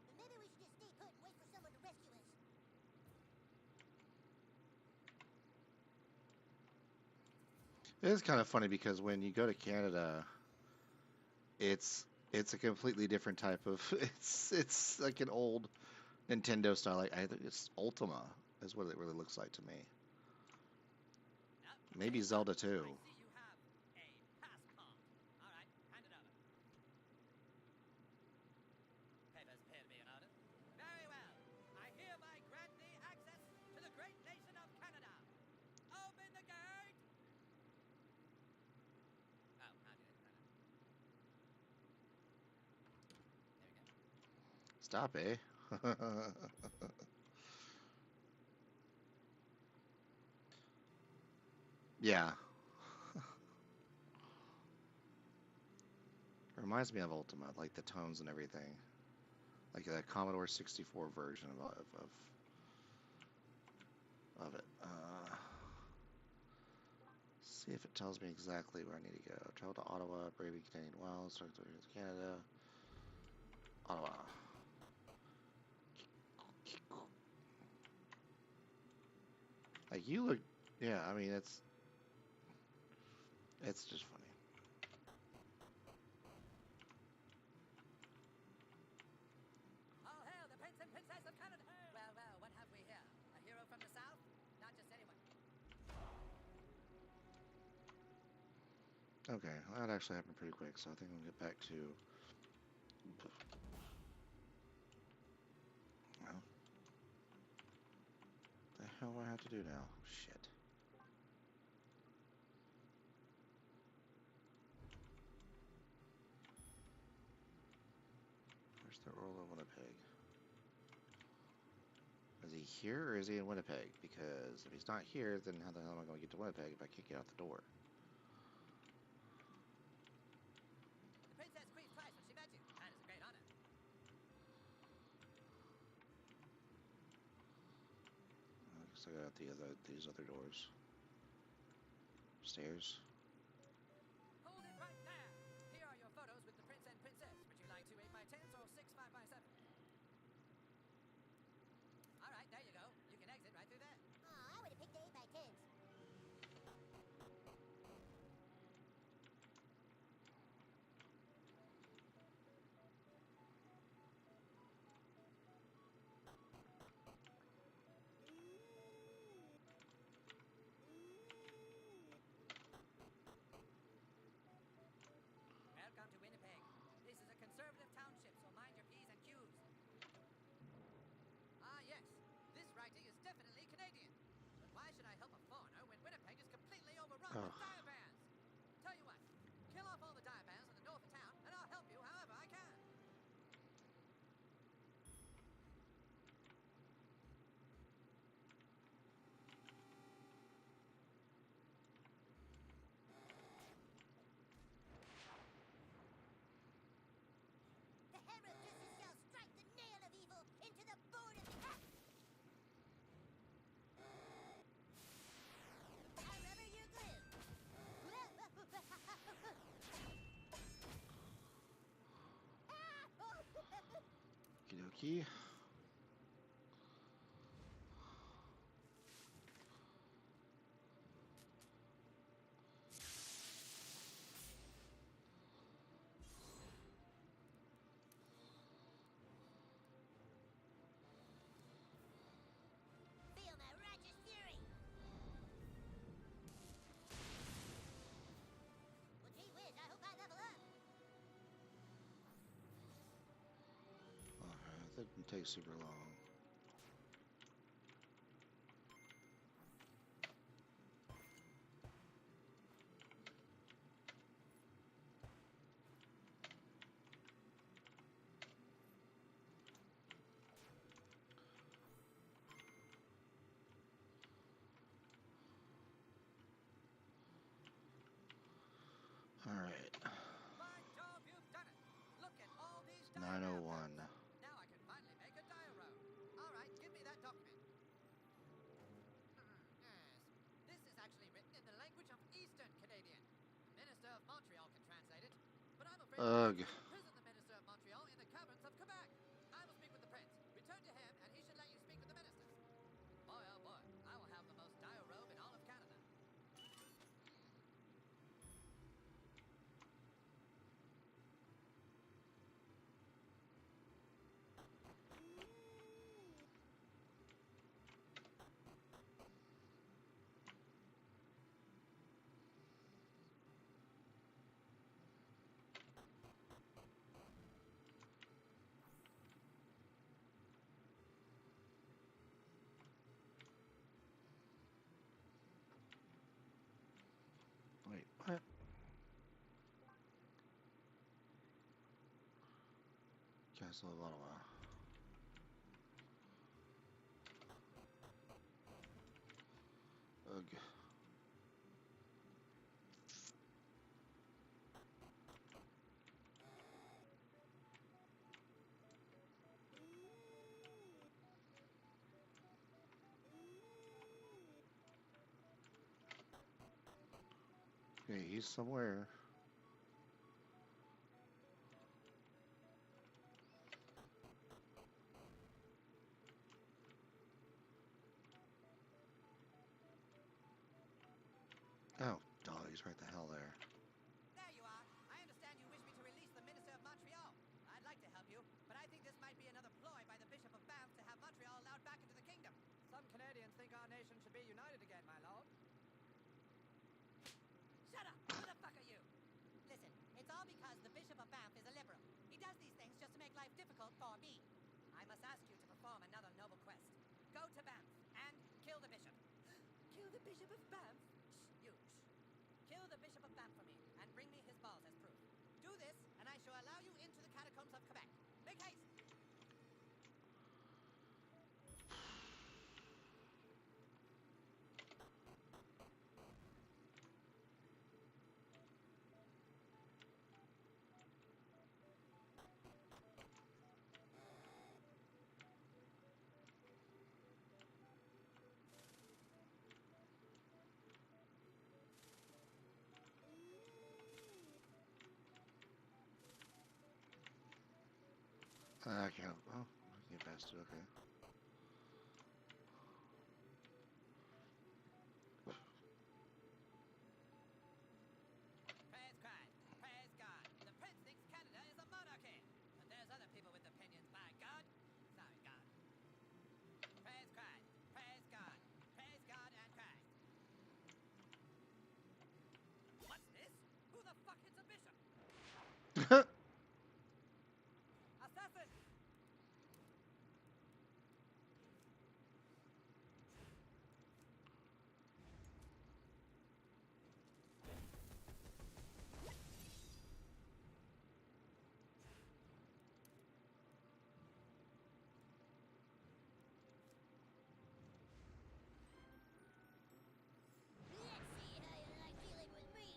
But maybe we should just stay put and wait for someone to rescue us. It is kind of funny because when you go to Canada, it's a completely different type of it's like an old Nintendo style. Like I think it's Ultima is what it really looks like to me. Now, Maybe hey, Zelda I too. see you have a passport. All right, hand it over. Papers appear to be in order. Very well. I hereby grant thee access to the great nation of Canada. Open the gate. Oh, how do they? There we go. Stop, eh? Yeah. Reminds me of Ultima, like the tones and everything. Like the Commodore 64 version of it. See if it tells me exactly where I need to go. Travel to Ottawa, braving Canadian wilds, talk to Canada. Ottawa. Like you look, yeah. I mean, it's just funny. All hail the Prince and Princess of Canada. Well, well, what have we here? A hero from the South? Not just anyone. Okay, well, that actually happened pretty quick, so I think we'll get back to. Well, the hell do I have to do now? Shit. Where's the Earl of Winnipeg? Is he here or is he in Winnipeg? Because if he's not here, then how the hell am I going to get to Winnipeg if I can't get out the door? The princess queefed twice when she met you. That is a great honor. I guess I got out these other doors. Stairs. Hold it right there. Here are your photos with the prince and princess. Would you like 2 8x10s or 6 5x7? All right, there you go. You can exit right through there. Oh, I would have picked the 8x10s. Welcome to Winnipeg. This is a conservative township, so mind your P's and Q's. Ah, yes. This writing is definitely Canadian. But why should I help a foreigner when Winnipeg is completely overrun with Ugh. diabans? Tell you what, kill off all the diabans in the north of town, and I'll help you however I can. The herald justice shall strike the nail of evil into the board of the cat. Wherever you glue. Okie dokie. Didn't take super long. All right, By Jove, you've done it! Look at all these 901. Now I can finally make a diorama. All right, give me that document. Yes. This is actually written in the language of Eastern Canadian. The Minister of Montreal can translate it, but I'm afraid Ugh. the Prince will imprison the Minister of Montreal in the caverns of Quebec. I will speak with the Prince. Return to him, and he should let you speak with the ministers. Boy, oh boy, I will have the most dire robe in all of Canada. Wait, what? Castle of Ottawa. Ugh. Okay, he's somewhere. Oh, dog, he's right the hell there. There you are. I understand you wish me to release the Minister of Montreal. I'd like to help you, but I think this might be another ploy by the Bishop of Banff to have Montreal allowed back into the kingdom. Some Canadians think our nation should be united again, my lord. Shut up! Who the fuck are you? Listen, it's all because the Bishop of Banff is a liberal. He does these things just to make life difficult for me. I must ask you to perform another noble quest. Go to Banff and kill the bishop. Kill the Bishop of Banff? Shh, you. Shh. Kill the Bishop of Banff for me and bring me his balls as proof. Do this, and I shall allow you into the catacombs of Quebec. Make haste! I can't. Oh, I can get past it. Okay. Praise Christ! Praise God! The Prince thinks Canada is a monarchy! But there's other people with opinions, by God! Sorry, God. Praise Christ! Praise God! Praise God and Christ! What's this? Who the fuck hits a bishop? Assassin! Let's see how you like dealing with me.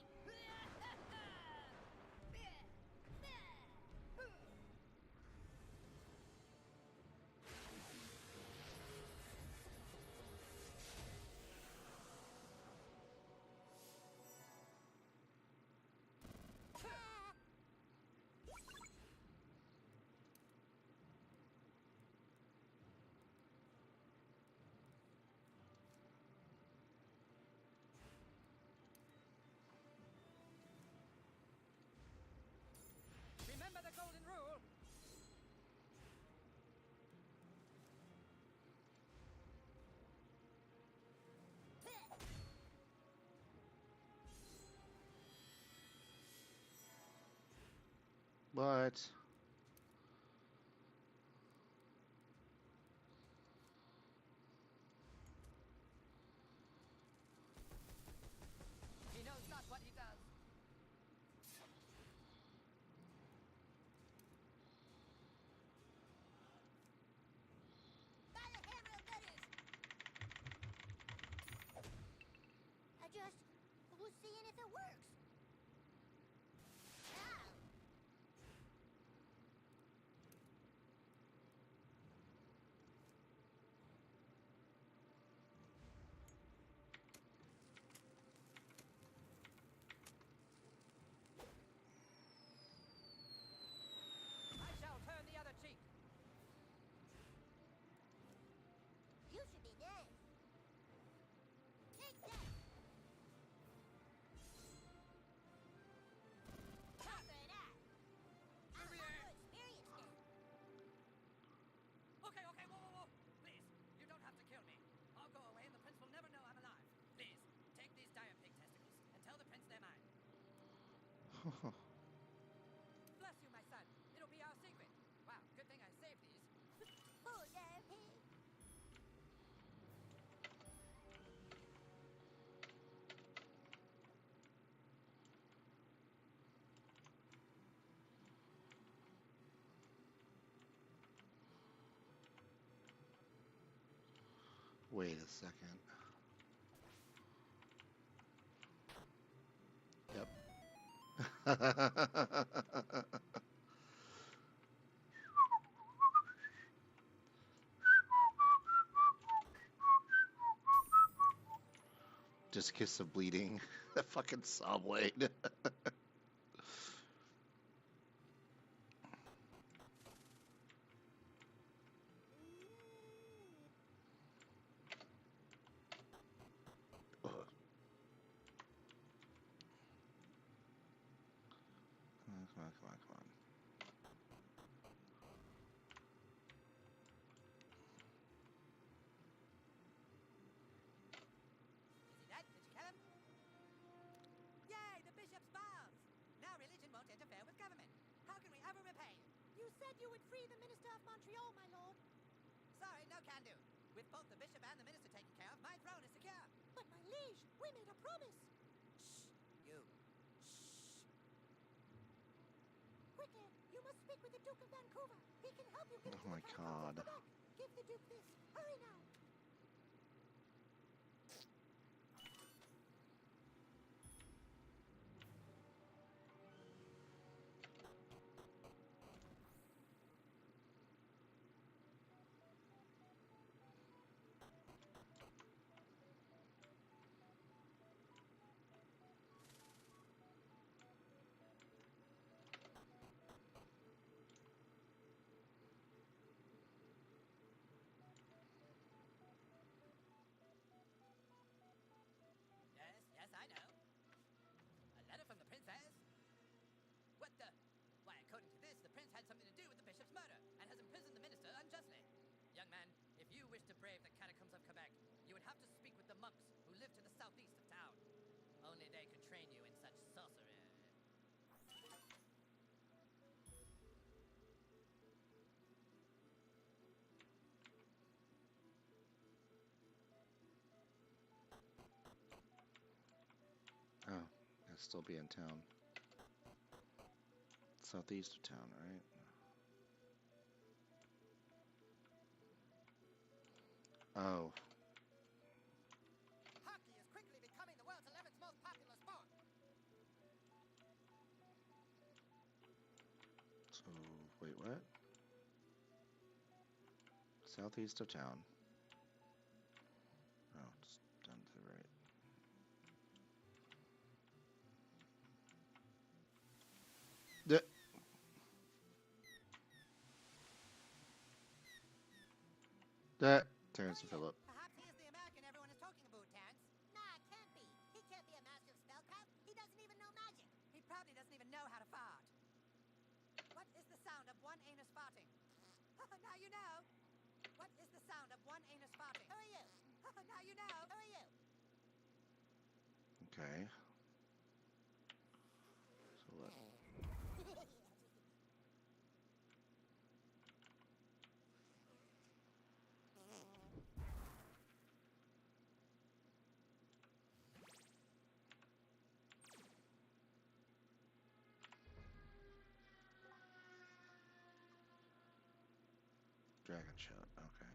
Remember the golden rule! What? seeing if it works. Oh. I shall turn the other cheek. You should be nice. Take that. Cover that. I'm Over not here. so experienced now. Okay, okay, whoa, whoa, whoa. Please, you don't have to kill me. I'll go away and the prince will never know I'm alive. Please, take these dire pig testicles and tell the prince they're mine. Bless you, my son. It'll be our secret. Wow, good thing I saved these. Oh, there, pig. Wait a second. Yep. Just kiss of bleeding. That fucking saw blade. Ugh. Come on, come on, come on, come on. Is he dead? Did you kill him? Yay, the bishop's balls! Now religion won't interfere with government. How can we ever repay you? You said you would free the Minister of Montreal, my lord. Sorry, no can do. With both the bishop and the minister taken care of, my throne is secure. But my liege, we made a promise. Shh, you. Shh. Quickly, you must speak with the Duke of Vancouver. He can help you get Oh into my the catacombs of God. Quebec. Give the Duke this. Hurry now. Yes, yes, I know. A letter from the princess? What the? Why, according to this, the prince had something to do with the bishop's murder and has imprisoned the minister unjustly. Young man, if you wish to brave the catacombs of Quebec, you would have to speak with the monks who live to the southeast of town. Only they could train you in such sorcery. Oh, gotta still be in town. Southeast of town, right? Oh, Hockey is quickly becoming the world's 11th most popular sport. so wait, what? Southeast of town. Oh, it's down to the right. That Terrence and Phillip. Perhaps he is the American everyone is talking about, Terrence. Nah, it can't be. He can't be a master of spellcraft. He doesn't even know magic. He probably doesn't even know how to fart. What is the sound of one anus farting? Now you know. What is the sound of one anus farting? Who are you? Now you know. Who are you? Okay. So what? Dragon shot. Okay.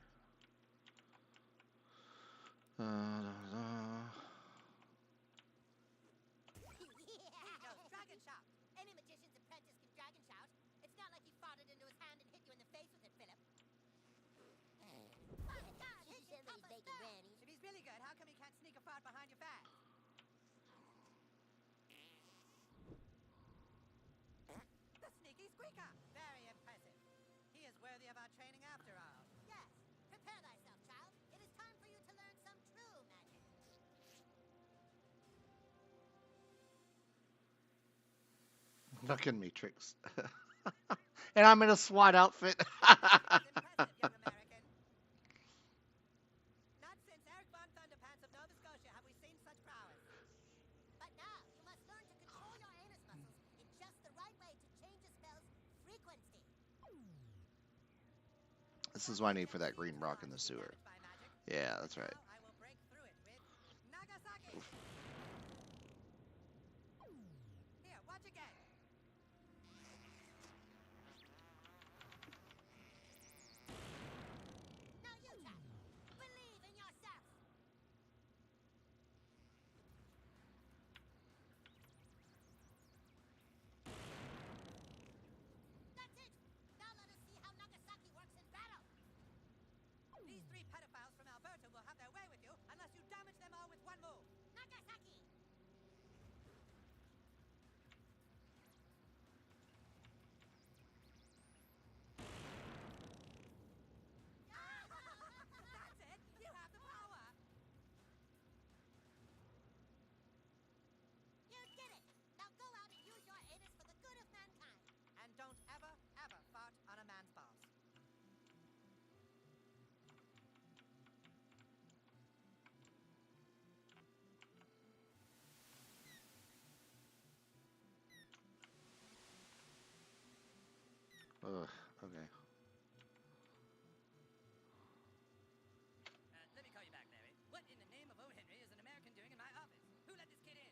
Da, da. worthy of our training after all. Yes. Prepare thyself, child. It is time for you to learn some true magic. Look at me, Tricks. And I'm in a SWAT outfit. That is impressive, young American. Not since Eric Von Thunderpants of Nova Scotia have we seen such prowess. But now, you must learn to control your anus muscles in just the right way to change a spell's frequency. This is what I need for that green rock in the sewer. Damaged by magic. Yeah, that's right. Now I will break through it with Nagasaki. Here, watch again. Now you try. Believe in yourself. That's it. Now let us see how Nagasaki works in battle. These three pedophiles from Alberta will have their way with you unless you damage them all with one move. Nagasaki. That's it. You have the power. You did it. Now go out and use your anus for the good of mankind. And don't ever, ever fart on a man's balls. Ugh, okay. Let me call you back, Larry. What in the name of O. Henry is an American doing in my office? Who let this kid in?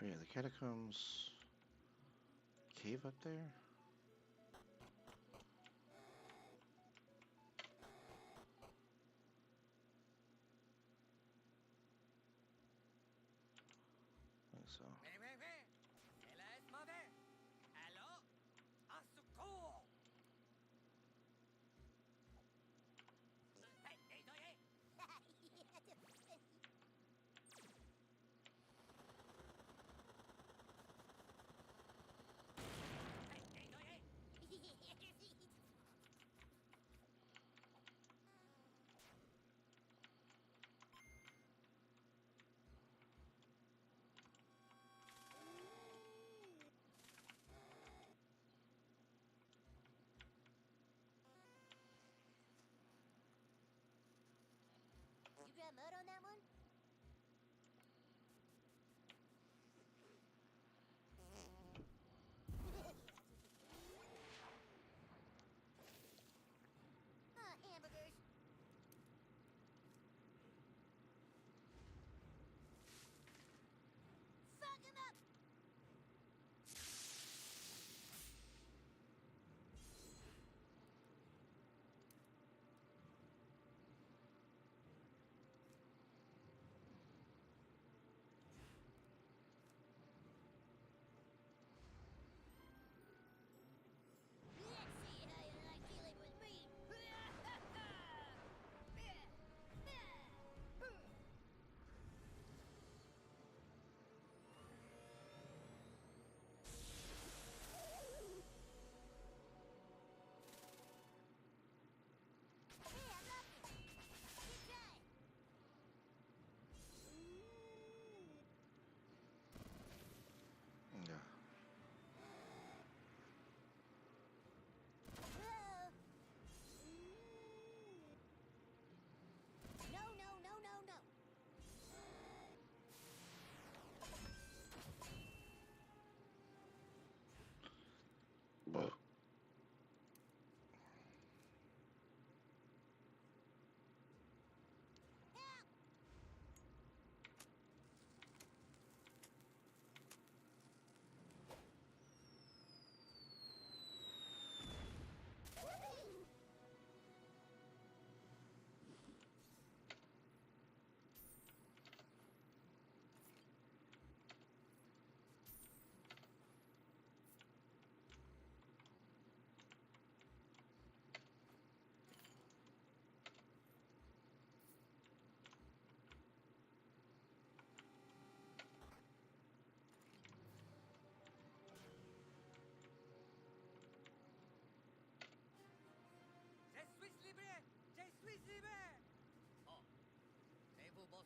Oh, yeah, the catacombs cave up there? I think so. Cela est mauvais. Alors, au secours. Hey, hey, doyer. Hey, hey, doyer.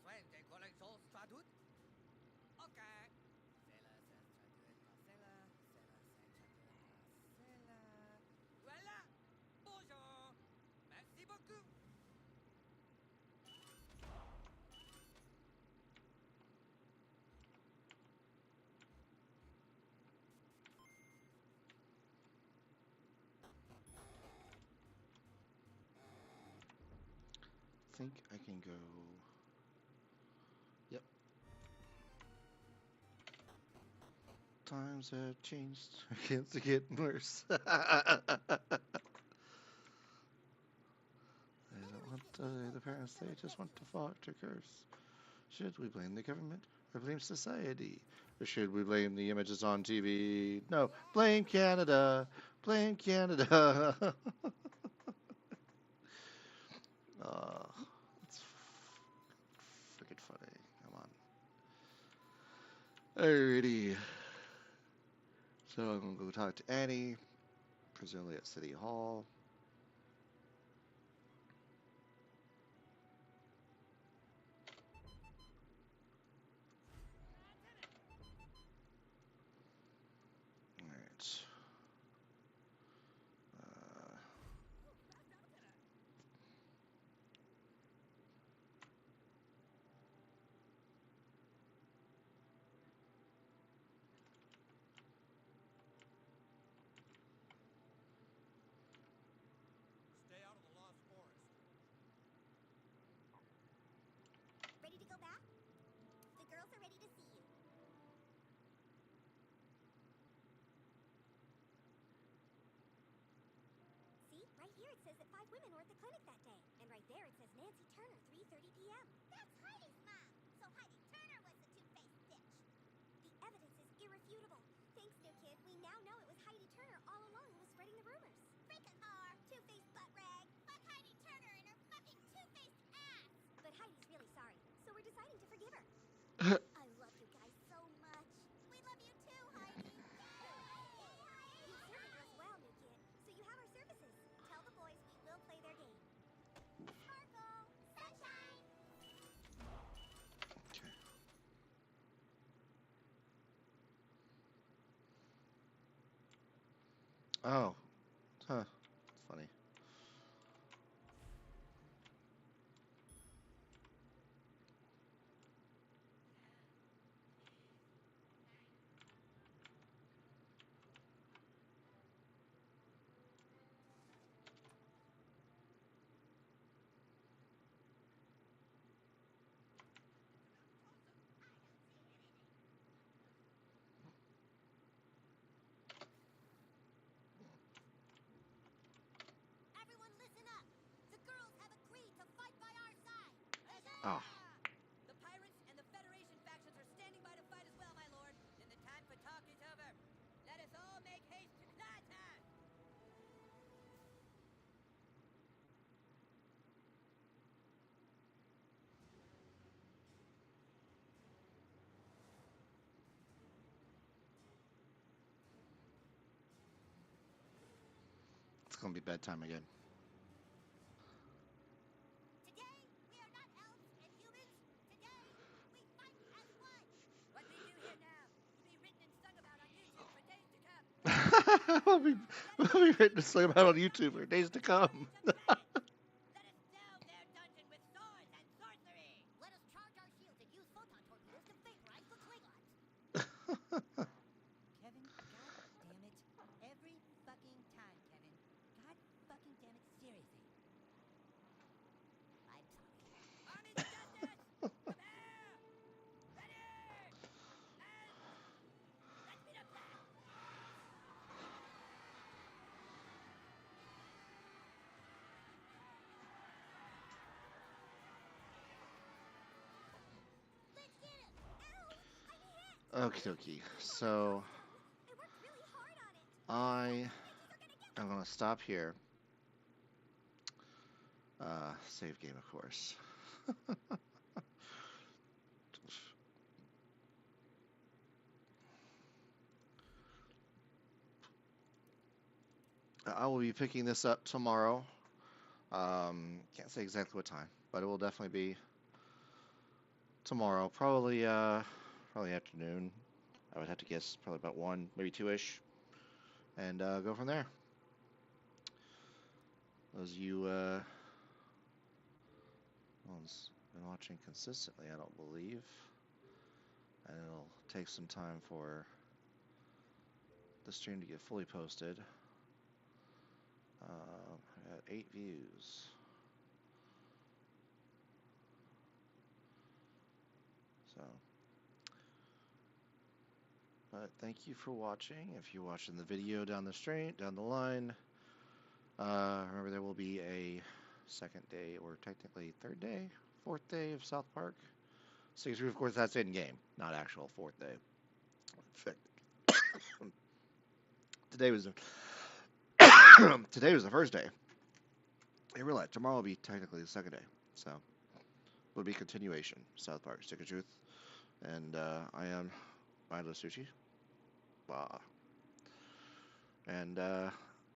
Twente colections tradut? Okay. Cela se traduit par cela, cela se traduit par cela. Voilà! Bonjour! Merci beaucoup! Think I can go. Yep. Times have changed. It's getting worse. They don't want the parents. They just want to foster curse. Should we blame the government or blame society? Or should we blame the images on TV? No, blame Canada. Blame Canada. It's freaking funny. Come on. Alrighty. So I'm gonna go talk to Annie, presumably at City Hall. Alright. Stay out of the Lost Forest. Ready to go back? The girls are ready to see you. See, right here it says that 5 women were at the clinic that day. And right there it says Nancy Turner, 3:30 p.m. That's Heidi's mom. So Heidi Turner was the two-faced bitch. The evidence is irrefutable. Thanks, new kid. We now know it was Heidi Turner all along who was spreading the rumors. Freaking R, two-faced butt rag. Fuck Heidi Turner and her fucking two-faced ass. But Heidi's really sorry, so we're deciding to forgive her. I love you guys so much. We love you too, Heidi. You serve the girls well, new kid. So you have our services. Tell the boys we will play their game. Sparkle, sunshine. Okay. Oh. Huh. Funny. Everyone listen up. The girls have agreed to fight by our side. Oh. The pirates and the Federation factions are standing by to fight as well, my lord. Then the time for talk is over. Let us all make haste to Clanton! It's gonna be bedtime again. Today, we are not elves and humans. Today, we fight as one. What we do here now will be written and sung about on YouTube for days to come. We'll be written to sing about on YouTube for days to come. Let us delve their dungeon with swords and sorcery! Let us charge our shields and use photon torpedoes to vaporize the Klingons. Kevin, god damn it. Every fucking time, Kevin. God fucking damn it, seriously. I'm sorry. Armies of Justice! Prepare! Ready! And... let's meet up there! Let's get him. Ow! I'm hit. Okie dokie. So I worked really hard on it. I Bitches are gonna get am gonna stop here. Save game, of course. I will be picking this up tomorrow. Can't say exactly what time, but it will definitely be tomorrow, probably afternoon. I would have to guess probably about 1, maybe 2-ish, and go from there. Those of you one's been watching consistently, I don't believe, and it'll take some time for the stream to get fully posted. I got 8 views. So, but thank you for watching. If you're watching the video down the line, remember there will be a second day, or technically third day, fourth day of South Park. Of course, that's in game, not actual fourth day. In fact, today was the first day. I realized tomorrow will be technically the second day, so it'll be continuation. South Park, Stick of Truth, and I am Milo Sushi. Blah. And